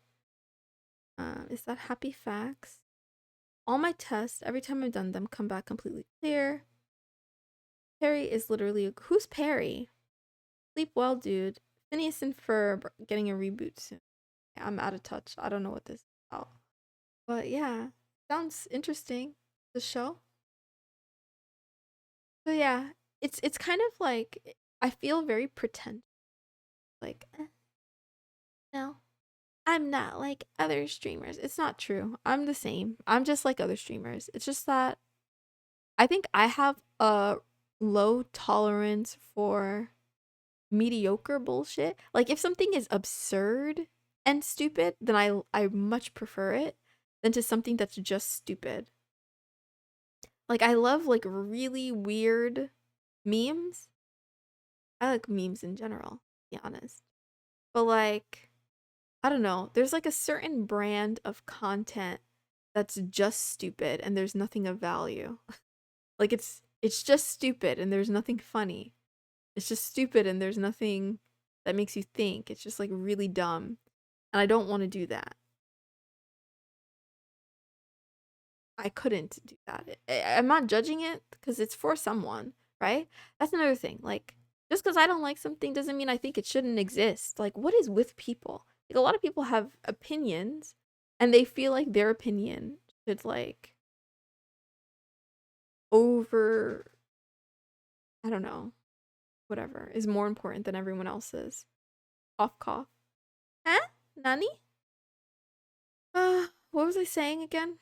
Is that happy facts? All my tests, every time I've done them, come back completely clear. Perry is literally who's Perry? Sleep well, dude. Phineas and Ferb getting a reboot soon. Yeah, I'm out of touch. I don't know what this is about. But yeah, sounds interesting. The show. So yeah, it's kind of like I feel very pretend. Like, no, I'm not like other streamers. It's not true. I'm the same. I'm just like other streamers. It's just that I think I have a low tolerance for mediocre bullshit. Like if something is absurd and stupid, then I much prefer it than to something that's just stupid. Like I love like really weird memes. I like memes in general, to be honest. But like I don't know, there's like a certain brand of content that's just stupid and there's nothing of value. Like it's just stupid and there's nothing funny. It's just stupid and there's nothing that makes you think. It's just like really dumb. And I don't want to do that. I couldn't do that. I'm not judging it because it's for someone, right? That's another thing. Like, just because I don't like something doesn't mean I think it shouldn't exist. Like, what is with people? Like, a lot of people have opinions and they feel like their opinion should, like, over, I don't know, whatever, is more important than everyone else's. Cough, cough. Huh? Nani? What was I saying again?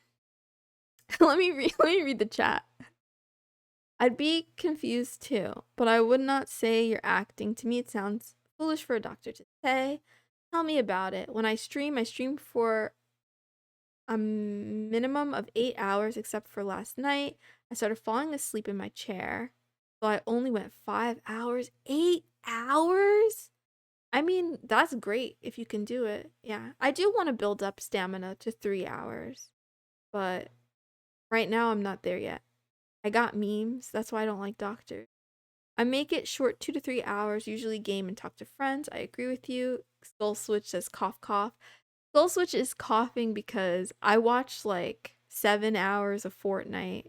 Let me read the chat. I'd be confused too, but I would not say you're acting. To me, it sounds foolish for a doctor to say. Tell me about it. When I stream for a minimum of 8 hours, except for last night. I started falling asleep in my chair, so I only went 5 hours. 8 hours? I mean, that's great if you can do it. Yeah, I do want to build up stamina to 3 hours, but right now I'm not there yet. I got memes. That's why I don't like doctors. I make it short 2 to 3 hours, usually game and talk to friends. I agree with you. Skull Switch says cough cough. Skull Switch is coughing because I watched like 7 hours of Fortnite.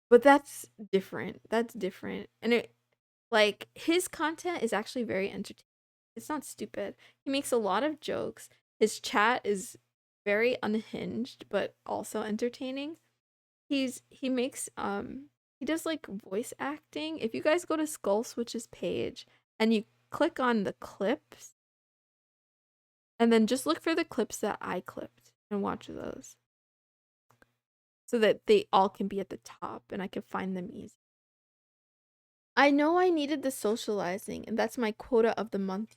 But that's different. That's different. And it like his content is actually very entertaining. It's not stupid. He makes a lot of jokes. His chat is very unhinged but also entertaining. He makes he does like voice acting. If you guys go to Skull Switch's page and you click on the clips and then just look for the clips that I clipped and watch those so that they all can be at the top and I can find them easy. I know I needed the socializing and that's my quota of the month.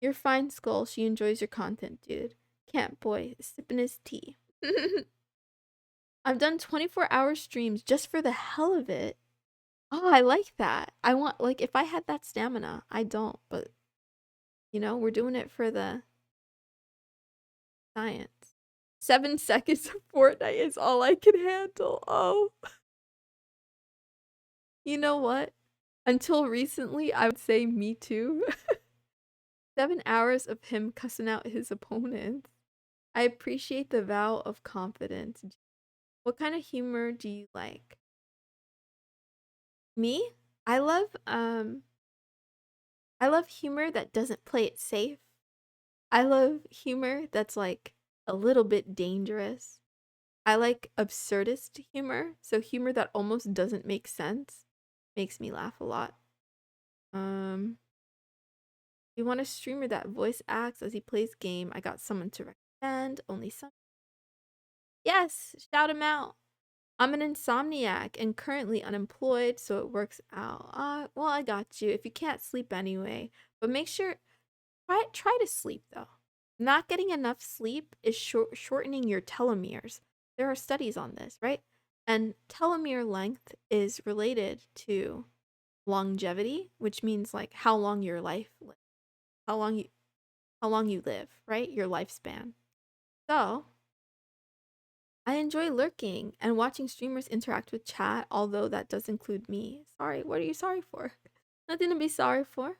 You're fine, Skull. She enjoys your content, dude. Can't boy sipping his tea. I've done 24-hour streams just for the hell of it. Oh, I like that. I want, like, if I had that stamina, I don't, but, you know, we're doing it for the science. 7 seconds of Fortnite is all I can handle. Oh. You know what? Until recently, I would say me too. 7 hours of him cussing out his opponents. I appreciate the vow of confidence. What kind of humor do you like? Me? I love humor that doesn't play it safe. I love humor that's like a little bit dangerous. I like absurdist humor, so humor that almost doesn't make sense makes me laugh a lot. You want a streamer that voice acts as he plays game? I got someone to recommend. Only some. Yes, shout him out. I'm an insomniac and currently unemployed, so it works out. Well, I got you. If you can't sleep anyway, but make sure try to sleep though. Not getting enough sleep is shortening your telomeres. There are studies on this, right? And telomere length is related to longevity, which means like how long your life lives, how long you live, right? Your lifespan. So, I enjoy lurking and watching streamers interact with chat, although that does include me. Sorry, what are you sorry for? Nothing to be sorry for.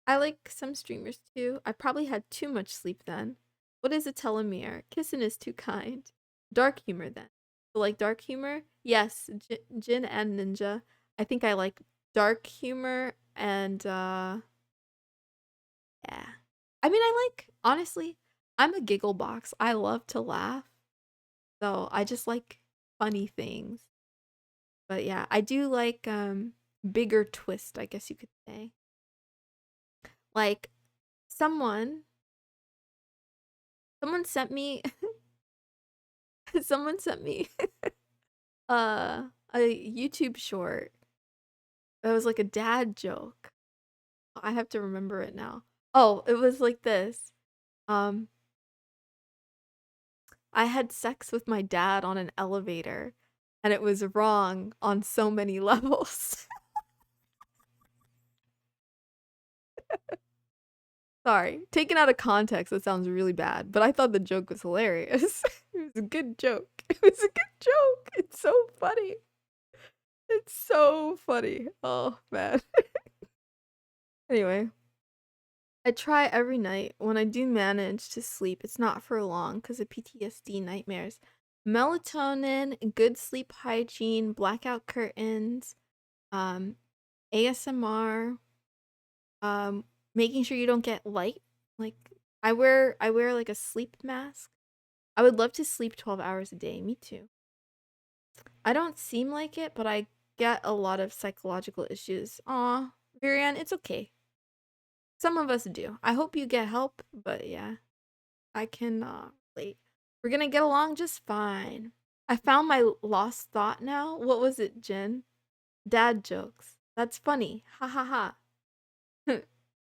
I like some streamers too. I probably had too much sleep then. What is a telomere? Kissing is too kind. Dark humor then. So like dark humor? Yes, Jin and Ninja. I think I like dark humor and yeah. I mean, I like, honestly, I'm a giggle box. I love to laugh. So I just like funny things. But yeah, I do like bigger twist, I guess you could say. Like someone sent me someone sent me a YouTube short. It was like a dad joke. I have to remember it now. Oh, it was like this. Um I had sex with my dad on an elevator and it was wrong on so many levels. Sorry. Taken out of context, that sounds really bad, but I thought the joke was hilarious. It was a good joke. It was a good joke. It's so funny. It's so funny. Oh man. Anyway, I try every night. When I do manage to sleep, it's not for long because of PTSD nightmares. Melatonin, good sleep hygiene, blackout curtains, um, ASMR, um, making sure you don't get light. Like I wear like a sleep mask. I would love to sleep 12 hours a day. Me too. I don't seem like it, but I get a lot of psychological issues. Aw, Virian, it's okay. Some of us do. I hope you get help, but yeah, I can relate. We're gonna get along just fine. I found my lost thought now. What was it, Jen? Dad jokes. That's funny. Ha ha ha.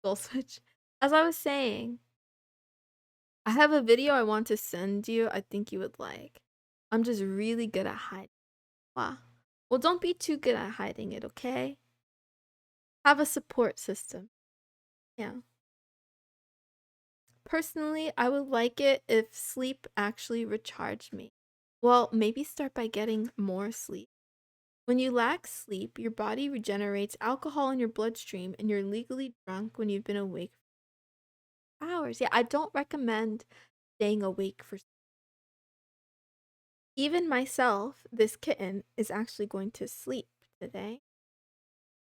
Goal switch. As I was saying, I have a video I want to send you. I think you would like. I'm just really good at hiding. Wow. Well, don't be too good at hiding it, okay? Have a support system. Yeah. Personally, I would like it if sleep actually recharged me. Well, maybe start by getting more sleep. When you lack sleep, your body regenerates alcohol in your bloodstream and you're legally drunk when you've been awake for hours. Yeah, I don't recommend staying awake for even myself. This kitten is actually going to sleep today.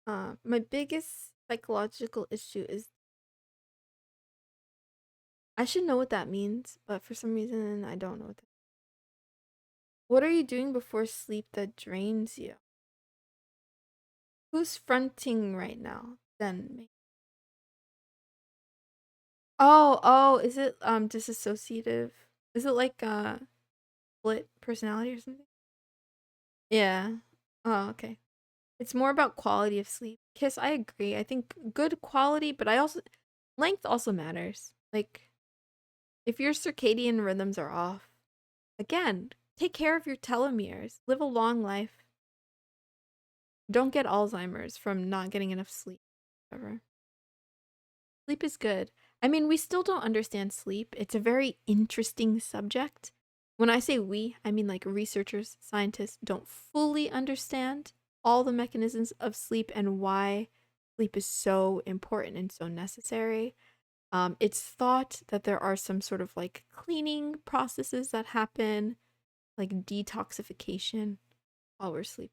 My biggest psychological issue is I should know what that means, but for some reason I don't know what that. What are you doing before sleep that drains you? Who's fronting right now? Then me. Oh, is it disassociative? Is it like split personality or something? Yeah. Oh, okay. It's more about quality of sleep. Kiss, I agree. I think good quality, but I also length also matters. Like if your circadian rhythms are off, again, take care of your telomeres. Live a long life. Don't get Alzheimer's from not getting enough sleep. Ever. Sleep is good. I mean, we still don't understand sleep. It's a very interesting subject. When I say we, I mean like researchers, scientists don't fully understand all the mechanisms of sleep and why sleep is so important and so necessary. It's thought that there are some sort of like cleaning processes that happen, like detoxification while we're sleeping.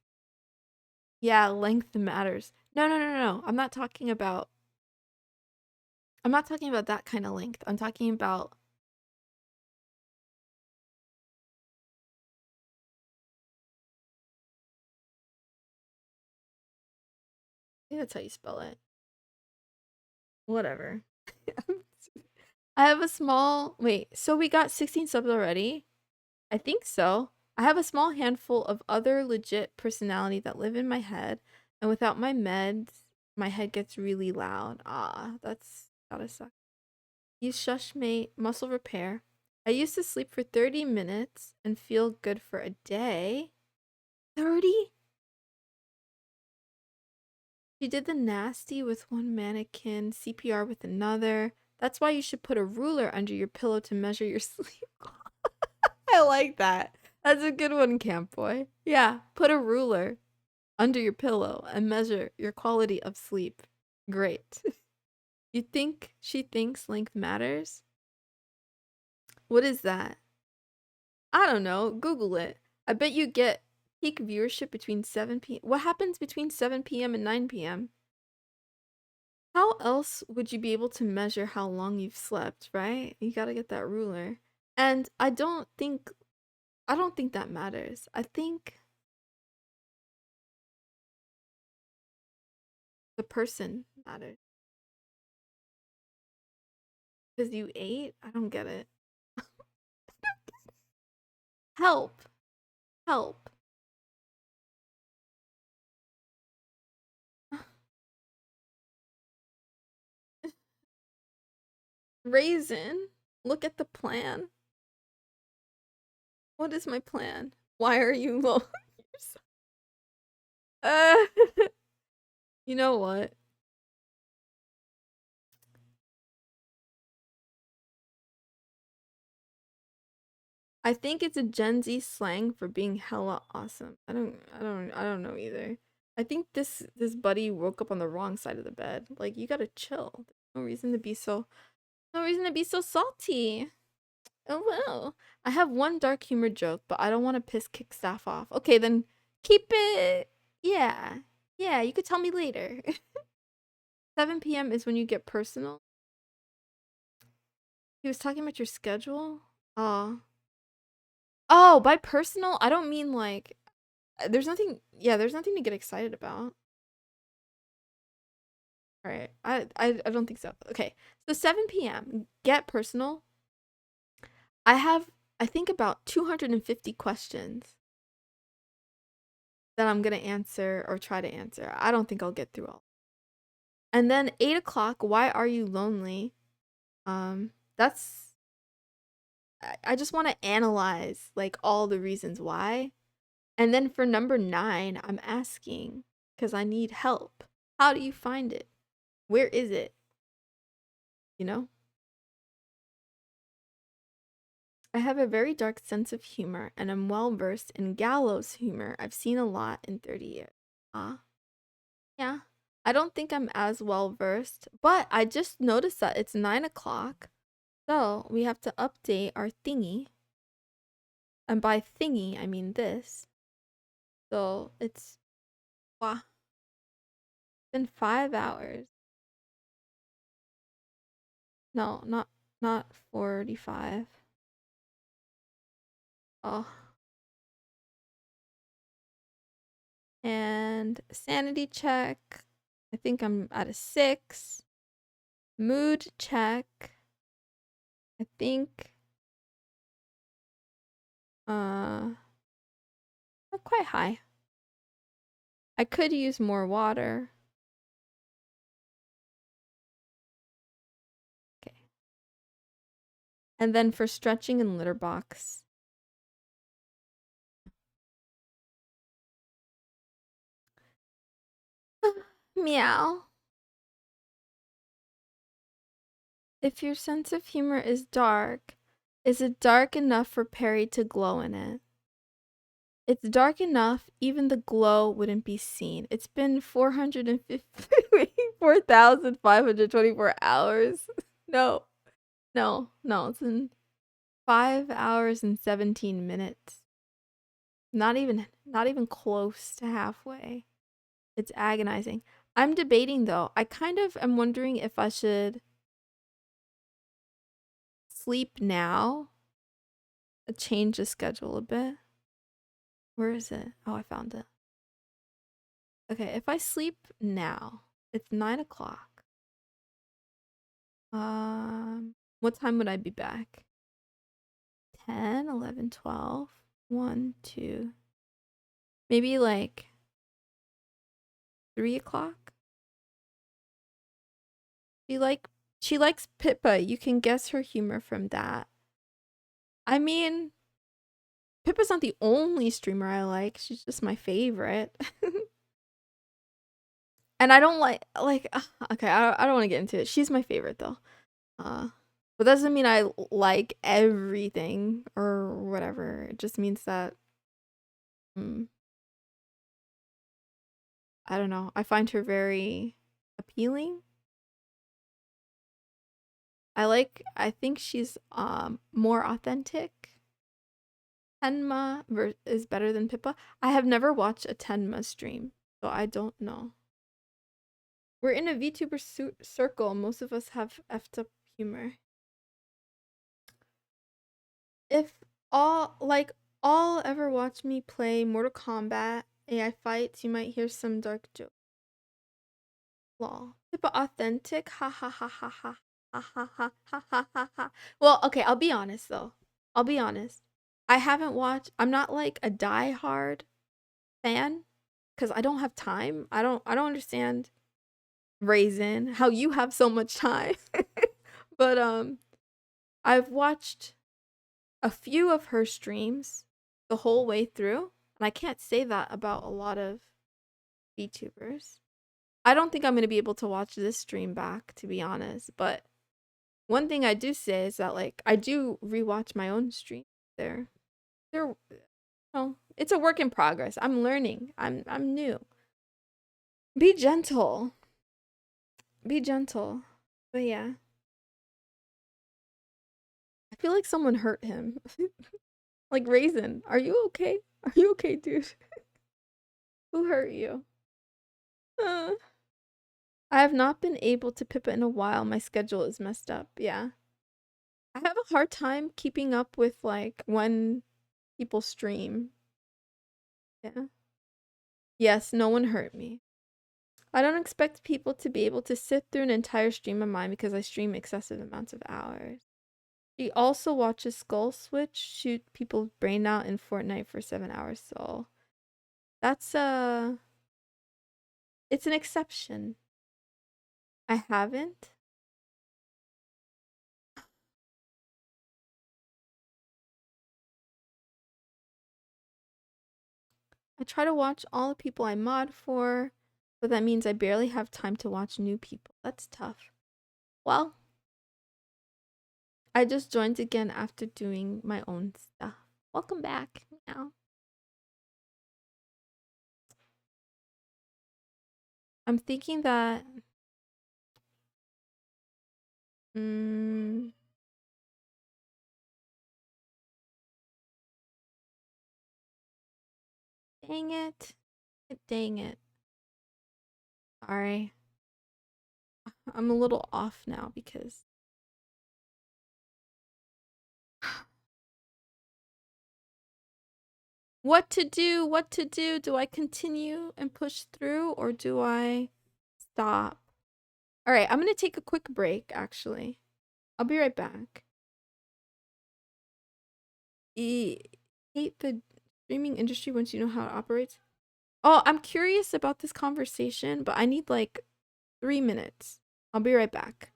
Yeah, length matters. No. I'm not talking about that kind of length. I'm talking about I think that's how you spell it. Whatever. I have a small wait, so we got 16 subs already? I think so. I have a small handful of other legit personality that live in my head, and without my meds, my head gets really loud. Ah, that's gotta suck. Use shush mate muscle repair. I used to sleep for 30 minutes and feel good for a day. 30? She did the nasty with one mannequin, CPR with another. That's why you should put a ruler under your pillow to measure your sleep. I like that. That's a good one, Camp Boy. Yeah, put a ruler under your pillow and measure your quality of sleep. Great. You think she thinks length matters? What is that? I don't know. Google it. I bet you get peak viewership between 7 p.m. What happens between 7 p.m. and 9 p.m.? How else would you be able to measure how long you've slept, right? You gotta get that ruler. And I don't think that matters. I think the person matters. Because you ate? I don't get it. Help. Help. Raisin. Look at the plan. What is my plan? Why are you low? uh, you know what? I think it's a Gen Z slang for being hella awesome. I don't know either. I think this buddy woke up on the wrong side of the bed. Like, you gotta chill. There's no reason to be so salty. Oh well. I have one dark humor joke, but I don't want to piss kick staff off. Okay, then keep it. Yeah. Yeah, you could tell me later. 7 p.m. is when you get personal. He was talking about your schedule? Oh. Oh, by personal, I don't mean like there's nothing there's nothing to get excited about. All right. I don't think so. Okay. So 7 p.m. Get personal. I have I think about 250 questions that I'm gonna answer or try to answer. I don't think I'll get through all. And then 8 o'clock, why are you lonely? That's I just want to analyze like all the reasons why. And then for number 9, I'm asking because I need help. How do you find it? Where is it? You know? I have a very dark sense of humor and I'm well versed in gallows humor. I've seen a lot in 30 years. Ah, yeah. I don't think I'm as well versed, but I just noticed that it's 9 o'clock. So we have to update our thingy. And by thingy, I mean this. So it's, wow, been 5 hours. No, not 45. Oh. And sanity check. I think I'm at a 6. Mood check. I think not quite high. I could use more water. Okay. And then for stretching and litter box. Meow. If your sense of humor is dark, is it dark enough for Perry to glow in it? It's dark enough, even the glow wouldn't be seen. It's been 4,524 hours. No, it's in 5 hours and 17 minutes. Not even close to halfway. It's agonizing. I'm debating though. I kind of am wondering if I should sleep now, change the schedule a bit. Where is it? Oh, I found it. Okay, if I sleep now, it's 9 o'clock. What time would I be back? 10, 11, 12, 1, 2. Maybe like 3 o'clock? She likes Pippa. You can guess her humor from that. I mean, Pippa's not the only streamer I like. She's just my favorite. And I don't like okay, I don't want to get into it. She's my favorite though. But that doesn't mean I like everything or whatever. It just means that I don't know. I find her very appealing. I think she's more authentic. Tenma is better than Pippa. I have never watched a Tenma stream, so I don't know. We're in a VTuber circle. Most of us have effed up humor. If all ever watch me play Mortal Kombat AI fights, you might hear some dark jokes. Lol. Pippa authentic. Ha ha ha ha ha. Ha ha ha ha ha ha ha. Well, okay, I'll be honest though. I'll be honest. I haven't watched. I'm not like a die-hard fan because I don't have time. I don't understand, Raisin, how you have so much time. But I've watched a few of her streams the whole way through, and I can't say that about a lot of VTubers. I don't think I'm going to be able to watch this stream back, to be honest, but one thing I do say is that like I do rewatch my own stream. They're it's a work in progress. I'm learning. I'm new. Be gentle. Be gentle. But yeah. I feel like someone hurt him. Like Raisin, are you okay? Are you okay, dude? Who hurt you? Uh, I have not been able to pip it in a while. My schedule is messed up. Yeah. I have a hard time keeping up with like when people stream. Yeah. Yes, no one hurt me. I don't expect people to be able to sit through an entire stream of mine because I stream excessive amounts of hours. She also watches Skull Switch shoot people's brain out in Fortnite for 7 hours. So that's it's an exception. I haven't. I try to watch all the people I mod for, but that means I barely have time to watch new people. That's tough. Well, I just joined again after doing my own stuff. Welcome back. Now, I'm thinking that. Mm, dang it. Dang it. Sorry. I'm a little off now because. What to do? What to do? Do I continue and push through or do I stop? All right, I'm going to take a quick break actually. I'll be right back. Hate the streaming industry once you know how it operates. Oh, I'm curious about this conversation, but I need like 3 minutes. I'll be right back.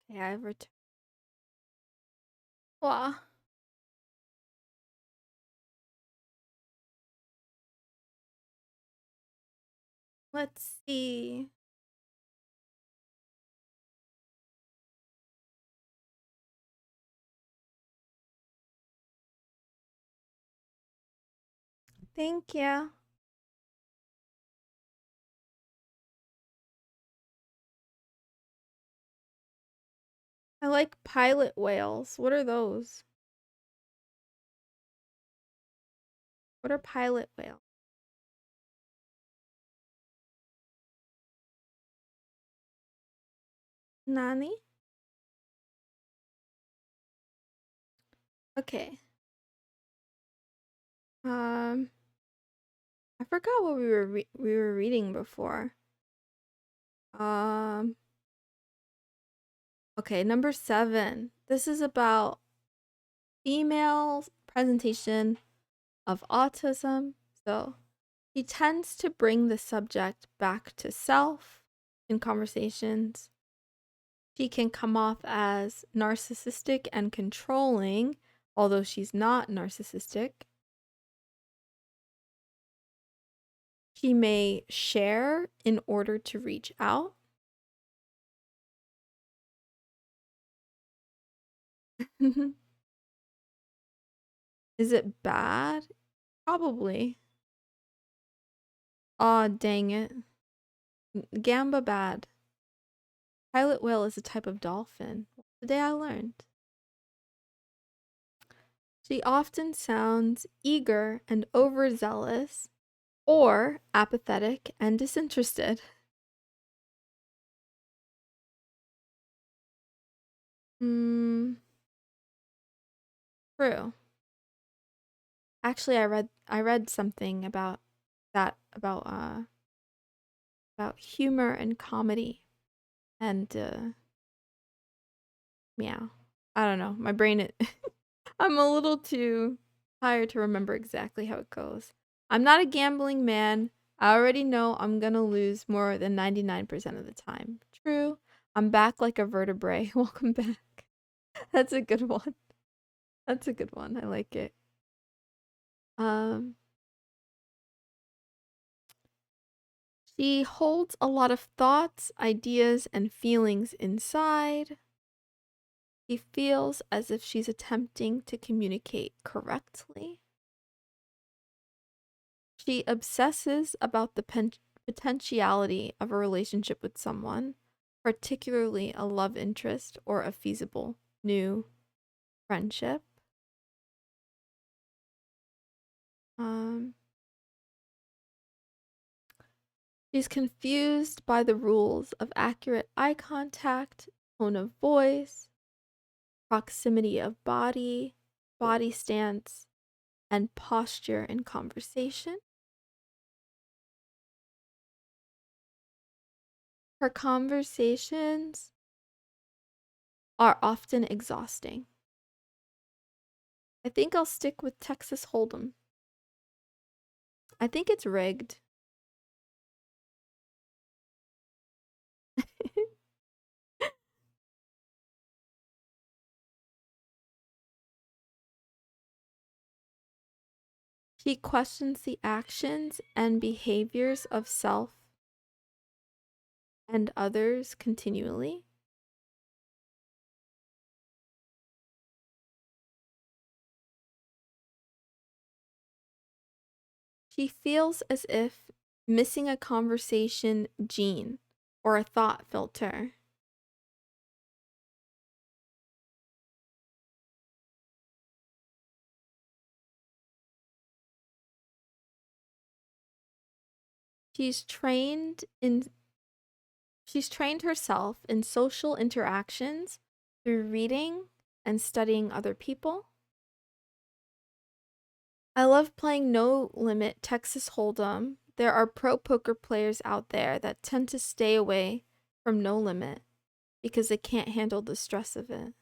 Okay, I've returned. Wow. Let's see. Thank you. I like pilot whales. What are those? What are pilot whales? Nani? Okay. Um, I forgot what we were reading before. Um, okay, number 7. This is about female presentation of autism. So, he tends to bring the subject back to self in conversations. She can come off as narcissistic and controlling, although she's not narcissistic. She may share in order to reach out. Is it bad? Probably. Aw, dang it. Gamba bad. Pilot whale is a type of dolphin. Today I learned. She often sounds eager and overzealous, or apathetic and disinterested. Hmm. True. Actually, I read something about that about humor and comedy and yeah. I don't know. My brain I'm a little too tired to remember exactly how it goes. I'm not a gambling man. I already know I'm gonna lose more than 99% of the time. True. I'm back like a vertebrae. Welcome back. That's a good one. That's a good one. I like it. Um, she holds a lot of thoughts, ideas, and feelings inside. She feels as if she's attempting to communicate correctly. She obsesses about the potentiality of a relationship with someone, particularly a love interest or a feasible new friendship. Um, she's confused by the rules of accurate eye contact, tone of voice, proximity of body, body stance, and posture in conversation. Her conversations are often exhausting. I think I'll stick with Texas Hold'em. I think it's rigged. She questions the actions and behaviors of self and others continually. She feels as if missing a conversation gene or a thought filter. She's trained in she's trained herself in social interactions through reading and studying other people. I love playing No Limit Texas Hold'em. There are pro poker players out there that tend to stay away from No Limit because they can't handle the stress of it.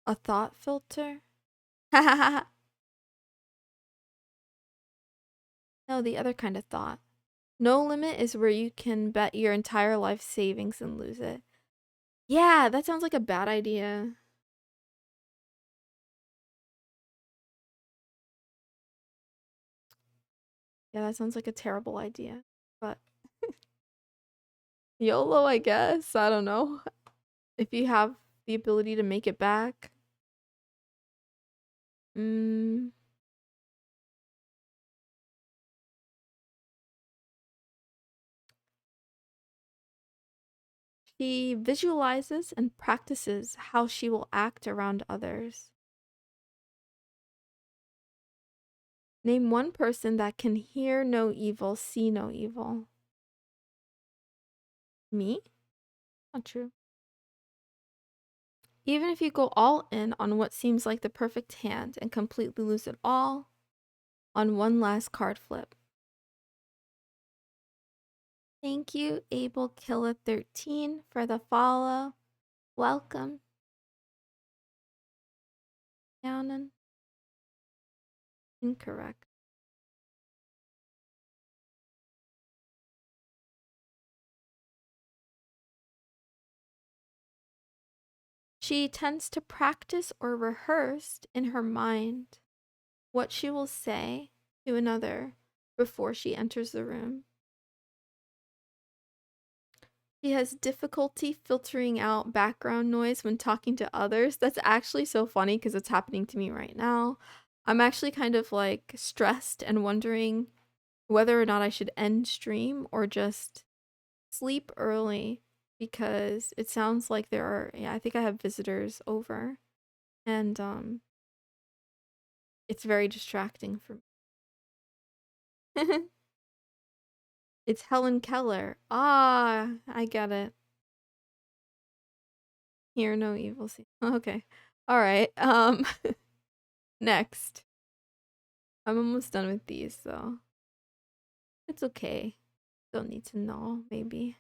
A thought filter? No, the other kind of thought. No Limit is where you can bet your entire life savings and lose it. Yeah, that sounds like a bad idea. Yeah, that sounds like a terrible idea. But YOLO, I guess. I don't know. If you have the ability to make it back. Mm, she visualizes and practices how she will act around others. Name one person that can hear no evil, see no evil. Me? Not true. Even if you go all in on what seems like the perfect hand and completely lose it all on one last card flip. Thank you, Abel Killer 13 for the follow. Welcome. Downen. Incorrect. She tends to practice or rehearse in her mind what she will say to another before she enters the room. She has difficulty filtering out background noise when talking to others. That's actually so funny because it's happening to me right now. I'm actually kind of like stressed and wondering whether or not I should end stream or just sleep early because it sounds like there are, yeah, I think I have visitors over and it's very distracting for me. It's Helen Keller. Ah, I get it. Hear no evil. See. Okay. All right. Next. I'm almost done with these, though. It's okay. Don't need to know, maybe.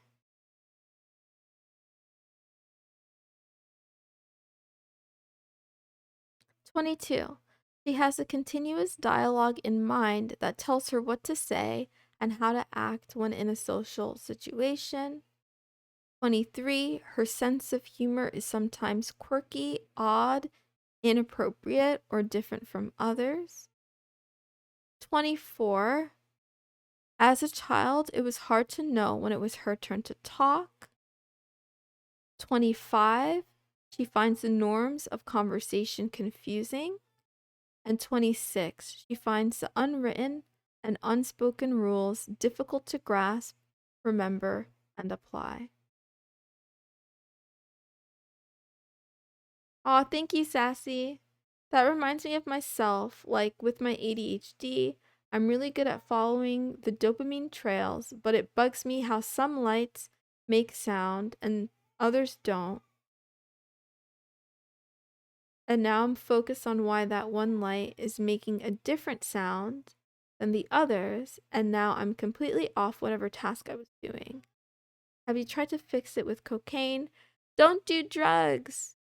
"22. She has a continuous dialogue in mind that tells her what to say and how to act when in a social situation. 23. Her sense of humor is sometimes quirky, odd, inappropriate, or different from others. 24. As a child, it was hard to know when it was her turn to talk. 25. She finds the norms of conversation confusing. And 26. She finds the unwritten and unspoken rules difficult to grasp, remember, and apply." Aw, thank you, Sassy. That reminds me of myself. Like with my ADHD, I'm really good at following the dopamine trails, but it bugs me how some lights make sound and others don't. And now I'm focused on why that one light is making a different sound than the others, and now I'm completely off whatever task I was doing. Have you tried to fix it with cocaine? Don't do drugs!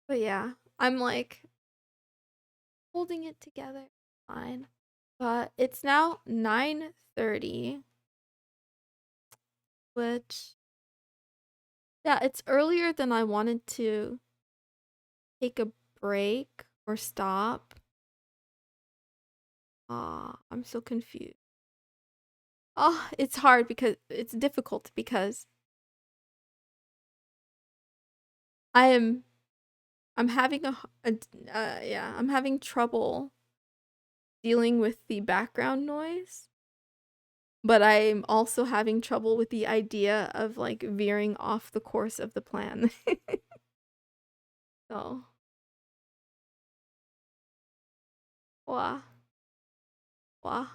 But yeah, I'm like holding it together. Fine. But it's now 9:30, which, yeah, it's earlier than I wanted to take a break or stop. I'm so confused. Oh, it's hard because it's difficult because I am I'm having yeah, I'm having trouble dealing with the background noise, but I'm also having trouble with the idea of like veering off the course of the plan. So, wah, wah.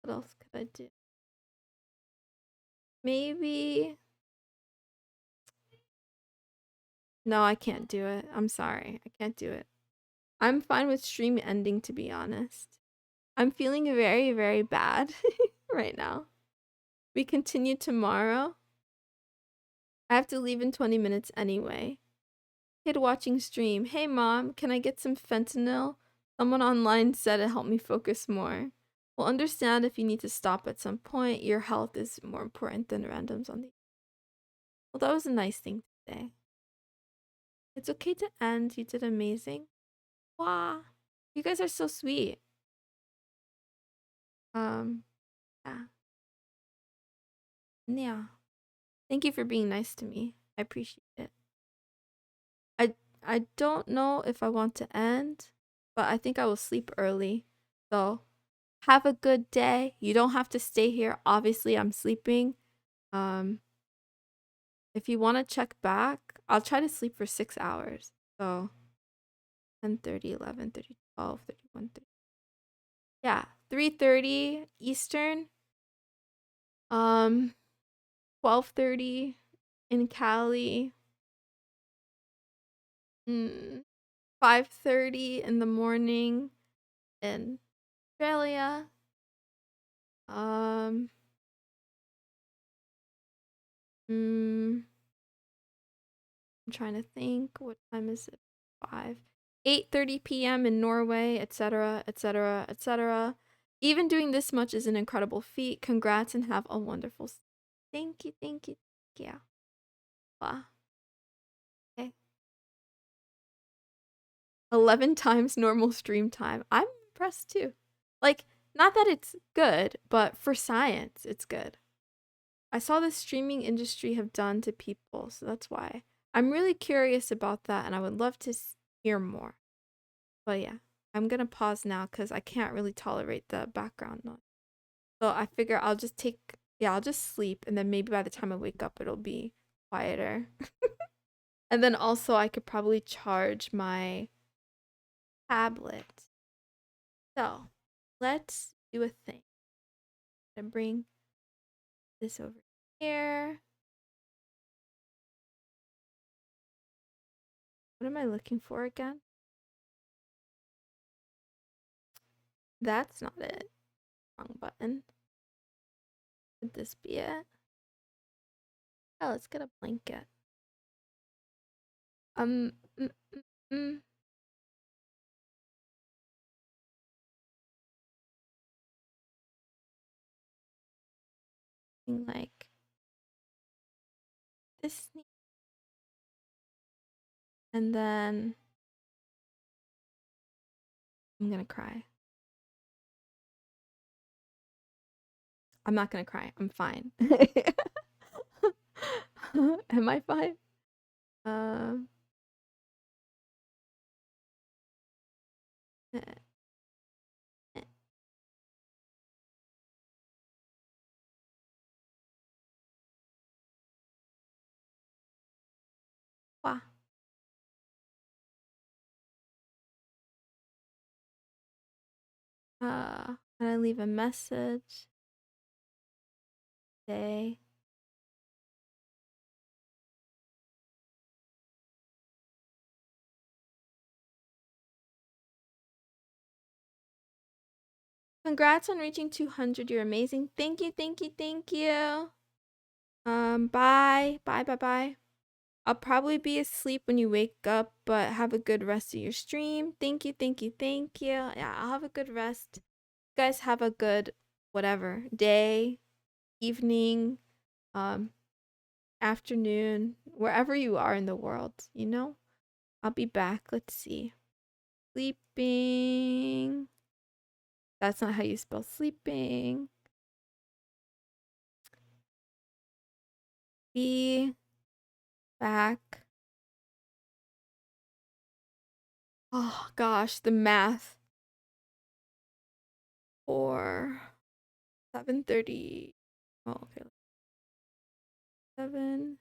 What else could I do? Maybe. No, I can't do it. I'm sorry. I can't do it. I'm fine with stream ending, to be honest. I'm feeling very, very bad right now. We continue tomorrow. I have to leave in 20 minutes anyway. Kid watching stream. Hey mom, can I get some fentanyl? Someone online said it helped me focus more. We'll understand if you need to stop at some point. Your health is more important than randoms on the. Well, that was a nice thing to say. It's okay to end. You did amazing. Wow. You guys are so sweet. Yeah. Yeah. Thank you for being nice to me. I appreciate it. I I don't know if I want to end, but I think I will sleep early. So, have a good day. You don't have to stay here. Obviously, I'm sleeping. Um if you want to check back, I'll try to sleep for 6 hours. So, 10:30, 11:30, 12:30, 1:30. Yeah, 3:30 Eastern. 12:30 in Cali. 5:30 in the morning in Australia. Um, I'm trying to think. What time is it? 5. 8:30 p.m. in Norway, etc., etc., etc. Even doing this much is an incredible feat. Congrats and have a wonderful. Thank you, thank you, yeah. Wow. Okay. 11 times normal stream time. I'm impressed too. Like, not that it's good, but for science, it's good. I saw the streaming industry have done to people, so that's why. I'm really curious about that and I would love to hear more. But yeah, I'm gonna pause now because I can't really tolerate the background noise. So I figure I'll just I'll just sleep and then maybe by the time I wake up, it'll be quieter. And then also I could probably charge my tablet. So let's do a thing. I'm gonna bring this over here. What am I looking for again? That's not it. Wrong button. Could this be it? Oh, let's get a blanket. Mm, mm, mm. Like this, and then I'm gonna cry. I'm not gonna cry. I'm fine. Am I fine? Um. Uh, uh, Wow. Can I leave a message? Say. Congrats on reaching 200. You're amazing. Thank you, thank you, thank you. Bye. Bye, bye, bye. I'll probably be asleep when you wake up, but have a good rest of your stream. Thank you, thank you, thank you. Yeah, I'll have a good rest. You guys have a good whatever day, evening, um, afternoon, wherever you are in the world, you know? I'll be back. Let's see. Sleeping. That's not how you spell sleeping. Be back. Oh gosh, the math. For 7:30. Oh, okay. 7:30.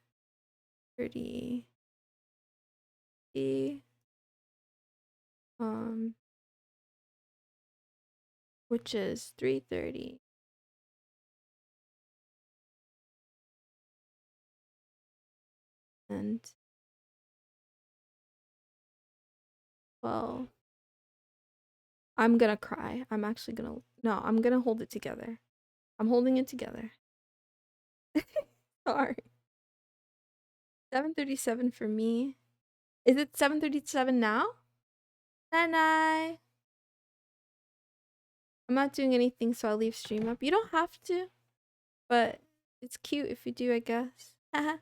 Um, which is 3:30. And well, I'm gonna cry. I'm actually gonna no, I'm gonna hold it together. I'm holding it together. Sorry. 7:37 for me. Is it 7:37 now? Night night. I'm not doing anything, so I'll leave stream up. You don't have to, but it's cute if you do, I guess. Haha.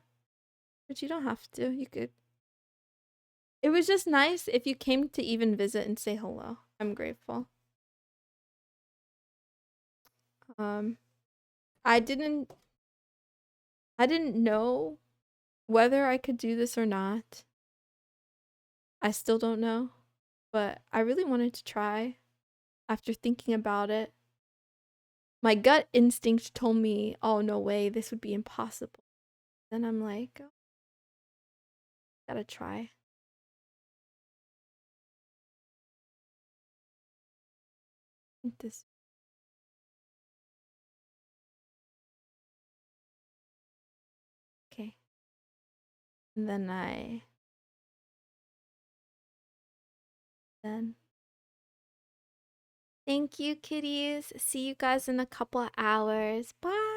But you don't have to. You could. It was just nice if you came to even visit and say hello. I'm grateful. Um, I didn't know whether I could do this or not. I still don't know, but I really wanted to try after thinking about it. My gut instinct told me, "Oh, no way, this would be impossible." Then I'm like, oh, gotta try. This okay. And then then thank you, kitties. See you guys in a couple of hours. Bye.